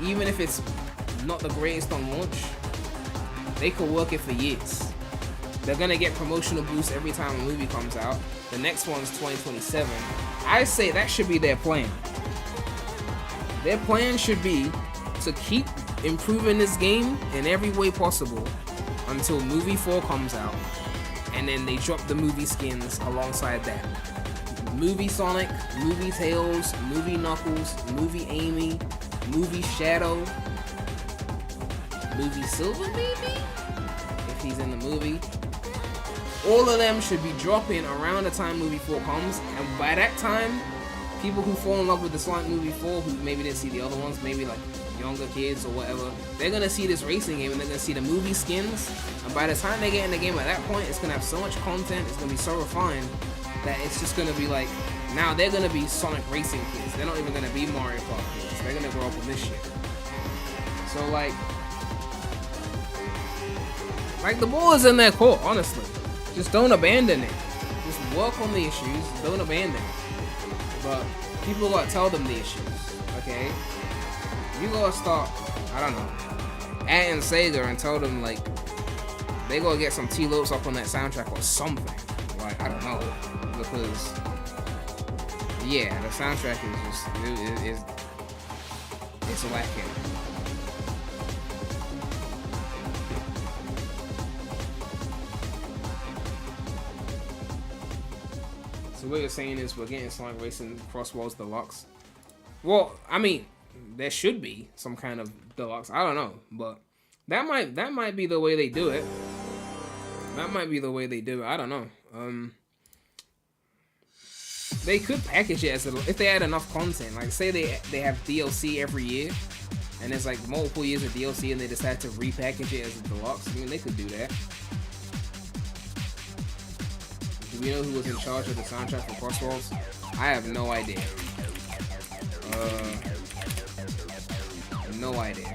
even if it's not the greatest on launch, they could work it for years. They're gonna get promotional boosts every time a movie comes out. The next one's 2027. I say that should be their plan. Their plan should be to keep improving this game in every way possible until movie 4 comes out, and then they drop the movie skins alongside that. Movie Sonic, movie Tails, movie Knuckles, movie Amy, movie Shadow, movie Silver maybe? If he's in the movie. All of them should be dropping around the time movie 4 comes, and by that time, people who fall in love with the Sonic movie 4, who maybe didn't see the other ones, maybe like younger kids or whatever, they're gonna see this racing game and they're gonna see the movie skins, and by the time they get in the game at that point, it's gonna have so much content, it's gonna be so refined, that it's just gonna be like, now they're gonna be Sonic Racing kids. They're not even gonna be Mario Kart kids. They're gonna grow up with this shit. So like the ball is in their court, honestly. Just don't abandon it. Just work on the issues, don't abandon it. But people gotta tell them the issues. Okay, you gotta start, I don't know, adding Sega and tell them like they gotta get some T-Lopes up on that soundtrack or something. Like, I don't know, because yeah, the soundtrack is just it's lacking. So what you're saying is we're getting Sonic Racing CrossWorlds Deluxe. Well, I mean, there should be some kind of deluxe. I don't know, but that might be the way they do it. That might be the way they do it. I don't know. They could package it as if they had enough content. Like, say they have DLC every year, and there's like multiple years of DLC, and they decide to repackage it as a deluxe. I mean, they could do that. Do we know who was in charge of the soundtrack for CrossWorlds? I have no idea. No idea.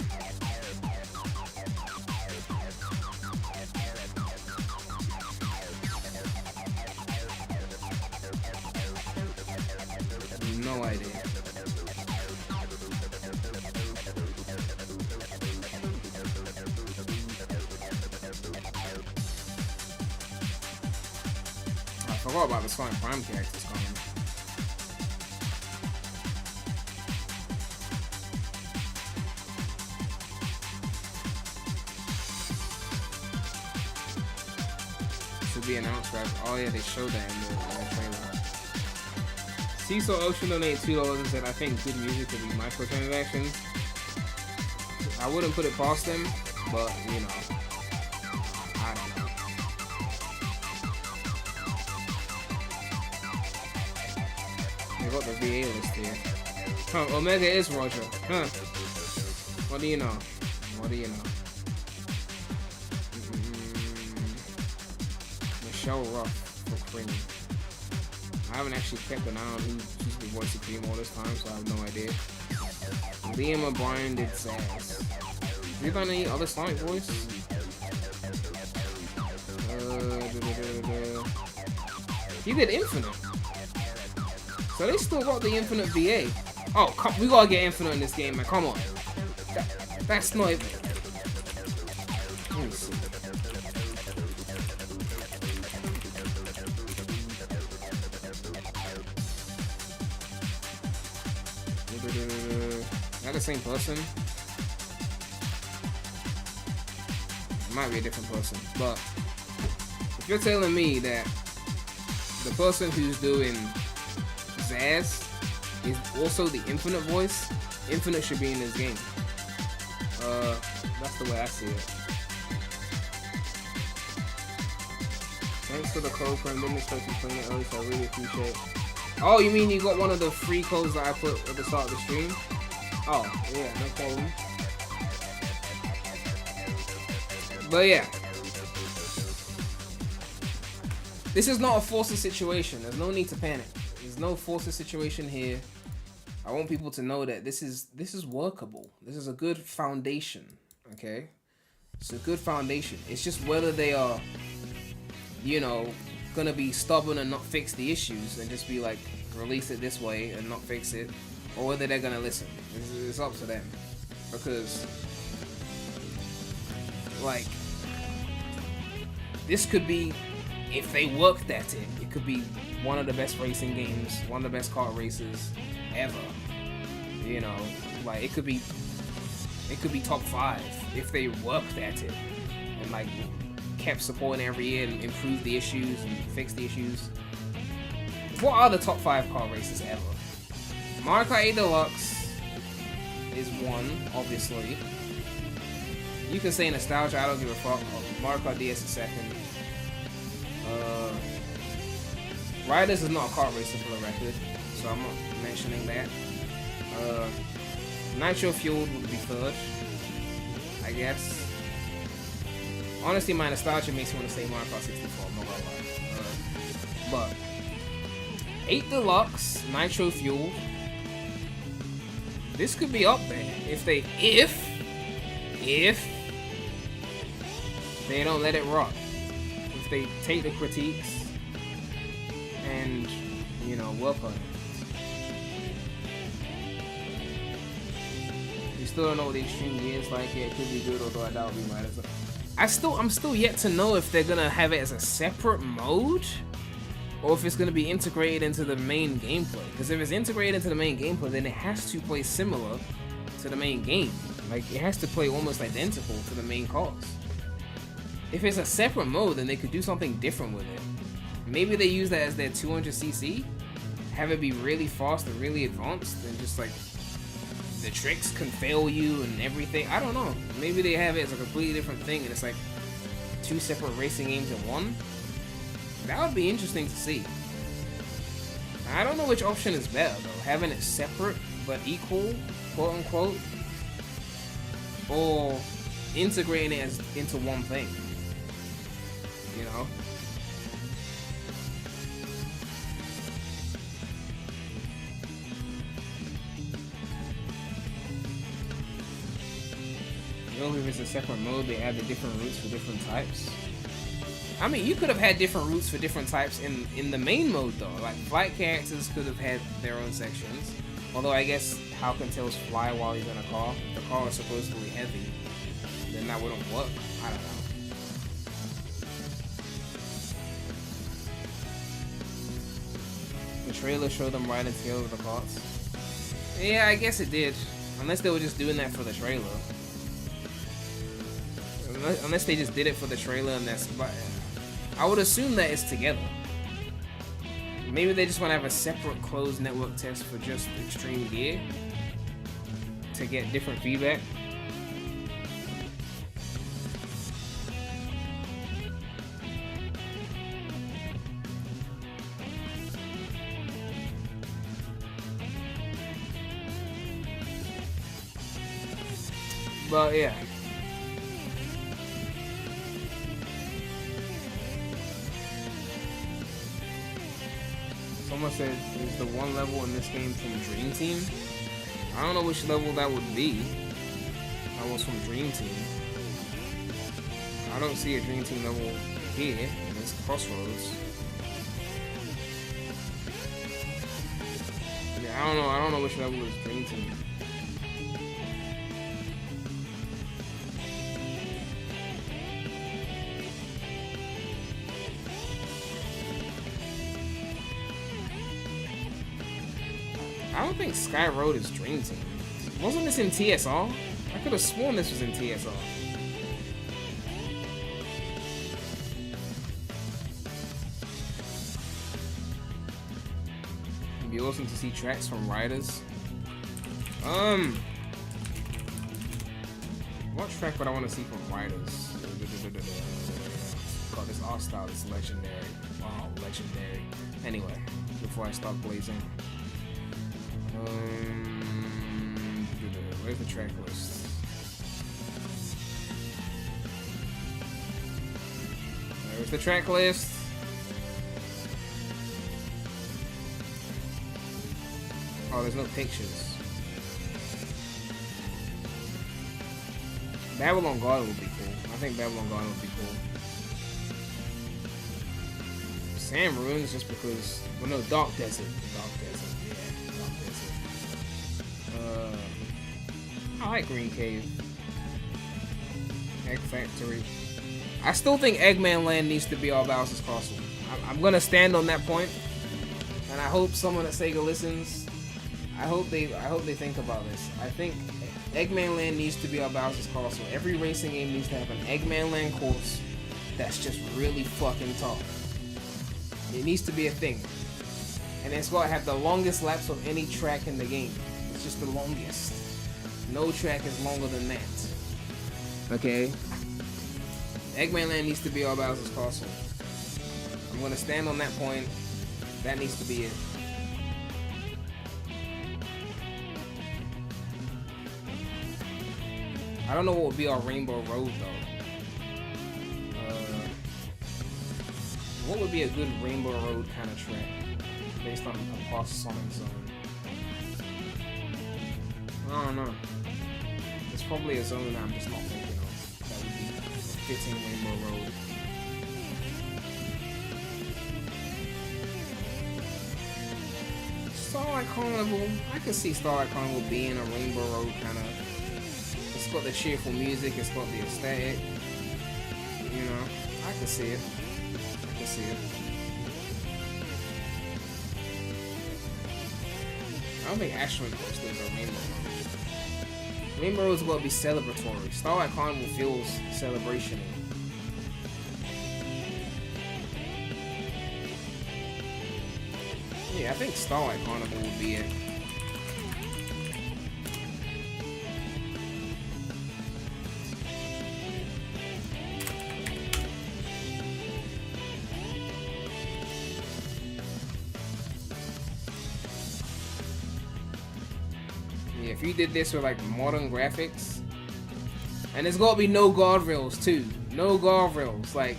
No idea. I forgot about the Sonic Prime characters coming. To be announced, right? Oh yeah, they showed that in the trailer. Seesaw Ocean donated $2 and said, I think good music could be microtransactions. I wouldn't put it past them, but you know, I don't know. They got the VA list here. Huh, Omega is Roger. Huh. What do you know? What do you know? Michelle Ruff for Cream. I haven't actually kept an eye on who's the voice of Cream all this time, so I have no idea. Liam O'Brien did Sass. Have you done any other Sonic voice? He did Infinite. So they still got the Infinite VA. Oh, we gotta get Infinite in this game, man. Come on. That's not even... Let me see. Not the same person. It might be a different person, but if you're telling me that the person who's doing Zaz is also the Infinite voice, Infinite should be in this game. That's the way I see it. Thanks for the code, friend. Didn't expect you playing it early, so I really appreciate it. Oh, you mean you got one of the free codes that I put at the start of the stream? Oh, yeah, no problem. But yeah. This is not a forced situation. There's no need to panic. There's no forced situation here. I want people to know that this is workable. This is a good foundation, okay? It's a good foundation. It's just whether they are, you know, gonna be stubborn and not fix the issues and just be like, release it this way and not fix it, or whether they're gonna listen. It's up to them, because like this could be, if they worked at it, it could be one of the best racing games, one of the best kart races ever. You know, like it could be top 5 if they worked at it and like kept supporting every year and improved the issues and fixed the issues. What are the top 5 car races ever? Mario Kart 8 Deluxe is one, obviously. You can say nostalgia, I don't give a fuck. Mario Kart DS is second. Riders is not a kart racer for the record, so I'm not mentioning that. Nitro Fueled would be third, I guess. Honestly, my nostalgia makes me want to say Mario Kart 64, I'm not gonna lie. But 8 Deluxe, Nitro Fueled, this could be up there if they don't let it rock. If they take the critiques and, you know, work on it. still don't know what the extreme gear is like. Yeah, it could be good, although I doubt it'll be right. I'm still yet to know if they're gonna have it as a separate mode, or if it's gonna be integrated into the main gameplay. Because if it's integrated into the main gameplay, then it has to play similar to the main game. Like, it has to play almost identical to the main cars. If it's a separate mode, then they could do something different with it. Maybe they use that as their 200cc, have it be really fast and really advanced, and just like the tricks can fail you and everything. I don't know. Maybe they have it as a completely different thing, and it's like 2 separate racing games in one. That would be interesting to see. I don't know which option is better though, having it separate but equal, quote unquote, or integrating it as into one thing. You know? If it's a separate mode, they add the different routes for different types. I mean, you could have had different routes for different types in the main mode though. Like, flight characters could have had their own sections. Although I guess how can Tails fly while he's in a car? The car is supposedly heavy. Then that wouldn't work. I don't know. The trailer showed them riding Tails with the carts. Yeah, I guess it did. Unless they were just doing that for the trailer. Unless they just did it for the trailer and that's... I would assume that it's together. Maybe they just want to have a separate closed network test for just extreme gear to get different feedback. But yeah. Someone said there's the one level in this game from Dream Team. I don't know which level that would be. That was from Dream Team. I don't see a Dream Team level here in this CrossWorlds. Yeah, I don't know which level is Dream Team. I don't think Sky Road is Dream Team. Wasn't this in TSR? I could have sworn this was in TSR. It'd be awesome to see tracks from riders. What track would I want to see from riders? God, this art style is legendary. Wow, legendary. Anyway, before I start blazing. Where's the track list? There's the track list. Oh, there's no pictures. Babylon Garden would be cool. I think Babylon Garden would be cool. Sand Ruins just because... Well, no, Dark Desert. Dark Desert. Yeah, Dark Desert. I like Green Cave. Egg Factory. I still think Eggman Land needs to be all Bowser's Castle. I'm gonna stand on that point, and I hope someone at Sega listens. I hope they think about this. I think Eggman Land needs to be all Bowser's Castle. Every racing game needs to have an Eggman Land course that's just really fucking tough. It needs to be a thing, and it's got to have the longest laps of any track in the game. It's just the longest. No track is longer than that. Okay? Eggman Land needs to be all Bowser's Castle. I'm gonna stand on that point. That needs to be it. I don't know what would be our Rainbow Road though. What would be a good Rainbow Road kind of track based on a past Sonic Zone? I don't know. There's probably a zone that I'm just not thinking of that would be a fitting Rainbow Road. Starlight Carnival. I could see Starlight Carnival being a Rainbow Road kind of got the cheerful music. It's got the aesthetic. You know, I can see it. I can see it. I don't think Asteroid Coast is a Rainbow Road. Rainbow Road's got to be celebratory. Starlight Carnival feels celebration. Yeah, I think Starlight Carnival would be it. Yeah, if you did this with like modern graphics, and there's gotta be no guardrails too. No guardrails, like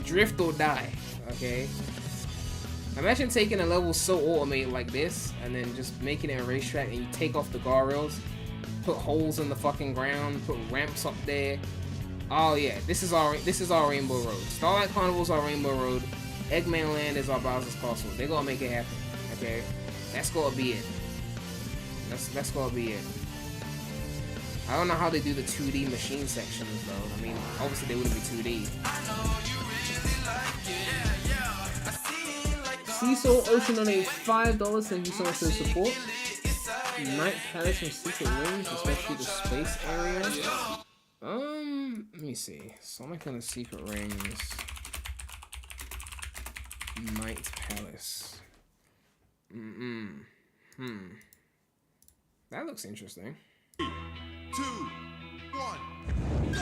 drift or die, okay? Imagine taking a level so automated like this, and then just making it a racetrack, and you take off the guardrails, put holes in the fucking ground, put ramps up there. Oh yeah, this is our Rainbow Road. Starlight Carnival's our Rainbow Road. Eggman Land is our Bowser's Castle. They gotta make it happen, okay? That's gotta be it. That's gotta be it. I don't know how they do the 2D machine sections though. I mean, obviously they wouldn't be 2D. Cecil Ocean donated $5. Thank you so much for the support. Night Palace and Secret Rings, especially the space area. Let me see. Sonic and the Secret Rings. Night Palace. That looks interesting. 3, 2, 1, go!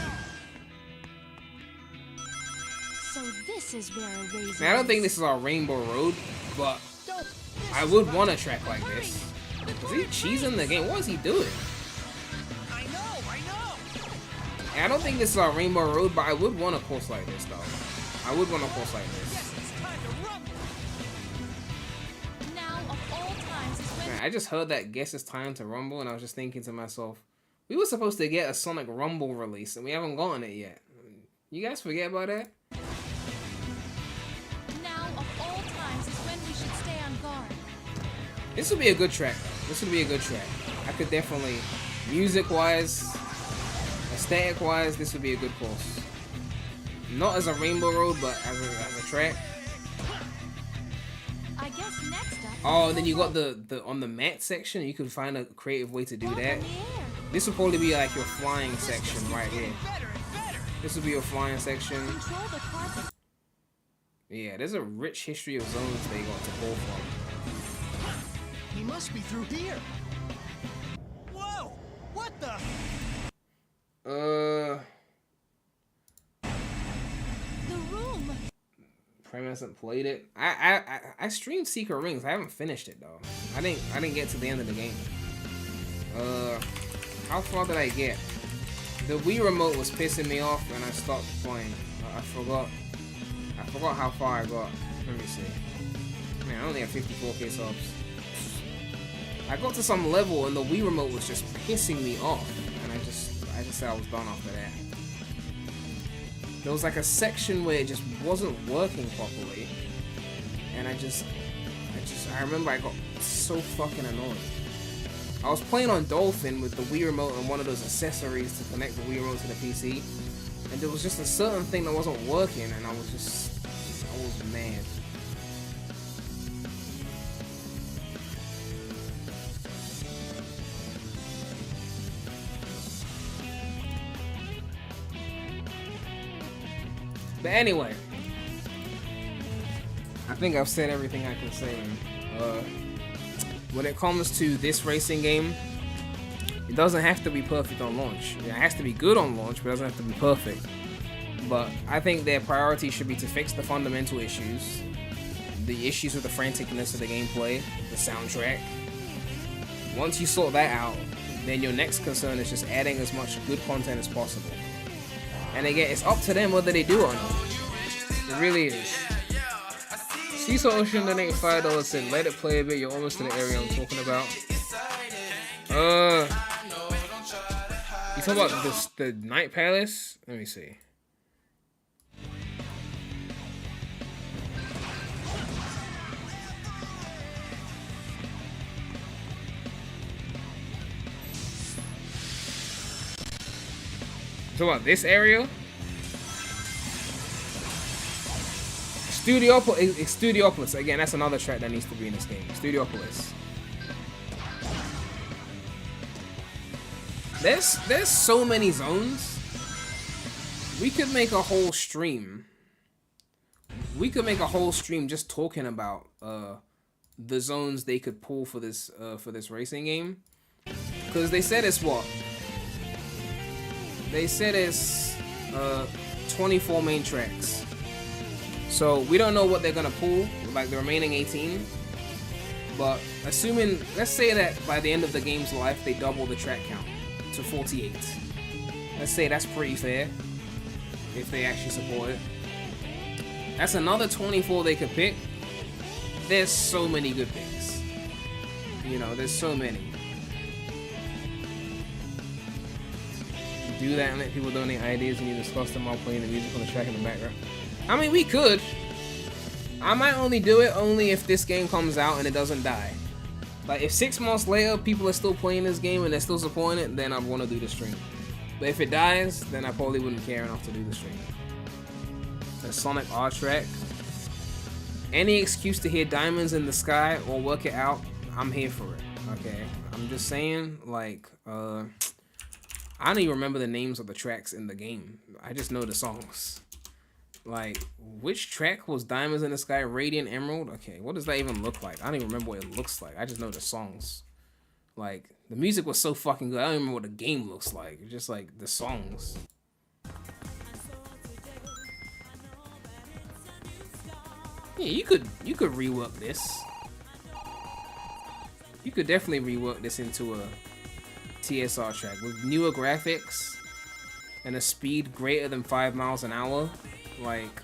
So this is where a razor. Now, I don't think this is our Rainbow Road, but I would want a track like this. Is he cheesing the game? What is he doing? I know. I don't think this is our Rainbow Road, but I would want a course like this, though. I would want a course like this. It's time to rumble. Now of all times is when Man, I just heard that Guess It's Time to Rumble, and I was just thinking to myself, we were supposed to get a Sonic Rumble release, and we haven't gotten it yet. You guys forget about that? now of all times is when we should stay on guard. This would be a good track, though. This would be a good track. I could definitely, music-wise, aesthetic-wise, this would be a good course. Not as a Rainbow Road, but as a track. I guess next up. Oh, and then you got the on the mat section. You could find a creative way to do that. In the air. This would probably be like your flying section right here. This would be your flying section. Control the carpet. Yeah, there's a rich history of zones they got to pull from. He must be through here. Whoa! What the? The room. Prem hasn't played it. I streamed Secret Rings. I haven't finished it though. I didn't get to the end of the game. How far did I get? The Wii remote was pissing me off and I stopped playing. I forgot how far I got. Let me see. Man, I only have 54k subs. I got to some level and the Wii remote was just pissing me off, and I just said I was done after that. There was like a section where it just wasn't working properly, and I remember I got so fucking annoyed. I was playing on Dolphin with the Wii remote and one of those accessories to connect the Wii remote to the PC, and there was just a certain thing that wasn't working, and I was mad. But anyway, I think I've said everything I can say. When it comes to this racing game, it doesn't have to be perfect on launch. It has to be good on launch, but it doesn't have to be perfect. But I think their priority should be to fix the fundamental issues. The issues with the franticness of the gameplay, the soundtrack. Once you sort that out, then your next concern is just adding as much good content as possible. And again, it's up to them whether they do or not. It really is. Cecil Ocean donated $5, said, let it play a bit, you're almost in the area I'm talking about. You talking about the Night Palace? Let me see. So what, this area? Studiopolis. Again, that's another track that needs to be in this game. Studiopolis. There's so many zones. We could make a whole stream. We could make a whole stream just talking about the zones they could pull for this racing game. Because they said it's what? They said it's 24 main tracks. So we don't know what they're gonna pull, like the remaining 18. But assuming, let's say that by the end of the game's life, they double the track count to 48. Let's say that's pretty fair, if they actually support it. That's another 24 they could pick. There's so many good picks. You know, there's so many. Do that and let people donate ideas and you discuss them while playing the music on the track in the background. I mean, we could. I might only do it if this game comes out and it doesn't die. Like, if 6 months later people are still playing this game and they're still supporting it, then I'd want to do the stream. But if it dies, then I probably wouldn't care enough to do the stream. The Sonic R track. Any excuse to hear diamonds in the sky or work it out, I'm here for it. Okay? I'm just saying, like, I don't even remember the names of the tracks in the game. I just know the songs. Like, which track was Diamonds in the Sky? Radiant Emerald? Okay, what does that even look like? I don't even remember what it looks like. I just know the songs. Like, the music was so fucking good. I don't even remember what the game looks like. It's just like the songs. Yeah, you could rework this. You could definitely rework this into a TSR track with newer graphics and a speed greater than 5 miles an hour. Like,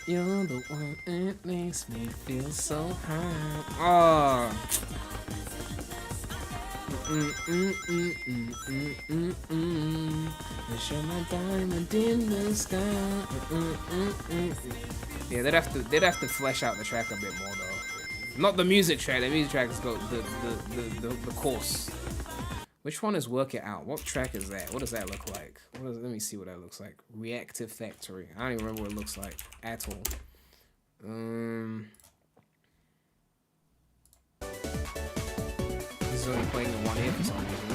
you're the one that makes me feel so high. Oh. Show my diamond in the sky. Yeah, they'd have to flesh out the track a bit more though. Not the music track. The music track is the course. Which one is Work It Out? What track is that? What does that look like? Let me see what that looks like. Reactive Factory. I don't even remember what it looks like at all. This is only playing in one ear for some reason.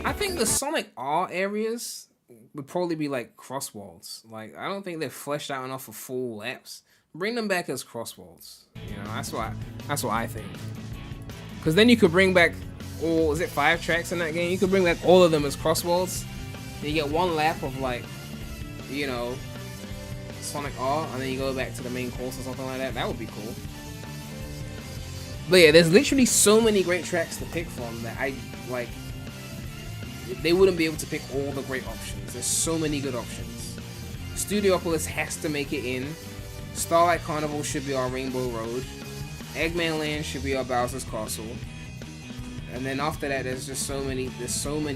I think the Sonic R areas would probably be like CrossWorlds. Like, I don't think they're fleshed out enough for full laps. Bring them back as CrossWorlds. You know, that's what I think. Because then you could bring back all, is it 5 tracks in that game? You could bring back all of them as CrossWorlds. And you get one lap of, like, you know, Sonic R, and then you go back to the main course or something like that. That would be cool. But yeah, there's literally so many great tracks to pick from that I, like, they wouldn't be able to pick all the great options. There's so many good options. Studiopolis has to make it in. Starlight Carnival should be our Rainbow Road. Eggman Land should be our Bowser's Castle. And then after that, there's so many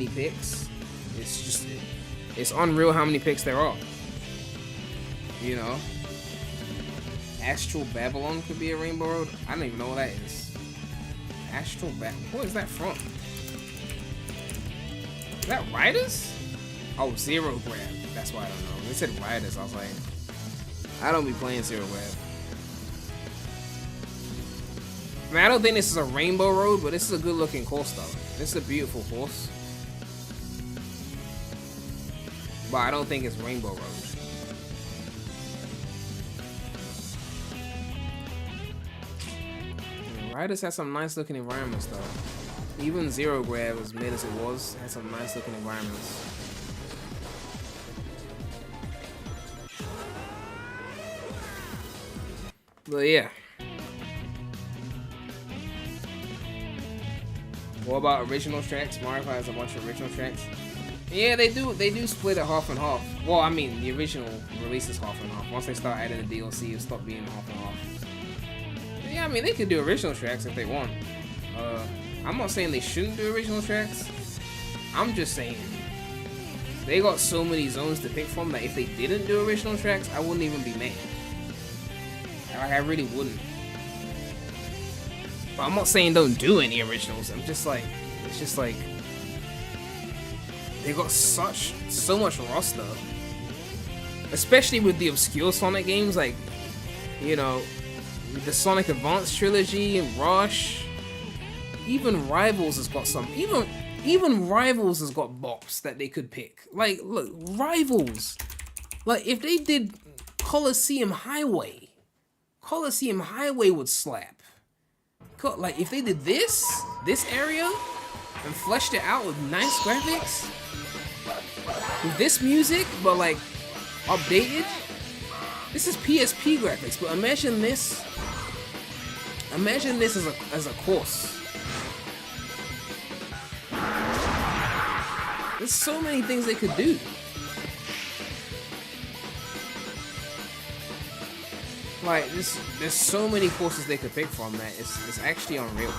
picks. It's unreal how many picks there are. You know? Astral Babylon could be a Rainbow Road. I don't even know what that is. Astral Babylon. What is that from? Is that Riders? Oh, Zero Grab. That's why I don't know. They said Riders. I was like, I don't be playing Zero Grab. I mean, I don't think this is a Rainbow Road, but this is a good looking course though. This is a beautiful course. But I don't think it's Rainbow Road. Riders has some nice looking environments though. Even Zero Grab, as mid as it was, had some nice looking environments. But yeah. What about original tracks? Mario Kart has a bunch of original tracks. Yeah, they do split it half and half. Well, I mean, the original release is half and half. Once they start adding the DLC, it'll stop being half and half. But yeah, I mean, they could do original tracks if they want. I'm not saying they shouldn't do original tracks. I'm just saying they got so many zones to pick from that if they didn't do original tracks, I wouldn't even be mad. Like, I really wouldn't. But I'm not saying don't do any originals. I'm just like, it's just like they got so much roster, especially with the obscure Sonic games, like, you know, the Sonic Advance trilogy and Rush. Even Rivals has got some. Even Rivals has got bops that they could pick. Like, look, Rivals. Like, if they did Coliseum Highway would slap. Like, if they did this area and fleshed it out with nice graphics, with this music, but like updated. This is PSP graphics, but imagine this. Imagine this as a course. There's so many things they could do. Like, there's so many courses they could pick from that it's actually unreal.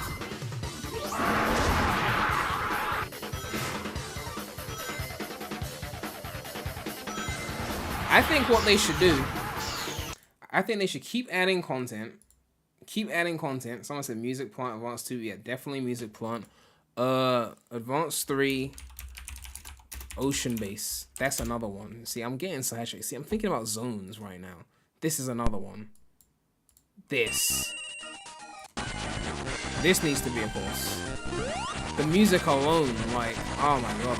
I think what they should do, I think they should keep adding content. Keep adding content. Someone said Music Plant, Advance 2. Yeah, definitely Music Plant. Advance 3, Ocean Base. That's another one. See, I'm getting sidetracked. See, I'm thinking about zones right now. This is another one. This needs to be a course. The music alone, like, oh my god.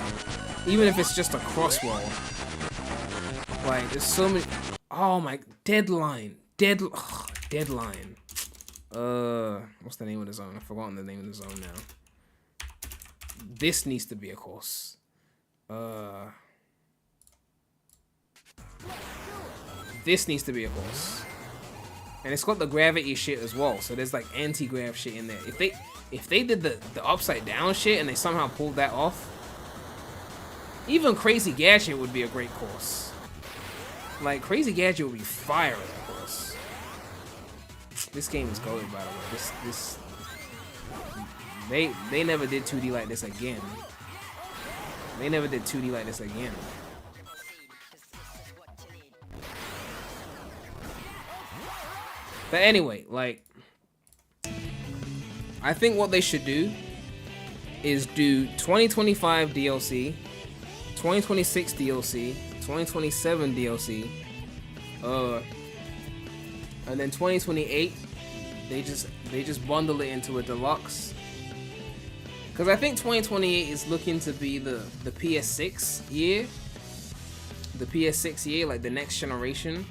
Even if it's just a crossworld. Like, there's so many. Oh my, Deadline. Deadline. What's the name of the zone? I've forgotten the name of the zone now. This needs to be a course. This needs to be a course. And it's got the gravity shit as well, so there's like anti-grav shit in there. If they did the upside down shit and they somehow pulled that off, even Crazy Gadget would be a great course. Like, Crazy Gadget would be fire as a course. This game is goated, by the way. They never did 2D like this again. They never did 2D like this again. But anyway, like, I think what they should do is do 2025 DLC, 2026 DLC, 2027 DLC, and then 2028 they just bundle it into a deluxe. Because I think 2028 is looking to be the PS6 year. The PS6 year, like the next generation.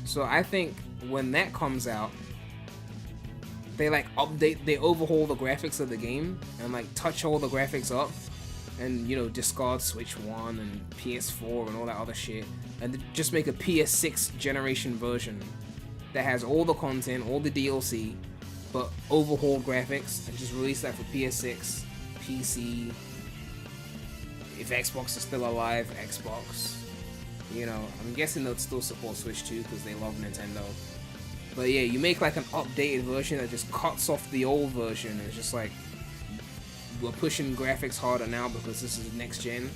So I think when that comes out, they like they overhaul the graphics of the game and like touch all the graphics up and, you know, discard Switch 1 and PS4 and all that other shit and just make a PS6 generation version that has all the content, all the DLC, but overhaul graphics, and just release that for PS6, PC, if Xbox is still alive, Xbox. You know, I'm guessing they'll still support Switch 2 because they love Nintendo. But yeah, you make like an updated version that just cuts off the old version. And it's just like, we're pushing graphics harder now because this is next gen.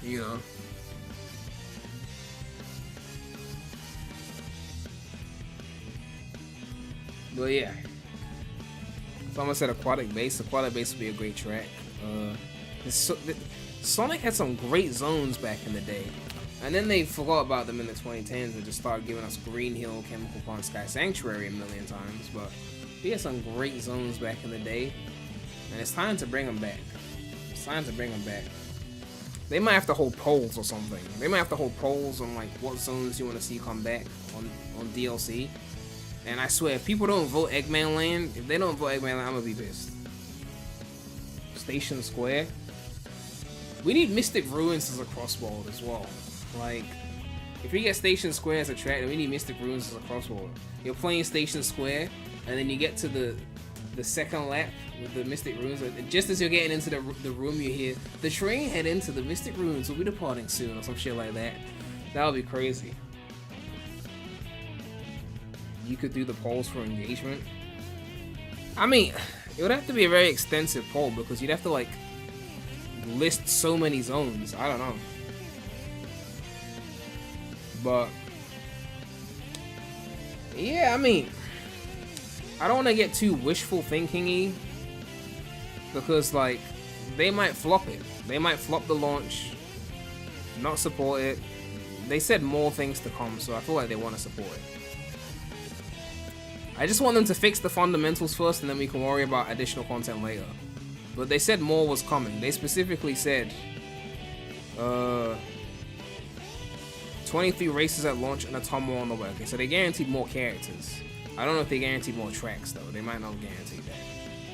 You know. But yeah. Someone said Aquatic Base. Aquatic Base would be a great track. Sonic had some great zones back in the day. And then they forgot about them in the 2010s and just started giving us Green Hill, Chemical Pond, Sky Sanctuary a million times. But we had some great zones back in the day. And it's time to bring them back. It's time to bring them back. They might have to hold polls or something. They might have to hold polls on like what zones you want to see come back on DLC. And I swear, if people don't vote Eggman Land, if they don't vote Eggman Land, I'm gonna be pissed. Station Square. We need Mystic Ruins as a crossworld as well. Like, if we get Station Square as a track, then we need Mystic Ruins as a crossworld. You're playing Station Square, and then you get to the second lap with the Mystic Ruins, and just as you're getting into the room, you hear the train head into the Mystic Ruins will be departing soon, or some shit like that. That would be crazy. You could do the polls for engagement. I mean, it would have to be a very extensive poll because you'd have to like list so many zones. I don't know. But yeah, I mean, I don't want to get too wishful thinking-y, because like they might flop it. They might flop the launch, not support it. They said more things to come, so I feel like they want to support it. I just want them to fix the fundamentals first, and then we can worry about additional content later. But they said more was coming. They specifically said 23 races at launch and a ton more on the way. Okay, so they guaranteed more characters. I don't know if they guaranteed more tracks though. They might not guarantee that.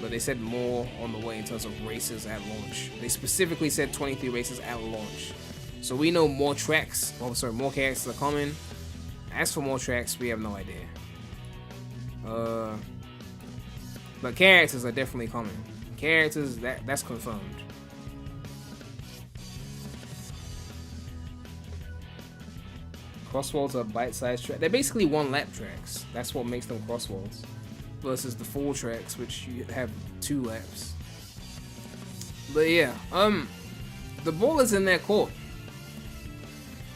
But they said more on the way in terms of races at launch. They specifically said 23 races at launch. So we know more tracks, oh sorry, more characters are coming. As for more tracks, we have no idea. But characters are definitely coming. Characters, that's confirmed. CrossWorlds are bite-sized tracks. They're basically one-lap tracks. That's what makes them CrossWorlds. Versus the full tracks, which you have 2 laps. But yeah, the ball is in their court.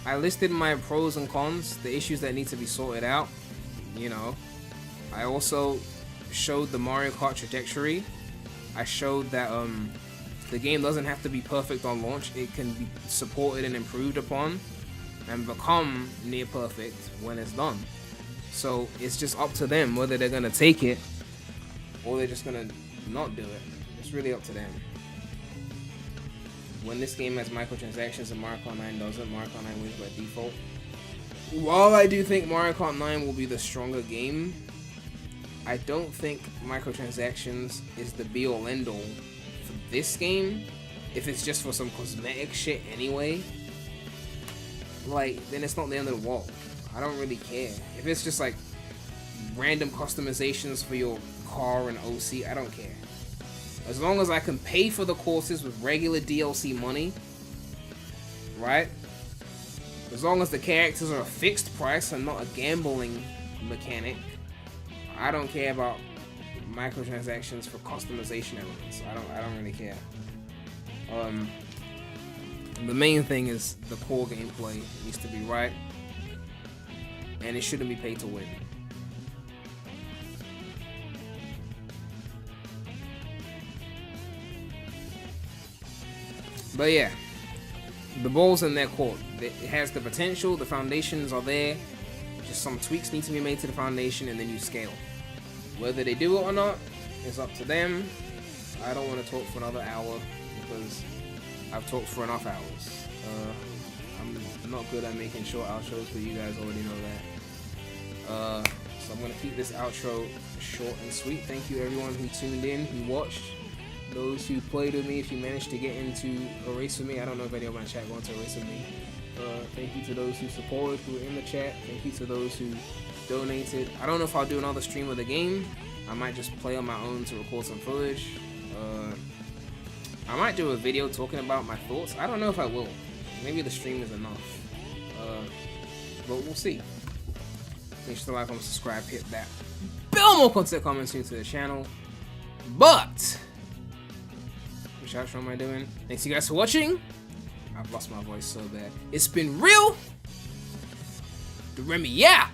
I listed my pros and cons, the issues that need to be sorted out. You know, I also showed the Mario Kart trajectory. I showed that the game doesn't have to be perfect on launch. It can be supported and improved upon and become near perfect when it's done. So it's just up to them whether they're gonna take it or they're just gonna not do it. It's really up to them. When this game has microtransactions and Mario Kart 9 doesn't, Mario Kart 9 wins by default. While I do think Mario Kart 9 will be the stronger game, I don't think microtransactions is the be-all end-all for this game. If it's just for some cosmetic shit anyway, like, then it's not the end of the world. I don't really care. If it's just like random customizations for your car and OC, I don't care. As long as I can pay for the courses with regular DLC money, right? As long as the characters are a fixed price and not a gambling mechanic, I don't care about microtransactions for customization elements. I don't really care. The main thing is the core gameplay needs to be right, and it shouldn't be paid to win. But yeah, the ball's in their court. It has the potential, the foundations are there, just some tweaks need to be made to the foundation and then you scale. Whether they do it or not is up to them. I don't want to talk for another hour because I've talked for enough hours. I'm not good at making short outros, but you guys already know that. So I'm going to keep this outro short and sweet. Thank you everyone who tuned in, who watched. Those who played with me, if you managed to get into a race with me. I don't know if any of my chat wants to race with me. Thank you to those who supported, who were in the chat. Thank you to those who donated. I don't know if I'll do another stream of the game. I might just play on my own to record some footage. I might do a video talking about my thoughts. I don't know if I will. Maybe the stream is enough. But we'll see. Make sure to like, comment, subscribe, hit that bell, more content coming soon to the channel. But which outro am I doing? Thanks you guys for watching. I've lost my voice so bad. It's been real. Daremy, yeah.